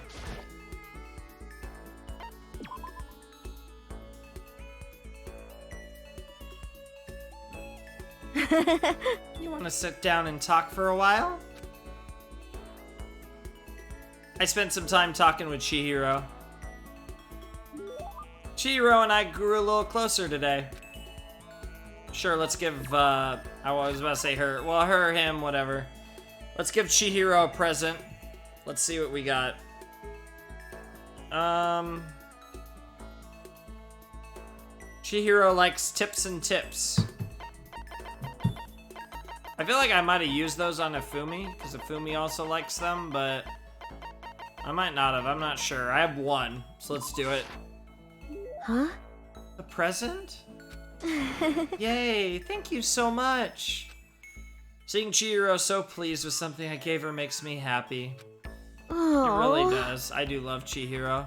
You want to sit down and talk for a while? I spent some time talking with Chihiro. Chihiro and I grew a little closer today. Sure, let's give, I was about to say her. Well, her, him, whatever. Let's give Chihiro a present. Let's see what we got. Chihiro likes tips and tips. I feel like I might have used those on Ifumi, because Ifumi also likes them, but I might not have. I'm not sure. I have one, so let's do it. Huh? A present? Yay, thank you so much. Seeing Chihiro so pleased with something I gave her makes me happy. Oh. It really does. I do love Chihiro.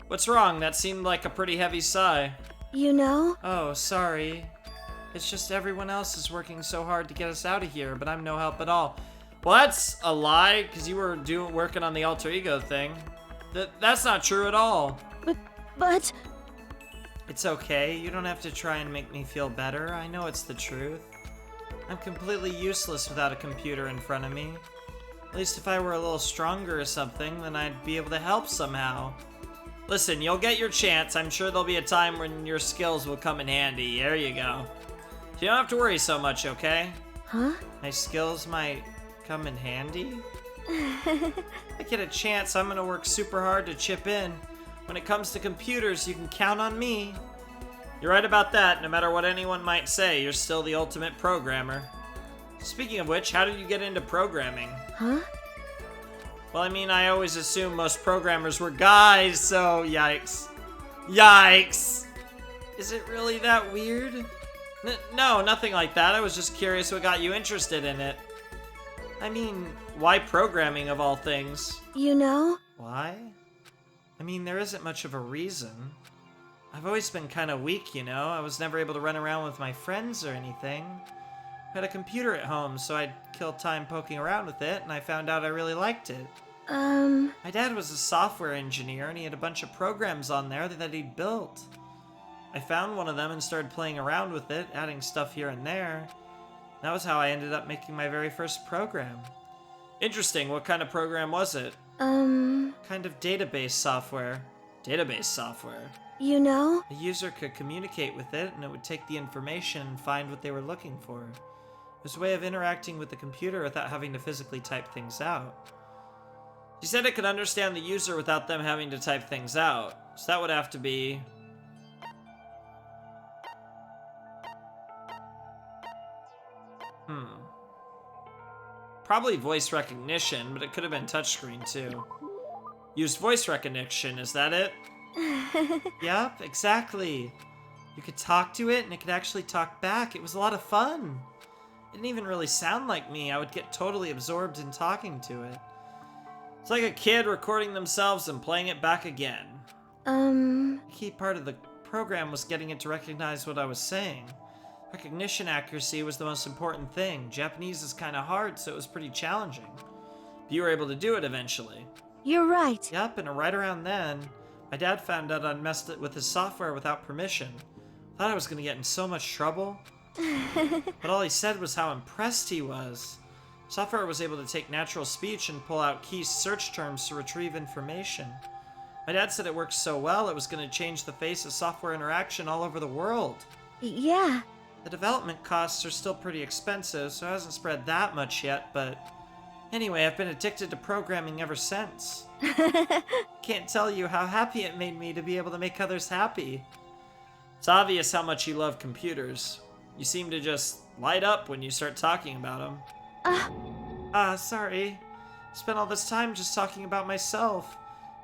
What's wrong? That seemed like a pretty heavy sigh. You know? Oh, sorry. It's just everyone else is working so hard to get us out of here, but I'm no help at all. Well, that's a lie, because you were working on the alter ego thing. That's not true at all. But... It's okay. You don't have to try and make me feel better. I know it's the truth. I'm completely useless without a computer in front of me. At least if I were a little stronger or something, then I'd be able to help somehow. Listen, you'll get your chance. I'm sure there'll be a time when your skills will come in handy. There you go. You don't have to worry so much, okay? Huh? My skills might come in handy? If I get a chance, I'm gonna work super hard to chip in. When it comes to computers, you can count on me. You're right about that. No matter what anyone might say, you're still the ultimate programmer. Speaking of which, how did you get into programming? Huh? Well, I mean, I always assumed most programmers were guys, so yikes. Yikes! Is it really that weird? No, nothing like that. I was just curious what got you interested in it. I mean, why programming of all things? You know? Why? I mean, there isn't much of a reason. I've always been kind of weak, you know? I was never able to run around with my friends or anything. I had a computer at home, so I'd kill time poking around with it, and I found out I really liked it. My dad was a software engineer, and he had a bunch of programs on there that he'd built. I found one of them and started playing around with it, adding stuff here and there. That was how I ended up making my very first program. Interesting, what kind of program was it? Kind of database software. Database software. You know? A user could communicate with it, and it would take the information and find what they were looking for. It was a way of interacting with the computer without having to physically type things out. She said it could understand the user without them having to type things out. So that would have to be... Probably voice recognition, but it could have been touchscreen too. Used voice recognition, is that it? Yep, exactly. You could talk to it and it could actually talk back. It was a lot of fun. It didn't even really sound like me. I would get totally absorbed in talking to it. It's like a kid recording themselves and playing it back again. A key part of the program was getting it to recognize what I was saying. Recognition accuracy was the most important thing. Japanese is kind of hard, so it was pretty challenging. But you were able to do it eventually. You're right. Yep, and right around then, my dad found out I'd messed it with his software without permission. Thought I was gonna get in so much trouble. But all he said was how impressed he was. Software was able to take natural speech and pull out key search terms to retrieve information. My dad said it worked so well, it was gonna change the face of software interaction all over the world. Yeah. The development costs are still pretty expensive, so it hasn't spread that much yet, but... Anyway, I've been addicted to programming ever since. Can't tell you how happy it made me to be able to make others happy. It's obvious how much you love computers. You seem to just light up when you start talking about them. Sorry. Spent all this time just talking about myself.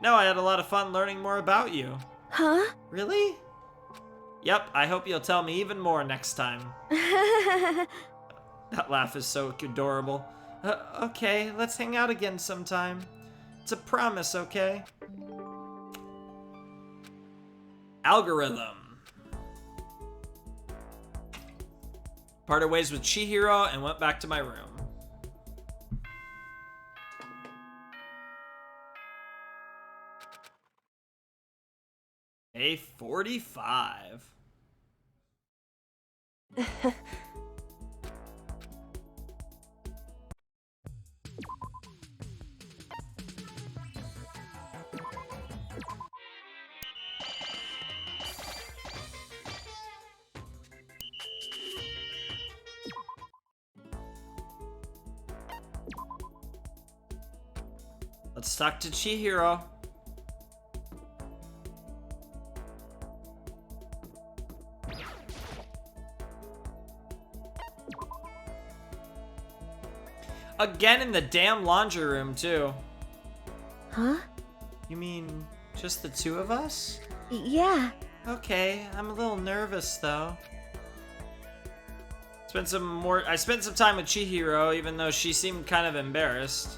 No, I had a lot of fun learning more about you. Huh? Really? Yep, I hope you'll tell me even more next time. That laugh is so adorable. Okay, let's hang out again sometime. It's a promise, okay? Algorithm. Parted ways with Chihiro and went back to my room. Day 45. Let's talk to Chihiro. Again in the damn laundry room, too. Huh? You mean just the two of us? Yeah. Okay, I'm a little nervous, though. I spent some time with Chihiro, even though she seemed kind of embarrassed.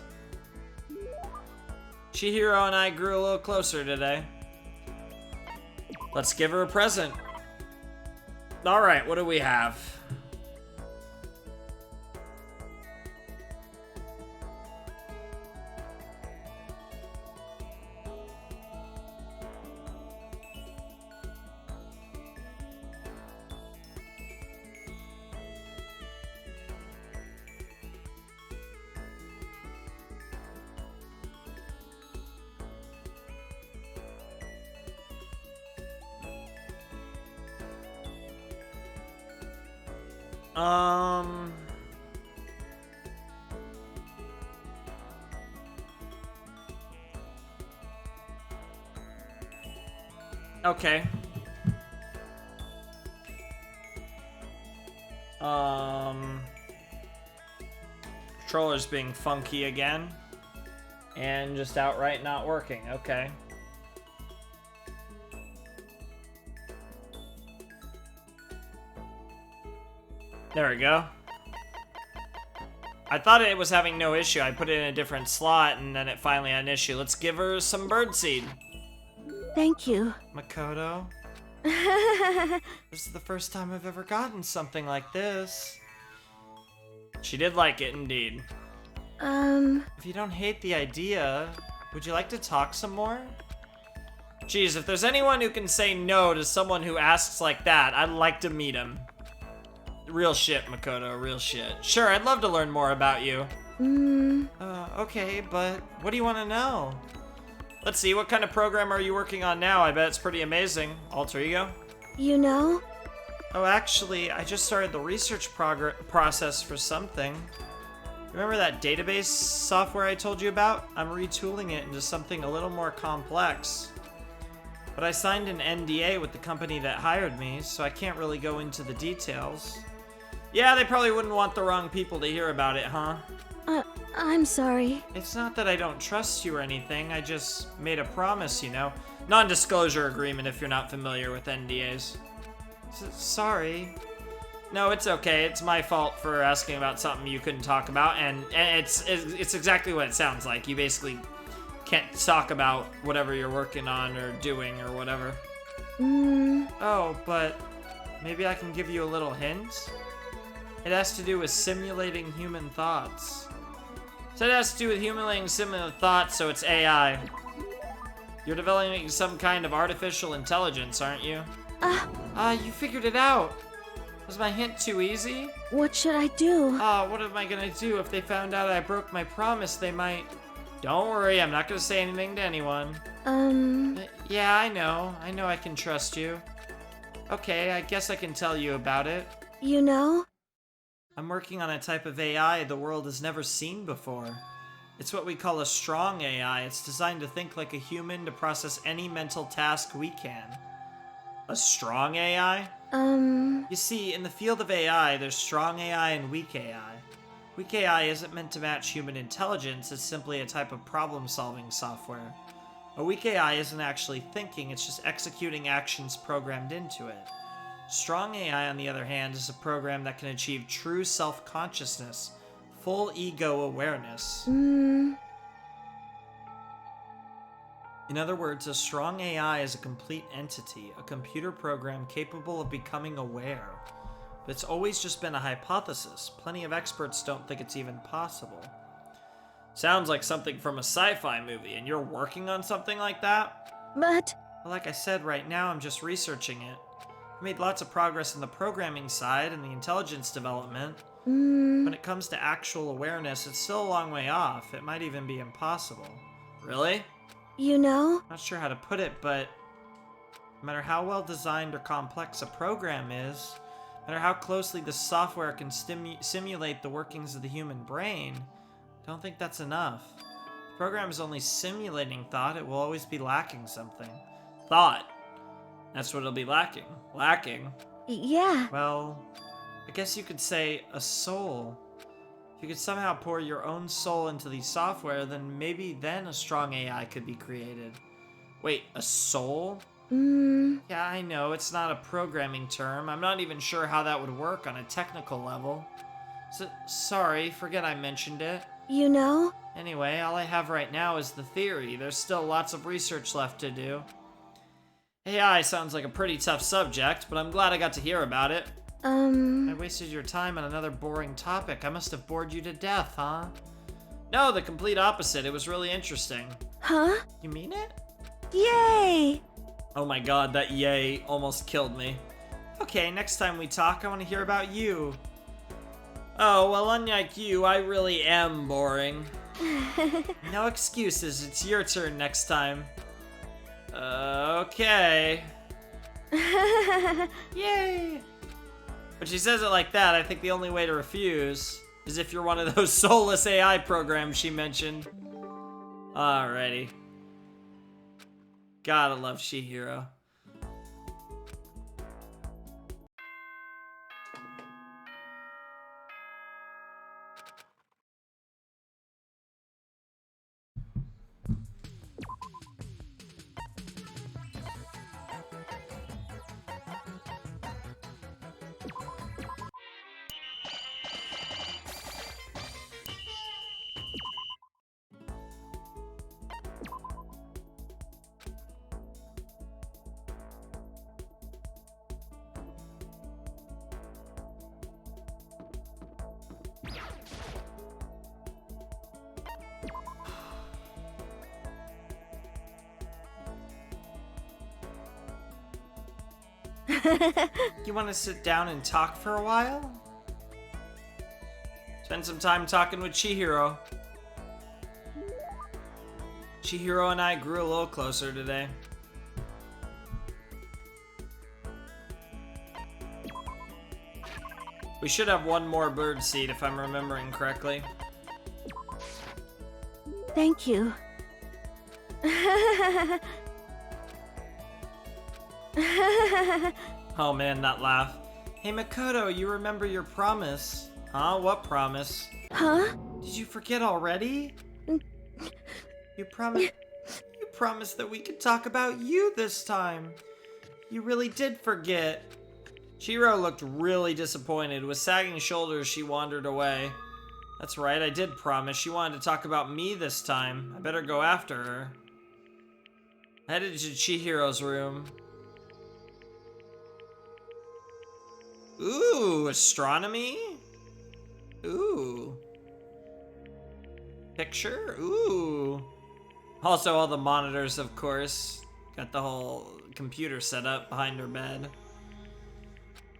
Chihiro and I grew a little closer today. Let's give her a present. Alright, what do we have? Okay. Controller's being funky again. And just outright not working. Okay. There we go. I thought it was having no issue. I put it in a different slot and then it finally had an issue. Let's give her some birdseed. Thank you. Makoto, this is the first time I've ever gotten something like this. She did like it, indeed. If you don't hate the idea, would you like to talk some more? Geez, if there's anyone who can say no to someone who asks like that, I'd like to meet him. Real shit, Makoto, real shit. Sure, I'd love to learn more about you. Okay, but what do you want to know? Let's see, what kind of program are you working on now? I bet it's pretty amazing. Alter ego? You know? Oh, actually, I just started the research process for something. Remember that database software I told you about? I'm retooling it into something a little more complex. But I signed an NDA with the company that hired me, so I can't really go into the details. Yeah, they probably wouldn't want the wrong people to hear about it, huh? I'm sorry. It's not that I don't trust you or anything, I just made a promise, you know? Non-disclosure agreement if you're not familiar with NDAs. Sorry. No, it's okay. It's my fault for asking about something you couldn't talk about, and it's exactly what it sounds like. You basically can't talk about whatever you're working on or doing or whatever. Oh, but maybe I can give you a little hint? It has to do with simulating human thoughts. So it has to do with simulating similar thoughts, so it's AI. You're developing some kind of artificial intelligence, aren't you? You figured it out. Was my hint too easy? What should I do? What am I gonna do? If they found out I broke my promise, they might... Don't worry, I'm not gonna say anything to anyone. Yeah, I know. I know I can trust you. Okay, I guess I can tell you about it. You know? I'm working on a type of AI the world has never seen before. It's what we call a strong AI. It's designed to think like a human to process any mental task we can. A strong AI? You see, in the field of AI, there's strong AI and weak AI. Weak AI isn't meant to match human intelligence, it's simply a type of problem-solving software. A weak AI isn't actually thinking, it's just executing actions programmed into it. Strong AI, on the other hand, is a program that can achieve true self-consciousness, full ego awareness. In other words, a strong AI is a complete entity, a computer program capable of becoming aware. But it's always just been a hypothesis. Plenty of experts don't think it's even possible. Sounds like something from a sci-fi movie, and you're working on something like that? But... Well, like I said, right now I'm just researching it. I made lots of progress in the programming side and the intelligence development. When it comes to actual awareness, it's still a long way off. It might even be impossible. Really? You know? Not sure how to put it, but no matter how well designed or complex a program is, no matter how closely the software can simulate the workings of the human brain, I don't think that's enough. Program is only simulating thought. It will always be lacking something. Thought. That's what it'll be lacking. Lacking? Yeah. Well, I guess you could say a soul. If you could somehow pour your own soul into the software, then maybe then a strong AI could be created. Wait, a soul? Yeah, I know, it's not a programming term. I'm not even sure how that would work on a technical level. So, sorry, forget I mentioned it. You know? Anyway, all I have right now is the theory. There's still lots of research left to do. AI sounds like a pretty tough subject, but I'm glad I got to hear about it. I wasted your time on another boring topic. I must have bored you to death, huh? No, the complete opposite. It was really interesting. Huh? You mean it? Yay! Oh my god, that yay almost killed me. Okay, next time we talk, I want to hear about you. Oh, well, unlike you, I really am boring. No excuses, it's your turn next time. Okay. Yay! When she says it like that, I think the only way to refuse is if you're one of those soulless AI programs she mentioned. Alrighty. Gotta love Chihiro. You want to sit down and talk for a while? Spend some time talking with Chihiro. Chihiro and I grew a little closer today. We should have one more bird seed if I'm remembering correctly. Thank you. Oh man, that laugh. Hey Makoto, you remember your promise? Huh? What promise? Huh? Did you forget already? You promised that we could talk about you this time. You really did forget. Chihiro looked really disappointed. With sagging shoulders, she wandered away. That's right, I did promise. She wanted to talk about me this time. I better go after her. I headed to Chihiro's room. Ooh, astronomy? Ooh. Picture? Ooh. Also, all the monitors, of course. Got the whole computer set up behind her bed.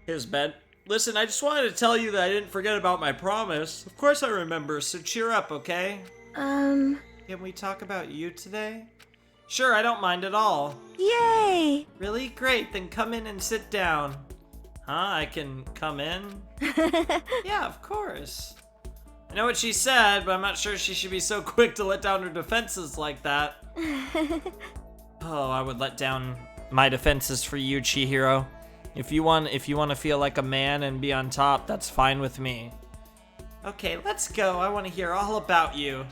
Here's bed. Listen, I just wanted to tell you that I didn't forget about my promise. Of course I remember, so cheer up, okay? Can we talk about you today? Sure, I don't mind at all. Yay! Really? Great, then come in and sit down. Huh? I can come in? Yeah, of course. I know what she said, but I'm not sure she should be so quick to let down her defenses like that. Oh, I would let down my defenses for you, Chihiro. If you want to feel like a man and be on top, that's fine with me. Okay, let's go. I want to hear all about you.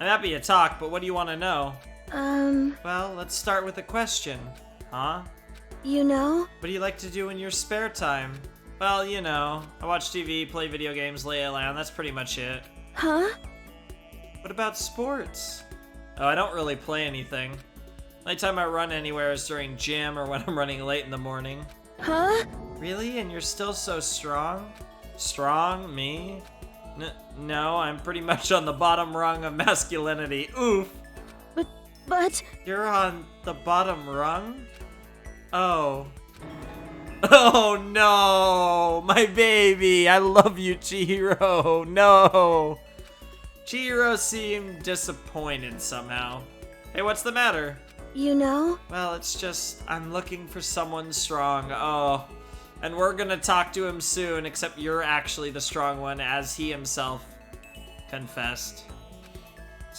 I'm happy to talk, but what do you want to know? Well, let's start with a question. Huh? You know? What do you like to do in your spare time? Well, you know, I watch TV, play video games, lay around, that's pretty much it. Huh? What about sports? Oh, I don't really play anything. The only time I run anywhere is during gym or when I'm running late in the morning. Huh? Really? And you're still so strong? Strong? Me? No, I'm pretty much on the bottom rung of masculinity. Oof! But... You're on the bottom rung? Oh. Oh no! My baby! I love you, Chihiro! No! Chihiro seemed disappointed somehow. Hey, what's the matter? You know? Well, it's just, I'm looking for someone strong. Oh. And we're gonna talk to him soon, except you're actually the strong one, as he himself confessed.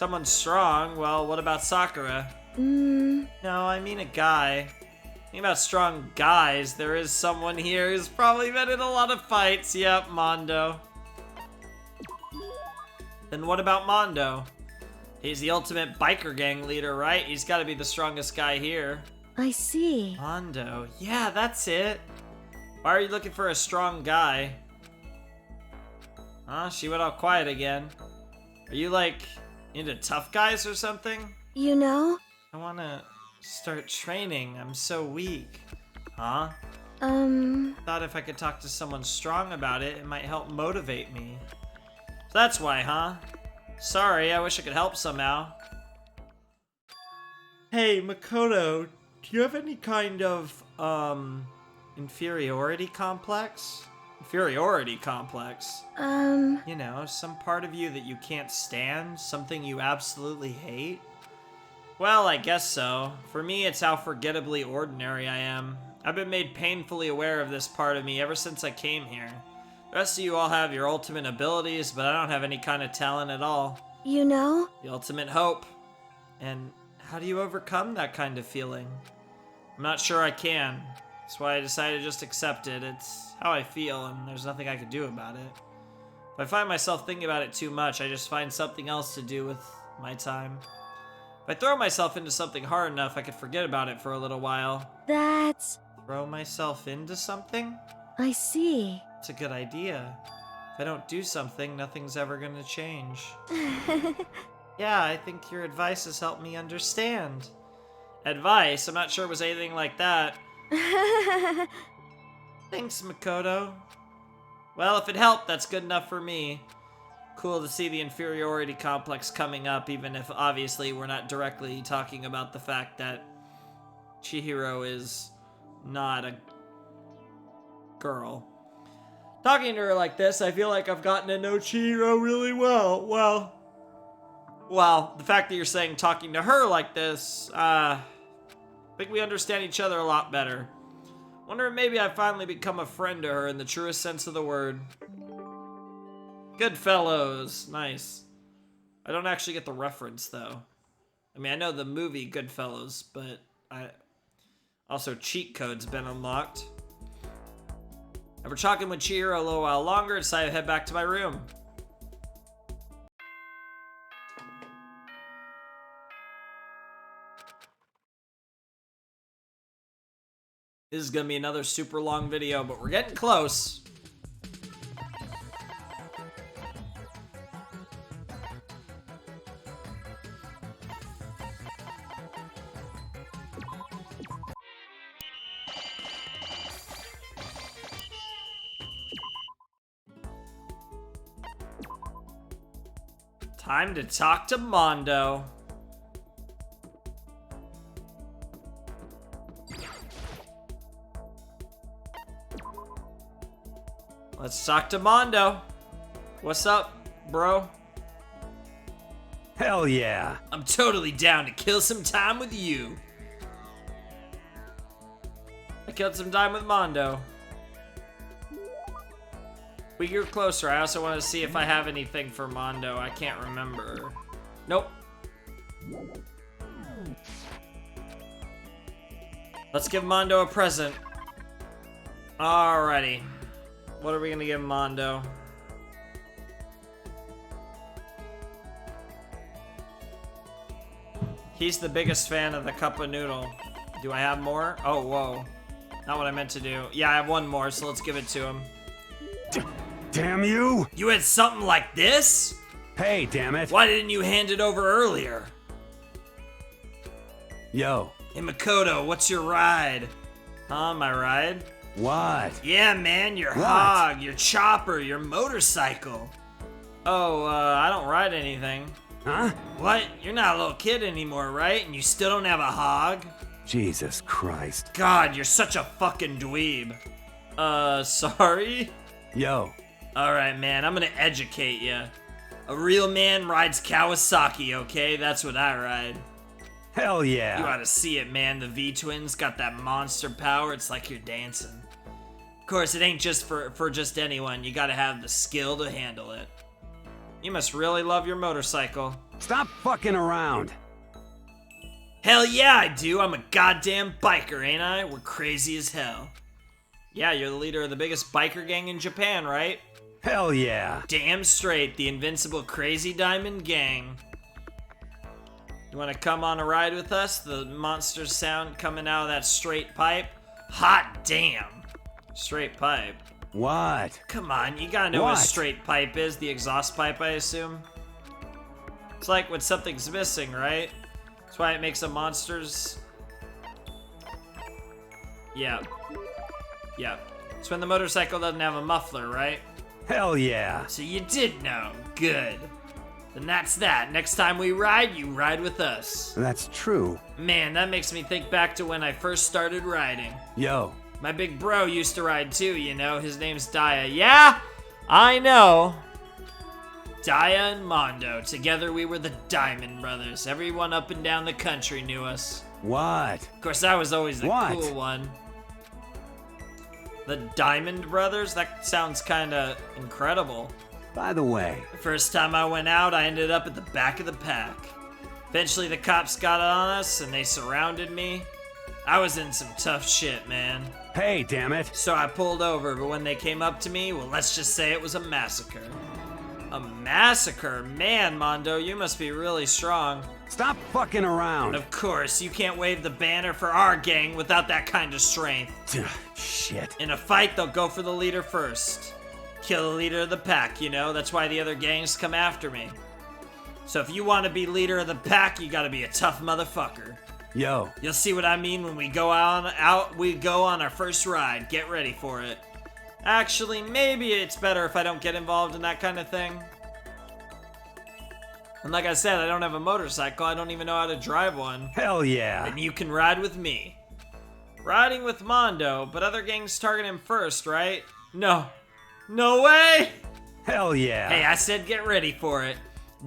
Someone strong? Well, what about Sakura? Hmm. No, I mean a guy. Think about strong guys. There is someone here who's probably been in a lot of fights. Yep, Mondo. Then what about Mondo? He's the ultimate biker gang leader, right? He's got to be the strongest guy here. I see. Mondo. Yeah, that's it. Why are you looking for a strong guy? Huh? She went all quiet again. Are you, like, into tough guys or something? You know? I want to start training. I'm so weak. Huh? Um. Thought if I could talk to someone strong about it, it might help motivate me. So that's why, huh? Sorry, I wish I could help somehow. Hey, Makoto, do you have any kind of, inferiority complex? Inferiority complex? You know, some part of you that you can't stand? Something you absolutely hate? Well, I guess so. For me, it's how forgettably ordinary I am. I've been made painfully aware of this part of me ever since I came here. The rest of you all have your ultimate abilities, but I don't have any kind of talent at all. You know? The ultimate hope. And how do you overcome that kind of feeling? I'm not sure I can. That's why I decided to just accept it. It's how I feel, and there's nothing I can do about it. If I find myself thinking about it too much, I just find something else to do with my time. If I throw myself into something hard enough, I could forget about it for a little while. That's... Throw myself into something? I see. It's a good idea. If I don't do something, nothing's ever gonna change. Yeah, I think your advice has helped me understand. Advice? I'm not sure it was anything like that. Thanks, Makoto. Well, if it helped, that's good enough for me. Cool to see the inferiority complex coming up, even if obviously we're not directly talking about the fact that Chihiro is not a girl. Talking to her like this, I feel like I've gotten to know Chihiro really well. Well, the fact that you're saying talking to her like this, I think we understand each other a lot better. Wonder if maybe I finally become a friend to her in the truest sense of the word. Goodfellas. Nice. I don't actually get the reference, though. I mean, I know the movie Goodfellas, but also cheat code's been unlocked. After talking with Chihiro a little while longer, I decided to head back to my room. This is gonna be another super long video, but we're getting close. Time to talk to Mondo. Let's talk to Mondo. What's up, bro? Hell yeah. I'm totally down to kill some time with you. I killed some time with Mondo. We grew closer. I also want to see if I have anything for Mondo. I can't remember. Nope. Let's give Mondo a present. Alrighty. What are we gonna give Mondo? He's the biggest fan of the cup of noodle. Do I have more? Oh, whoa. Not what I meant to do. Yeah, I have one more, so let's give it to him. Damn you! You had something like this? Hey, damn it. Why didn't you hand it over earlier? Yo. Hey, Makoto, what's your ride? Huh, my ride? What? Yeah, man, your What? hog, your chopper, your motorcycle. Oh, I don't ride anything. Huh? What? You're not a little kid anymore, right? And you still don't have a hog? Jesus Christ. God, you're such a fucking dweeb. Sorry? Yo. Alright, man, I'm gonna educate you. A real man rides Kawasaki, okay? That's what I ride. Hell yeah. You ought to see it, man. The V-twins got that monster power. It's like you're dancing. Of course, it ain't just for just anyone. You gotta have the skill to handle it. You must really love your motorcycle. Stop fucking around. Hell yeah, I do. I'm a goddamn biker, ain't I? We're crazy as hell. Yeah, you're the leader of the biggest biker gang in Japan, right? Hell yeah. Damn straight, the invincible Crazy Diamond Gang. You wanna come on a ride with us? The monster sound coming out of that straight pipe? Hot damn. Straight pipe. What? Come on, you gotta know what a What? straight pipe is. The exhaust pipe, I assume. It's like when something's missing, right? That's why it makes the monsters. Yeah. Yeah. It's when the motorcycle doesn't have a muffler, right? Hell yeah. So you did know. Good. Then that's that. Next time we ride, you ride with us. That's true. Man, that makes me think back to when I first started riding. Yo. My big bro used to ride too, you know. His name's Daya. Yeah, I know. Daya and Mondo. Together we were the Diamond Brothers. Everyone up and down the country knew us. What? Of course, I was always the What? cool one. The Diamond Brothers? That sounds kinda incredible. By the way, The first time I went out, I ended up at the back of the pack. Eventually the cops got on us and they surrounded me. I was in some tough shit, man. hey, damn it. So I pulled over, but when they came up to me, well, let's just say it was a massacre. A massacre? Man, Mondo, you must be really strong. Stop fucking around. Of course, you can't wave the banner for our gang without that kind of strength. Shit. In a fight, they'll go for the leader first. Kill the leader of the pack, you know? That's why the other gangs come after me. So if you want to be leader of the pack, you gotta be a tough motherfucker. Yo. You'll see what I mean when we go on our first ride. Get ready for it. Actually, maybe it's better if I don't get involved in that kind of thing. And like I said, I don't have a motorcycle. I don't even know how to drive one. Hell yeah. And you can ride with me. Riding with Mondo, but other gangs target him first, right? No. No way! Hell yeah. Hey, I said get ready for it.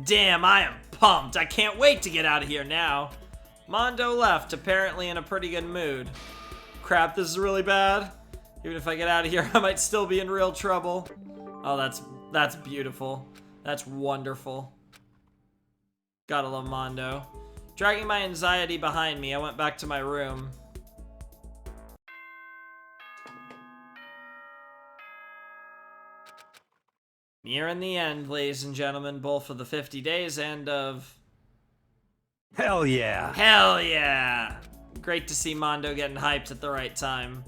Damn, I am pumped. I can't wait to get out of here now. Mondo left, apparently in a pretty good mood. Crap, this is really bad. Even if I get out of here, I might still be in real trouble. Oh, that's beautiful. That's wonderful. Gotta love Mondo. Dragging my anxiety behind me, I went back to my room. Nearing the end, ladies and gentlemen, both of the 50 days and of... Hell yeah. Hell yeah! Great to see Mondo getting hyped at the right time.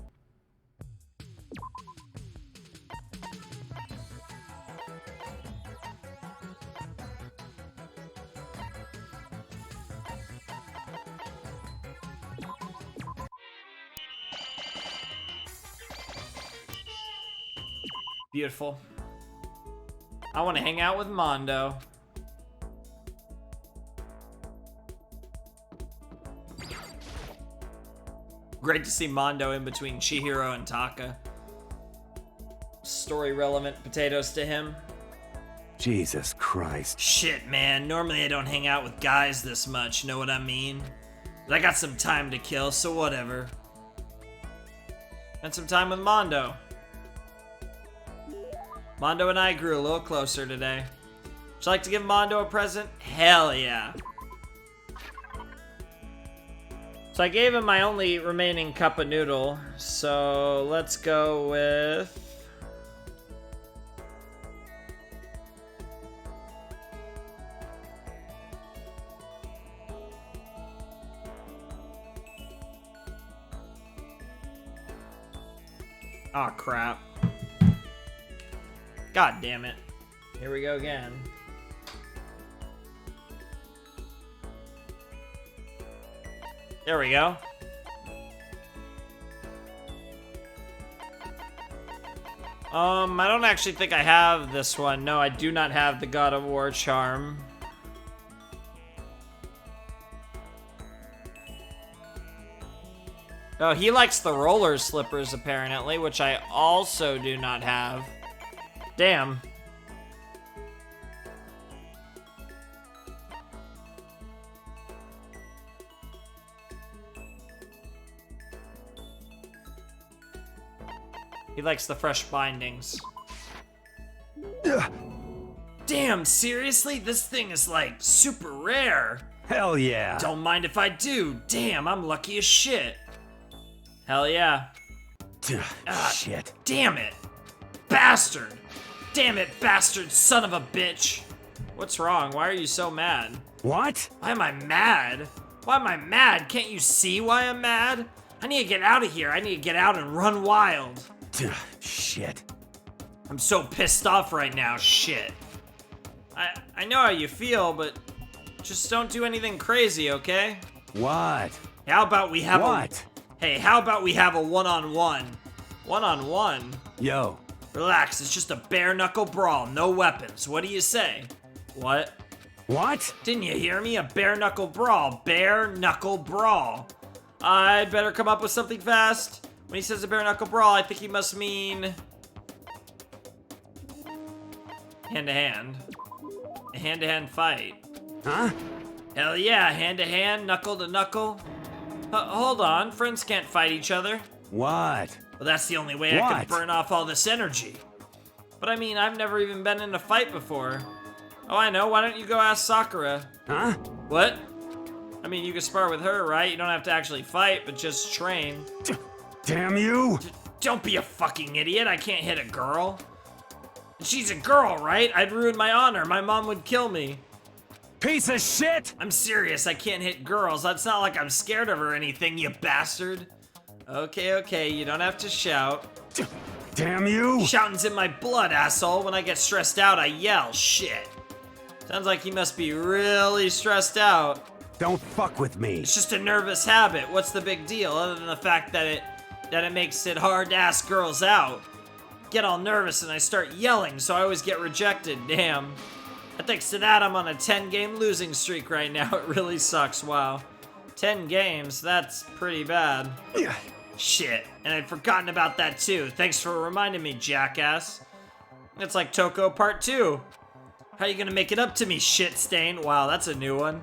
Beautiful. I want to hang out with Mondo. Great to see Mondo in between Chihiro and Taka. Story relevant potatoes to him. Jesus Christ. Shit, man. Normally I don't hang out with guys this much, know what I mean? But I got some time to kill, so whatever. And some time with Mondo. Mondo and I grew a little closer today. Would you like to give Mondo a present? Hell yeah. So I gave him my only remaining cup of noodle. So let's go with... Aw, crap. God damn it. Here we go again. There we go. I don't actually think I have this one. No, I do not have the God of War charm. Oh, he likes the roller slippers apparently, which I also do not have. Damn. He likes the fresh bindings. Damn Damn, seriously? This thing is like super rare. Hell yeah. Don't mind if I do. Damn, I'm lucky as shit. Hell yeah. Shit. Damn it. Bastard. Damn it, bastard son of a bitch. What's wrong? Why are you so mad? What? Why am I mad? Why am I mad? Can't you see why I'm mad? I need to get out of here. I need to get out and run wild. Shit. I'm so pissed off right now. Shit. I know how you feel, but just don't do anything crazy, okay? What? How about we have What? Hey, how about we have a one-on-one? One-on-one? Yo. Relax, it's just a bare-knuckle brawl, no weapons. What do you say? What? What? Didn't you hear me? A bare-knuckle brawl. Bare-knuckle brawl. I'd better come up with something fast. When he says a bare-knuckle brawl, I think he must mean... hand-to-hand. A hand-to-hand fight. Huh? Hell yeah, hand-to-hand, knuckle-to-knuckle. Hold on, friends can't fight each other. What? Well, that's the only way I can What? burn off all this energy. But I mean, I've never even been in a fight before. Oh, I know, why don't you go ask Sakura? Huh? What? I mean, you can spar with her, right? You don't have to actually fight, but just train. Damn you! Don't be a fucking idiot, I can't hit a girl. She's a girl, right? I'd ruin my honor, my mom would kill me. Piece of shit! I'm serious, I can't hit girls. That's not like I'm scared of her or anything, you bastard. Okay, you don't have to shout. Damn you! Shouting's in my blood, asshole. When I get stressed out, I yell. Shit. Sounds like he must be really stressed out. Don't fuck with me. It's just a nervous habit. What's the big deal, other than the fact that it makes it hard to ask girls out? Get all nervous and I start yelling, so I always get rejected. Damn. Thanks to that, I'm on a 10-game losing streak right now. It really sucks. Wow. 10 games. That's pretty bad. Shit. And I'd forgotten about that too. Thanks for reminding me, jackass. It's like Toko Part 2. How you gonna make it up to me, shit stain? Wow, that's a new one.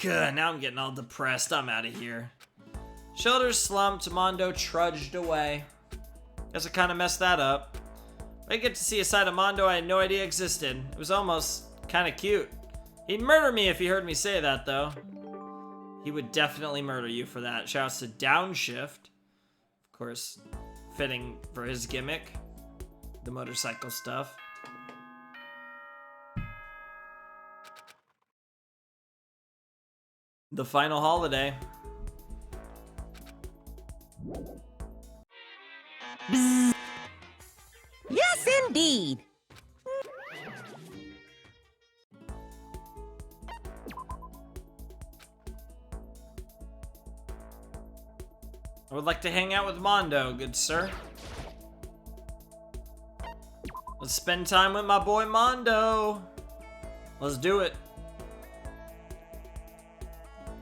Good, now I'm getting all depressed. I'm out of here. Shoulders slumped, Mondo trudged away. Guess I kinda messed that up. I get to see a side of Mondo I had no idea existed. It was almost kinda cute. He'd murder me if he heard me say that, though. He would definitely murder you for that. Shouts to Downshift. Of course, fitting for his gimmick. The motorcycle stuff. The final holiday. Yes, indeed. I would like to hang out with Mondo, good sir. Let's spend time with my boy Mondo. Let's do it.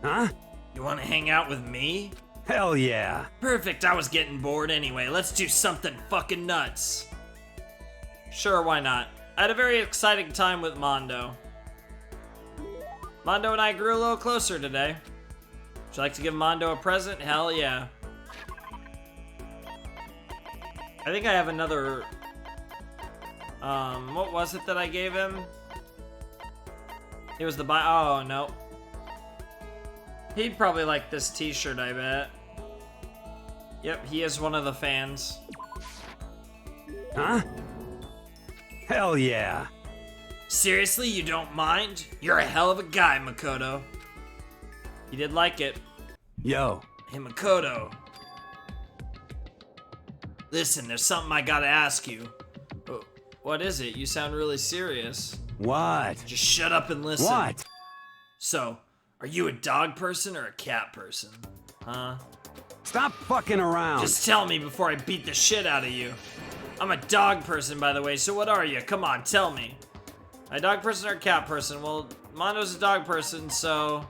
Huh? You want to hang out with me? Hell yeah. Perfect, I was getting bored anyway. Let's do something fucking nuts. Sure, why not? I had a very exciting time with Mondo. Mondo and I grew a little closer today. Would you like to give Mondo a present? Hell yeah. I think I have another... what was it that I gave him? It was the oh, no. He'd probably like this t-shirt, I bet. Yep, he is one of the fans. Huh? Hell yeah. Seriously, you don't mind? You're a hell of a guy, Makoto. He did like it. Yo. Hey, Makoto. Listen, there's something I gotta ask you. What is it? You sound really serious. What? Just shut up and listen. What? So, are you a dog person or a cat person? Huh? Stop fucking around. Just tell me before I beat the shit out of you. I'm a dog person, by the way, so what are you? Come on, tell me. A dog person or a cat person? Well, Mondo's a dog person, so...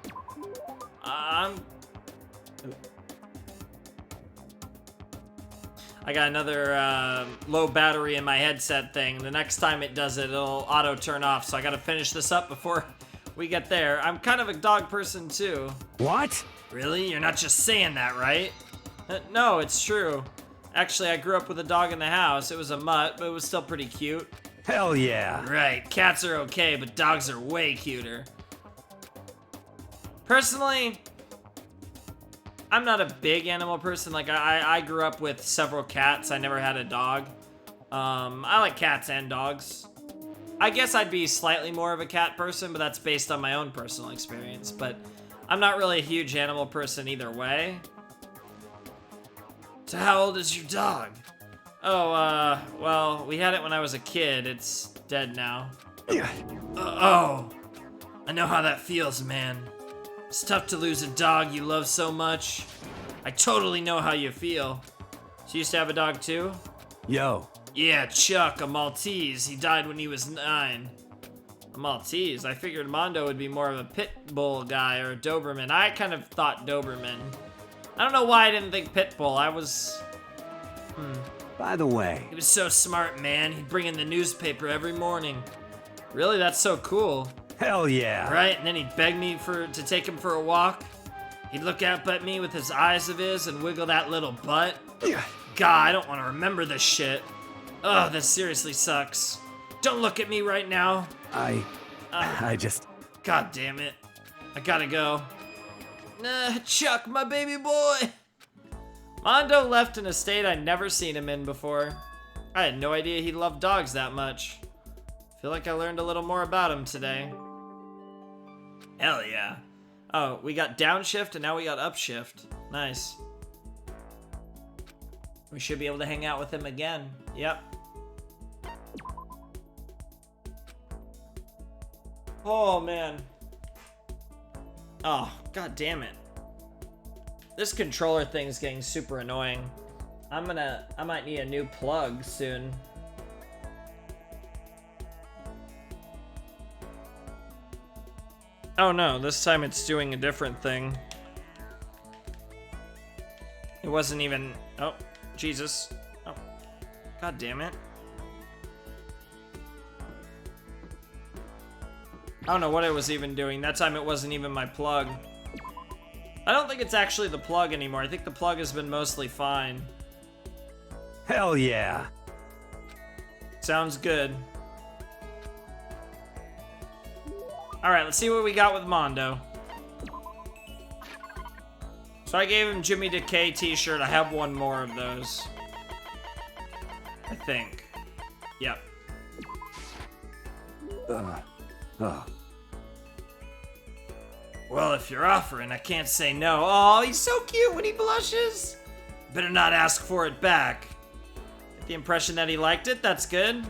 I got another low battery in my headset thing. The next time it does it, it'll auto turn off, so I gotta finish this up before we get there. I'm kind of a dog person, too. What? Really? You're not just saying that, right? No, it's true. Actually, I grew up with a dog in the house. It was a mutt, but it was still pretty cute. Hell yeah. Right, cats are okay, but dogs are way cuter. Personally, I'm not a big animal person. Like, I grew up with several cats. I never had a dog. I like cats and dogs. I guess I'd be slightly more of a cat person, but that's based on my own personal experience. But I'm not really a huge animal person either way. So how old is your dog? Oh, well, we had it when I was a kid. It's dead now. Oh, I know how that feels, man. It's tough to lose a dog you love so much. I totally know how you feel. So you used to have a dog too? Yo. Yeah, Chuck, a Maltese. He died when he was 9. A Maltese? I figured Mondo would be more of a pit bull guy or a Doberman. I kind of thought Doberman. I don't know why I didn't think pit bull. I was... By the way, He was so smart, man. He'd bring in the newspaper every morning. Really? That's so cool. hell yeah. Right? And then he'd beg me to take him for a walk. He'd look up at me with his eyes of his and wiggle that little butt. God, I don't want to remember this shit. Oh, this seriously sucks. Don't look at me right now. I just... God damn it. I gotta go. Chuck, my baby boy. Mondo left in a state I'd never seen him in before. I had no idea he loved dogs that much. Feel like I learned a little more about him today. Hell yeah. Oh, we got downshift and now we got upshift. Nice. We should be able to hang out with him again. Yep. Oh, man. Oh, god damn it. This controller thing is getting super annoying. I might need a new plug soon. Oh no, this time it's doing a different thing. It wasn't even... Oh, Jesus. Oh, god damn it. I don't know what it was even doing. That time it wasn't even my plug. I don't think it's actually the plug anymore. I think the plug has been mostly fine. Hell yeah. Sounds good. Alright, let's see what we got with Mondo. So I gave him Jimmy Decay t-shirt. I have one more of those. I think. Yep. Well, if you're offering, I can't say no. Oh, he's so cute when he blushes. Better not ask for it back. Get the impression that he liked it? That's good.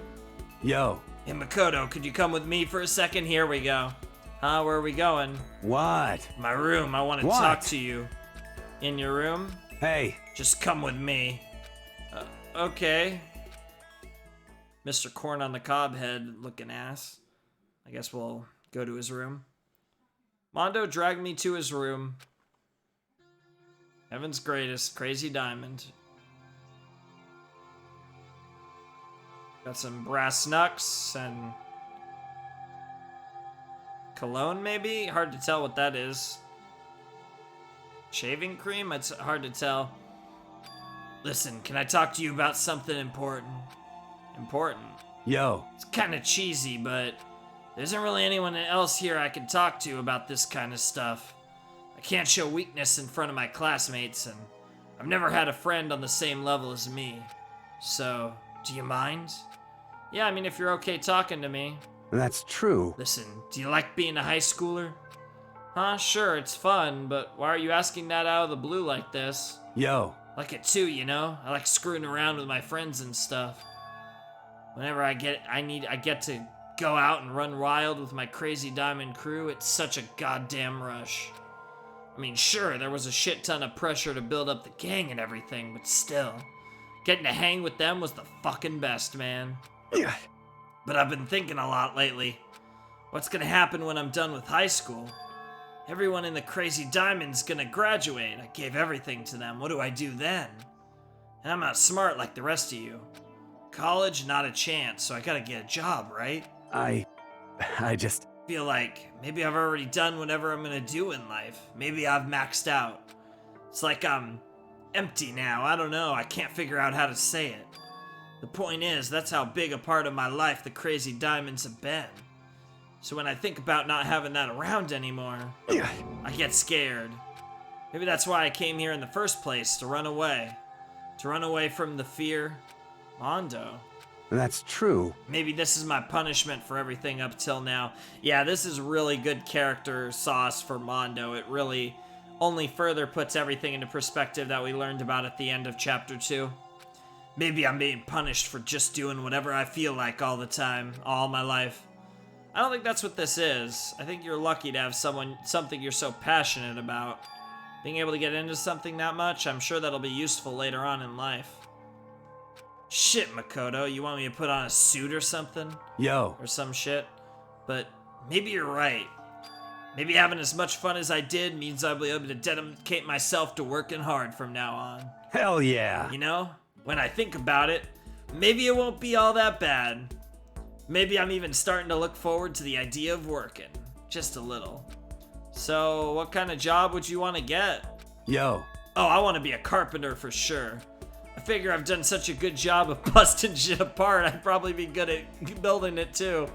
Yo. Hey, Makoto, could you come with me for a second? Here we go. Huh, where are we going? What? My room. I want to What? talk to you. In your room? Hey. Just come with me. Okay. Mr. Corn on the Cob head looking ass. I guess we'll go to his room. Mondo dragged me to his room. Heaven's greatest, Crazy Diamond. Got some brass knucks and cologne, maybe? Hard to tell what that is. Shaving cream? It's hard to tell. Listen, can I talk to you about something important? Important? Yo. It's kind of cheesy, but there isn't really anyone else here I can talk to about this kind of stuff. I can't show weakness in front of my classmates, and I've never had a friend on the same level as me. So, do you mind? Yeah, I mean, if you're okay talking to me. That's true. Listen, do you like being a high schooler? Huh, sure, it's fun, but why are you asking that out of the blue like this? Yo. I like it too, you know? I like screwing around with my friends and stuff. Whenever I get to go out and run wild with my Crazy Diamond crew, it's such a goddamn rush. I mean, sure, there was a shit ton of pressure to build up the gang and everything, but still, getting to hang with them was the fucking best, man. Yeah. But I've been thinking a lot lately. What's gonna happen when I'm done with high school? Everyone in the Crazy Diamond's gonna graduate. I gave everything to them. What do I do then? And I'm not smart like the rest of you. College, not a chance, so I gotta get a job, right? I just... Feel like maybe I've already done whatever I'm gonna do in life. Maybe I've maxed out. It's like I'm empty now. I don't know. I can't figure out how to say it. The point is, that's how big a part of my life the crazy diamonds have been. So when I think about not having that around anymore, I get scared. Maybe that's why I came here in the first place, to run away. To run away from the fear. Mondo. That's true. Maybe this is my punishment for everything up till now. Yeah, this is really good character sauce for Mondo. It really only further puts everything into perspective that we learned about at the end of chapter 2. Maybe I'm being punished for just doing whatever I feel like all the time, all my life. I don't think that's what this is. I think you're lucky to have something you're so passionate about. Being able to get into something that much, I'm sure that'll be useful later on in life. Shit, Makoto, you want me to put on a suit or something? Yo. Or some shit? But maybe you're right. Maybe having as much fun as I did means I'll be able to dedicate myself to working hard from now on. Hell yeah. You know, when I think about it, maybe it won't be all that bad. Maybe I'm even starting to look forward to the idea of working. Just a little. So, what kind of job would you want to get? Yo. Oh, I want to be a carpenter for sure. I figure I've done such a good job of busting shit apart, I'd probably be good at building it too.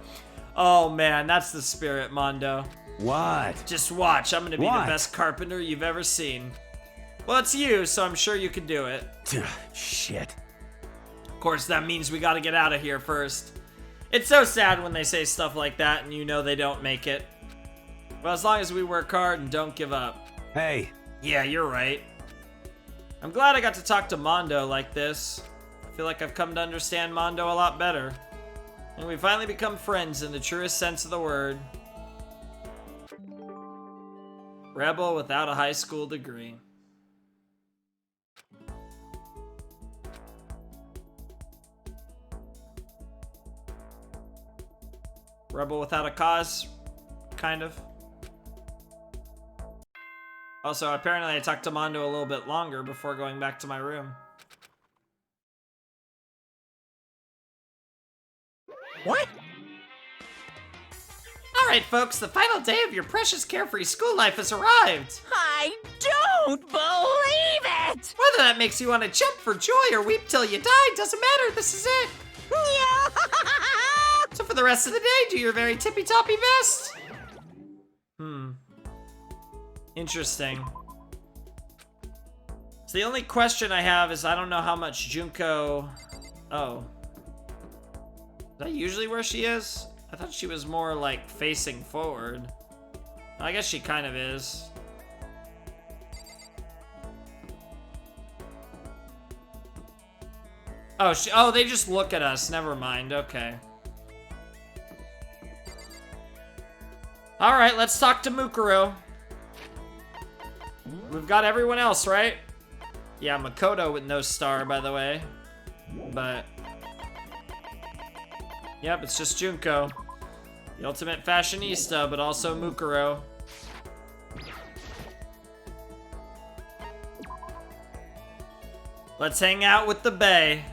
Oh man, that's the spirit, Mondo. What? Just watch, I'm gonna be What? the best carpenter you've ever seen. Well, it's you, so I'm sure you can do it. Shit. Of course, that means we gotta get out of here first. It's so sad when they say stuff like that and you know they don't make it. Well, as long as we work hard and don't give up. Hey. Yeah, you're right. I'm glad I got to talk to Mondo like this. I feel like I've come to understand Mondo a lot better. And we finally become friends in the truest sense of the word. Rebel without a high school degree. Rebel without a cause, kind of. Also, apparently I talked to Mondo a little bit longer before going back to my room. What? Alright folks, the final day of your precious carefree school life has arrived! I don't believe it! Whether that makes you want to jump for joy or weep till you die, doesn't matter, this is it! So for the rest of the day, do your very tippy-toppy best! Interesting. So the only question I have is I don't know how much Junko... Oh. Is that usually where she is? I thought she was more like facing forward. I guess she kind of is. Oh, they just look at us. Never mind. Okay. All right, let's talk to Mukuro. We've got everyone else, right? Yeah, Makoto with no star, by the way. But... Yep, it's just Junko. The ultimate fashionista, but also Mukuro. Let's hang out with the Bae.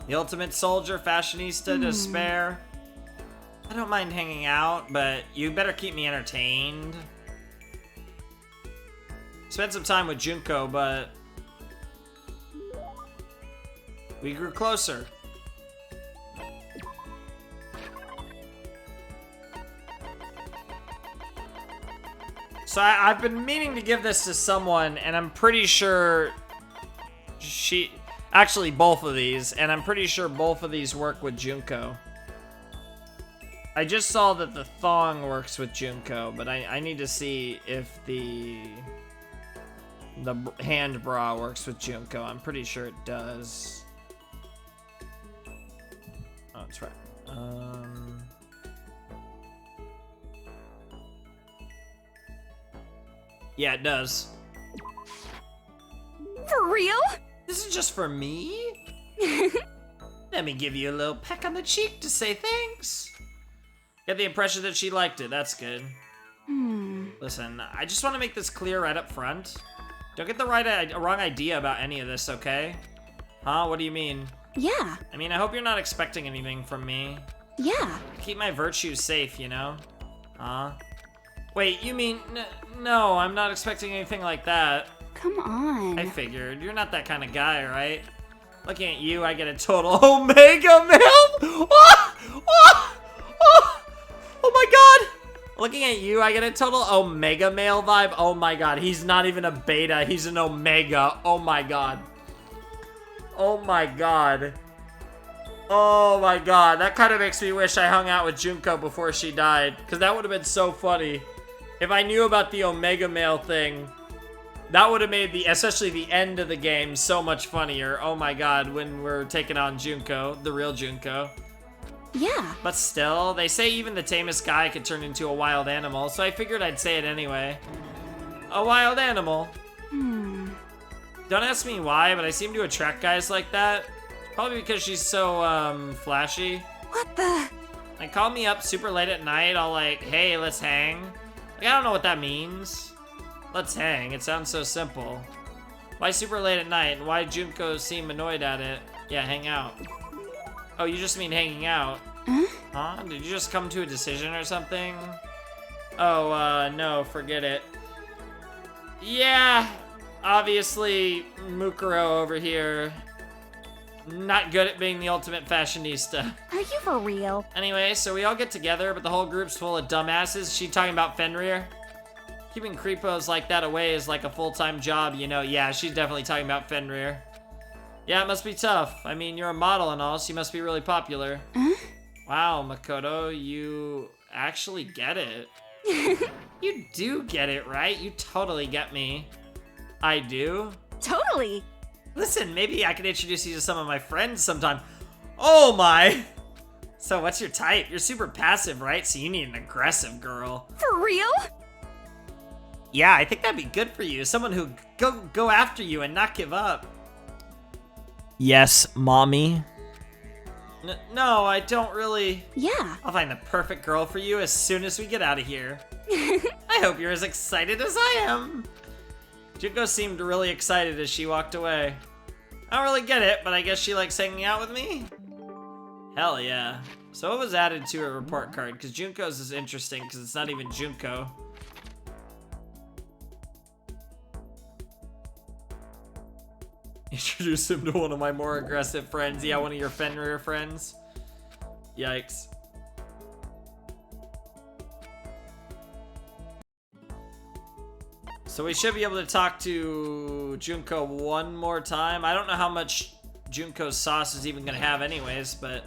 The ultimate soldier, fashionista to spare. I don't mind hanging out, but you better keep me entertained. Spent some time with Junko, but we grew closer. So I've been meaning to give this to someone, and I'm pretty sure actually both of these, and I'm pretty sure both of these work with Junko. I just saw that the thong works with Junko, but I need to see if the hand bra works with Junko. I'm pretty sure it does. Oh, that's right. Yeah, it does. For real? This is just for me? Let me give you a little peck on the cheek to say thanks. Get the impression that she liked it. That's good. Listen, I just want to make this clear right up front. Don't get the wrong idea about any of this, okay? Huh? What do you mean? Yeah. I mean, I hope you're not expecting anything from me. Yeah. Keep my virtues safe, you know? Huh? Wait, you mean... No, I'm not expecting anything like that. Come on. I figured. You're not that kind of guy, right? Looking at you, I get a total Omega Male. Oh my god. Looking at you, I get a total Omega Male vibe. Oh my god, he's not even a beta, he's an Omega. Oh my god. Oh my god. Oh my god, that kind of makes me wish I hung out with Junko before she died, because that would have been so funny. If I knew about the Omega Male thing, that would have made especially the end of the game so much funnier. Oh my god, when we're taking on Junko, the real Junko. Yeah. But still, they say even the tamest guy could turn into a wild animal, so I figured I'd say it anyway. A wild animal. Don't ask me why, but I seem to attract guys like that. Probably because she's so, flashy. What the? Like, call me up super late at night, I'll like, hey, let's hang. Like, I don't know what that means. Let's hang, it sounds so simple. Why super late at night, and why Junko seem annoyed at it? Yeah, hang out. Oh, you just mean hanging out? Huh? Did you just come to a decision or something? Oh, no, forget it. Yeah, obviously, Mukuro over here. Not good at being the ultimate fashionista. Are you for real? Anyway, so we all get together, but the whole group's full of dumbasses. She talking about Fenrir? Keeping creepos like that away is like a full-time job, you know. Yeah, she's definitely talking about Fenrir. Yeah, it must be tough. I mean, you're a model and all, so you must be really popular. Wow, Makoto, you actually get it. You do get it, right? You totally get me. I do? Totally. Listen, maybe I could introduce you to some of my friends sometime. Oh my! So what's your type? You're super passive, right? So you need an aggressive girl. For real? Yeah, I think that'd be good for you. Someone who go after you and not give up. Yes, mommy. No, I don't really. Yeah. I'll find the perfect girl for you as soon as we get out of here. I hope you're as excited as I am. Junko seemed really excited as she walked away. I don't really get it, but I guess she likes hanging out with me? Hell yeah. So what was added to her report card? Because Junko's is interesting because it's not even Junko. Introduce him to one of my more aggressive friends. Yeah, one of your Fenrir friends. Yikes. So we should be able to talk to Junko one more time. I don't know how much Junko's sauce is even gonna have anyways, but...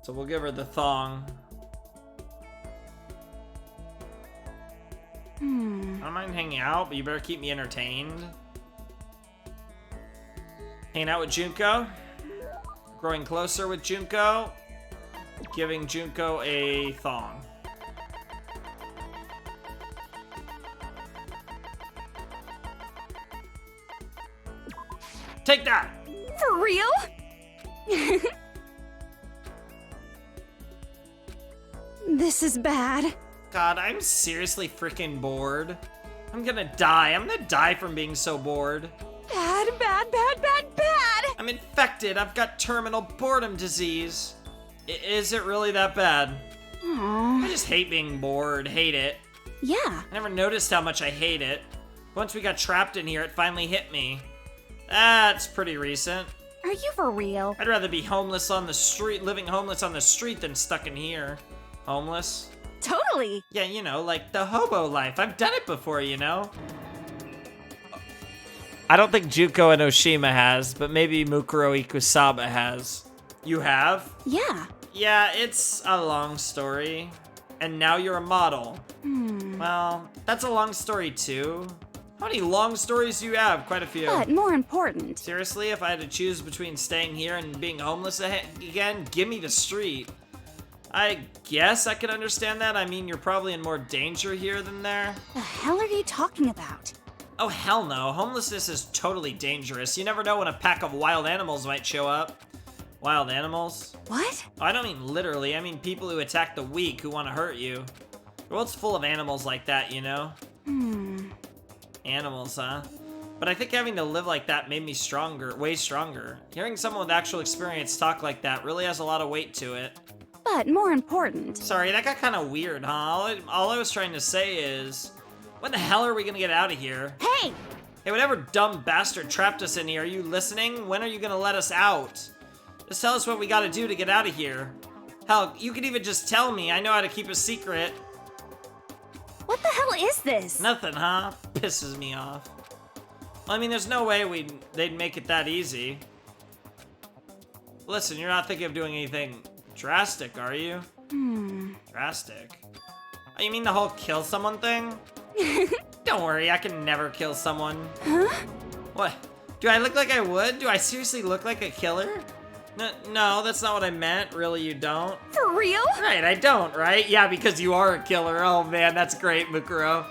So we'll give her the thong. I don't mind hanging out, but you better keep me entertained. Hanging out with Junko. Growing closer with Junko. Giving Junko a thong. Take that! For real? This is bad. God, I'm seriously freaking bored. I'm gonna die. I'm gonna die from being so bored. Bad, bad, bad, bad, bad. I'm infected. I've got terminal boredom disease. Is it really that bad? Aww. I just hate being bored. Hate it. Yeah. I never noticed how much I hate it. Once we got trapped in here, it finally hit me. That's pretty recent. Are you for real? I'd rather be homeless on the street, living homeless on the street than stuck in here. Homeless? Totally. Yeah, you know, like the hobo life. I've done it before, you know? I don't think Junko and Oshima has, but maybe Mukuro Ikusaba has. You have? Yeah. Yeah, it's a long story. And now you're a model. Well, that's a long story too. How many long stories do you have? Quite a few. But more important. Seriously, if I had to choose between staying here and being homeless again, give me the street. I guess I can understand that. I mean, you're probably in more danger here than there. The hell are you talking about? Oh, hell no. Homelessness is totally dangerous. You never know when a pack of wild animals might show up. Wild animals? What? Oh, I don't mean literally. I mean people who attack the weak who want to hurt you. The world's full of animals like that, you know? Animals, huh? But I think having to live like that made me stronger, way stronger. Hearing someone with actual experience talk like that really has a lot of weight to it. But more important. Sorry, that got kind of weird, huh? All I was trying to say is, when the hell are we gonna get out of here? Hey! Hey, whatever dumb bastard trapped us in here, are you listening? When are you gonna let us out? Just tell us what we gotta do to get out of here. Hell, you could even just tell me. I know how to keep a secret. What the hell is this? Nothing, huh? Pisses me off. Well, I mean, there's no way they'd make it that easy. Listen, you're not thinking of doing anything drastic, are you? Drastic? Oh, you mean the whole kill someone thing? Don't worry, I can never kill someone. Huh? What? Do I look like I would? Do I seriously look like a killer? No, that's not what I meant. Really, you don't? For real? Right, I don't, right? Yeah, because you are a killer. Oh man, that's great, Mukuro.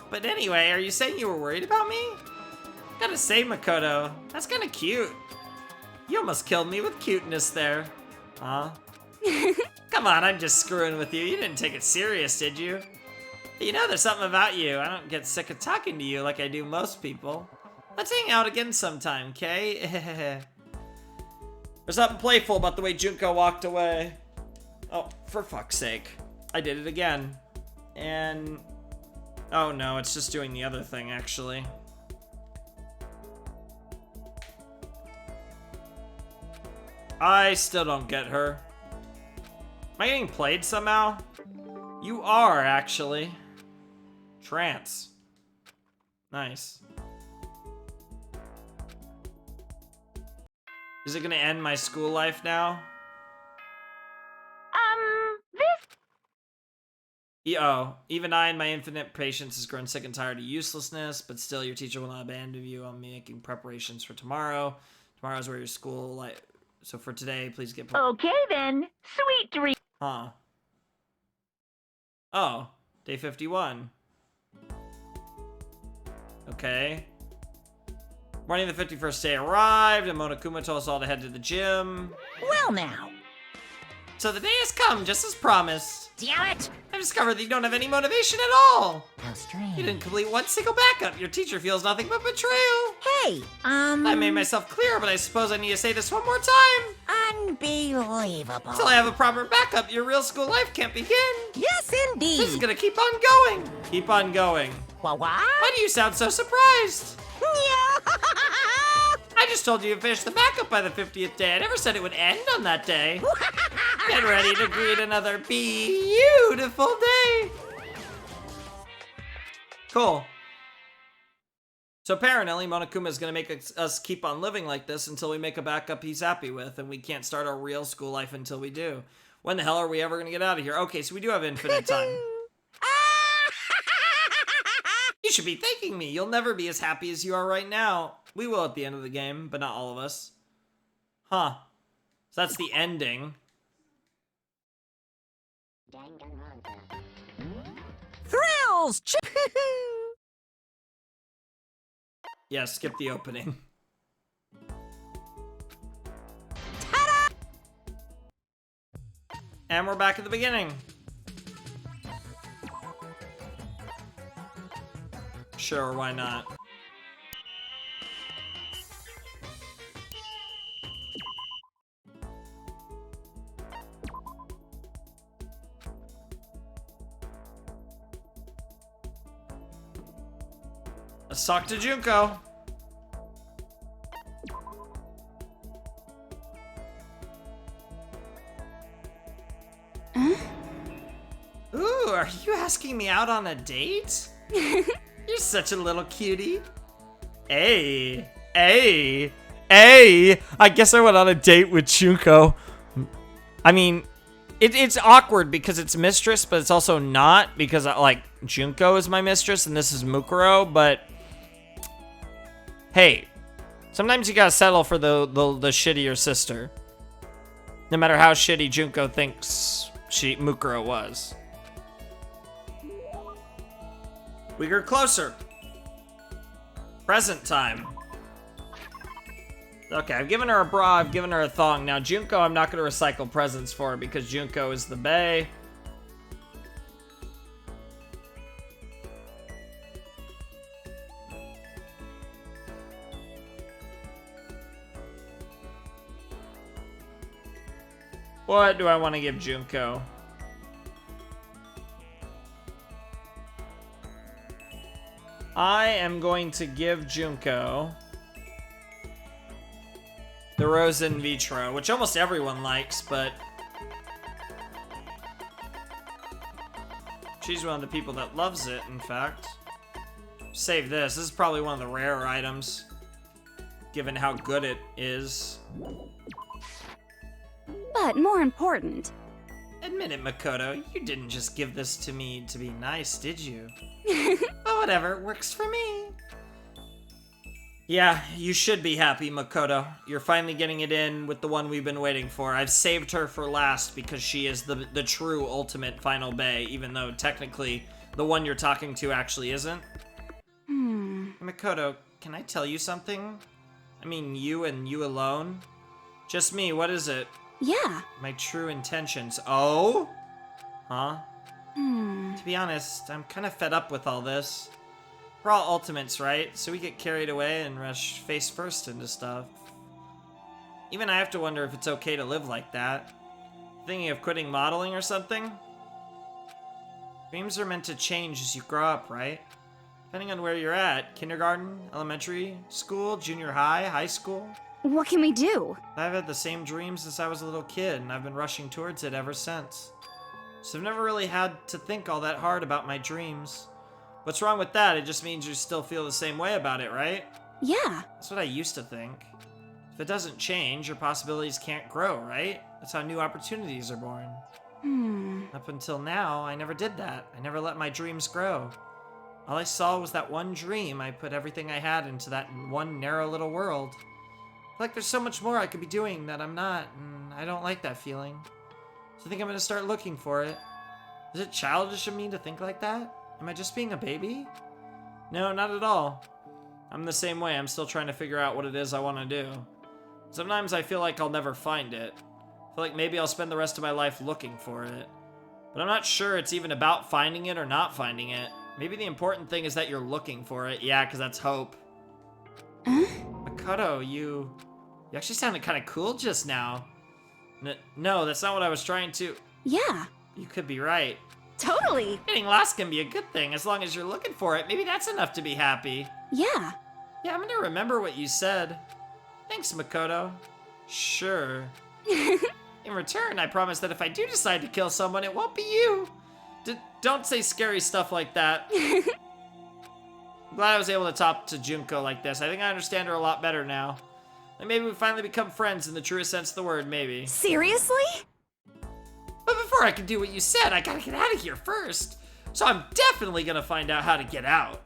But anyway, are you saying you were worried about me? Gotta say, Makoto, that's kinda cute. You almost killed me with cuteness there. Huh? Come on, I'm just screwing with you. You didn't take it serious, did you? You know, there's something about you. I don't get sick of talking to you like I do most people. Let's hang out again sometime, okay? There's something playful about the way Junko walked away. Oh, for fuck's sake. I did it again. And... oh no, it's just doing the other thing, actually. I still don't get her. Am I getting played somehow? You are, actually. Trance. Nice. Is it gonna end my school life now? Oh, even I, in my infinite patience, has grown sick and tired of uselessness, but still your teacher will not abandon you on making preparations for tomorrow. Tomorrow's where your school life... so for today, please get... Okay then, sweet dreams. Huh. Oh, day 51. Okay. Morning of the 51st day arrived, and Monokuma told us all to head to the gym. Well now. So the day has come, just as promised. Damn it! I've discovered that you don't have any motivation at all. How strange. You didn't complete one single backup. Your teacher feels nothing but betrayal. Hey, I made myself clear, but I suppose I need to say this one more time. Unbelievable. Until I have a proper backup, your real school life can't begin. Yes, indeed. This is gonna keep on going. Keep on going. What? Why do you sound so surprised? I just told you to finish the backup by the 50th day. I never said it would end on that day. Get ready to greet another beautiful day. Cool. So apparently Monokuma is going to make us keep on living like this until we make a backup he's happy with, and we can't start our real school life until we do. When the hell are we ever going to get out of here? Okay, so we do have infinite time. You should be thanking me. You'll never be as happy as you are right now. We will at the end of the game, but not all of us. Huh. So that's the ending. Thrills! Yeah, skip the opening. And we're back at the beginning. Sure, why not? Let's talk to Junko. Ooh, are you asking me out on a date? You're such a little cutie. Hey, I guess I went on a date with Junko. I mean, it's awkward because it's mistress, but it's also not because like Junko is my mistress and this is Mukuro, but hey, sometimes you gotta settle for the shittier sister. No matter how shitty Junko thinks Mukuro was. We grew closer. Present time. Okay, I've given her a bra, I've given her a thong. Now Junko, I'm not gonna recycle presents for her because Junko is the bae. What do I want to give Junko? I am going to give Junko the rose in vitro, which almost everyone likes, but she's one of the people that loves it, in fact. Save this. This is probably one of the rarer items, given how good it is. But more important. Admit it, Makoto, you didn't just give this to me to be nice, did you? But whatever, works for me. Yeah, you should be happy, Makoto. You're finally getting it in with the one we've been waiting for. I've saved her for last because she is the true ultimate final bae, even though technically the one you're talking to actually isn't. Makoto, can I tell you something? I mean, you and you alone? Just me, what is it? Yeah. My true intentions. Oh? Huh? To be honest, I'm kind of fed up with all this. We're all ultimates, right? So we get carried away and rush face first into stuff. Even I have to wonder if it's okay to live like that. Thinking of quitting modeling or something? Dreams are meant to change as you grow up, right? Depending on where you're at. Kindergarten, elementary, school, junior high, high school. What can we do? I've had the same dreams since I was a little kid, and I've been rushing towards it ever since. So I've never really had to think all that hard about my dreams. What's wrong with that? It just means you still feel the same way about it, right? Yeah. That's what I used to think. If it doesn't change, your possibilities can't grow, right? That's how new opportunities are born. Up until now, I never did that. I never let my dreams grow. All I saw was that one dream. I put everything I had into that one narrow little world. Like there's so much more I could be doing that I'm not, and I don't like that feeling. So I think I'm gonna start looking for it. Is it childish of me to think like that? Am I just being a baby? No, not at all. I'm the same way. I'm still trying to figure out what it is I want to do. Sometimes I feel like I'll never find it. I feel like maybe I'll spend the rest of my life looking for it. But I'm not sure it's even about finding it or not finding it. Maybe the important thing is that you're looking for it. Yeah, because that's hope. Makoto, you actually sounded kind of cool just now. No, that's not what I was trying to... Yeah. You could be right. Totally. Getting lost can be a good thing as long as you're looking for it. Maybe that's enough to be happy. Yeah. Yeah, I'm gonna remember what you said. Thanks, Makoto. Sure. In return, I promise that if I do decide to kill someone, it won't be you. Don't say scary stuff like that. I'm glad I was able to talk to Junko like this. I think I understand her a lot better now. Like maybe we finally become friends in the truest sense of the word, maybe. Seriously? But before I can do what you said, I gotta get out of here first. So I'm definitely gonna find out how to get out.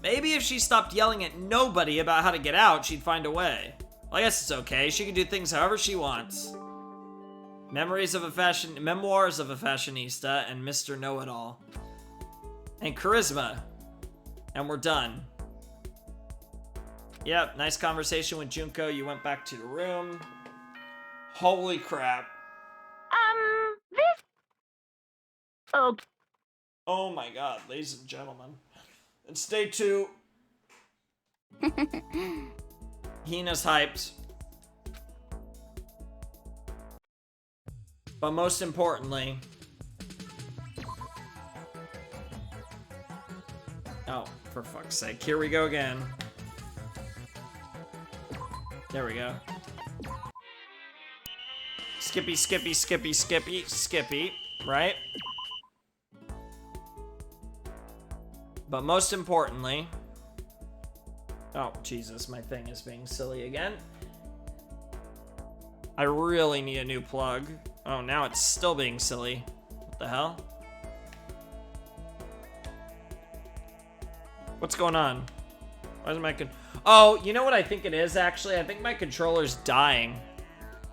Maybe if she stopped yelling at nobody about how to get out, she'd find a way. Well, I guess it's okay. She can do things however she wants. Memoirs of a Fashionista and Mr. Know-It-All. And Charisma. And we're done. Yep, nice conversation with Junko. You went back to your room. Holy crap. This... Okay. Oh my god, ladies and gentlemen. And stay tuned. Hina's hyped. But most importantly... Oh, for fuck's sake. Here we go again. There we go. Skippy, skippy, skippy, skippy, skippy, right? But most importantly... Oh, Jesus, my thing is being silly again. I really need a new plug. Oh, now it's still being silly. What the hell? What's going on? Why is my Oh, you know what I think it is, actually? I think my controller's dying.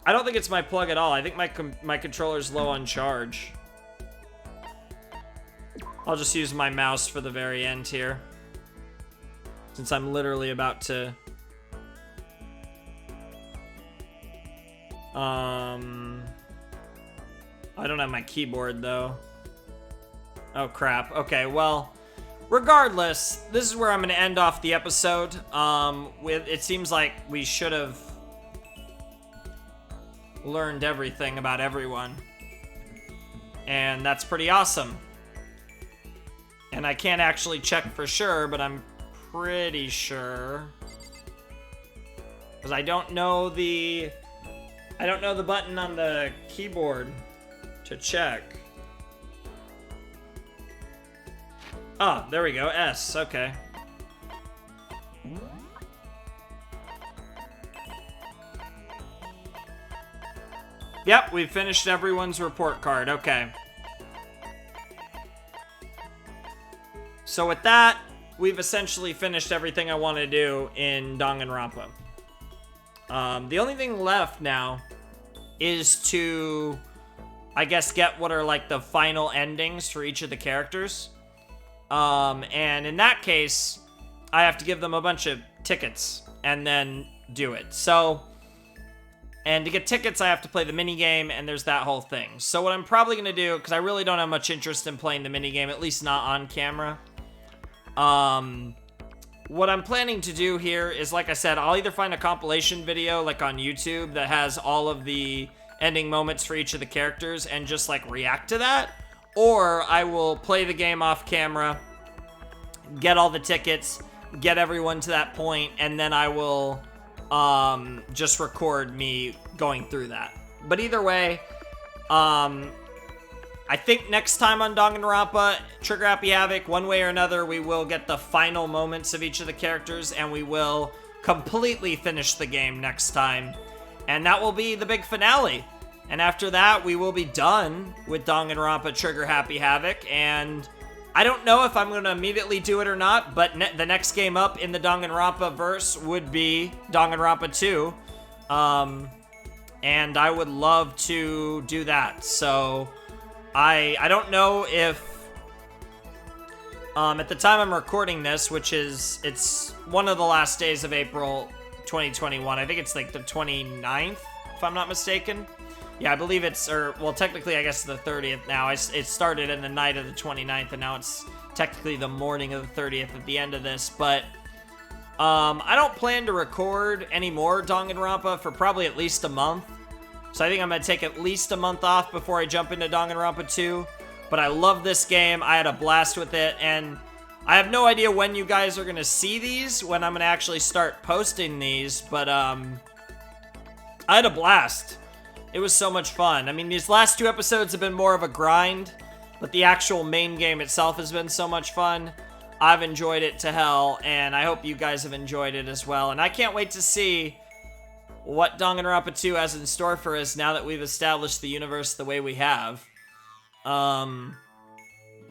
I don't think it's my plug at all. I think my controller's low on charge. I'll just use my mouse for the very end here. Since I'm literally about to... I don't have my keyboard, though. Oh, crap. Okay, well... Regardless, this is where I'm going to end off the episode. It seems like we should have learned everything about everyone. And that's pretty awesome. And I can't actually check for sure, but I'm pretty sure. Because I don't know the button on the keyboard to check. Oh, there we go. S. Okay. Yep, we've finished everyone's report card. Okay. So with that, we've essentially finished everything I want to do in Danganronpa. The only thing left now is to, I guess, get what are like the final endings for each of the characters. And in that case, I have to give them a bunch of tickets and then do it. So, and to get tickets, I have to play the minigame, and there's that whole thing. So what I'm probably going to do, because I really don't have much interest in playing the minigame, at least not on camera. What I'm planning to do here is, like I said, I'll either find a compilation video, like on YouTube, that has all of the ending moments for each of the characters and just, like, react to that. Or I will play the game off camera, get all the tickets, get everyone to that point, and then I will just record me going through that. But either way, I think next time on Danganronpa, Trigger Happy Havoc, one way or another, we will get the final moments of each of the characters, and we will completely finish the game next time. And that will be the big finale. And after that, we will be done with Danganronpa Trigger Happy Havoc, and I don't know if I'm going to immediately do it or not, but the next game up in the Danganronpa verse would be Danganronpa 2. And I would love to do that. So I don't know if at the time I'm recording this, which is, it's one of the last days of April 2021. I think it's like the 29th, if I'm not mistaken. Yeah, I believe it's, or, well, technically, I guess the 30th now. It started in the night of the 29th, and now it's technically the morning of the 30th at the end of this. But I don't plan to record any more Danganronpa for probably at least a month. So I think I'm going to take at least a month off before I jump into Danganronpa 2. But I love this game. I had a blast with it, and I have no idea when you guys are going to see these, when I'm going to actually start posting these. But I had a blast. It was so much fun. I mean, these last 2 episodes have been more of a grind, but the actual main game itself has been so much fun. I've enjoyed it to hell, and I hope you guys have enjoyed it as well. And I can't wait to see what Danganronpa 2 has in store for us now that we've established the universe the way we have. But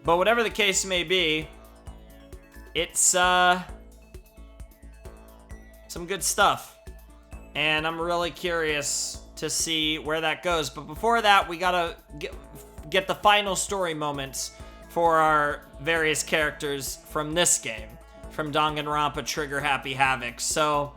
whatever the case may be, it's some good stuff. And I'm really curious to see where that goes. But before that, we gotta get the final story moments for our various characters from this game, from Danganronpa Trigger Happy Havoc. So,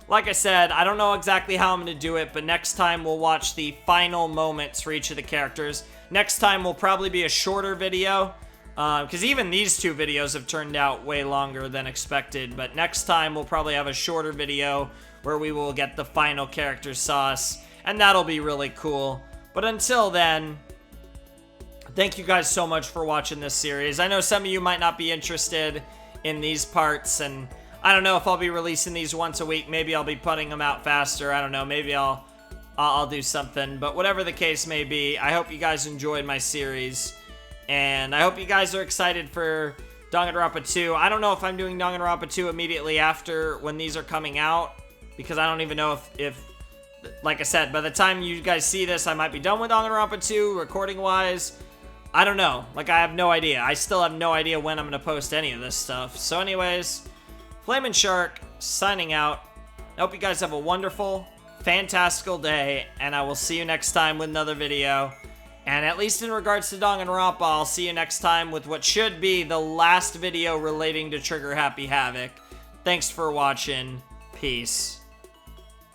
like I said, I don't know exactly how I'm gonna do it, but next time we'll watch the final moments for each of the characters. Next time will probably be a shorter video, because even these 2 videos have turned out way longer than expected. But next time we'll probably have a shorter video where we will get the final character sauce, and that'll be really cool. But until then, thank you guys so much for watching this series. I know some of you might not be interested in these parts, and I don't know if I'll be releasing these once a week. Maybe I'll be putting them out faster. I don't know. Maybe I'll do something. But whatever the case may be, I hope you guys enjoyed my series, and I hope you guys are excited for Danganronpa 2. I don't know if I'm doing Danganronpa 2 immediately after when these are coming out, because I don't even know if like I said, by the time you guys see this, I might be done with Danganronpa 2, recording-wise. I don't know. Like, I have no idea. I still have no idea when I'm going to post any of this stuff. So anyways, Flamin' Shark, signing out. I hope you guys have a wonderful, fantastical day, and I will see you next time with another video. And at least in regards to Danganronpa, I'll see you next time with what should be the last video relating to Trigger Happy Havoc. Thanks for watching. Peace.